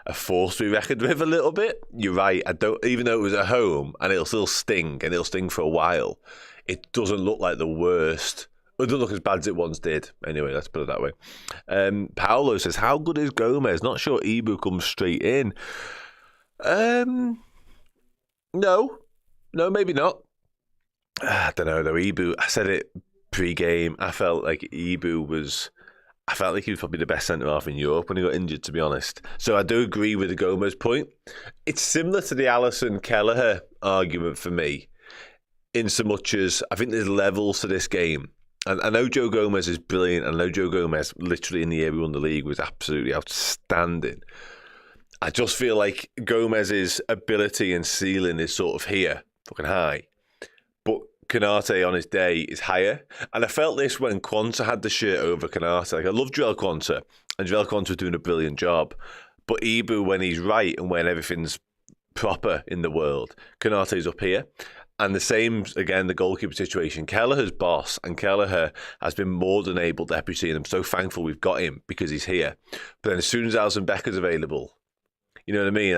a force to be reckoned with a little bit. You're right. Even though it was at home and it'll still sting, and it'll sting for a while, it doesn't look like the worst. It doesn't look as bad as it once did. Anyway, let's put it that way. Paolo says, how good is Gomez? Not sure Ibu comes straight in. No, maybe not. I don't know though. Ibu, I said it pre-game. I felt like he was probably the best centre half in Europe when he got injured, to be honest. So I do agree with the Gomez point. It's similar to the Alisson Kelleher argument for me, in so much as I think there's levels to this game. And I know Joe Gomez is brilliant. I know Joe Gomez, literally in the year we won the league, was absolutely outstanding. I just feel like Gomez's ability and ceiling is sort of here, fucking high. But Konate on his day is higher. And I felt this when Quanta had the shirt over Konate. Like, I love Joel Quanta, and Joel Quanta's doing a brilliant job. But Ibu, when he's right and when everything's proper in the world, Konate's up here. And the same, again, the goalkeeper situation. Kelleher's boss, and Kelleher has been more than able deputy, and I'm so thankful we've got him because he's here. But then as soon as Alisson Becker's available, you know what I mean?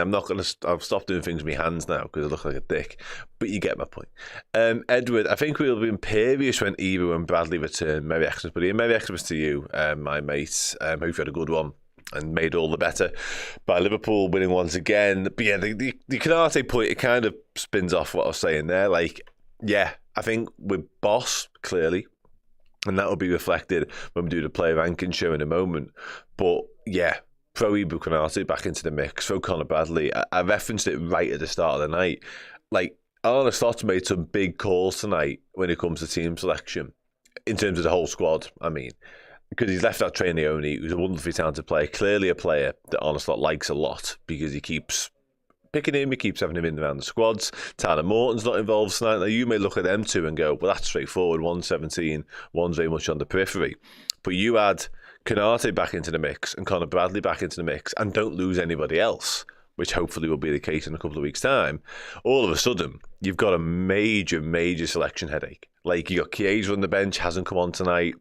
I've stopped doing things with my hands now because I look like a dick. But you get my point. Edward, I think we'll be imperious when Ibu and Bradley return. Merry Xmas, buddy. And Merry Xmas to you, my mates. Hope you had a good one and made all the better by Liverpool winning once again. But yeah, the Konate point, it kind of spins off what I was saying there. Like, yeah, I think we're boss, clearly. And that will be reflected when we do the player ranking show in a moment. But yeah, throw Ibu Konate back into the mix, throw Conor Bradley. I referenced it right at the start of the night. Like, Arne Slott's made some big calls tonight when it comes to team selection, in terms of the whole squad, I mean. Because he's left out Tre Naoni, who's a wonderfully talented player, clearly a player that Arne Slot likes a lot, because he keeps picking him, he keeps having him in around the squads. Tyler Morton's not involved tonight. Now, you may look at them two and go, well, that's straightforward. One's 17, one's very much on the periphery. But you add Konate back into the mix and Conor Bradley back into the mix and don't lose anybody else, which hopefully will be the case in a couple of weeks' time, all of a sudden, you've got a major, major selection headache. Like, you got Chiesa on the bench, hasn't come on tonight.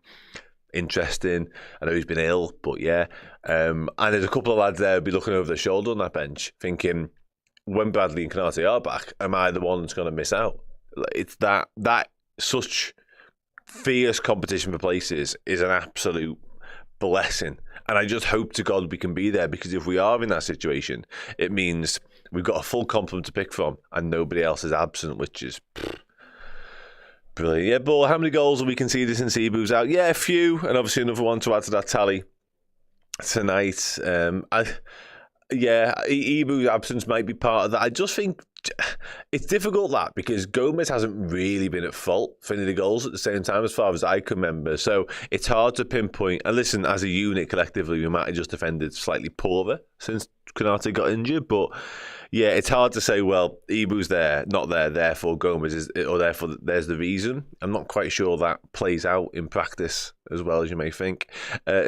Interesting. I know he's been ill, but yeah. And there's a couple of lads there who'll be looking over their shoulder on that bench, thinking, when Bradley and Konate are back, am I the one that's going to miss out? It's that such fierce competition for places is an absolute blessing. And I just hope to God we can be there, because if we are in that situation, it means we've got a full complement to pick from and nobody else is absent, which is brilliant. Yeah, but how many goals have we conceded since Ibu's out? Yeah, a few. And obviously another one to add to that tally tonight. Ibu's absence might be part of that. I just think it's difficult, that, because Gomez hasn't really been at fault for any of the goals at the same time, as far as I can remember. So it's hard to pinpoint. And listen, as a unit, collectively, we might have just defended slightly poorer since Konate got injured. But yeah, it's hard to say, well, Ibu's there, not there, therefore Gomez is, or therefore there's the reason. I'm not quite sure that plays out in practice as well as you may think.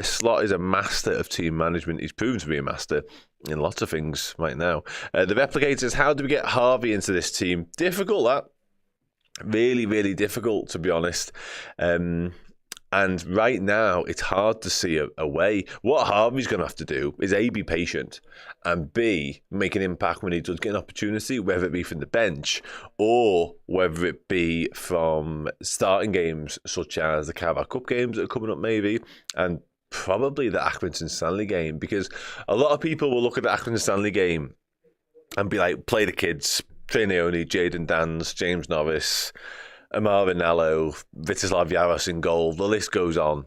Slot is a master of team management. He's proven to be a master in lots of things right now. The replicators, how do we get Harvey into this team? Difficult, that. Really, really difficult, to be honest. And right now, it's hard to see a way. What Harvey's going to have to do is A, be patient, and B, make an impact when he does get an opportunity, whether it be from the bench or whether it be from starting games such as the Carabao Cup games that are coming up maybe, and probably the Accrington Stanley game, because a lot of people will look at the Accrington Stanley game and be like, play the kids, Tre Naoni, Jayden Dans, James Norris, Amar Rinaldo, Vitislav Yaros in goal. The list goes on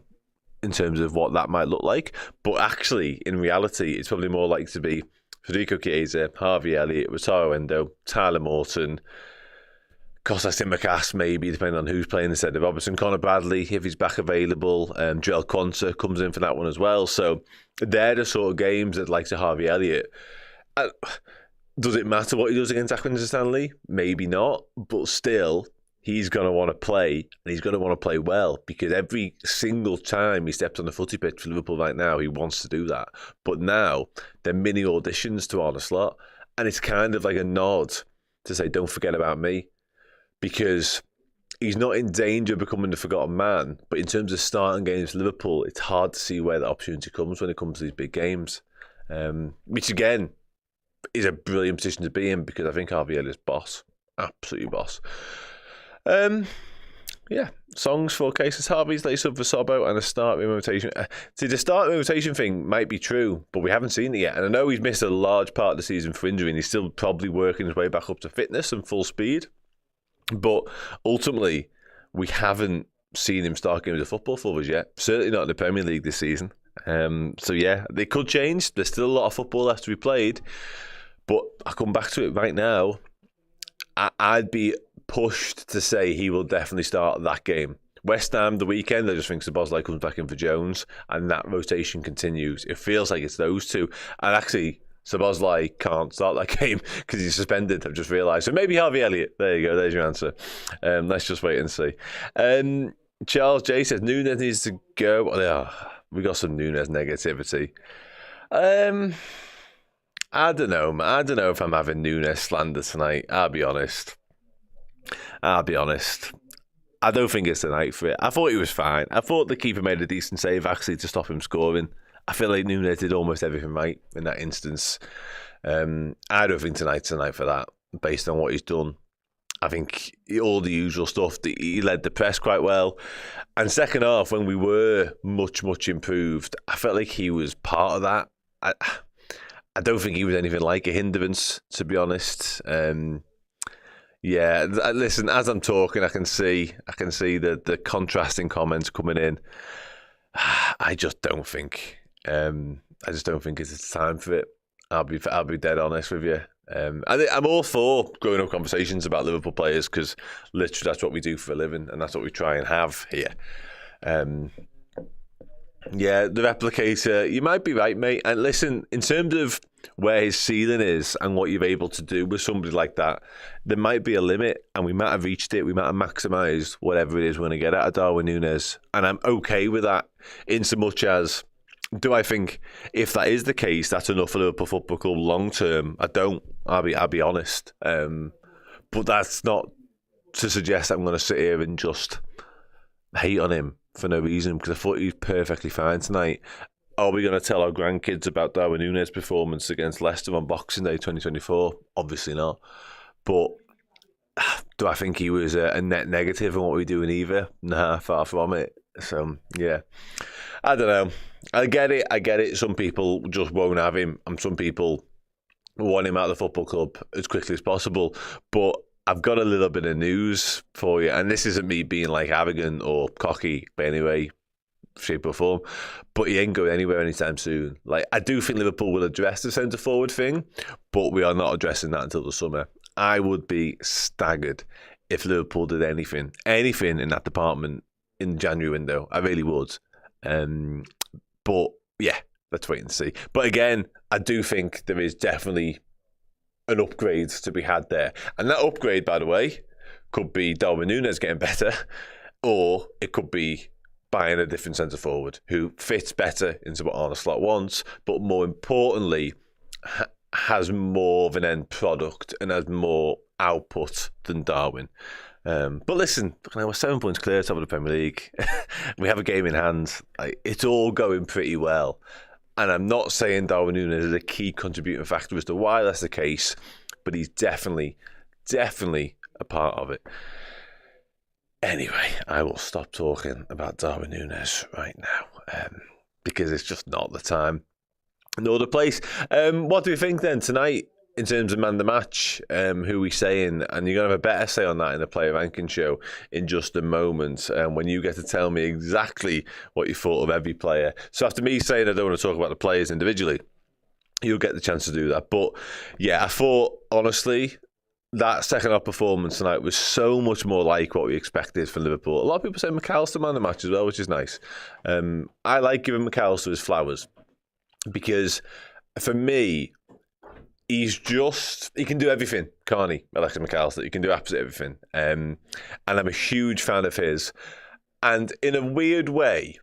in terms of what that might look like. But actually, in reality, it's probably more likely to be Federico Chiesa, Harvey Elliott, Wataru Endo, Tyler Morton, Kostas Tsimikas, maybe, depending on who's playing instead of Robertson. Conor Bradley, if he's back available. Joel Quansah comes in for that one as well. So they're the sort of games that, like to Harvey Elliott. Does it matter what he does against Accrington Stanley? Maybe not. But still, he's going to want to play, and he's going to want to play well, because every single time he steps on the footy pitch for Liverpool right now, he wants to do that. But now, they're mini auditions to Arne Slot, and it's kind of like a nod to say, don't forget about me, because he's not in danger of becoming the forgotten man, but in terms of starting games for Liverpool, it's hard to see where the opportunity comes when it comes to these big games, which again is a brilliant position to be in, because I think Harvey Elliott's boss, absolutely boss. Songs for cases. Harvey's lace up for Sobbo and a start rotation. See, the start rotation thing might be true, but we haven't seen it yet. And I know he's missed a large part of the season for injury, and he's still probably working his way back up to fitness and full speed. But ultimately, we haven't seen him start games of football for us yet. Certainly not in the Premier League this season. So yeah, they could change. There's still a lot of football left to be played. But I'll come back to it right now. I'd be pushed to say he will definitely start that game. West Ham the weekend, I just think Szoboszlai comes back in for Jones, and that rotation continues. It feels like it's those two. And actually, Szoboszlai can't start that game because he's suspended, I've just realised. So maybe Harvey Elliott. There you go, there's your answer. Let's just wait and see. Charles J says, Núñez needs to go. We got some Núñez negativity. I don't know, man. I don't know if I'm having Núñez slander tonight. I'll be honest. I don't think it's the night for it. I thought he was fine. I thought the keeper made a decent save, actually, to stop him scoring. I feel like Núñez did almost everything right in that instance. I don't think tonight's the night for that, based on what he's done. I think all the usual stuff. He led the press quite well. And second half, when we were much, much improved, I felt like he was part of that. I don't think he was anything like a hindrance, to be honest. Yeah, listen, as I'm talking, I can see the contrasting comments coming in. I just don't think it's time for it. I'll be dead honest with you. I'm all for growing up conversations about Liverpool players because literally that's what we do for a living and that's what we try and have here. Yeah, the replicator, you might be right, mate. And listen, in terms of where his ceiling is and what you're able to do with somebody like that, there might be a limit and we might have reached it. We might have maximised whatever it is we're going to get out of Darwin Núñez. And I'm okay with that in so much as, do I think if that is the case, that's enough for Liverpool Football Club long term? I don't. I'll be honest. But that's not to suggest I'm going to sit here and just hate on him for no reason, because I thought he was perfectly fine tonight. Are we going to tell our grandkids about Darwin Núñez's performance against Leicester on Boxing Day 2024? Obviously not. But do I think he was a net negative in what we're doing either? Nah, far from it. So, yeah. I don't know. I get it. Some people just won't have him, and some people want him out of the football club as quickly as possible. But I've got a little bit of news for you, and this isn't me being like arrogant or cocky by any way, shape or form, but he ain't going anywhere anytime soon. Like, I do think Liverpool will address the centre forward thing, but we are not addressing that until the summer. I would be staggered if Liverpool did anything in that department in the January window. I really would. But yeah, let's wait and see. But again, I do think there is definitely an upgrade to be had there. And that upgrade, by the way, could be Darwin Núñez getting better, or it could be buying a different centre forward who fits better into what Arne Slot wants, but more importantly, has more of an end product and has more output than Darwin. But listen, we're 7 points clear top of the Premier League. We have a game in hand. It's all going pretty well. And I'm not saying Darwin Núñez is a key contributing factor as to why that's the case, but he's definitely a part of it. Anyway, I will stop talking about Darwin Núñez right now because it's just not the time nor the place. What do we think then tonight in terms of man the match? Who are we saying? And you're going to have a better say on that in the player ranking show in just a moment when you get to tell me exactly what you thought of every player. So after me saying I don't want to talk about the players individually, you'll get the chance to do that. But yeah, I thought, honestly, that second half performance tonight was so much more like what we expected from Liverpool. A lot of people say McAllister man the match as well, which is nice. I like giving McAllister his flowers because for me, he can do everything, can't he, Alexis McAllister? He can do absolutely everything. And I'm a huge fan of his. And in a weird way,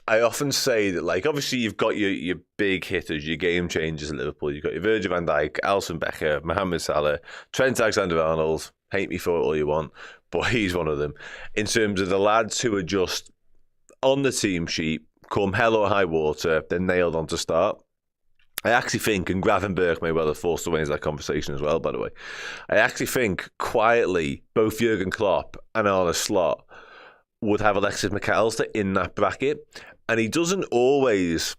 I often say that, like, obviously you've got your big hitters, your game changers at Liverpool. You've got your Virgil van Dijk, Alisson Becker, Mohamed Salah, Trent Alexander-Arnold. Hate me for it all you want, but he's one of them. In terms of the lads who are just on the team sheet, come hell or high water, they're nailed on to start. I actually think, and Gravenberch may well have forced away into that conversation as well, by the way, I actually think quietly both Jurgen Klopp and Arne Slot would have Alexis McAllister in that bracket. And he doesn't always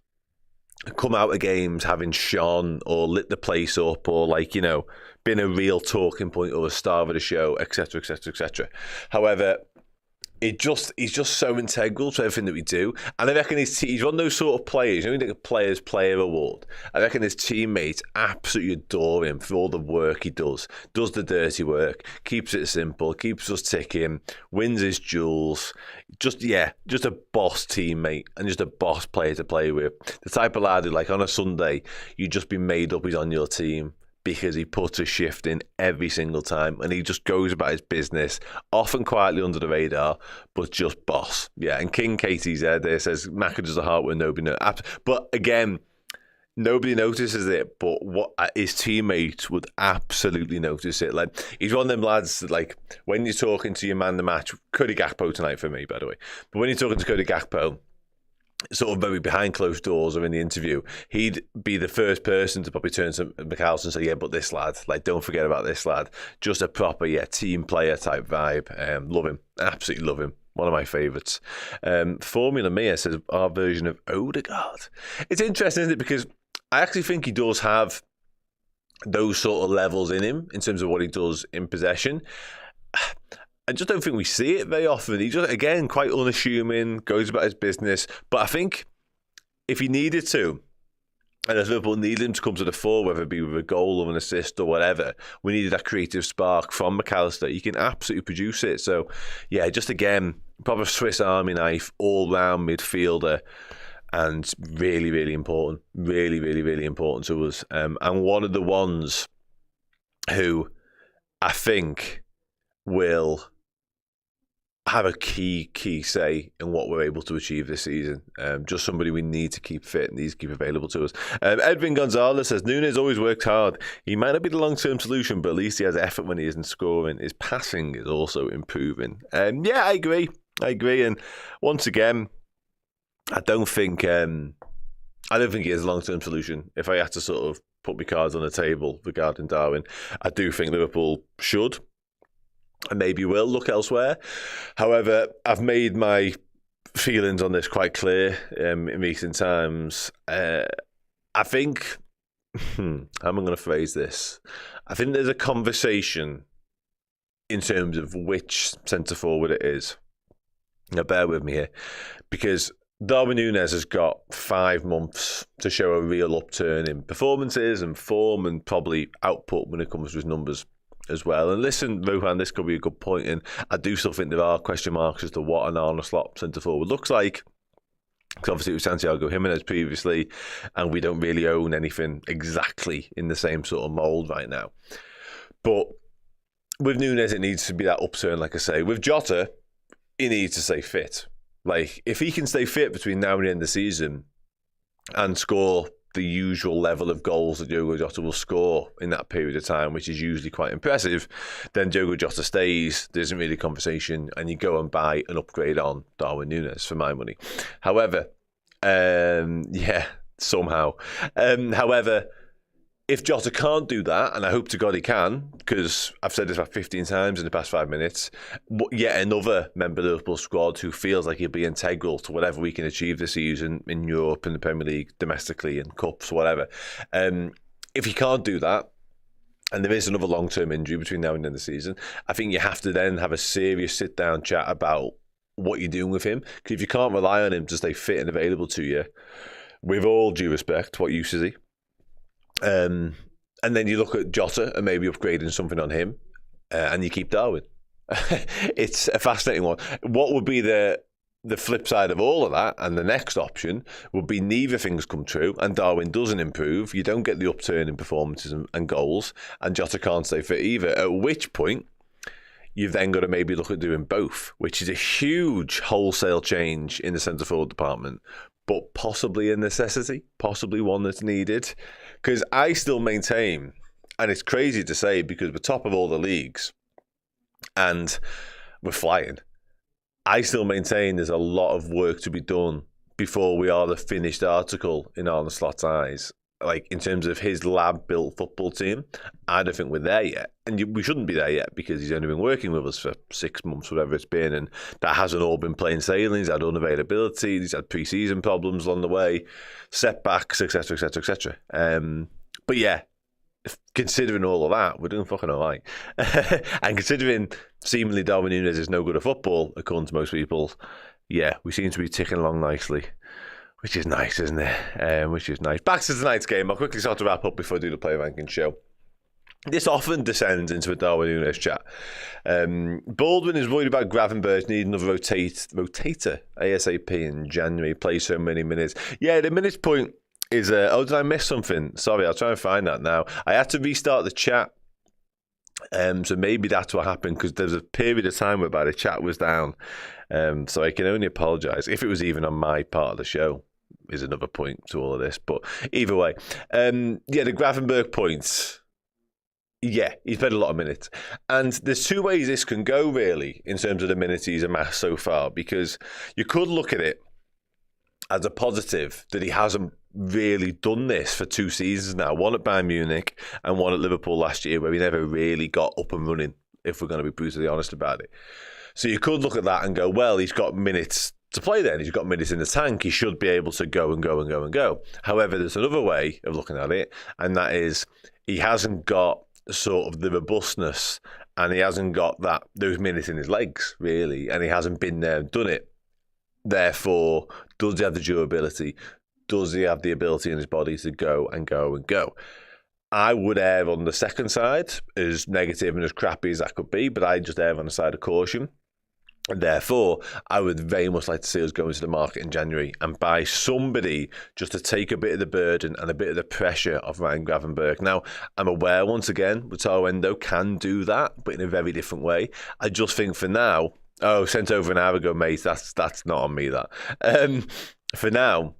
come out of games having shone or lit the place up or, like, you know, been a real talking point or a star of the show, etc., etc., etc. However, he's just so integral to everything that we do. And I reckon he's one of those sort of players, you know, you think a player's player award. I reckon his teammates absolutely adore him for all the work he does the dirty work, keeps it simple, keeps us ticking, wins his duels. Just a boss teammate and just a boss player to play with. The type of lad who, like, on a Sunday, you'd just be made up he's on your team, because he puts a shift in every single time and he just goes about his business, often quietly under the radar, but just boss. Yeah, and King Katie's there says, Macca does the heart where nobody knows. But again, nobody notices it, but what his teammates would absolutely notice it. Like, he's one of them lads that, like, when you're talking to your man the match, Cody Gakpo tonight for me, by the way, but when you're talking to Cody Gakpo, sort of very behind closed doors or in the interview, he'd be the first person to probably turn to McAllister and say, yeah, but this lad, like, don't forget about this lad. Just a proper, team player type vibe. Love him. Absolutely love him. One of my favourites. Formula Mia says, our version of Odegaard. It's interesting, isn't it? Because I actually think he does have those sort of levels in him in terms of what he does in possession. I just don't think we see it very often. He just, again, quite unassuming, goes about his business. But I think if he needed to, and as Liverpool needed him to come to the fore, whether it be with a goal or an assist or whatever, we needed that creative spark from McAllister. He can absolutely produce it. So, yeah, just again, proper Swiss Army knife, all-round midfielder, and really, really important. Really, really, really important to us. And one of the ones who I think will have a key say in what we're able to achieve this season. Just somebody we need to keep fit, needs to keep available to us. Edwin Gonzalez says, Núñez always works hard. He might not be the long-term solution, but at least he has effort when he isn't scoring. His passing is also improving. Yeah, I agree. And once again, I don't think he is a long-term solution. If I had to sort of put my cards on the table regarding Darwin, I do think Liverpool should and maybe will look elsewhere. However, I've made my feelings on this quite clear in recent times. I think, how am I going to phrase this? I think there's a conversation in terms of which centre-forward it is. Now, bear with me here, because Darwin Núñez has got 5 months to show a real upturn in performances and form and probably output when it comes to his numbers as well. And listen, Rohan, this could be a good point, and I do still think there are question marks as to what an Arne Slot centre-forward looks like. Because obviously it was Santiago Jimenez previously, and we don't really own anything exactly in the same sort of mould right now. But with Núñez, it needs to be that upturn, like I say. With Jota, he needs to stay fit. Like, if he can stay fit between now and the end of the season and score the usual level of goals that Diogo Jota will score in that period of time, which is usually quite impressive, then Diogo Jota stays. There isn't really a conversation, and you go and buy an upgrade on Darwin Núñez for my money. However, however, if Jota can't do that, and I hope to God he can, because I've said this about 15 times in the past 5 minutes, yet another member of the Liverpool squad who feels like he'll be integral to whatever we can achieve this season in Europe, in the Premier League, domestically, in cups, whatever. If he can't do that, and there is another long-term injury between now and the end of the season, I think you have to then have a serious sit-down chat about what you're doing with him. Because if you can't rely on him to stay fit and available to you, with all due respect, what use is he? And then you look at Jota and maybe upgrading something on him, and you keep Darwin. It's a fascinating one. What would be the flip side of all of that, and the next option would be neither things come true and Darwin doesn't improve, you don't get the upturn in performances and goals, and Jota can't stay fit either, at which point you've then got to maybe look at doing both, which is a huge wholesale change in the centre-forward department, but possibly a necessity, possibly one that's needed. Because I still maintain, and it's crazy to say because we're top of all the leagues and we're flying, I still maintain there's a lot of work to be done before we are the finished article in Arne Slot's eyes. Like, in terms of his lab-built football team, I don't think we're there yet. And we shouldn't be there yet because he's only been working with us for 6 months, whatever it's been, and that hasn't all been plain sailing. He's had unavailability, he's had pre-season problems along the way, setbacks, etc., etc., etc. But yeah, considering all of that, we're doing fucking all right. And considering seemingly Darwin Núñez is no good at football, according to most people, yeah, we seem to be ticking along nicely. Which is nice, isn't it? Which is nice. Back to tonight's game. I'll quickly start to wrap up before I do the player ranking show. This often descends into a Darwin Núñez chat. Baldwin is worried about Gravenberch needing another rotator ASAP in January. Play so many minutes. Yeah, the minutes point is... did I miss something? Sorry, I'll try and find that now. I had to restart the chat. So maybe that's what happened, because there's a period of time whereby the chat was down. So I can only apologise. If it was even on my part of the show, is another point to all of this. But either way, the Gravenberch points, yeah, he's played a lot of minutes. And there's 2 ways this can go, really, in terms of the minutes he's amassed so far. Because you could look at it as a positive that he hasn't really done this for 2 seasons now. One at Bayern Munich and one at Liverpool last year, where he never really got up and running, if we're going to be brutally honest about it. So you could look at that and go, well, he's got minutes to play then. He's got minutes in the tank. He should be able to go and go and go and go. However, there's another way of looking at it, and that is, he hasn't got sort of the robustness, and he hasn't got those minutes in his legs, really, and he hasn't been there and done it. Therefore, does he have the durability? Does he have the ability in his body to go and go and go? I would err on the second side, as negative and as crappy as that could be, but I just err on the side of caution. And therefore, I would very much like to see us go into the market in January and buy somebody just to take a bit of the burden and a bit of the pressure off Ryan Gravenberch. Now, I'm aware, once again, Wataru Endo can do that, but in a very different way. I just think for now, sent over an hour ago, mate, that's not on me, that. For now,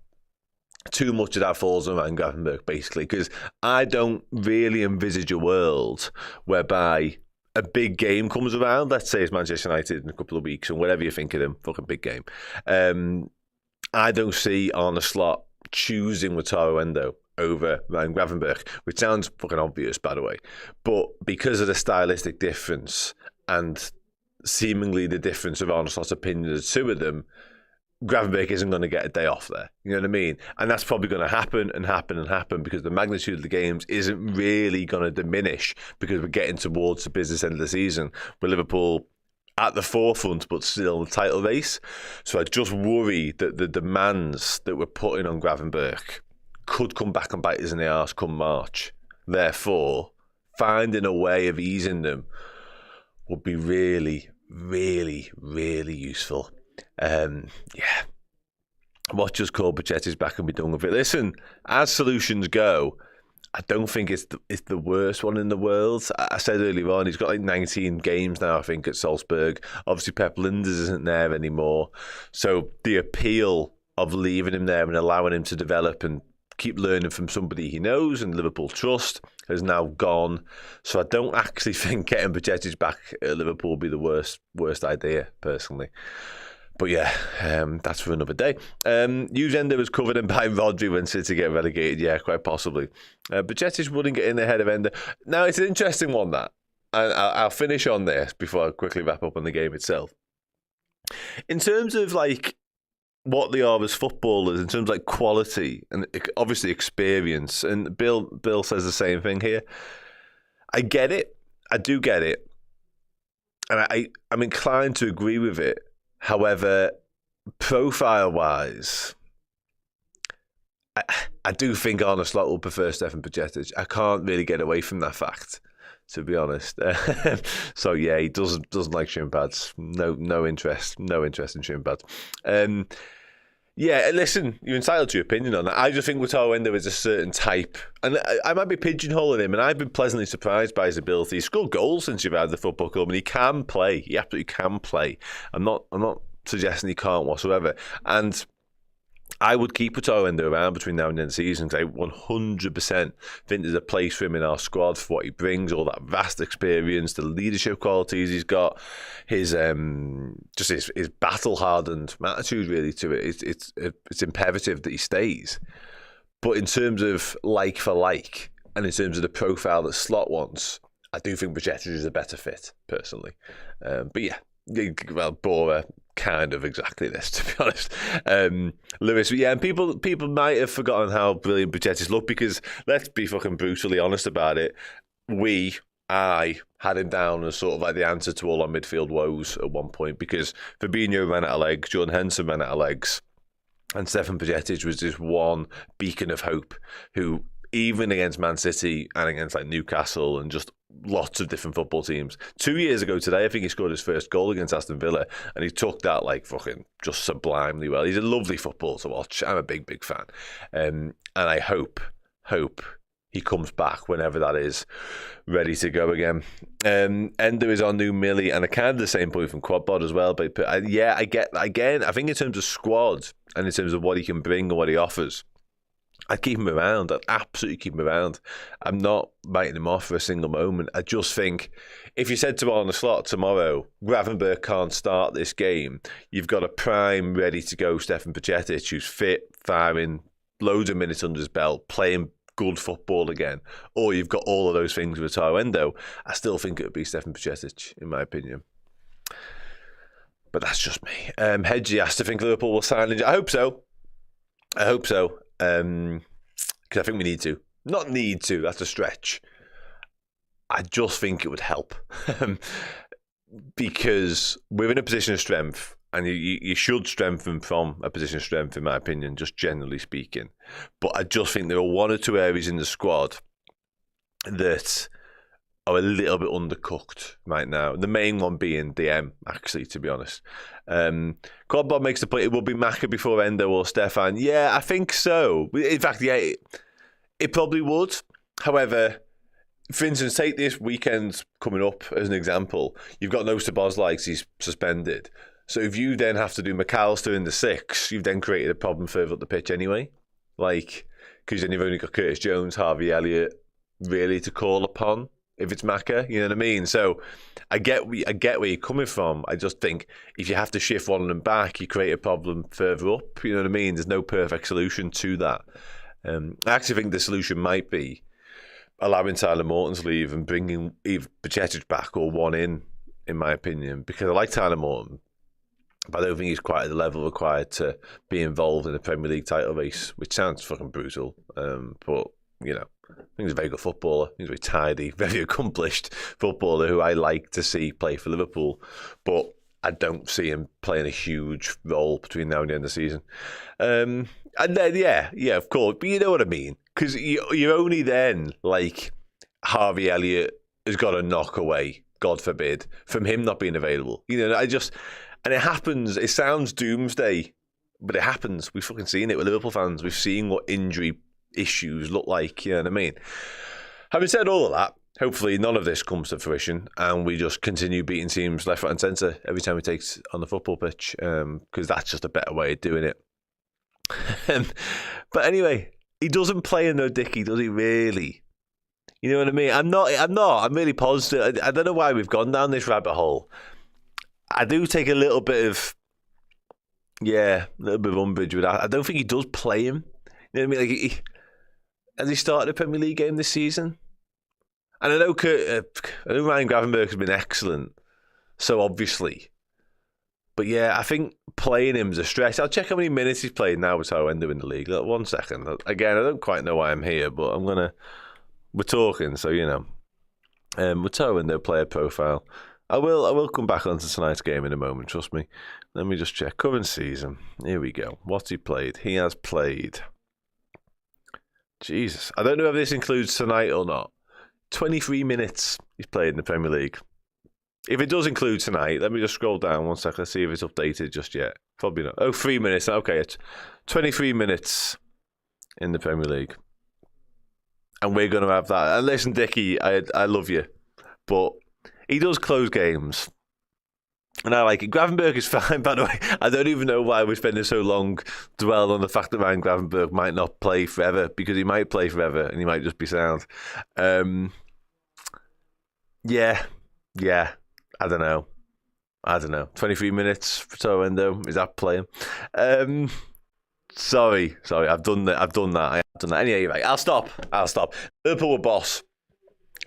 too much of that falls on Ryan Gravenberch, basically, because I don't really envisage a world whereby a big game comes around. Let's say it's Manchester United in a couple of weeks, and whatever you think of them, fucking big game. I don't see Arne Slot choosing Wataru Endo over Ryan Gravenberch, which sounds fucking obvious, by the way. But because of the stylistic difference and seemingly the difference of Arne Slot's opinion of the two of them, Gravenberch isn't going to get a day off there. You know what I mean? And that's probably going to happen and happen and happen because the magnitude of the games isn't really going to diminish because we're getting towards the business end of the season with Liverpool at the forefront but still in the title race. So I just worry that the demands that we're putting on Gravenberch could come back and bite us in the arse come March. Therefore, finding a way of easing them would be really, really, really useful. What just called Bochetti's back and be done with it. Listen, as solutions go, I don't think it's the worst one in the world. I said earlier on, he's got like 19 games now, I think, at Salzburg. Obviously, Pep Linders isn't there anymore. So the appeal of leaving him there and allowing him to develop and keep learning from somebody he knows and Liverpool trust has now gone. So I don't actually think getting Bochetti's back at Liverpool would be the worst idea, personally. But yeah, that's for another day. Endo was covered in by Rodri when City get relegated. Yeah, quite possibly. Bochetti's wouldn't get in the head of Endo. Now, it's an interesting one, that. And I'll finish on this before I quickly wrap up on the game itself. In terms of, like, what they are as footballers, in terms of, like, quality and obviously experience, and Bill says the same thing here. I get it. I do get it. And I'm inclined to agree with it. However, profile-wise, I do think Arne Slot will prefer Stefan Bochettic. I can't really get away from that fact, to be honest. So yeah, he doesn't like shin pads. No interest in shin pads. Yeah, listen, you're entitled to your opinion on that. I just think Wataru Endo is a certain type, and I might be pigeonholing him, and I've been pleasantly surprised by his ability. He's scored goals since you've had the football club, and he can play. He absolutely can play. I'm not suggesting he can't whatsoever. And I would keep Wataru Endo around between now and the end of the season because I 100% think there's a place for him in our squad for what he brings, all that vast experience, the leadership qualities he's got, his battle-hardened attitude really to it. It's imperative that he stays. But in terms of like for like, and in terms of the profile that Slot wants, I do think Bochettic is a better fit, personally. But yeah, well, Bora kind of exactly this, to be honest. Lewis, yeah, and people might have forgotten how brilliant Bochettic looked because let's be fucking brutally honest about it. I had him down as sort of like the answer to all our midfield woes at one point because Fabinho ran out of legs, Jordan Henderson ran out of legs, and Stefan Bochettic was this one beacon of hope who, even against Man City and against like Newcastle and just lots of different football teams. 2 years ago today, I think he scored his first goal against Aston Villa, and he took that like fucking just sublimely well. He's a lovely footballer to watch. I'm a big fan, and I hope he comes back whenever that is, ready to go again. Endo is on new Millie, and I kind of the same point from Quadbod as well. But yeah, I get again. I think in terms of squad and in terms of what he can bring and what he offers, I'd keep him around. I'd absolutely keep him around. I'm not writing him off for a single moment. I just think if you said to Arne Slot tomorrow, Gravenberch can't start this game, you've got a prime, ready-to-go Stefan Bochettic who's fit, firing, loads of minutes under his belt, playing good football again, or you've got all of those things with Wataru Endo, I still think it would be Stefan Bochettic, in my opinion. But that's just me. Hedgie asked if I think Liverpool will sign him. I hope so. Because I think we need to. Not need to, that's a stretch. I just think it would help because we're in a position of strength, and you should strengthen from a position of strength, in my opinion, just generally speaking. But I just think there are one or two areas in the squad that are a little bit undercooked right now. The main one being DM, actually, to be honest. Quad Bob makes the point, it will be Maka before Endo or Stefan. Yeah, I think so. In fact, yeah, it probably would. However, for instance, take this weekend coming up as an example. You've got no Szoboszlai, he's suspended. So if you then have to do McAllister in the 6, you've then created a problem further up the pitch anyway. Like, because then you've only got Curtis Jones, Harvey Elliott, really to call upon if it's Maka, you know what I mean? So I get where you're coming from. I just think if you have to shift one of them back, you create a problem further up, you know what I mean? There's no perfect solution to that. I actually think the solution might be allowing Tyler Morton's leave and bringing either Bajcetic back or one in my opinion, because I like Tyler Morton, but I don't think he's quite at the level required to be involved in the Premier League title race, which sounds fucking brutal, but, you know, I think he's a very good footballer. He's very tidy, very accomplished footballer who I like to see play for Liverpool. But I don't see him playing a huge role between now and the end of the season. And then, yeah, of course. But you know what I mean. Because you're only then, like, Harvey Elliott has got to knock away, God forbid, from him not being available. You know, and it happens. It sounds doomsday, but it happens. We've fucking seen it with Liverpool fans. We've seen what injury issues look like, you know what I mean? Having said all of that, hopefully none of this comes to fruition and we just continue beating teams left, right and centre every time we take on the football pitch, because that's just a better way of doing it. But anyway, he doesn't play in no Dicky, does he really? You know what I mean? I'm really positive. I don't know why we've gone down this rabbit hole. I do take a little bit of umbrage with that. I don't think he does play him. You know what I mean? Like, has he started a Premier League game this season? And I know Ryan Gravenberch has been excellent, so obviously. But yeah, I think playing him is a stretch. I'll check how many minutes he's played now with Endo in the league. Look, 1 second. Again, I don't quite know why I'm here, but we're talking, so you know. With Endo player profile. I will come back onto tonight's game in a moment, trust me. Let me just check. Current season. Here we go. What's he played? He has played... Jesus. I don't know if this includes tonight or not. 23 minutes he's played in the Premier League. If it does include tonight, let me just scroll down 1 second, see if it's updated just yet. Probably not. Oh, 3 minutes. Okay, it's 23 minutes in the Premier League. And we're going to have that. And listen, Dickie, I love you. But he does close games. And I like it. Gravenberch is fine, by the way. I don't even know why we're spending so long dwelling on the fact that Ryan Gravenberch might not play forever, because he might play forever and he might just be sound. Yeah. I don't know. 23 minutes for Endo. Is that playing? Sorry. I've done that. Anyway, right. I'll stop. Liverpool were boss.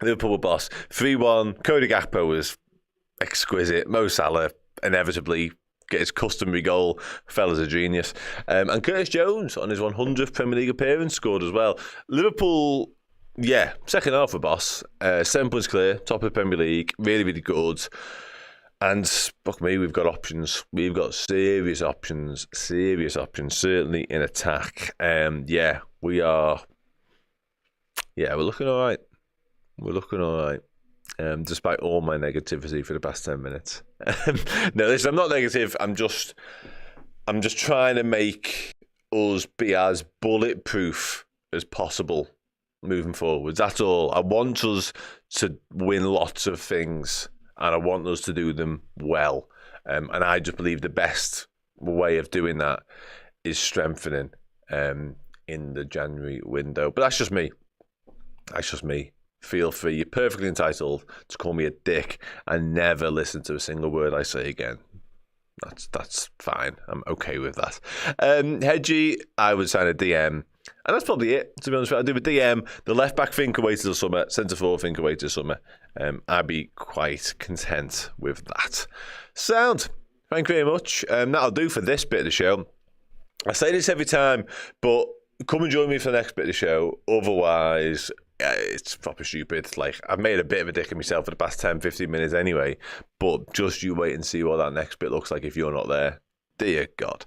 3-1. Cody Gakpo was exquisite. Mo Salah inevitably get his customary goal. Fella's a genius. And Curtis Jones on his 100th Premier League appearance scored as well. Liverpool, yeah, second half for boss. 7 points clear, top of the Premier League. Really, really good. And fuck me, we've got options. We've got serious options, certainly in attack. Yeah, we are. Yeah, we're looking all right. Despite all my negativity for the past 10 minutes. No, listen, I'm not negative. I'm just trying to make us be as bulletproof as possible moving forwards. That's all. I want us to win lots of things, and I want us to do them well. And I just believe the best way of doing that is strengthening in the January window. But that's just me. Feel free. You're perfectly entitled to call me a dick and never listen to a single word I say again. That's fine. I'm okay with that. Hedgie, I would sign a DM. And that's probably it, to be honest. I'd do a DM. The left-back think away till summer. Centre-forward think away till summer. I'd be quite content with that. Sound. Thank you very much. That'll do for this bit of the show. I say this every time, but come and join me for the next bit of the show. Otherwise, it's proper stupid. Like, I've made a bit of a dick of myself for the past 10, 15 minutes anyway, but just you wait and see what that next bit looks like if you're not there. Dear God.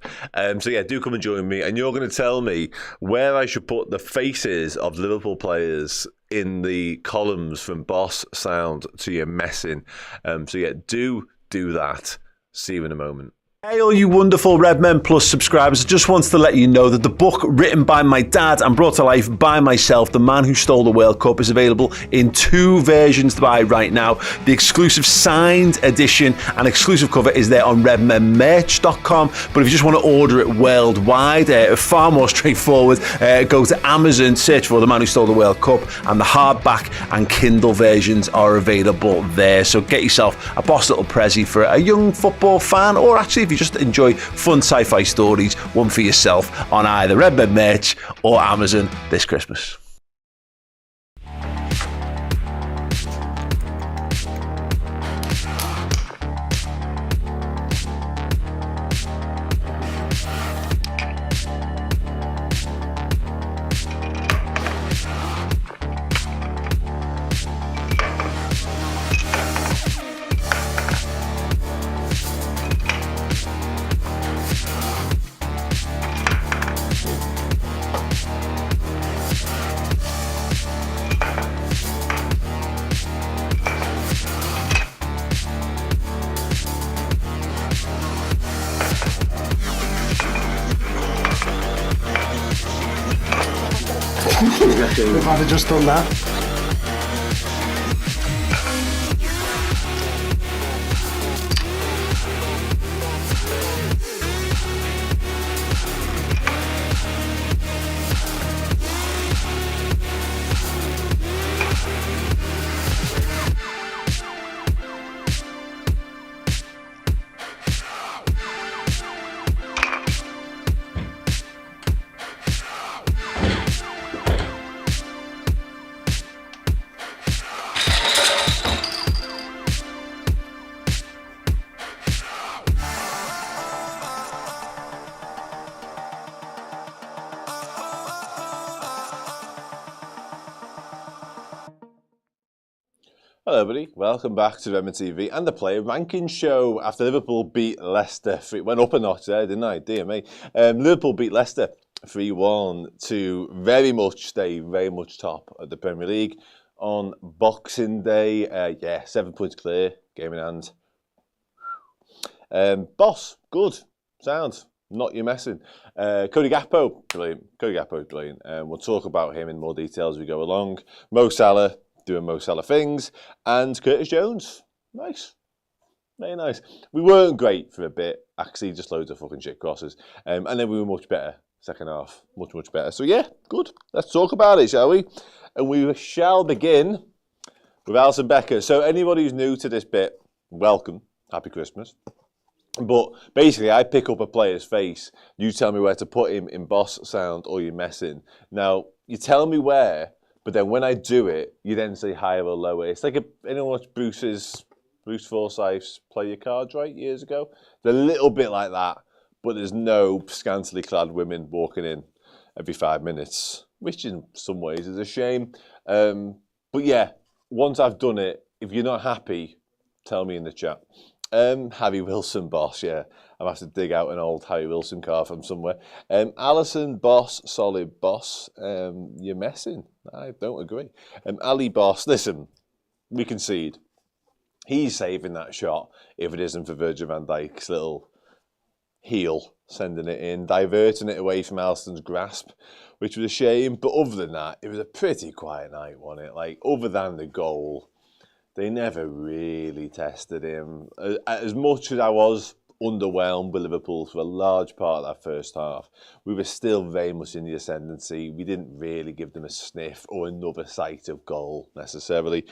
So yeah, do come and join me, and you're going to tell me where I should put the faces of Liverpool players in the columns from boss sound to your messing. So yeah, do that. See you in a moment. Hey all you wonderful Redmen Plus subscribers, I just wanted to let you know that the book written by my dad and brought to life by myself, The Man Who Stole the World Cup, is available in 2 versions to buy right now. The exclusive signed edition and exclusive cover is there on redmenmerch.com, but if you just want to order it worldwide, far more straightforward, go to Amazon, search for The Man Who Stole the World Cup, and the hardback and Kindle versions are available there. So get yourself a boss little prezi for a young football fan, or actually if you just enjoy fun sci-fi stories, one for yourself on either Redmen merch or Amazon this Christmas. We've had just done that. Hello everybody, welcome back to Redmen TV and the Player Ranking Show. After Liverpool beat Leicester, it went up a notch there, didn't I? Dear me. Liverpool beat Leicester 3-1 to very much stay very much top of the Premier League on Boxing Day. 7 points clear, game in hand. Boss, good, sound, not you messing. Cody Gakpo, brilliant. Cody Gakpo, brilliant. We'll talk about him in more detail as we go along. Mo Salah, doing Mo Salah things, and Curtis Jones, nice, very nice. We weren't great for a bit, actually, just loads of fucking shit crosses, and then we were much better second half, much better. So yeah, good. Let's talk about it, shall we? And we shall begin with Alisson Becker. So anybody who's new to this bit, welcome, happy Christmas. But basically, I pick up a player's face, you tell me where to put him in boss sound or you're messing. Now, you tell me where, but then when I do it, you then say higher or lower. It's like anyone watched Bruce Forsyth's Play Your Cards Right years ago? It's a little bit like that, but there's no scantily clad women walking in every 5 minutes, which in some ways is a shame. But yeah, once I've done it, if you're not happy, tell me in the chat. Harry Wilson, boss, yeah. I'm going to have to dig out an old Harry Wilson car from somewhere. Alisson, boss, solid boss. You're messing. I don't agree. Ali, boss, listen, we concede. He's saving that shot if it isn't for Virgil van Dijk's little heel sending it in, diverting it away from Alisson's grasp, which was a shame. But other than that, it was a pretty quiet night, wasn't it? Like, other than the goal, they never really tested him. As much as I was underwhelmed with Liverpool for a large part of that first half, we were still very much in the ascendancy. We didn't really give them a sniff or another sight of goal necessarily,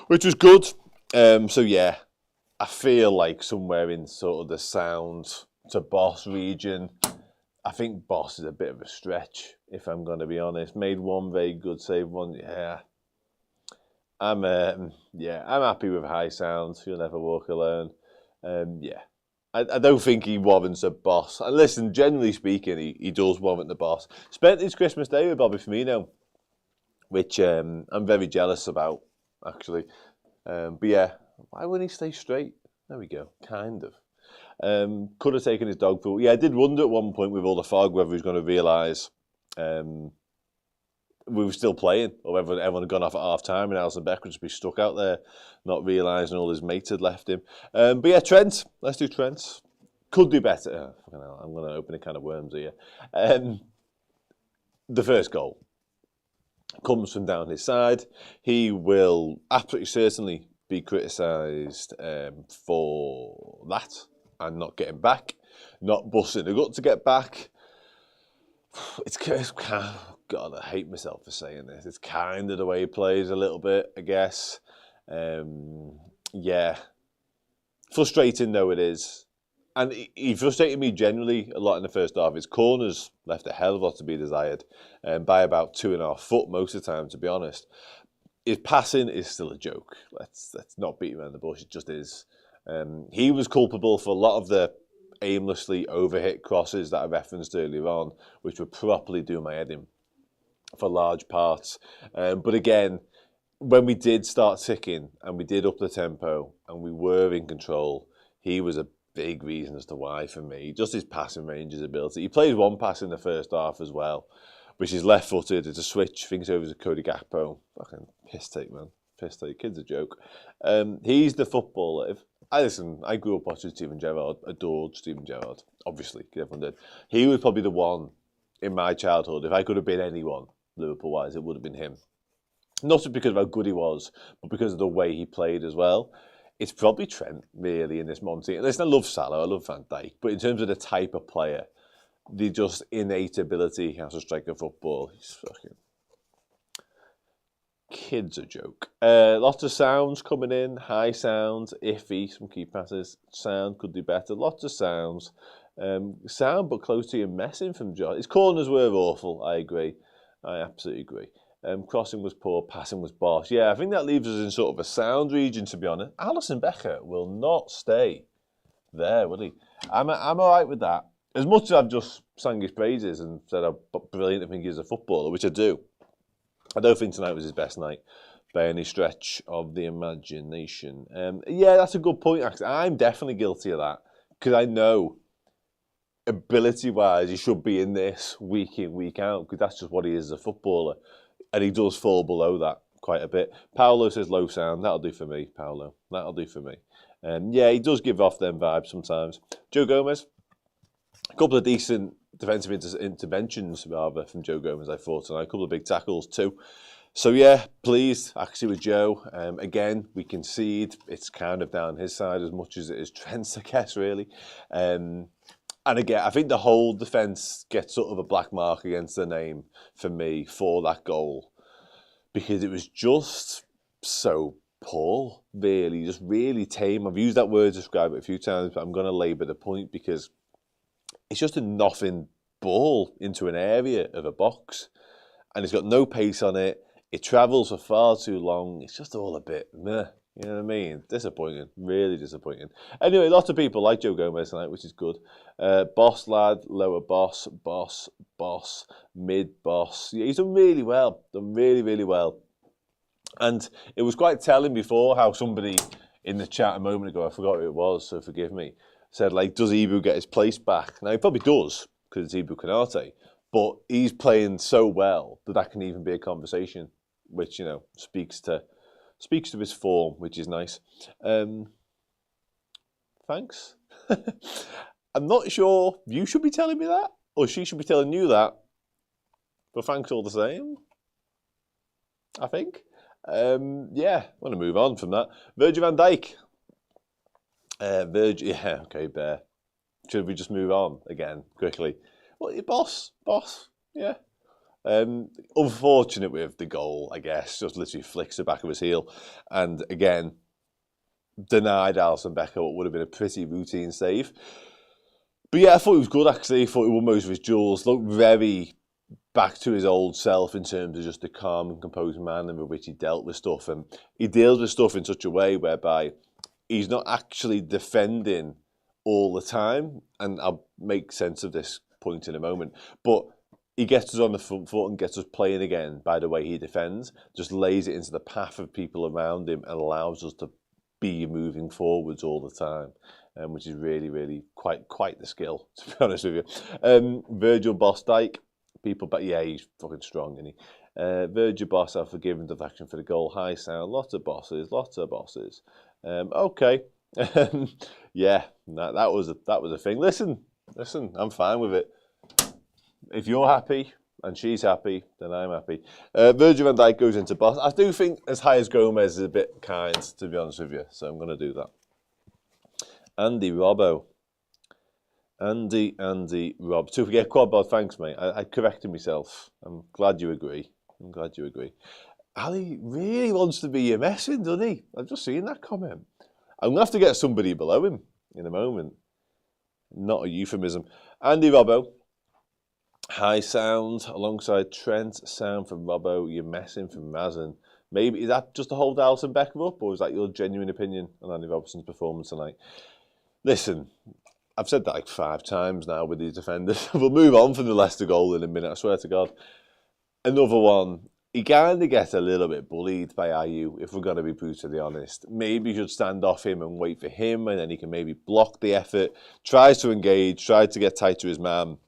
which was good. So yeah, I feel like somewhere in sort of the sound to boss region, I think boss is a bit of a stretch, if I'm going to be honest. Made one very good save, one, yeah. I'm happy with high sounds. You'll never walk alone. I don't think he warrants a boss. And listen, generally speaking, he does warrant the boss. Spent his Christmas Day with Bobby Firmino. which I'm very jealous about, actually. But yeah, why wouldn't he stay straight? There we go, kind of. Could have taken his dog food. Yeah, I did wonder at one point with all the fog whether he was going to realise we were still playing, or whether everyone had gone off at half time and Alisson Becker would just be stuck out there, not realising all his mates had left him. But yeah, Trent. Let's do Trent. Could do better. Oh, fucking hell, I'm going to open a can of worms here. The first goal comes from down his side. He will absolutely certainly be criticised for that and not getting back, not busting the gut to get back. It's God, I hate myself for saying this. It's kind of the way he plays a little bit, I guess. Yeah. Frustrating though it is. And he frustrated me generally a lot in the first half. His corners left a hell of a lot to be desired, by about 2.5 foot most of the time, to be honest. His passing is still a joke. Let's not beat around the bush. It just is. He was culpable for a lot of the aimlessly overhit crosses that I referenced earlier on, which were properly doing my head in for large parts. But again, when we did start ticking and we did up the tempo and we were in control, he was a big reason as to why for me. Just his passing range, his ability. He played one pass in the first half as well, which is left-footed. It's a switch. Thinks over to Cody Gakpo. Fucking piss take, man. Piss take. Kid's a joke. He's the footballer. I grew up watching Steven Gerrard, adored Steven Gerrard, obviously, everyone did. He was probably the one in my childhood. If I could have been anyone, Liverpool-wise, it would have been him. Not just because of how good he was, but because of the way he played as well. It's probably Trent, really, in this modern team. Listen, I love Salah, I love Van Dijk, but in terms of the type of player, the just innate ability he has to strike a football, he's fucking... Kid's a joke. Lots of sounds coming in, high sounds, iffy, some key passes, sound could do better, lots of sounds. Sound but close to your messing from John. His corners were awful, I agree. I absolutely agree. Crossing was poor, passing was boss. Yeah, I think that leaves us in sort of a sound region, to be honest. Alisson Becker will not stay there, will he? I'm all right with that. As much as I've just sang his praises and said how brilliant I think he is a footballer, which I do, I don't think tonight was his best night by any stretch of the imagination. Yeah, that's a good point, actually. I'm definitely guilty of that because I know ability-wise he should be in this week in, week out because that's just what he is as a footballer. And he does fall below that quite a bit. Paolo says low sound. That'll do for me, Paolo. That'll do for me. Yeah, he does give off them vibes sometimes. Joe Gomez, a couple of decent defensive interventions, rather, from Joe Gomez, I thought tonight. A couple of big tackles, too. So, yeah, pleased, actually, with Joe. Again, we concede. It's kind of down his side as much as it is Trent's, I guess, really. And again, I think the whole defence gets sort of a black mark against their name for me for that goal because it was just so poor, really, just really tame. I've used that word to describe it a few times, but I'm going to labour the point because it's just a nothing ball into an area of a box and it's got no pace on it. It travels for far too long. It's just all a bit meh. You know what I mean? Disappointing. Really disappointing. Anyway, lots of people like Joe Gomez tonight, which is good. Boss lad, lower boss, boss, mid boss. Yeah, he's done really well. Done really, really well. And it was quite telling before how somebody in the chat a moment ago, I forgot who it was, so forgive me, said, like, does Ibu get his place back? Now, he probably does, because it's Ibu Konate. But he's playing so well that can even be a conversation, which, you know, speaks to his form, which is nice. Thanks. I'm not sure you should be telling me that, or she should be telling you that. But thanks all the same, I think. Yeah, I want to move on from that. Virgil van Dijk. Yeah, okay, Bear. Should we just move on again, quickly? Well, boss, yeah. Unfortunate with the goal, I guess. Just literally flicks the back of his heel. And again, denied Alisson Becker what would have been a pretty routine save. But yeah, I thought he was good, actually. I thought he won most of his duels. Looked very back to his old self in terms of just the calm and composed manner with which he dealt with stuff. And he deals with stuff in such a way whereby he's not actually defending all the time. And I'll make sense of this point in a moment. But he gets us on the front foot and gets us playing again by the way he defends, just lays it into the path of people around him and allows us to be moving forwards all the time, which is really, really quite the skill, to be honest with you. Virgil Bosdyke, but yeah, he's fucking strong, isn't he? Virgil Boss, I've forgiven deflection for the goal. High sound, lots of bosses. Okay. Yeah, that was a thing. Listen, I'm fine with it. If you're happy and she's happy, then I'm happy. Virgil van Dijk goes into Boss. I do think as high as Gomez is a bit kind, to be honest with you, so I'm going to do that. Andy Robbo. Andy Rob. To forget Quadbot, thanks, mate. I corrected myself. I'm glad you agree. Ali really wants to be your messing, doesn't he? I've just seen that comment. I'm going to have to get somebody below him in a moment. Not a euphemism. Andy Robbo. High sound alongside Trent. Sound from Robbo. You're messing from Mazin. Maybe, is that just to hold Alisson Becker up, or is that your genuine opinion on Andy Robertson's performance tonight? Listen, I've said that like 5 times now with these defenders. We'll move on from the Leicester goal in a minute, I swear to God. Another one. He kind of gets a little bit bullied by Ayew, if we're going to be brutally honest. Maybe you should stand off him and wait for him, and then he can maybe block the effort. Tries to engage, tries to get tight to his man,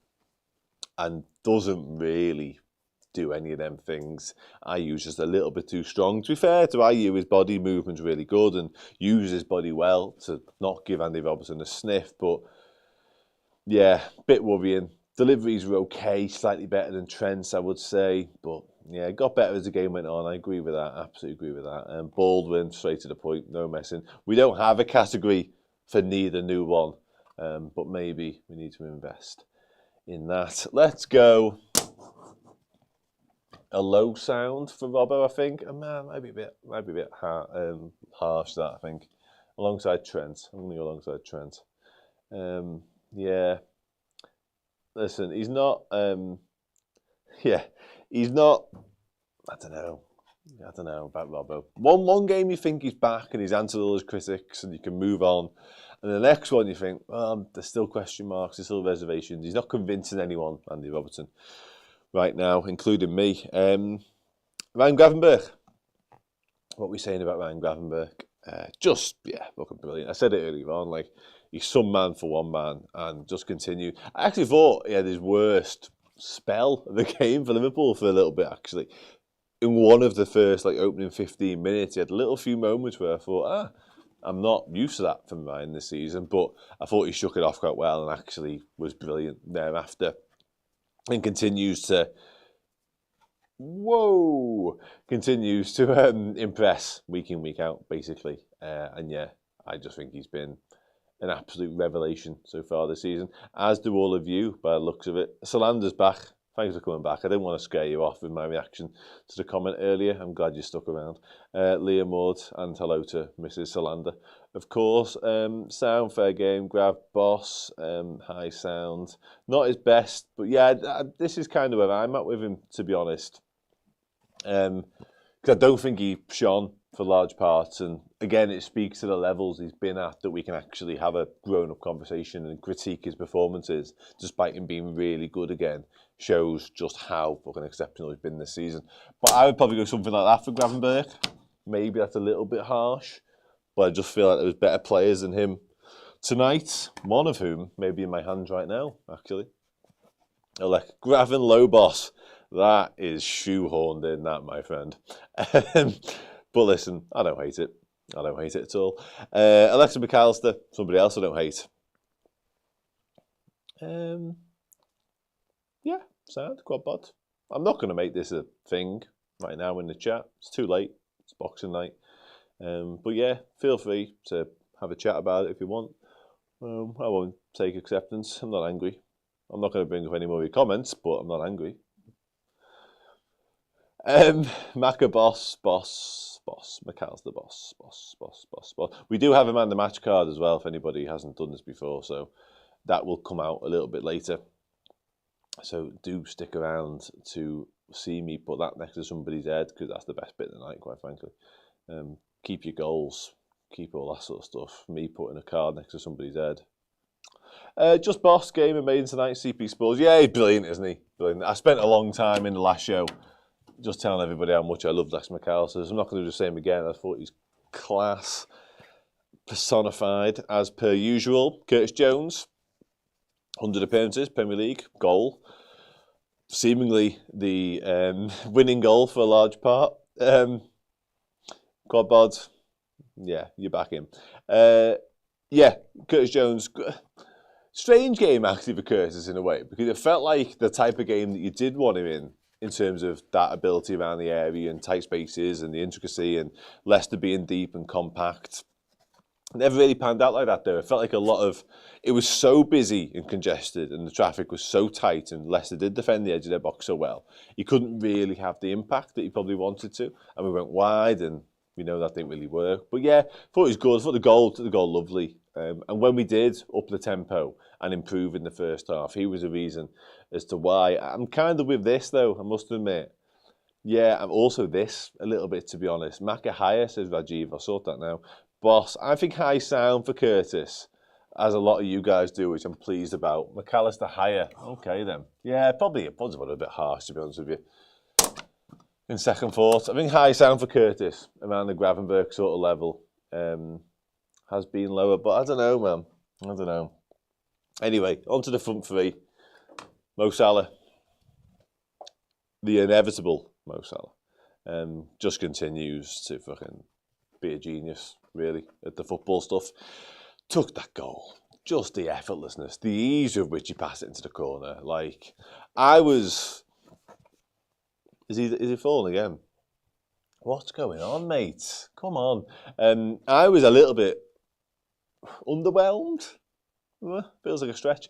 and doesn't really do any of them things. Ayew's just a little bit too strong. To be fair to Ayew, his body movement's really good and uses his body well to not give Andy Robertson a sniff, but yeah, bit worrying. Deliveries were okay, slightly better than Trent's, I would say, but yeah, it got better as the game went on. I agree with that, absolutely agree with that. Baldwin, straight to the point, no messing. We don't have a category for neither new one, but maybe we need to invest in that. Let's go. A low sound for Robbo, I think. Man, might be a bit harsh that, I think. Alongside Trent. I'm going to go alongside Trent. Yeah. Listen, he's not. He's not. I don't know about Robbo. One game you think he's back and he's answered all his critics and you can move on. And the next one you think, well, there's still question marks, there's still reservations. He's not convincing anyone, Andy Robertson, right now, including me. Ryan Gravenberch. What are we saying about Ryan Gravenberch? Fucking brilliant. I said it earlier on, like, he's some man for one man and just continue. I actually thought he had his worst spell of the game for Liverpool for a little bit, actually. In one of the first, opening 15 minutes, he had a little few moments where I thought, I'm not used to that from Ryan this season, but I thought he shook it off quite well and actually was brilliant thereafter. And continues to impress week in, week out, basically. And yeah, I just think he's been an absolute revelation so far this season, as do all of you by the looks of it. Solander's back. Thanks for coming back. I didn't want to scare you off with my reaction to the comment earlier. I'm glad you stuck around. Leah Maud, and hello to Mrs. Solander. Of course, sound, fair game, grab, boss, high sound. Not his best, but yeah, this is kind of where I'm at with him, to be honest. Because I don't think he shone for large parts. And again, it speaks to the levels he's been at that we can actually have a grown-up conversation and critique his performances, despite him being really good again. Shows just how fucking exceptional he's been this season. But I would probably go something like that for Gravenberch. Maybe that's a little bit harsh, but I just feel like there was better players than him tonight. One of whom may be in my hands right now, actually. Graven Lobos. That is shoehorned in, that, my friend. But listen, I don't hate it. I don't hate it at all. Alexa McAllister, somebody else I don't hate. Yeah, sound, quadbot. I'm not going to make this a thing right now in the chat. It's too late. It's Boxing Night. But yeah, feel free to have a chat about it if you want. I won't take acceptance. I'm not angry. I'm not going to bring up any more of your comments, but I'm not angry. Macca boss, McAllister boss. We do have a man the match card as well, if anybody hasn't done this before, so that will come out a little bit later. So do stick around to see me put that next to somebody's head, because that's the best bit of the night, quite frankly. Keep your goals, keep all that sort of stuff. Me putting a card next to somebody's head. Just boss game and made tonight, CP Spurs. Yeah, he's brilliant, isn't he? Brilliant. I spent a long time in the last show just telling everybody how much I love Lex McAllister. I'm not going to do the same again. I thought he's class personified as per usual. Curtis Jones, 100 appearances, Premier League, goal. Seemingly the winning goal for a large part. Quad bod, yeah, you're back in. Yeah, Curtis Jones. Strange game actually for Curtis in a way, because it felt like the type of game that you did want him in terms of that ability around the area and tight spaces and the intricacy and Leicester being deep and compact. Never really panned out like that though. It felt like it was so busy and congested and the traffic was so tight and Leicester did defend the edge of their box so well. He couldn't really have the impact that he probably wanted to. And we went wide and we know that didn't really work. But yeah, thought it was good. Thought the goal lovely. And when we did up the tempo and improve in the first half, he was a reason as to why. I'm kind of with this though, I must admit. Yeah, I'm also this a little bit, to be honest. Maka higher, says Rajiv. I sort that now. Boss, I think high sound for Curtis, as a lot of you guys do, which I'm pleased about. McAllister higher. Okay then. Yeah, probably a bit harsh, to be honest with you. In second thought, I think high sound for Curtis around the Gravenberg sort of level has been lower, but I don't know, man. I don't know. Anyway, on to the front three. Mo Salah, the inevitable Mo Salah, just continues to fucking be a genius, really, at the football stuff. Took that goal. Just the effortlessness, the ease with which he passed it into the corner. Like, I was... Is he falling again? What's going on, mate? Come on. I was a little bit underwhelmed. Feels like a stretch.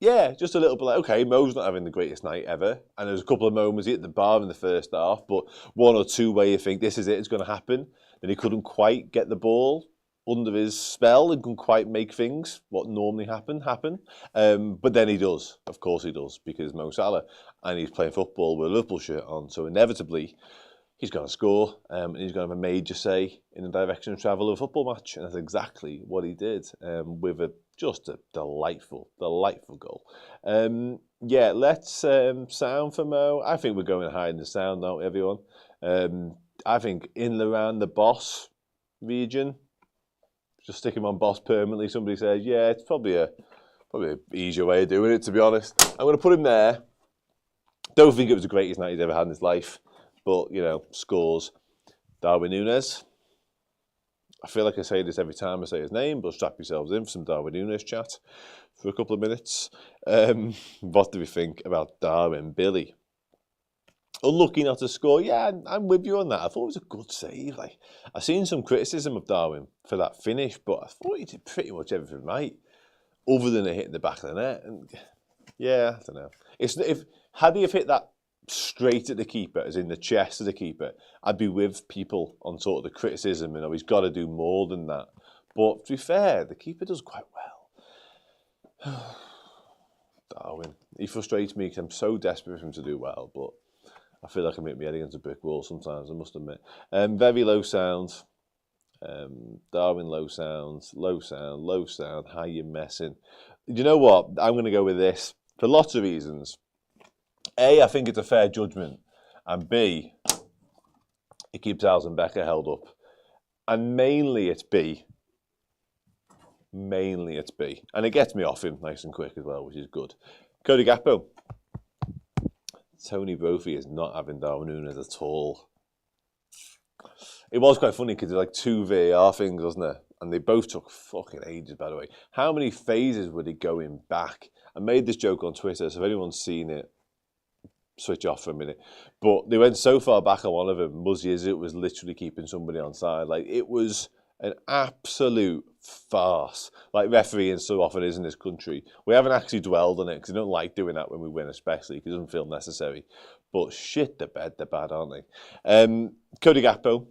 Yeah, just a little bit like, okay, Mo's not having the greatest night ever. And there's a couple of moments he hit the bar in the first half, but one or two where you think this is it, it's going to happen. Then he couldn't quite get the ball under his spell and couldn't quite make things, what normally happen. But then he does. Of course he does, because Mo Salah, and he's playing football with a Liverpool shirt on. So inevitably, he's going to score, and he's going to have a major say in the direction of travel of a football match. And that's exactly what he did, with just a delightful goal. Yeah, let's sound for Mo. I think we're going high in the sound now, everyone. I think in and around the boss region, just stick him on boss permanently. Somebody says, yeah, it's probably an easier way of doing it, to be honest. I'm going to put him there. Don't think it was the greatest night he's ever had in his life, but, you know, scores. Darwin Núñez. I feel like I say this every time I say his name, but strap yourselves in for some Darwin Núñez chat for a couple of minutes. What do we think about Darwin? Billy? Unlucky not to score. Yeah, I'm with you on that. I thought it was a good save. Like, I've seen some criticism of Darwin for that finish, but I thought he did pretty much everything right, other than it hitting the back of the net. And yeah, I don't know. Had he have hit that straight at the keeper, as in the chest of the keeper, I'd be with people on sort of the criticism, he's got to do more than that. But to be fair, the keeper does quite well. Darwin. He frustrates me because I'm so desperate for him to do well, but I feel like I'm hitting my head against a brick wall sometimes, I must admit. Very low sound. Darwin, low sound. How you messing? Do you know what? I'm going to go with this for lots of reasons. A, I think it's a fair judgment. And B, it keeps Alison Becker held up. And mainly it's B. And it gets me off him nice and quick as well, which is good. Cody Gakpo. Tony Brophy is not having Darwin Núñez at all. It was quite funny because there's like two VAR things, wasn't there? And they both took fucking ages, by the way. How many phases were they going back? I made this joke on Twitter, so if anyone's seen it, switch off for a minute. But they went so far back on one of them, Muzzy Izzet was literally keeping somebody on side. Like, it was an absolute farce. Like refereeing so often is in this country. We haven't actually dwelled on it because we don't like doing that when we win, especially because it doesn't feel necessary. But shit, they're bad, aren't they? Cody Gakpo.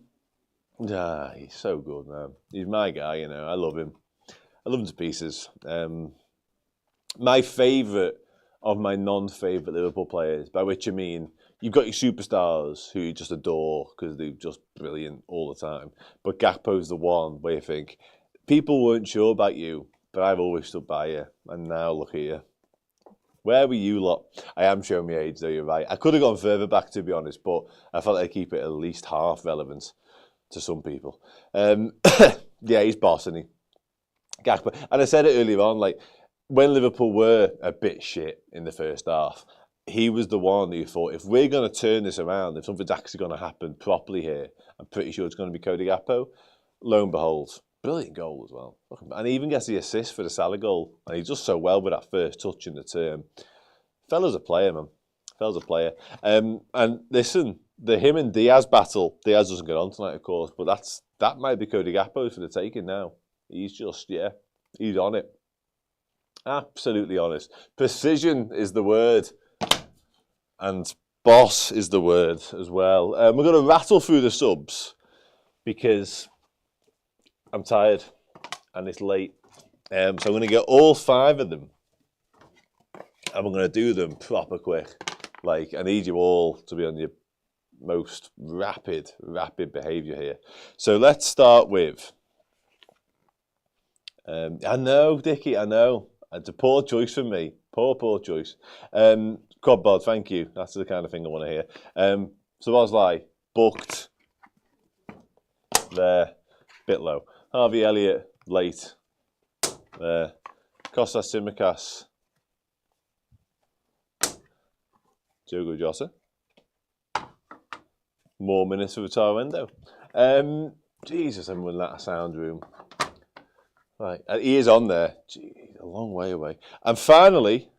He's so good, man. He's my guy, I love him. I love him to pieces. My favourite of my non-favourite Liverpool players, by which I mean you've got your superstars who you just adore because they're just brilliant all the time. But Gakpo's the one where you think, people weren't sure about you but I've always stood by you, and now look at you. Where were you lot? I am showing my age, though, you're right. I could have gone further back, to be honest, but I felt I'd keep it at least half relevant to some people. Yeah, he's boss, isn't he? Gakpo. And I said it earlier on, like, when Liverpool were a bit shit in the first half, he was the one who thought, if we're going to turn this around, if something's actually going to happen properly here, I'm pretty sure it's going to be Cody Gakpo. Lo and behold, brilliant goal as well. And he even gets the assist for the Salah goal. And he does so well with that first touch in the term. Fella's a player, man. Fella's a player. And listen, the him and Diaz battle, Diaz doesn't get on tonight, of course, but that might be Cody Gakpo for the taking now. He's just, he's on it. Absolutely honest. Precision is the word. And boss is the word as well. We're going to rattle through the subs because I'm tired and it's late. So I'm going to get all 5 of them and we're going to do them proper quick. Like, I need you all to be on your most rapid behaviour here. So let's start with... I know, Dickie, I know. It's a poor choice for me. Poor choice. Quadbod, thank you. That's the kind of thing I want to hear. So I was like, booked. There. Bit low. Harvey Elliott, late. There. Kostas Tsimikas. Diogo Jota. More minutes for Taro Endo. Jesus, I'm in that sound room. Right, he is on there. Gee, a long way away. And finally,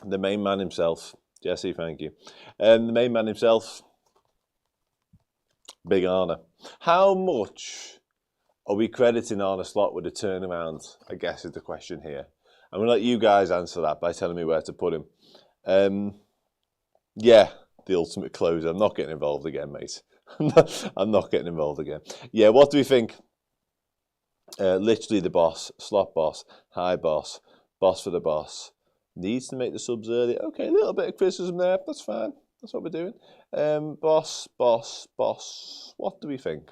the main man himself. Jesse, thank you. The main man himself, Big Arna. How much are we crediting Arne Slot with a turnaround, I guess is the question here. I'm going to let you guys answer that by telling me where to put him. Yeah, the ultimate closer. I'm not getting involved again, mate. I'm not getting involved again. Yeah, what do we think? Literally the boss, Slot boss, high boss, boss for the boss. Needs to make the subs early. Okay, a little bit of criticism there. That's fine. That's what we're doing. Boss. What do we think?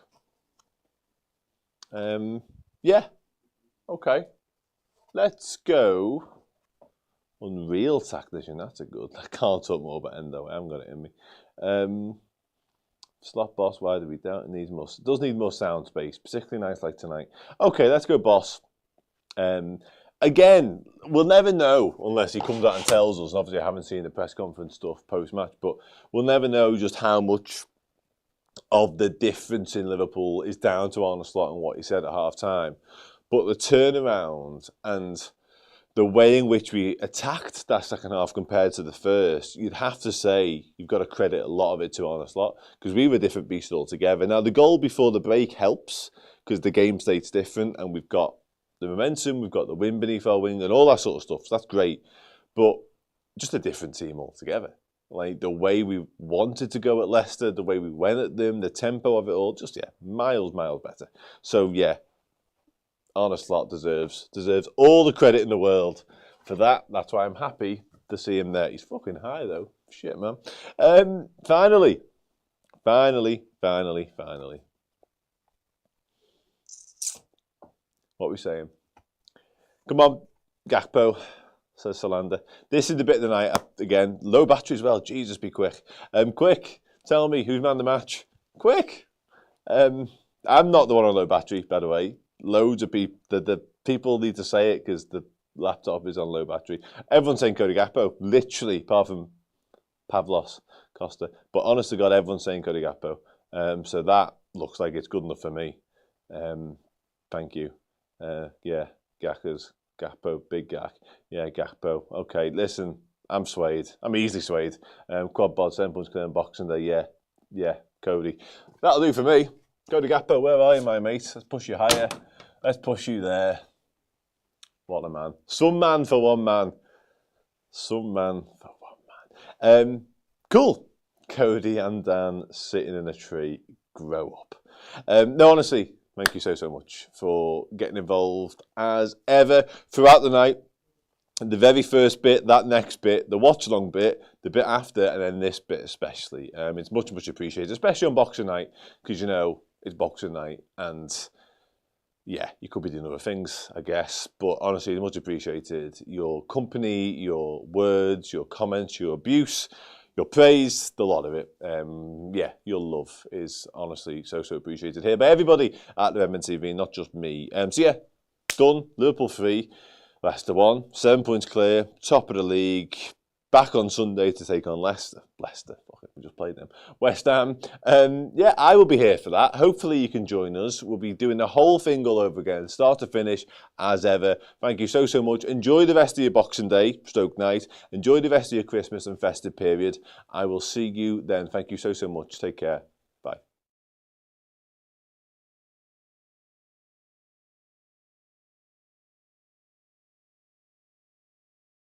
Yeah. Okay. Let's go. Unreal tactician. That's a good. I can't talk more about Endo. I haven't got it in me. Slot boss. Why do we doubt it needs more? It does need more sound space, particularly nights like tonight. Okay, let's go boss. Again, we'll never know unless he comes out and tells us. Obviously, I haven't seen the press conference stuff post-match, but we'll never know just how much of the difference in Liverpool is down to Arne Slot and what he said at half-time. But the turnaround and the way in which we attacked that second half compared to the first, you'd have to say you've got to credit a lot of it to Arne Slot because we were a different beast altogether. Now, the goal before the break helps because the game state's different and we've got the momentum, we've got the wind beneath our wing and all that sort of stuff. So that's great. But just a different team altogether. Like the way we wanted to go at Leicester, the way we went at them, the tempo of it all, just, miles better. So, Arne Slot deserves all the credit in the world for that. That's why I'm happy to see him there. He's fucking high, though. Shit, man. Finally. What are we saying? Come on, Gakpo, says Solander. This is the bit of the night, again, low battery as well. Jesus, be quick. Quick, tell me, who's man the match? Quick! I'm not the one on low battery, by the way. Loads of people, the people need to say it because the laptop is on low battery. Everyone's saying Cody Gakpo, literally, apart from Pavlos Costa. But honest to God, everyone's saying Cody Gakpo. So that looks like it's good enough for me. Thank you. Gakpo, big Gak. Yeah, Gakpo. Okay, listen, I'm swayed. I'm easily swayed. Quad bod, 7 points clear in Boxing Day. Yeah, Cody. That'll do for me. Cody Gakpo, where are you, my mate? Let's push you higher. Let's push you there. What a man. Some man for one man. Cool. Cody and Dan sitting in a tree. Grow up. No, honestly, thank you so much for getting involved as ever throughout the night. The very first bit, that next bit, the watch-along bit, the bit after, and then this bit especially. It's much appreciated, especially on Boxing Night, because, it's Boxing Night, and yeah, you could be doing other things, I guess. But honestly, much appreciated. Your company, your words, your comments, your abuse, your praise, the lot of it. Yeah, your love is honestly so appreciated here by everybody at the Redmen TV, not just me. So yeah, done. Liverpool 3, Leicester 1, 7 points clear, top of the league. Back on Sunday to take on Leicester. Fuck it, we just played them. West Ham. Yeah, I will be here for that. Hopefully you can join us. We'll be doing the whole thing all over again, start to finish, as ever. Thank you so much. Enjoy the rest of your Boxing Day, stroke night. Enjoy the rest of your Christmas and festive period. I will see you then. Thank you so much. Take care.